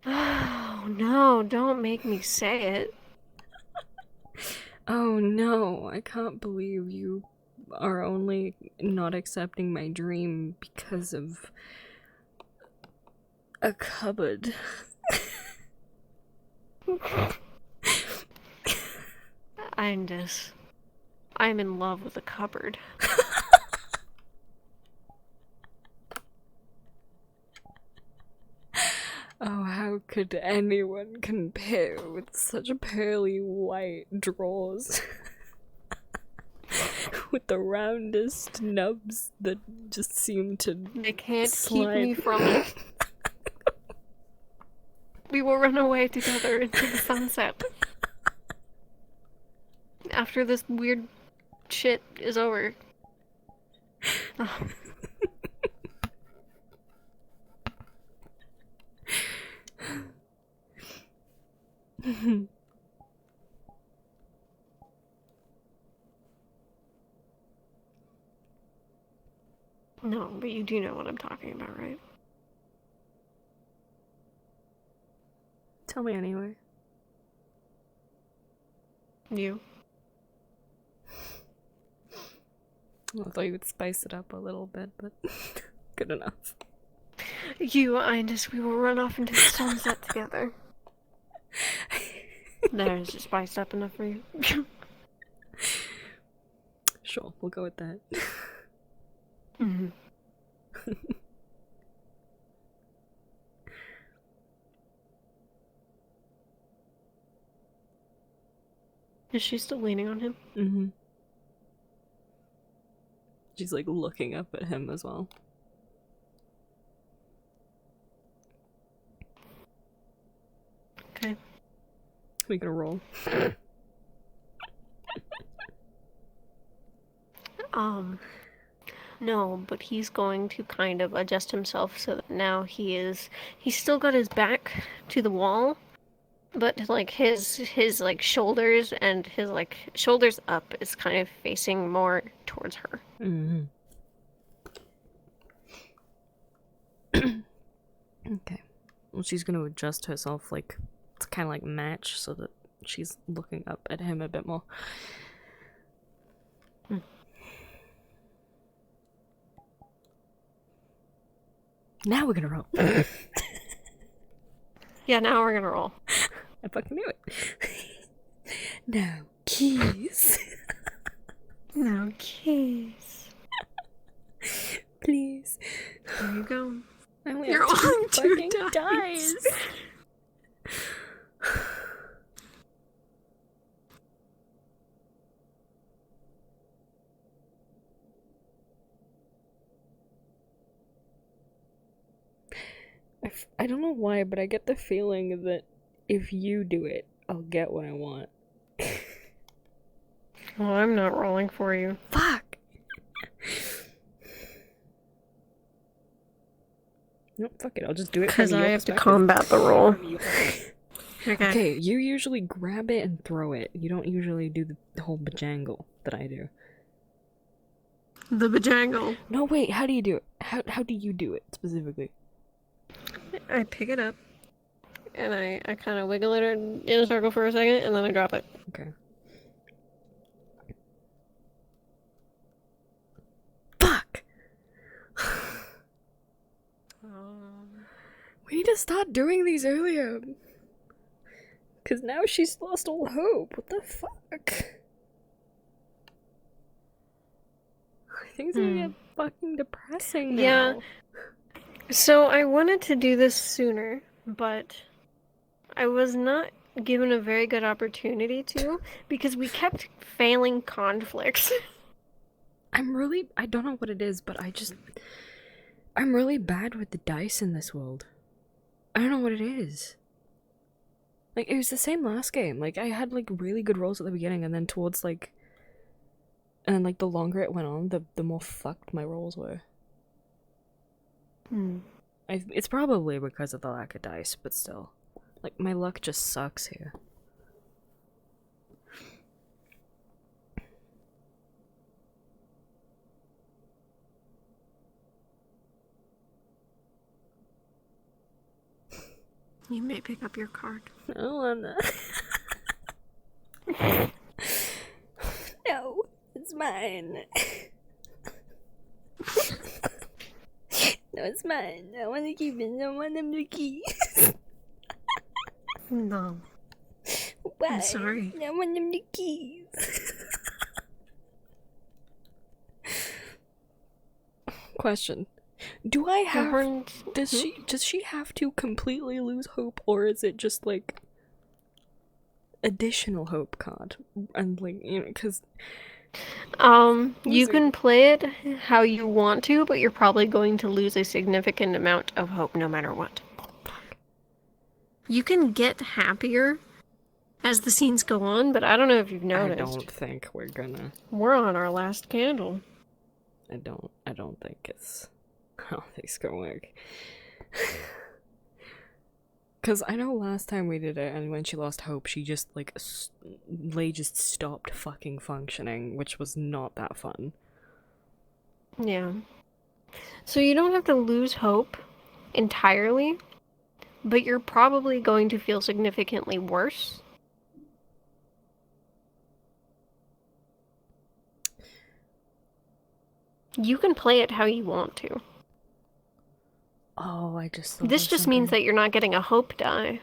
Oh no, don't make me say it. Oh no, I can't believe you are only not accepting my dream because of a cupboard. I'm in love with a cupboard. Oh, how could anyone compare with such pearly white drawers? With the roundest nubs that just seem to They can't slide. keep me from it. We will run away together into the sunset. After this weird shit is over. Oh. No, but you do know what I'm talking about, right? Tell me anyway. You. Well, I thought you would spice it up a little bit, but good enough. You, Ines, we will run off into the sunset together. There's just spiced up enough for you. Sure, we'll go with that. Mm-hmm. Is she still leaning on him? Mm-hmm. She's like looking up at him as well. Okay. We gonna roll. No, but he's going to kind of adjust himself so that now he's still got his back to the wall, but like his like shoulders and his like shoulders up is kind of facing more towards her. Mm-hmm. Okay. Well, she's gonna adjust herself like to kind of like match so that she's looking up at him a bit more. Now we're gonna roll. Yeah, now we're gonna roll. I fucking knew it. Now, keys. No keys. Please. There you go. I only You're have two on two fucking dice. I don't know why, but I get the feeling that if you do it, I'll get what I want. Well, I'm not rolling for you. Fuck! No, fuck it, I'll just do it from Because your I have to perspective. combat the roll. Okay. Okay, you usually grab it and throw it. You don't usually do the whole bajangle that I do. The bajangle. No, wait, how do you do it? How do you do it, specifically? I pick it up, and I kind of wiggle it in a circle for a second, and then I drop it. Okay. Fuck! We need to start doing these earlier. Because now she's lost all hope. What the fuck? Things are gonna get fucking depressing now. Yeah. So I wanted to do this sooner, but I was not given a very good opportunity to because we kept failing conflicts. I don't know what it is, but I'm really bad with the dice in this world. I don't know what it is. Like, it was the same last game. Like, I had, like, really good rolls at the beginning, and then towards, like... And then, like, the longer it went on, the more fucked my rolls were. It's probably because of the lack of dice, but still. Like, my luck just sucks here. You may pick up your card. I don't want that. No, it's mine. No, it's mine. I want to keep it. I want them to keep. No. Why? I'm sorry. I want them to keep. Question. Do I have... Does she have to completely lose hope, or is it just, like, additional hope card? And, like, you know, because... You can play it how you want to, but you're probably going to lose a significant amount of hope no matter what. You can get happier as the scenes go on, but I don't know if you've noticed. I don't think we're gonna... We're on our last candle. I don't think it's... I don't think it's gonna work. Because I know last time we did it, and when she lost hope, she just, like, just stopped fucking functioning, which was not that fun. Yeah. So you don't have to lose hope entirely, but you're probably going to feel significantly worse. You can play it how you want to. Oh, I just thought This of just means something. that you're not getting a hope die.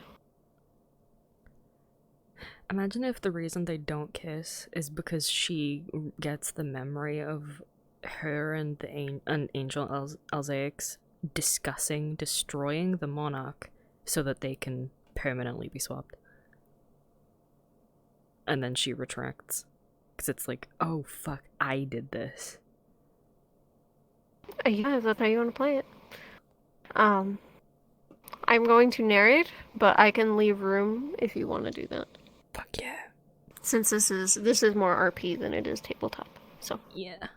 Imagine if the reason they don't kiss is because she gets the memory of her and Angel Alzaix discussing destroying the monarch so that they can permanently be swapped. And then she retracts. Because it's like, oh fuck, I did this. Yeah, if that's how you want to play it. I'm going to narrate, but I can leave room if you want to do that. Fuck yeah. Since this is more RP than it is tabletop. So Yeah.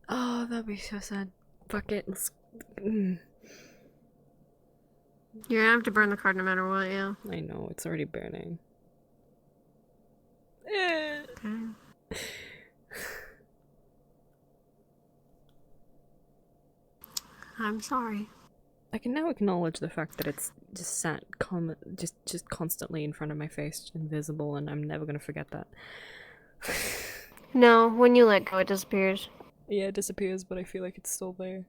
Oh, that'd be so sad. Fuck it. Let's... you're gonna have to burn the card no matter what, yeah. I know, it's already burning. Okay. I'm sorry. I can now acknowledge the fact that it's just sat just constantly in front of my face, invisible, and I'm never gonna forget that. No, when you let go, it disappears. Yeah, it disappears, but I feel like it's still there.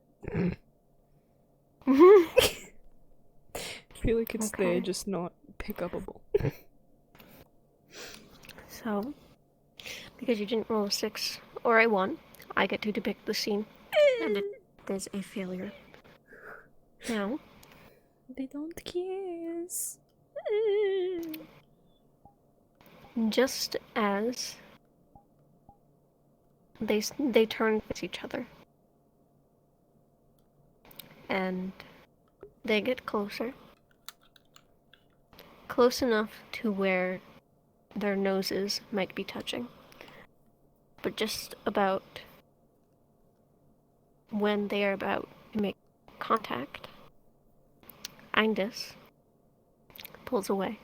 I feel like it's there, Okay. just not pick upable. So, because you didn't roll a 6 or a 1, I get to depict the scene. And it is a failure. Now, They don't kiss. just as they turn to each other, and they get closer, close enough to where their noses might be touching, but just about when they are about to make contact, Indus pulls away.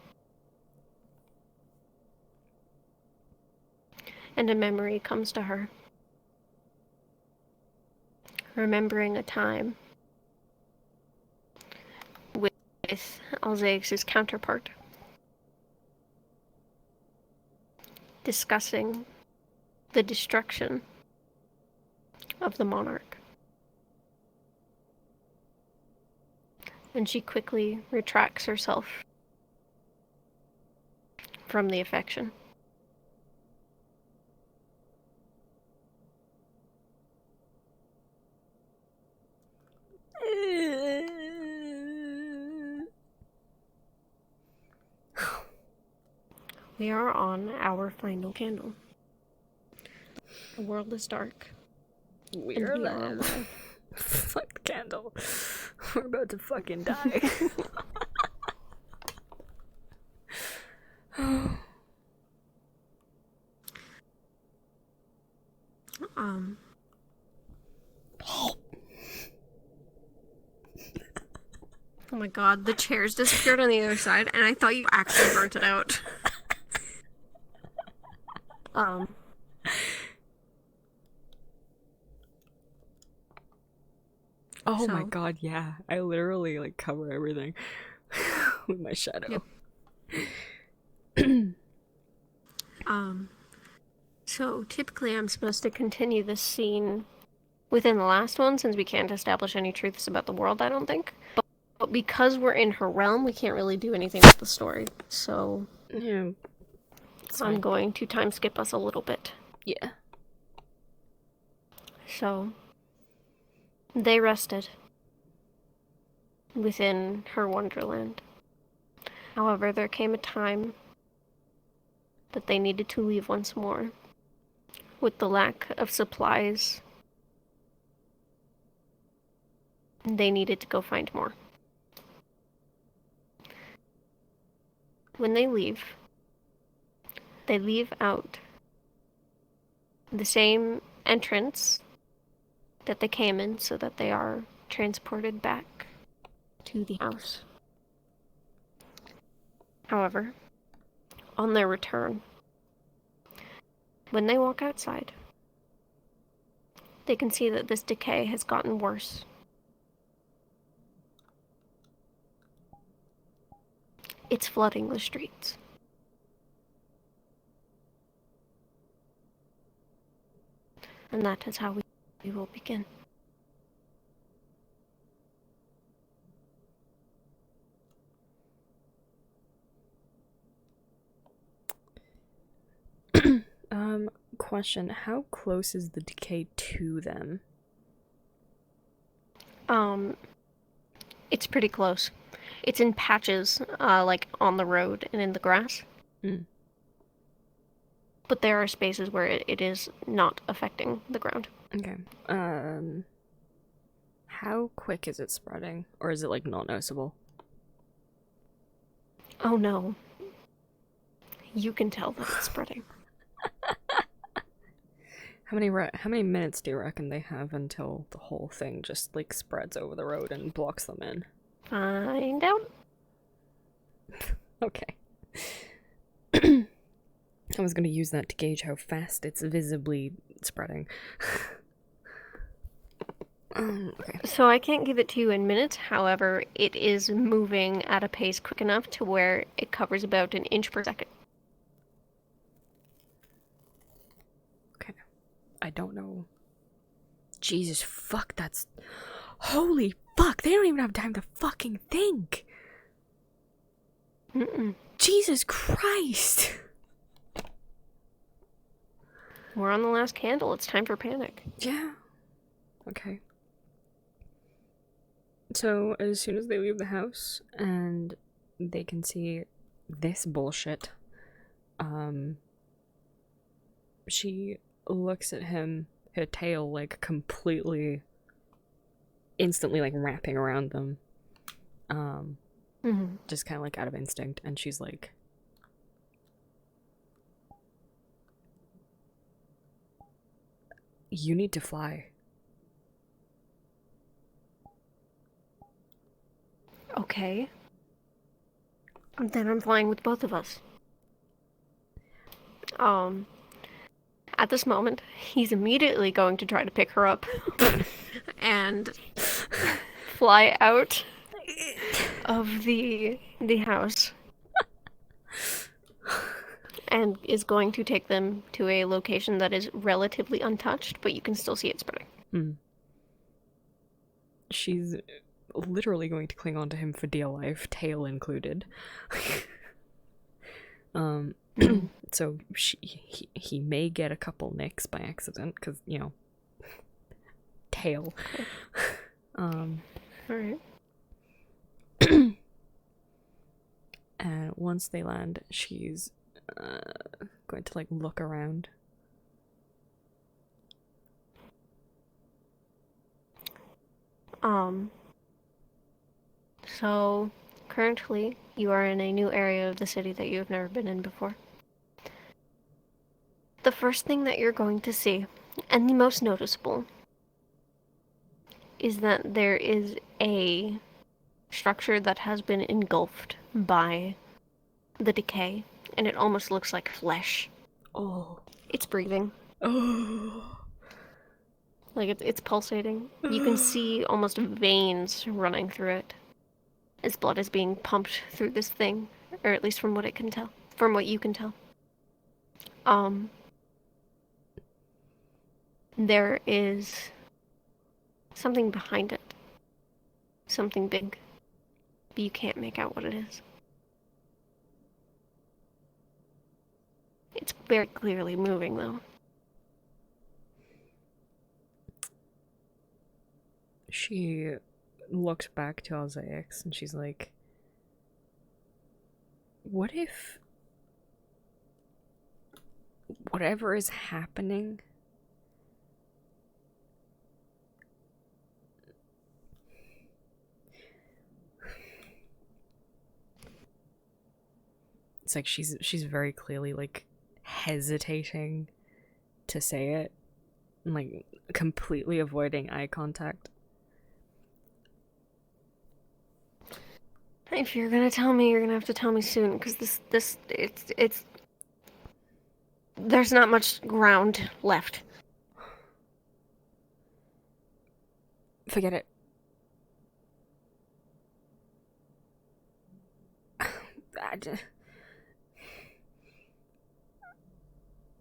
And a memory comes to her. Remembering a time with Alzaix's counterpart, discussing the destruction of the monarch. And she quickly retracts herself from the affection. We are on our final candle. The world is dark. We're and we are alive. alive. Fuck the candle. We're about to fucking die. Oh my god, the chairs disappeared on the other side, and I thought you actually burnt it out. Oh my So- god, yeah. I literally like cover everything with my shadow. So typically I'm supposed to continue this scene within the last one, since we can't establish any truths about the world, I don't think. But because we're in her realm, we can't really do anything with the story. So Yeah. It's I'm fine. going to time skip us a little bit. Yeah. So they rested within her wonderland. However, there came a time that they needed to leave once more. With the lack of supplies, they needed to go find more. When they leave out the same entrance that they came in, so that they are transported back to the house. However, on their return, when they walk outside, they can see that this decay has gotten worse. It's flooding the streets. And that is how we will begin. Question. How close is the decay to them? It's pretty close. It's in patches, like on the road and in the grass. Mm. But there are spaces where it is not affecting the ground. Okay. How quick is it spreading? Or is it like not noticeable? Oh no. You can tell that it's spreading. How many minutes do you reckon they have until the whole thing just like spreads over the road and blocks them in? Find out. Okay. I was gonna use that to gauge how fast it's visibly spreading. Okay. So I can't give it to you in minutes, however, it is moving at a pace quick enough to where it covers about an inch per second. Okay. I don't know. Jesus fuck, that's... Holy fuck, they don't even have time to fucking think! Mm-mm. Jesus Christ! We're on the last candle. It's time for panic. Yeah. Okay. So, as soon as they leave the house and they can see this bullshit, she looks at him, her tail like completely, instantly like wrapping around them, just kind of like out of instinct, and she's like, "You need to fly." Okay. Then I'm flying with both of us. At this moment, he's immediately going to try to pick her up and fly out of the house and is going to take them to a location that is relatively untouched, but you can still see it spreading. She's literally going to cling on to him for dear life, tail included. So he may get a couple nicks by accident, because, you know, tail. Alright. And once they land, she's going to like look around. So currently you are in a new area of the city that you have never been in before. The first thing that you're going to see, and the most noticeable, is that there is a structure that has been engulfed by the decay, and it almost looks like flesh. Oh. It's breathing. Oh. Like it's pulsating. You can see almost veins running through it. As blood is being pumped through this thing, or at least from what it can tell, from what you can tell. There is something behind it. Something big. But you can't make out what it is. It's very clearly moving, though. She looks back to Alzaix and she's like, what if whatever is happening it's like she's very clearly like hesitating to say it and like completely avoiding eye contact. If you're gonna tell me, you're gonna have to tell me soon, because it's there's not much ground left. Forget it.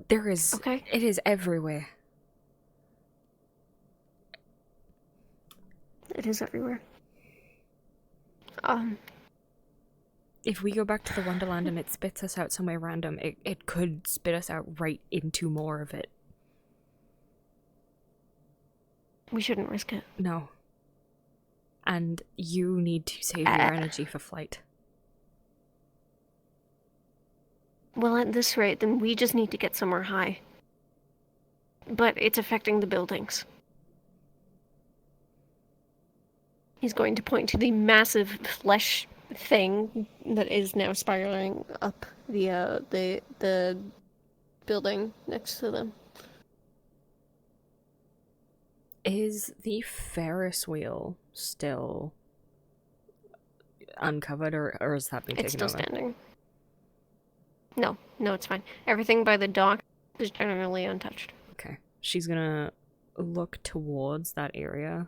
There is. Okay. It is everywhere. It is everywhere. If we go back to the Wonderland and it spits us out somewhere random, it could spit us out right into more of it. We shouldn't risk it. No. And you need to save your energy for flight. Well, at this rate, then we just need to get somewhere high. But it's affecting the buildings. He's going to point to the massive flesh thing that is now spiraling up the building next to them. Is the Ferris wheel still uncovered, or has that been taken over? It's still standing. No, it's fine. Everything by the dock is generally untouched. Okay. She's gonna look towards that area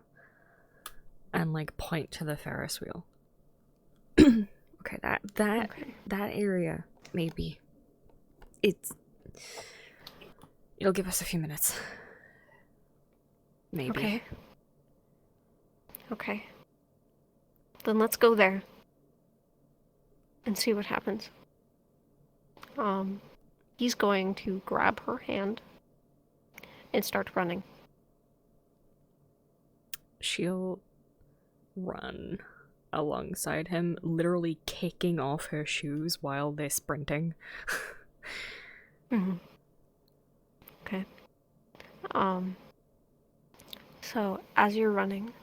and like point to the Ferris wheel. Okay, that area, maybe. It'll give us a few minutes. Maybe. Okay. Then let's go there. And see what happens. He's going to grab her hand and start running. She'll run alongside him, literally kicking off her shoes while they're sprinting. Mm-hmm. Okay. So as you're running,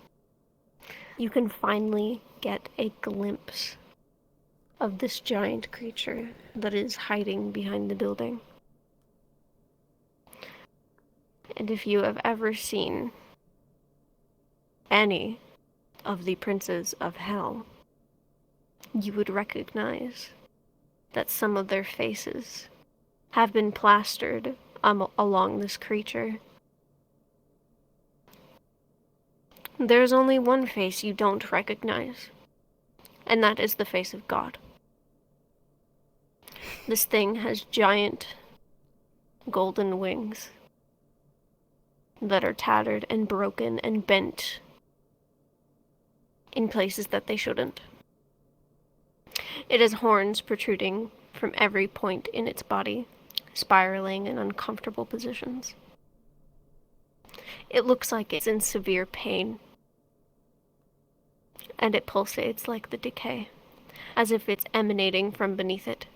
you can finally get a glimpse of this giant creature that is hiding behind the building. And if you have ever seen any of the princes of hell, you would recognize that some of their faces have been plastered along this creature. There's only one face you don't recognize, and that is the face of God. This thing has giant golden wings that are tattered and broken and bent in places that they shouldn't. It has horns protruding from every point in its body, spiraling in uncomfortable positions. It looks like it's in severe pain, and it pulsates like the decay, as if it's emanating from beneath it.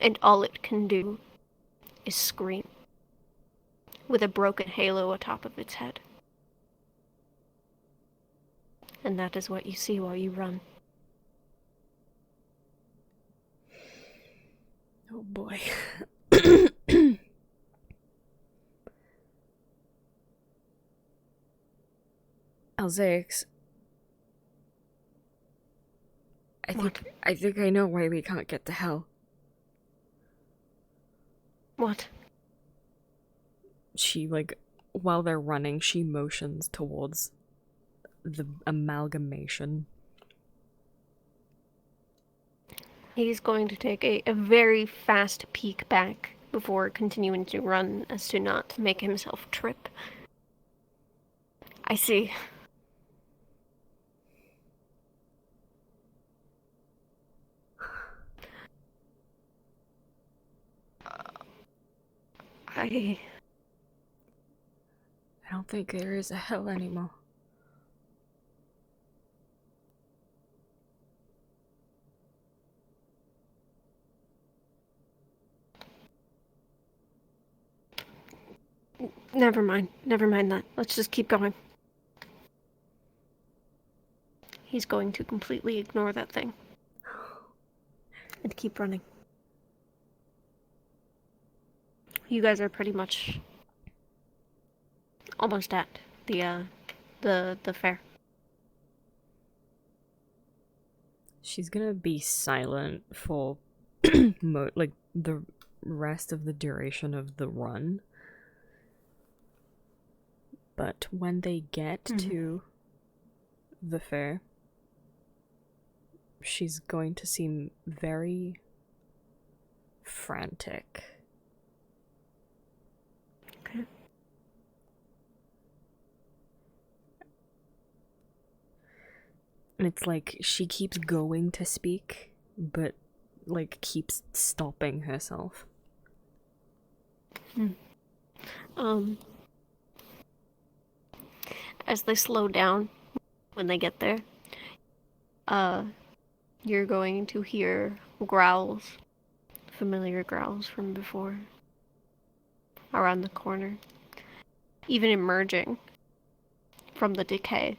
And all it can do is scream, with a broken halo atop of its head. And that is what you see while you run. Oh boy. Alzaix, I think I know why we can't get to hell. What? She, like, while they're running, she motions towards the amalgamation. He's going to take a very fast peek back before continuing to run as to not make himself trip. I see. I don't think there is a hell anymore. Never mind. Never mind that. Let's just keep going. He's going to completely ignore that thing. And keep running. You guys are pretty much almost at the fair. She's gonna be silent for like the rest of the duration of the run. But when they get to the fair, she's going to seem very frantic. Okay. And it's like she keeps going to speak, but like keeps stopping herself. As they slow down when they get there, you're going to hear growls, familiar growls from before, around the corner, even emerging from the decay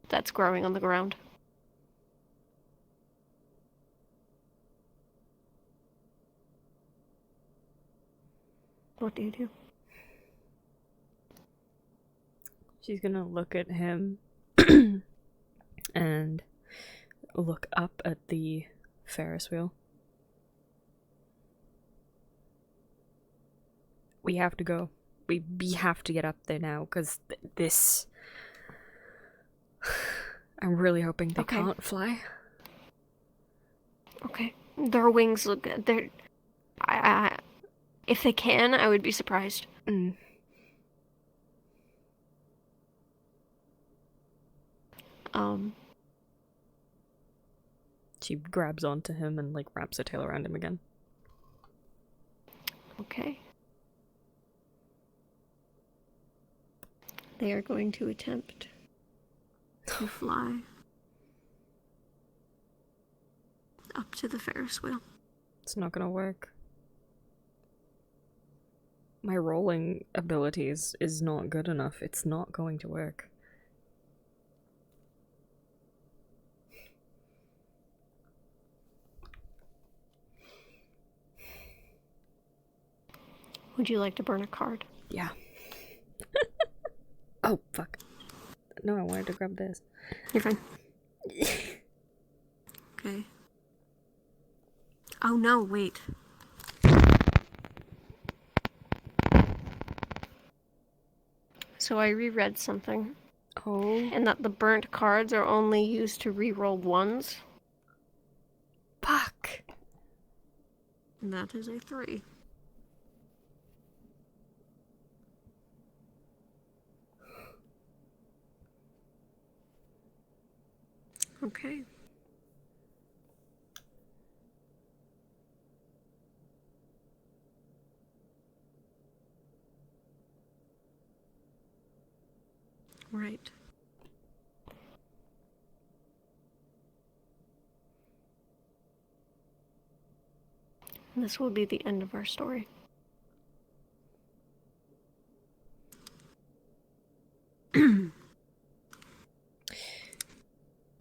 that's growing on the ground. What do you do? She's gonna look at him and look up at the Ferris wheel. We have to go. We have to get up there now, because this... I'm really hoping they can't fly. Okay. Their wings look good. They're... if they can, I would be surprised. She grabs onto him and, like, wraps her tail around him again. Okay. They are going to attempt to fly up to the Ferris wheel. It's not gonna work. My rolling abilities is not good enough. It's not going to work. Would you like to burn a card? Yeah. Oh, fuck. No, I wanted to grab this. You're fine. Okay. Oh no, wait. So I reread something. Oh. And that the burnt cards are only used to reroll ones. Fuck. And that is a 3. Okay. Right. And this will be the end of our story.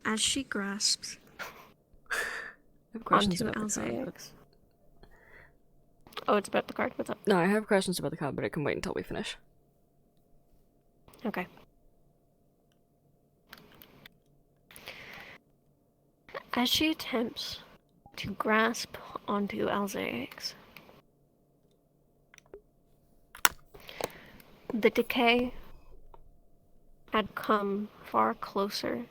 As she grasps I have questions onto about the card. Alzaix. Oh, it's about the card. What's up? No, I have questions about the card, but I can wait until we finish. Okay. As she attempts to grasp onto Alzaix, the decay had come far closer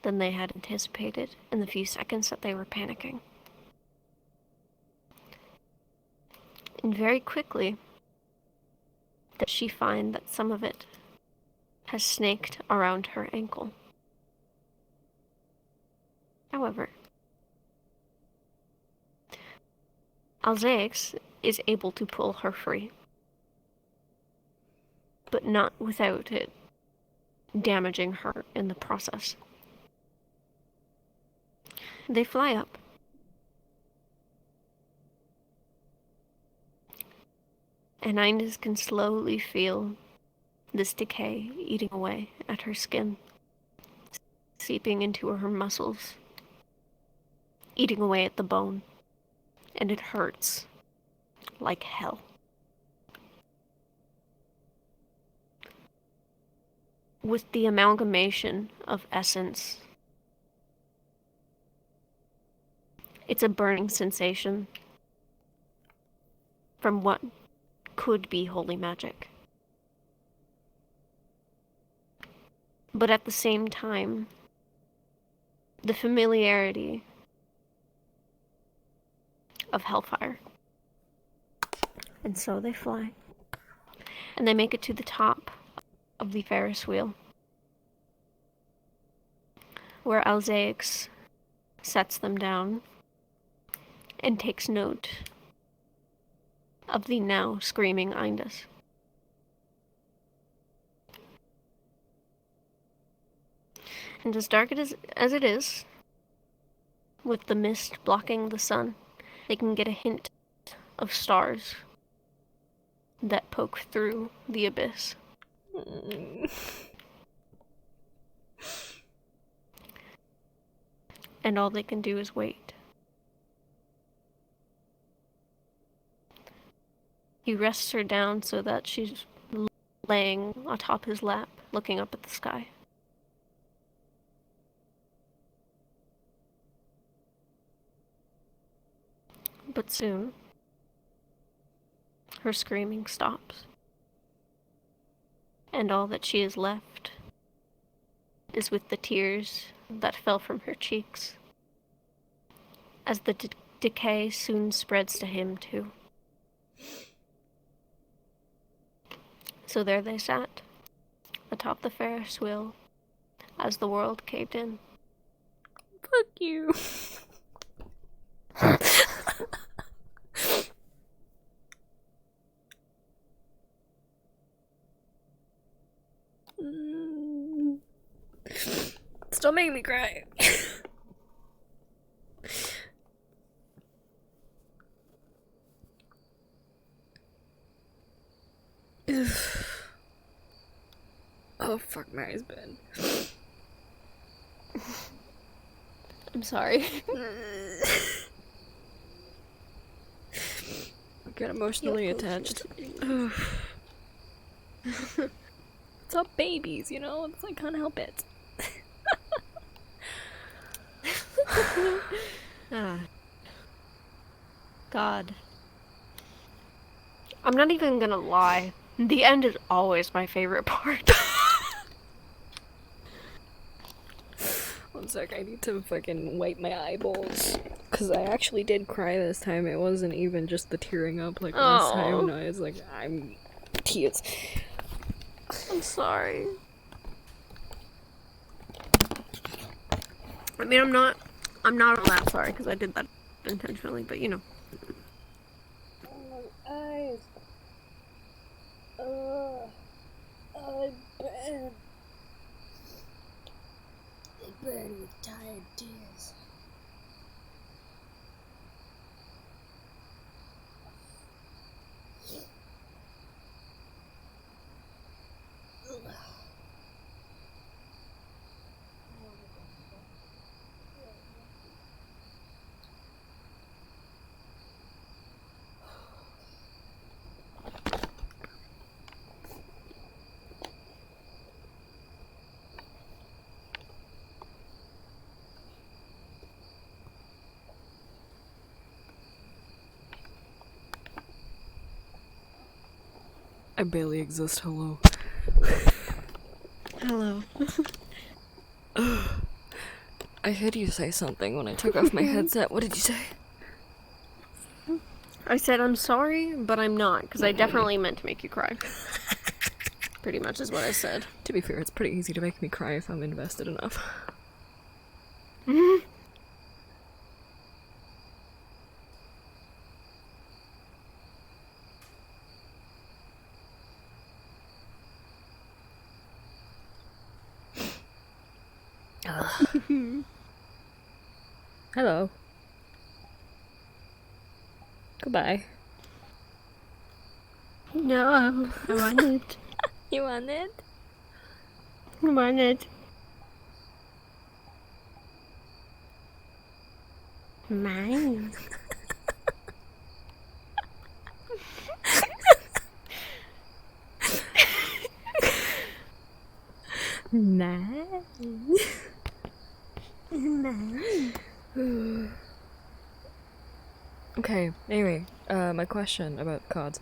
than they had anticipated in the few seconds that they were panicking. And very quickly, does she find that some of it has snaked around her ankle. However, Alzaix is able to pull her free, but not without it damaging her in the process. They fly up. And Ines can slowly feel this decay eating away at her skin, seeping into her muscles, eating away at the bone, and it hurts like hell. With the amalgamation of essence, it's a burning sensation from what could be holy magic. But at the same time, the familiarity of hellfire. And so they fly. And they make it to the top of the Ferris wheel, where Alzaix sets them down and takes note of the now screaming Ines. And as dark as it is, with the mist blocking the sun, they can get a hint of stars that poke through the abyss. And all they can do is wait. He rests her down so that she's laying atop his lap, looking up at the sky. But soon, her screaming stops. And all that she is left is with the tears that fell from her cheeks, as the decay soon spreads to him too. So there they sat, atop the Ferris wheel, as the world caved in. Fuck you. Stop making me cry. Oh fuck, Mary's bed. I'm sorry. I get emotionally attached. It's all babies, you know? It's like, can't help it. God. I'm not even gonna lie. The end is always my favorite part. One sec, I need to fucking wipe my eyeballs. Cause I actually did cry this time. It wasn't even just the tearing up like last time. No, it's like, I'm tears. I'm sorry. I mean, I'm not all that sorry because I did that intentionally, but you know. My eyes. I'm bad. They burn with tired tears. I barely exist, hello. Hello. I heard you say something when I took off my headset. What did you say? I said I'm sorry, but I'm not, because I definitely meant to make you cry. Pretty much is what I said. To be fair, it's pretty easy to make me cry if I'm invested enough. Hello. Goodbye. No, I want it. You want it? I want it. Mine. Nice. Okay, anyway, my question about cards.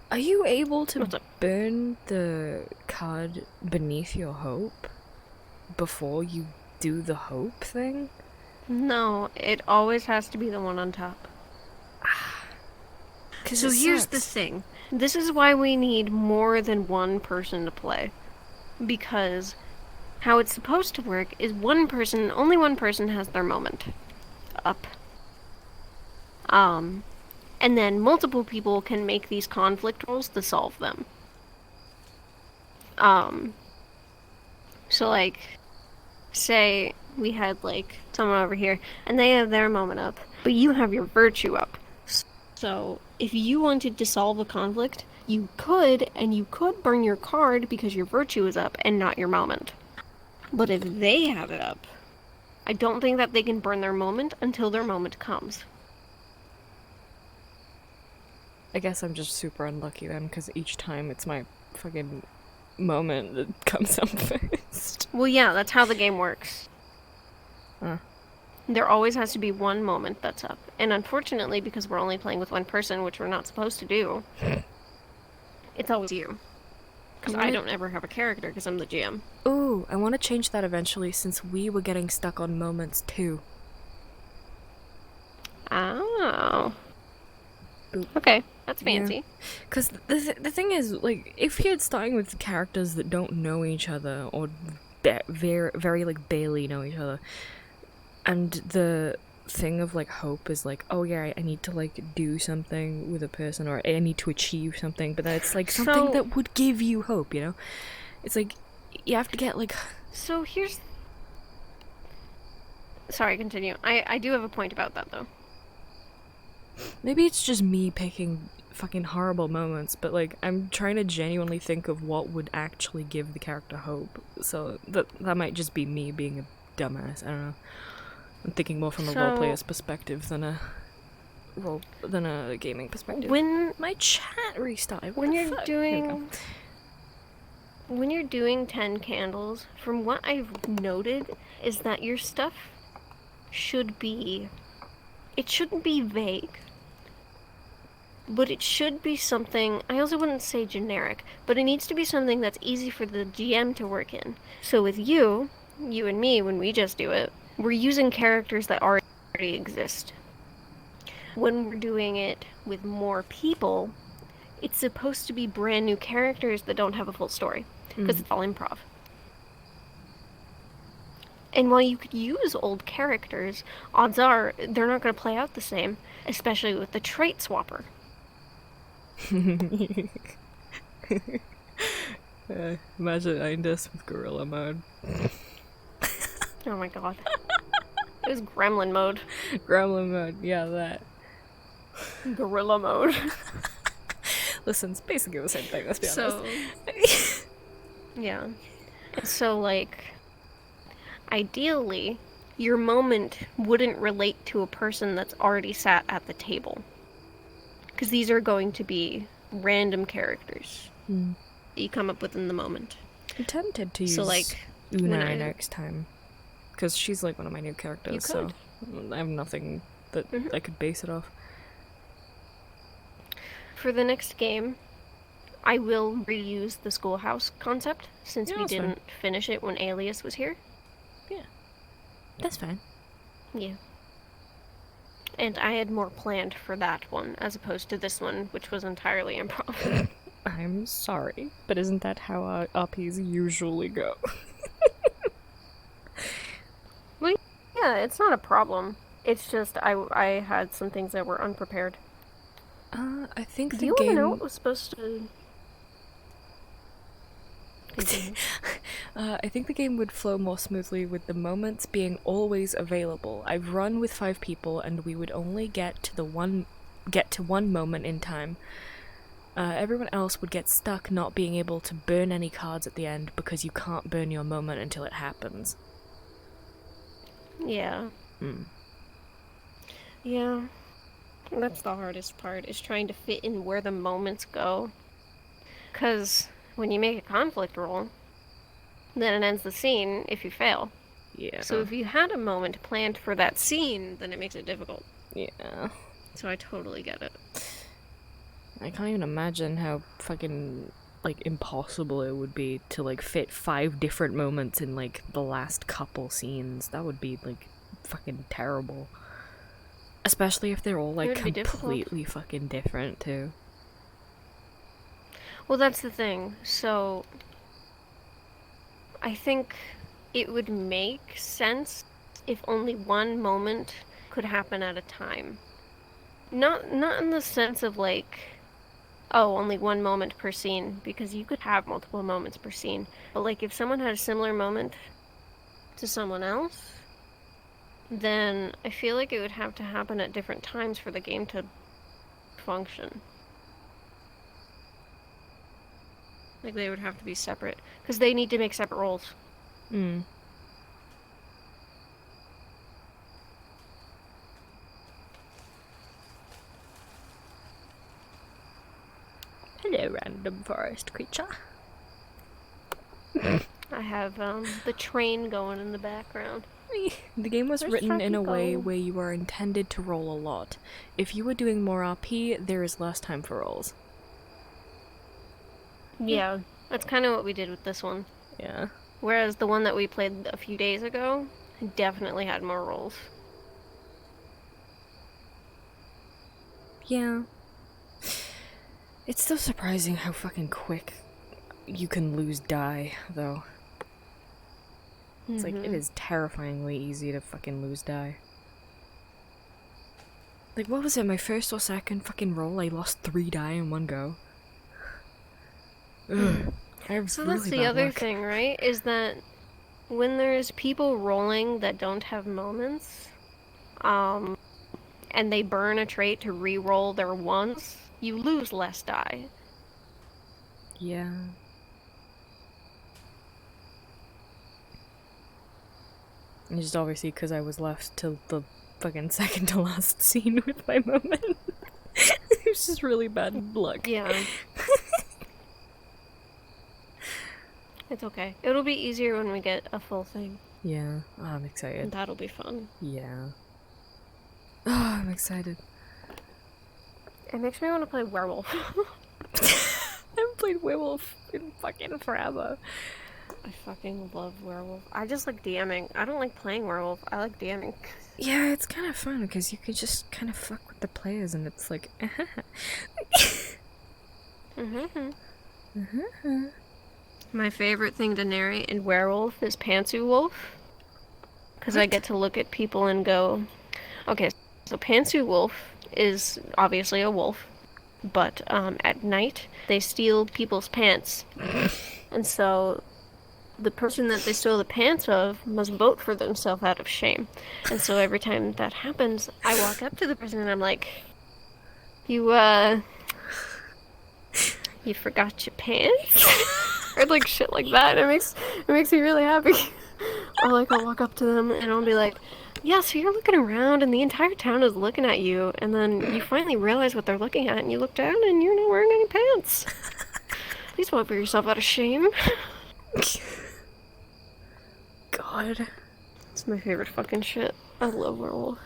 Are you able to What's up? burn the card beneath your hope before you do the hope thing? No, it always has to be the one on top. So here's the thing. This is why we need more than one person to play. Because how it's supposed to work is only one person has their moment up. And then multiple people can make these conflict rolls to solve them. So like, say we had like someone over here and they have their moment up, but you have your virtue up. So if you wanted to solve a conflict, you could burn your card because your virtue is up and not your moment. But if they have it up, I don't think that they can burn their moment until their moment comes. I guess I'm just super unlucky then, because each time it's my fucking moment that comes up first. Well, yeah, that's how the game works. Huh. There always has to be one moment that's up. And unfortunately, because we're only playing with one person, which we're not supposed to do, it's always you. Because I don't ever have a character because I'm the GM. Ooh, I want to change that eventually since we were getting stuck on moments too. Oh. Boop. Okay, that's fancy. Because the thing is, like, if you're starting with characters that don't know each other or very like barely know each other, and the thing of like hope is like, oh yeah, I need to like do something with a person or I need to achieve something, but then it's like something So- that would give you hope, you know? It's like you have to get like So here's... Sorry, continue. I do have a point about that, though. maybe it's just me picking fucking horrible moments, but like I'm trying to genuinely think of what would actually give the character hope. So that might just be me being a dumbass. I don't know. I'm thinking more from a role player's perspective than a gaming perspective. When My chat restarted. What when the you're fuck? There we go. doing... When you're doing 10 candles, from what I've noted, is that your stuff should be... It shouldn't be vague. But it should be something... I also wouldn't say generic, but it needs to be something that's easy for the GM to work in. So with you and me, when we just do it, we're using characters that already exist. When we're doing it with more people, it's supposed to be brand new characters that don't have a full story. Because it's all improv. And while you could use old characters, odds are they're not going to play out the same, especially with the trait swapper. Imagine Indus with gorilla mode. Oh my god. It was gremlin mode. Gremlin mode, yeah, that. Gorilla mode. Listen, it's basically the same thing, let's be So, honest. yeah. So, like, ideally, your moment wouldn't relate to a person that's already sat at the table. Because these are going to be random characters that you come up with in the moment. I'm tempted to use So, like, Unai next time. Because she's like one of my new characters, You so could. I have nothing that I could base it off. For the next game, I will reuse the schoolhouse concept since Yeah, we that's fine. didn't finish it when Alias was here. That's fine. Yeah. And I had more planned for that one as opposed to this one, which was entirely improv. I'm sorry, but isn't that how our RPs usually go? Yeah, it's not a problem. It's just I had some things that were unprepared. I think Do the you want to know game. what was supposed to... Continue. I think the game would flow more smoothly with the moments being always available. I've run with 5 people, and we would only get to one moment in time. Everyone else would get stuck not being able to burn any cards at the end because you can't burn your moment until it happens. Yeah. Hmm. Yeah. That's the hardest part, is trying to fit in where the moments go. Because when you make a conflict roll, then it ends the scene if you fail. Yeah. So if you had a moment planned for that scene, then it makes it difficult. Yeah. So I totally get it. I can't even imagine how fucking like impossible it would be to like fit 5 different moments in like the last couple scenes. That would be like fucking terrible. Especially if they're all like would be difficult. completely fucking different too. Well, that's the thing. So I think it would make sense if only one moment could happen at a time. Not in the sense of like, oh, only one moment per scene, because you could have multiple moments per scene. But like if someone had a similar moment to someone else, then I feel like it would have to happen at different times for the game to function. Like they would have to be separate, because they need to make separate rolls. Mm. Hello, random forest creature. I have the train going in the background. The game was Where's written in a way Trafico? where you are intended to roll a lot. If you were doing more RP, there is less time for rolls. Yeah, that's kind of what we did with this one. Yeah. Whereas the one that we played a few days ago definitely had more rolls. Yeah. It's still surprising how fucking quick you can lose die, though. It's like, it is terrifyingly easy to fucking lose die. Like, what was it, my first or second fucking roll? I lost 3 die in one go. Ugh. I have So really that's the bad other luck. thing, right? Is that when there's people rolling that don't have moments, and they burn a trait to re-roll their ones, you lose less die. Yeah. And just obviously because I was left till the fucking second to last scene with my moment. It was just really bad luck. Yeah. It's okay. It'll be easier when we get a full thing. Yeah, I'm excited. That'll be fun. Yeah. Oh, I'm excited. It makes me want to play werewolf. I haven't played werewolf in fucking forever. I fucking love werewolf. I just like DMing. I don't like playing werewolf. I like DMing. Yeah, it's kind of fun because you could just kind of fuck with the players and it's like, My favorite thing to narrate in werewolf is Pantsu Wolf. Because I get to look at people and go, okay, so Pantsu Wolf is obviously a wolf, but at night they steal people's pants. And so the person that they stole the pants of must vote for themselves out of shame. And so every time that happens, I walk up to the person and I'm like, you forgot your pants? Or like shit like that. It makes me really happy. Or like I'll walk up to them and I'll be like, yeah, so you're looking around and the entire town is looking at you, and then you finally realize what they're looking at and you look down and you're not wearing any pants. Please vote for yourself out of shame. God. It's my favorite fucking shit. I love werewolf.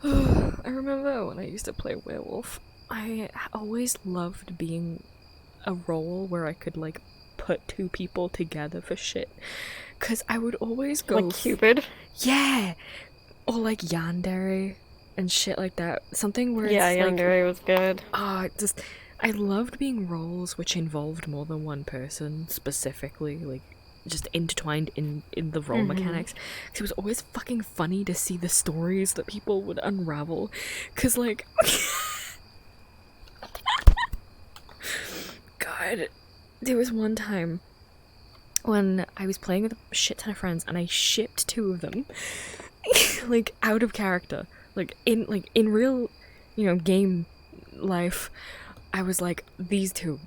I remember when I used to play werewolf, I always loved being a role where I could like put two people together for shit. Cause I would always go Like Cupid? yeah, or like Yandere and shit like that. Something where Yeah, it's like Yandere was good. just I loved being roles which involved more than one person specifically, like just intertwined in the role mechanics. 'Cause it was always fucking funny to see the stories that people would unravel. 'Cause like God, there was one time when I was playing with a shit ton of friends and I shipped two of them like out of character. Like in real, game life, I was like, these two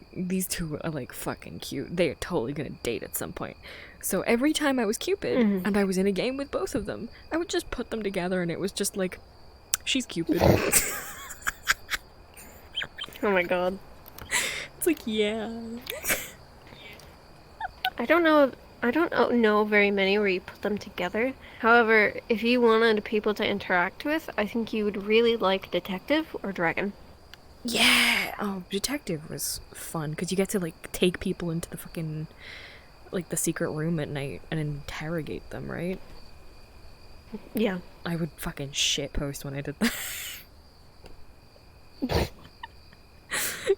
are like fucking cute. They're totally gonna date at some point. So every time I was Cupid and I was in a game with both of them, I would just put them together and it was just like, she's Cupid. Oh my god. It's like, yeah. I don't know very many where you put them together. However, if you wanted people to interact with, I think you would really like Detective or Dragon. Yeah. Oh, Detective was fun because you get to like take people into the fucking like the secret room at night and interrogate them, right? Yeah. I would fucking shit post when I did that.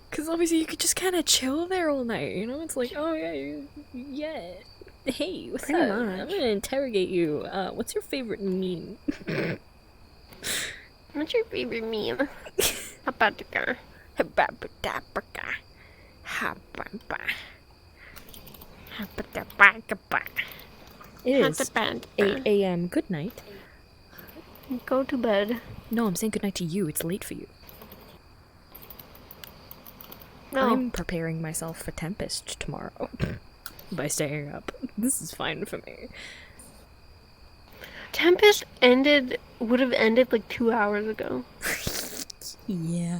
Because obviously you could just kind of chill there all night, you know? It's like, oh yeah, hey, what's Pretty up? much. I'm gonna interrogate you. What's your favorite meme? What's your favorite meme? Hapatica. It is 8 a.m. Good night. Go to bed. No, I'm saying good night to you. It's late for you. No. I'm preparing myself for Tempest tomorrow by staying up. This is fine for me. Tempest would have ended like 2 hours ago. Yeah.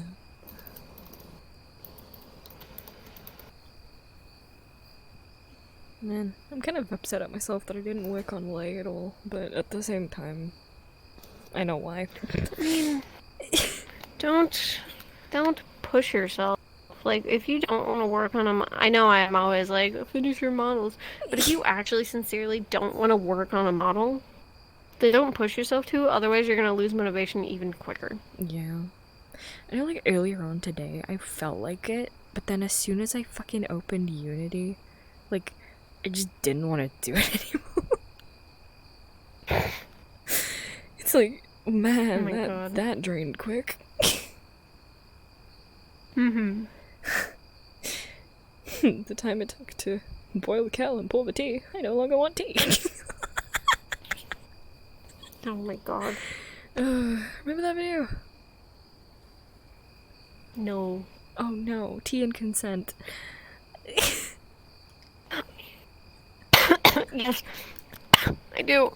Man, I'm kind of upset at myself that I didn't work on Lay at all, but at the same time, I know why. I mean, don't push yourself. Like, if you don't want to work on them, I know I'm always like, finish your models. But if you actually sincerely don't want to work on a model, then don't push yourself to, otherwise you're going to lose motivation even quicker. Yeah. I know, like, earlier on today, I felt like it, but then as soon as I fucking opened Unity, like, I just didn't want to do it anymore. It's like, man, Oh my God. that drained quick. Mm-hmm. The time it took to boil the kettle and pour the tea, I no longer want tea. Oh my god. Remember that video? No. Oh no, tea and consent. Yes. I do.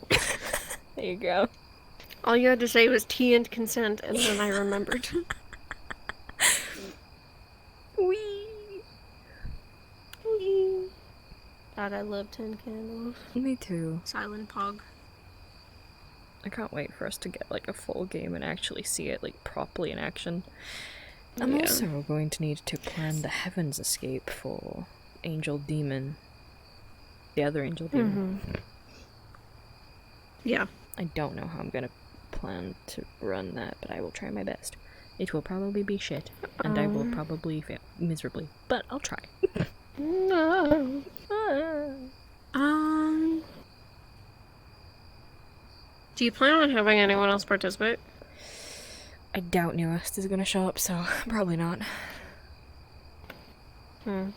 There you go. All you had to say was tea and consent, and then I remembered. Wee. Whee! God, I love 10 Candles. Me too. Silent Pog. I can't wait for us to get like a full game and actually see it like properly in action. I'm Yeah. also going to need to plan the Heaven's Escape for Angel Demon. The other Angel Demon. Mm-hmm. Yeah. I don't know how I'm gonna plan to run that, but I will try my best. It will probably be shit, and I will probably fail miserably, but I'll try. No. Do you plan on having anyone else participate? I doubt Newest is gonna show up, so probably not. Hmm.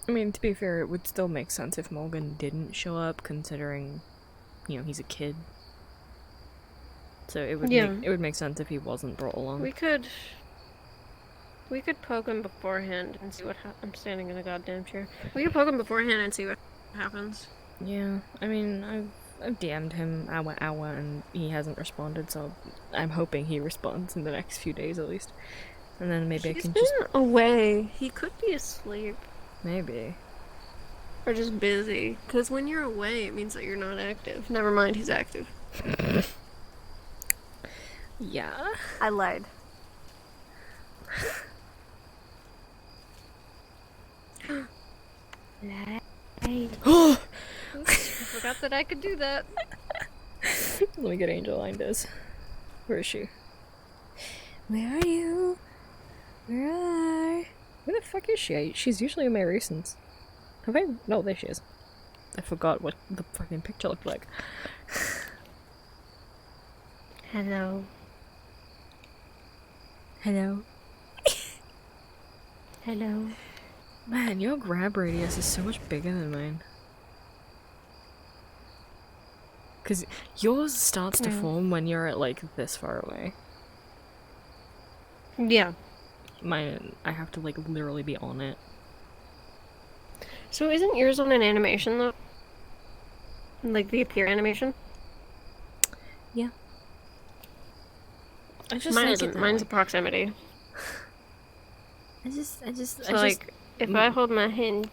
I mean, to be fair, it would still make sense if Morgan didn't show up, considering, he's a kid. So it would make sense if he wasn't brought along. We could poke him beforehand and see what I'm standing in a goddamn chair. We could poke him beforehand and see what happens. Yeah, I mean, I've DM'd him hour, and he hasn't responded, so I'm hoping he responds in the next few days at least. And then maybe He's I can been just... away. He could be asleep. Maybe. Or just busy. Because when you're away, it means that you're not active. Never mind, he's active. Yeah? I lied. Oh! I forgot that I could do that. Let me get Angel Lindes. Where is she? Where are you? Where the fuck is she? She's usually in my recents. Have I? No, there she is. I forgot what the fucking picture looked like. Hello. Hello. Hello. Man, your grab radius is so much bigger than mine. Because yours starts to form when you're at like this far away. Yeah. Mine, I have to like literally be on it. So isn't yours on an animation though? Like the appear animation? Yeah. I just Mine like isn't. it that Mine's way. a proximity. So like, if I hold my hand,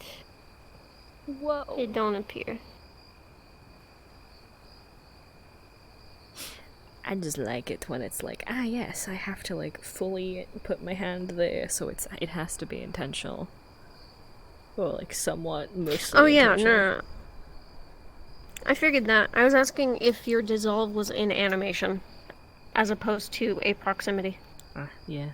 whoa. it don't appear. I just like it when it's like, ah yes, I have to like fully put my hand there, so it has to be intentional. Or like somewhat mostly Oh yeah, intentional. no. I figured that. I was asking if your dissolve was in animation, as opposed to a proximity. Ah, yeah.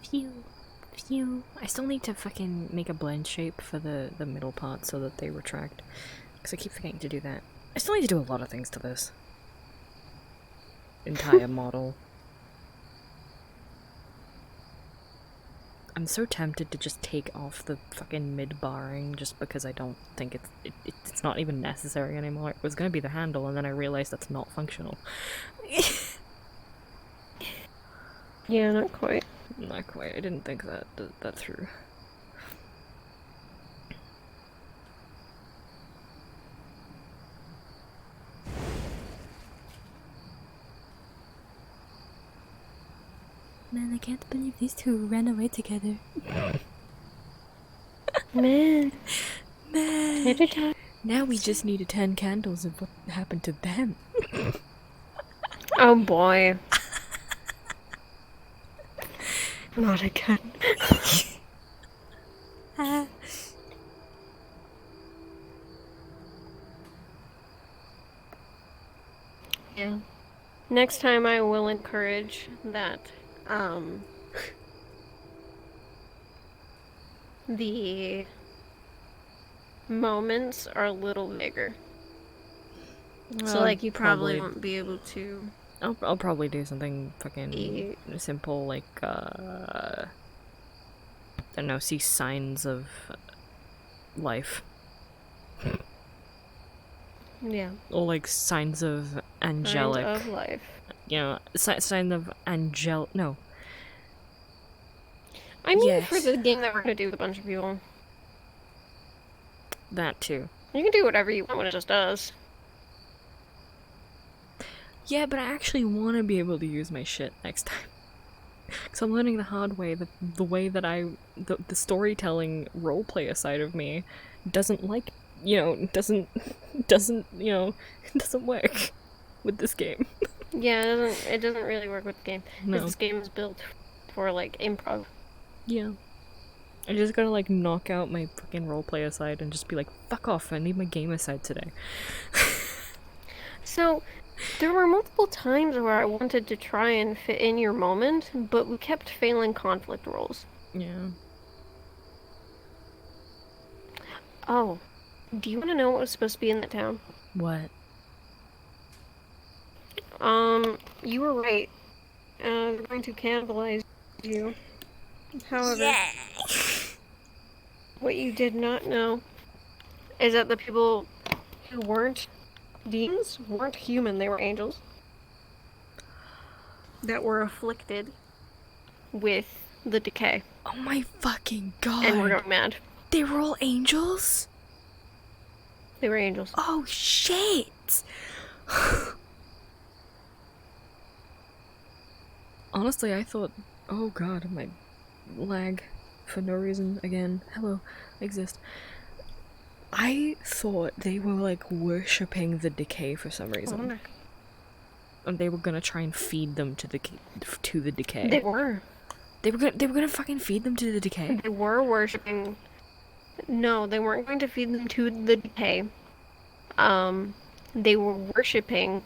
Phew. I still need to fucking make a blend shape for the middle part so that they retract. Because I keep forgetting to do that. I still need to do a lot of things to this entire model. I'm so tempted to just take off the fucking mid-barring just because I don't think it's not even necessary anymore. It was gonna be the handle and then I realized that's not functional. Yeah, not quite. Not quite. I didn't think that through. Man, I can't believe these two ran away together. Man. Man. Now we just need to 10 candles of what happened to them. Oh boy. Not again. Yeah. Next time I will encourage that, the moments are a little bigger. So, like, you probably won't be able to... I'll probably do something fucking simple, like, I don't know, see signs of life. Yeah. Or, like, signs of angelic. Signs of life. You know, sign of no. I mean, Yes. for the game that we're gonna do with a bunch of people, That too. you can do whatever you want when it just does. Yeah, but I actually want to be able to use my shit next time. Because I'm learning the hard way, the way that the storytelling roleplayer side of me doesn't like, doesn't work with this game. Yeah, it doesn't really work with the game. No. Because this game is built for, like, improv. Yeah. I just gotta, like, knock out my fucking roleplayer side and just be like, fuck off, I need my gamer side today. So, there were multiple times where I wanted to try and fit in your moment, but we kept failing conflict rolls. Yeah. Oh, do you want to know what was supposed to be in that town? What? You were right. They're going to cannibalize you. However, what you did not know is that the people who weren't demons weren't human, they were angels. That were afflicted with the decay. Oh my fucking god. And were going mad. They were all angels? They were angels. Oh shit! Honestly, I thought, oh god, my lag for no reason again. Hello, I exist. I thought they were like worshipping the decay for some reason. And they were gonna try and feed them to the decay. They were. They were gonna fucking feed them to the decay? They were worshipping. No, they weren't going to feed them to the decay. They were worshipping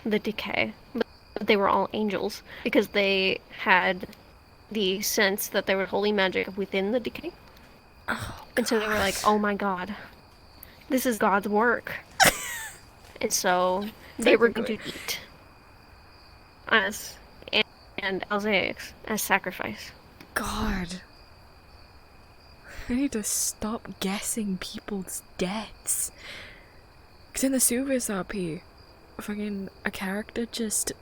the decay, but they were all angels because they had the sense that there was holy magic within the decay. Oh, And so they were like, oh my god, this is God's work. And so they were going to eat us and Alzaics as sacrifice. God. I need to stop guessing people's deaths. Because in the Suvas RP, fucking a character just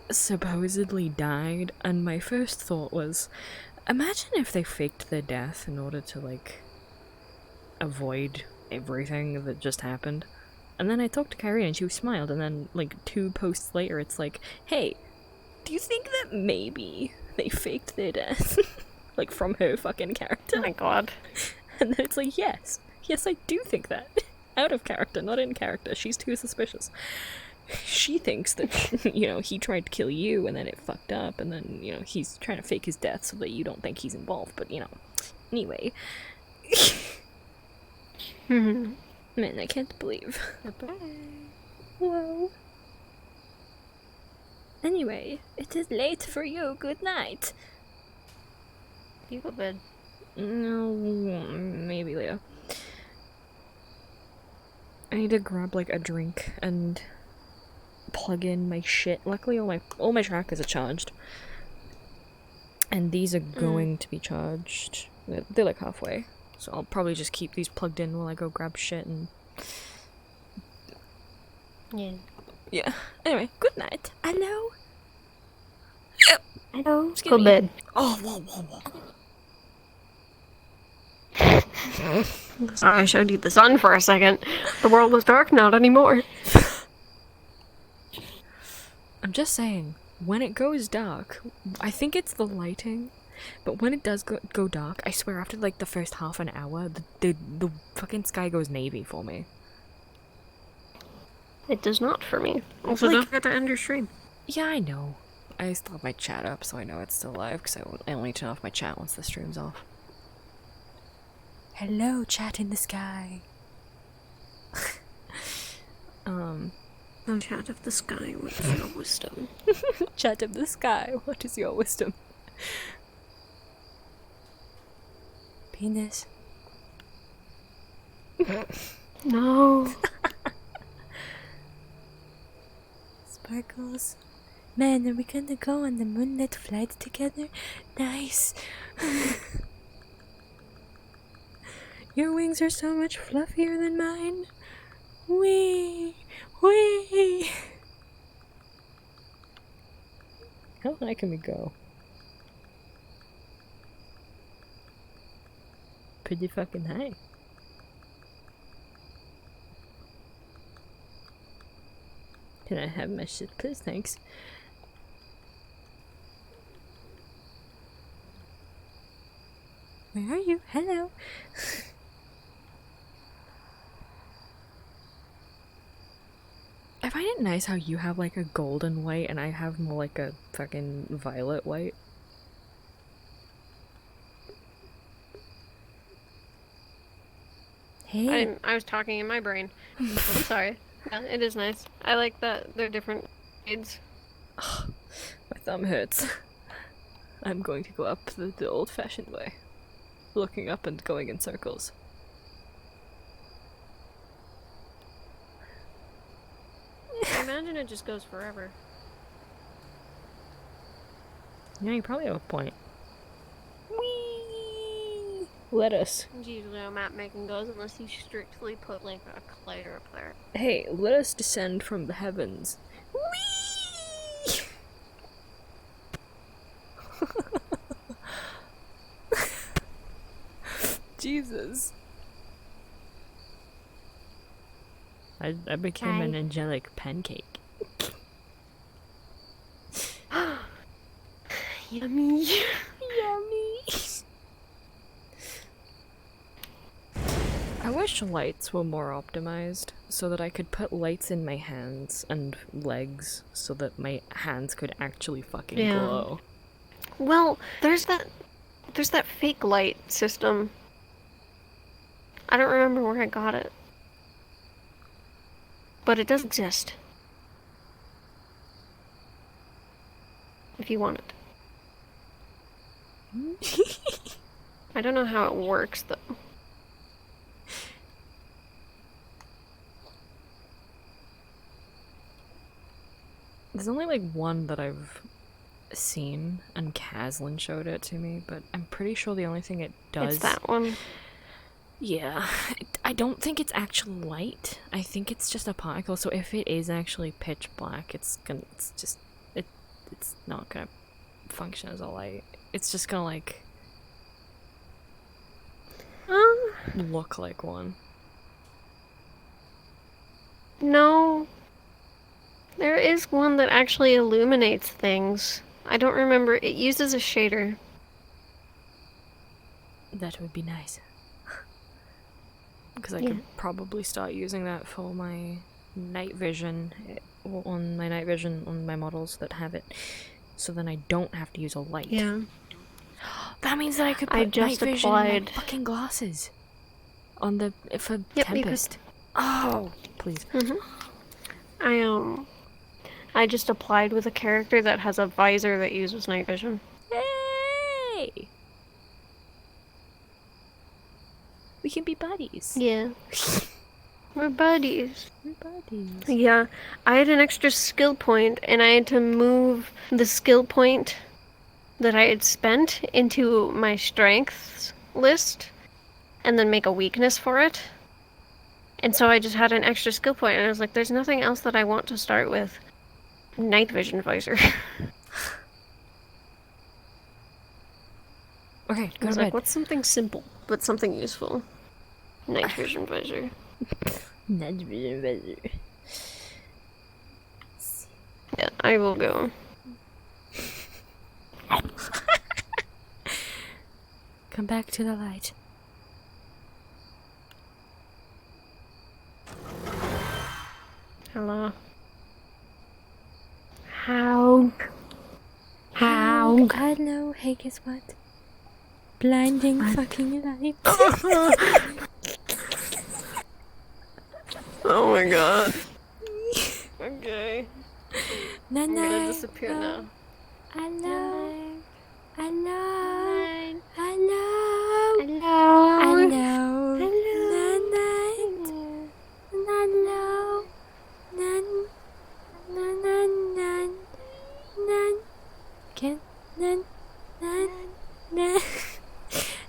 supposedly died, and my first thought was, imagine if they faked their death in order to, like, avoid everything that just happened. And then I talked to Kyrie and she smiled, and then, like, 2 posts later it's like, hey, do you think that maybe they faked their death? Like, from her fucking character? Oh my god. And then it's like, yes, I do think that. Out of character, not in character. She's too suspicious. She thinks that, you know, he tried to kill you and then it fucked up, and then, you know, he's trying to fake his death so that you don't think he's involved, but, you know. Anyway. Man, I can't believe. Bye-bye. Whoa. Anyway, it is late for you. Good night. You go to bed. No, maybe later. I need to grab like a drink and plug in my shit. Luckily, all my trackers are charged, and these are going to be charged. They're like halfway, so I'll probably just keep these plugged in while I go grab shit and. Yeah. Anyway, good night. Hello. Hello. Excuse Go me. bed. Oh, whoa. Sorry, I showed you the sun for a second. The world was dark, not anymore. I'm just saying, when it goes dark, I think it's the lighting, but when it does go dark, I swear after like the first half an hour, the fucking sky goes navy for me. It does not for me. Also, Like- don't forget to end your stream. Yeah, I know. I still have my chat up, so I know it's still live, because I only turn off my chat once the stream's off. Hello, chat in the sky. Oh, chat of the sky, what's your wisdom? Chat of the sky, what is your wisdom? Penis. No. Sparkles. Man, are we gonna go on the moonlit flight together? Nice. Your wings are so much fluffier than mine. Wee! How high can we go? Pretty fucking high. Can I have my shit, please? Thanks. Where are you? Hello. I find it nice how you have like a golden white and I have more like a fucking violet white. Hey. I was talking in my brain. I'm sorry. Yeah, it is nice. I like that they're different shades. My thumb hurts. I'm going to go up the old-fashioned way. Looking up and going in circles. I imagine it just goes forever. Yeah, you probably have a point. Whee! Let us. It's usually how map making goes unless you strictly put like a collider up there. Hey, let us descend from the heavens. Whee! Jesus. I became an Hi. angelic pancake. Yummy. Yummy. I wish lights were more optimized so that I could put lights in my hands and legs so that my hands could actually fucking Yeah. glow. Well, there's that fake light system. I don't remember where I got it. But it does exist. If you want it. I don't know how it works though. There's only like one that I've seen, and Caslin showed it to me, but I'm pretty sure the only thing it does. It's that one. Yeah, I don't think it's actual light. I think it's just a particle. So if it is actually pitch black, it's not gonna function as a light. It's just gonna like look like one. No. There is one that actually illuminates things. I don't remember. It uses a shader. That would be nice. Because I Yeah. could probably start using that for my night vision, on my night vision on my models that have it. So then I don't have to use a light. Yeah. That means that I could put I night just vision in my applied. fucking glasses. On the for Yep, you could. Tempest. Oh, please. I just applied with a character that has a visor that uses night vision. Yay! We can be buddies. Yeah. We're buddies. We're buddies. Yeah. I had an extra skill point and I had to move the skill point that I had spent into my strengths list and then make a weakness for it. And so I just had an extra skill point and I was like, there's nothing else that I want to start with. Night vision visor. Okay, I go was to like, bed. what's something simple but something useful? Night vision visor. Night vision visor. Yeah, I will go. Come back to the light. Hello. How? Hello, hey, guess what? Blinding fucking light. Oh my god. Okay. Night I'm gonna night. disappear now. Hello. Hello. Hello. Hello. Hello. Night night. Hello. Nan. Nan nan nan. Nan. Can. Nan. Nan. Nan.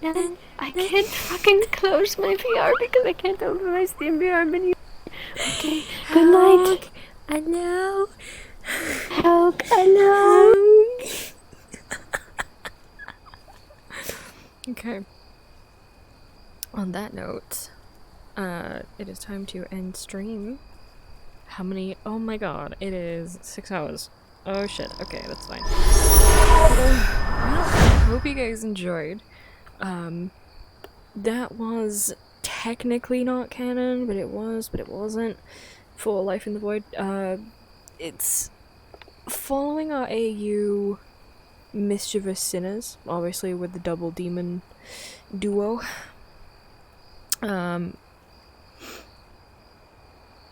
Nan. I can't fucking close my VR because I can't open my Steam VR menu. Okay. Good night. Hello. Help. Hello. Okay. On that note, it is time to end stream. How many? Oh my god, it is 6 hours. Oh shit, okay, that's fine. Well, I hope you guys enjoyed. That was technically not canon, but it wasn't for Life in the Void. It's following our AU Mischievous Sinners, obviously with the double demon duo.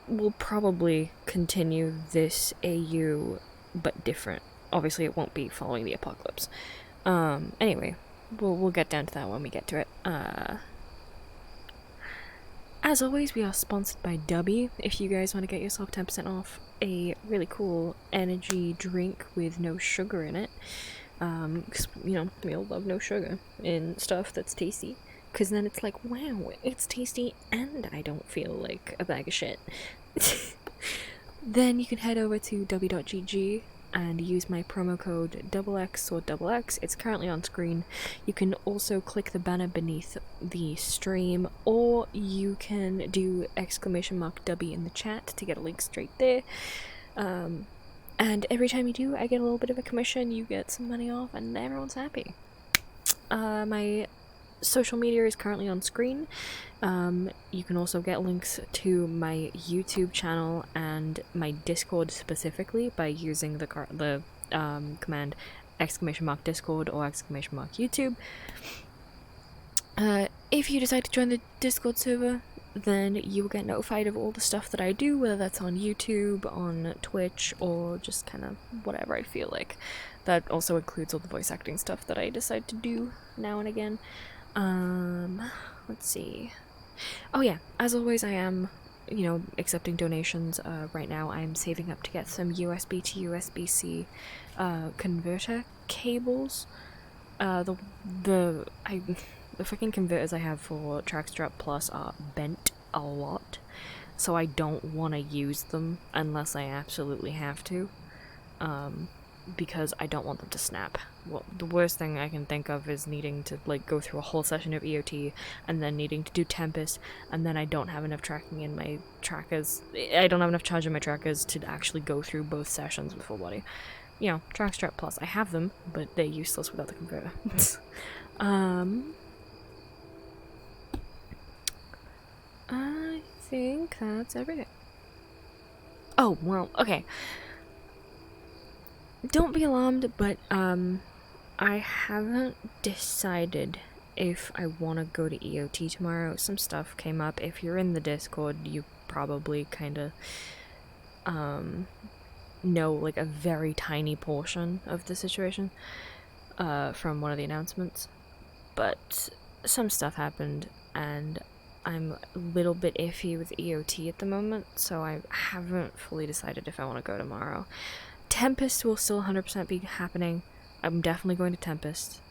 We'll probably continue this AU, but different. Obviously, it won't be following the apocalypse. Anyway, we'll get down to that when we get to it. As always, we are sponsored by Dubby. If you guys want to get yourself 10% off a really cool energy drink with no sugar in it, because, you know, we all love no sugar in stuff that's tasty. Because then it's like, wow, it's tasty and I don't feel like a bag of shit. Then you can head over to w.gg and use my promo code XX or XX. It's currently on screen. You can also click the banner beneath the stream, or you can do !Dubby in the chat to get a link straight there. And every time you do, I get a little bit of a commission, you get some money off, and everyone's happy. My social media is currently on screen. You can also get links to my YouTube channel and my Discord specifically by using the command !Discord or !YouTube. If you decide to join the Discord server, then you will get notified of all the stuff that I do, whether that's on YouTube, on Twitch, or just kind of whatever I feel like. That also includes all the voice acting stuff that I decide to do now and again. Let's see. Oh yeah, as always, I am, accepting donations. Right now I'm saving up to get some USB to USB-C converter cables. The freaking converters I have for Trackstrap Plus are bent a lot, so I don't want to use them unless I absolutely have to, because I don't want them to snap. Well, the worst thing I can think of is needing to go through a whole session of EOT and then needing to do Tempest, and then I don't have enough tracking in my trackers. I don't have enough charge in my trackers to actually go through both sessions with full body. Trackstrap Plus, I have them, but they're useless without the converter. I think that's everything. Oh, well, okay. Don't be alarmed, but, I haven't decided if I want to go to EOT tomorrow. Some stuff came up. If you're in the Discord, you probably kind of, know, a very tiny portion of the situation, from one of the announcements. But some stuff happened, and I'm a little bit iffy with EOT at the moment, so I haven't fully decided if I want to go tomorrow. Tempest will still 100% be happening. I'm definitely going to Tempest.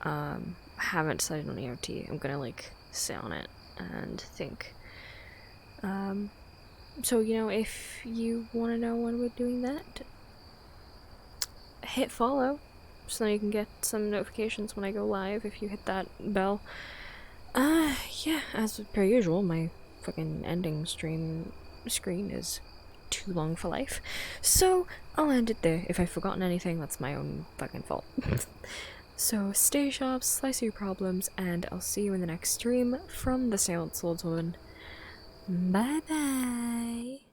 Haven't decided on EOT. I'm gonna sit on it and think. So if you want to know when we're doing that, hit follow so you can get some notifications when I go live if you hit that bell. Yeah, as per usual, my fucking ending screen is too long for life, so I'll end it there. If I've forgotten anything, that's my own fucking fault. So stay sharp, slice your problems, and I'll see you in the next stream from the Silent Swordswoman. Bye bye!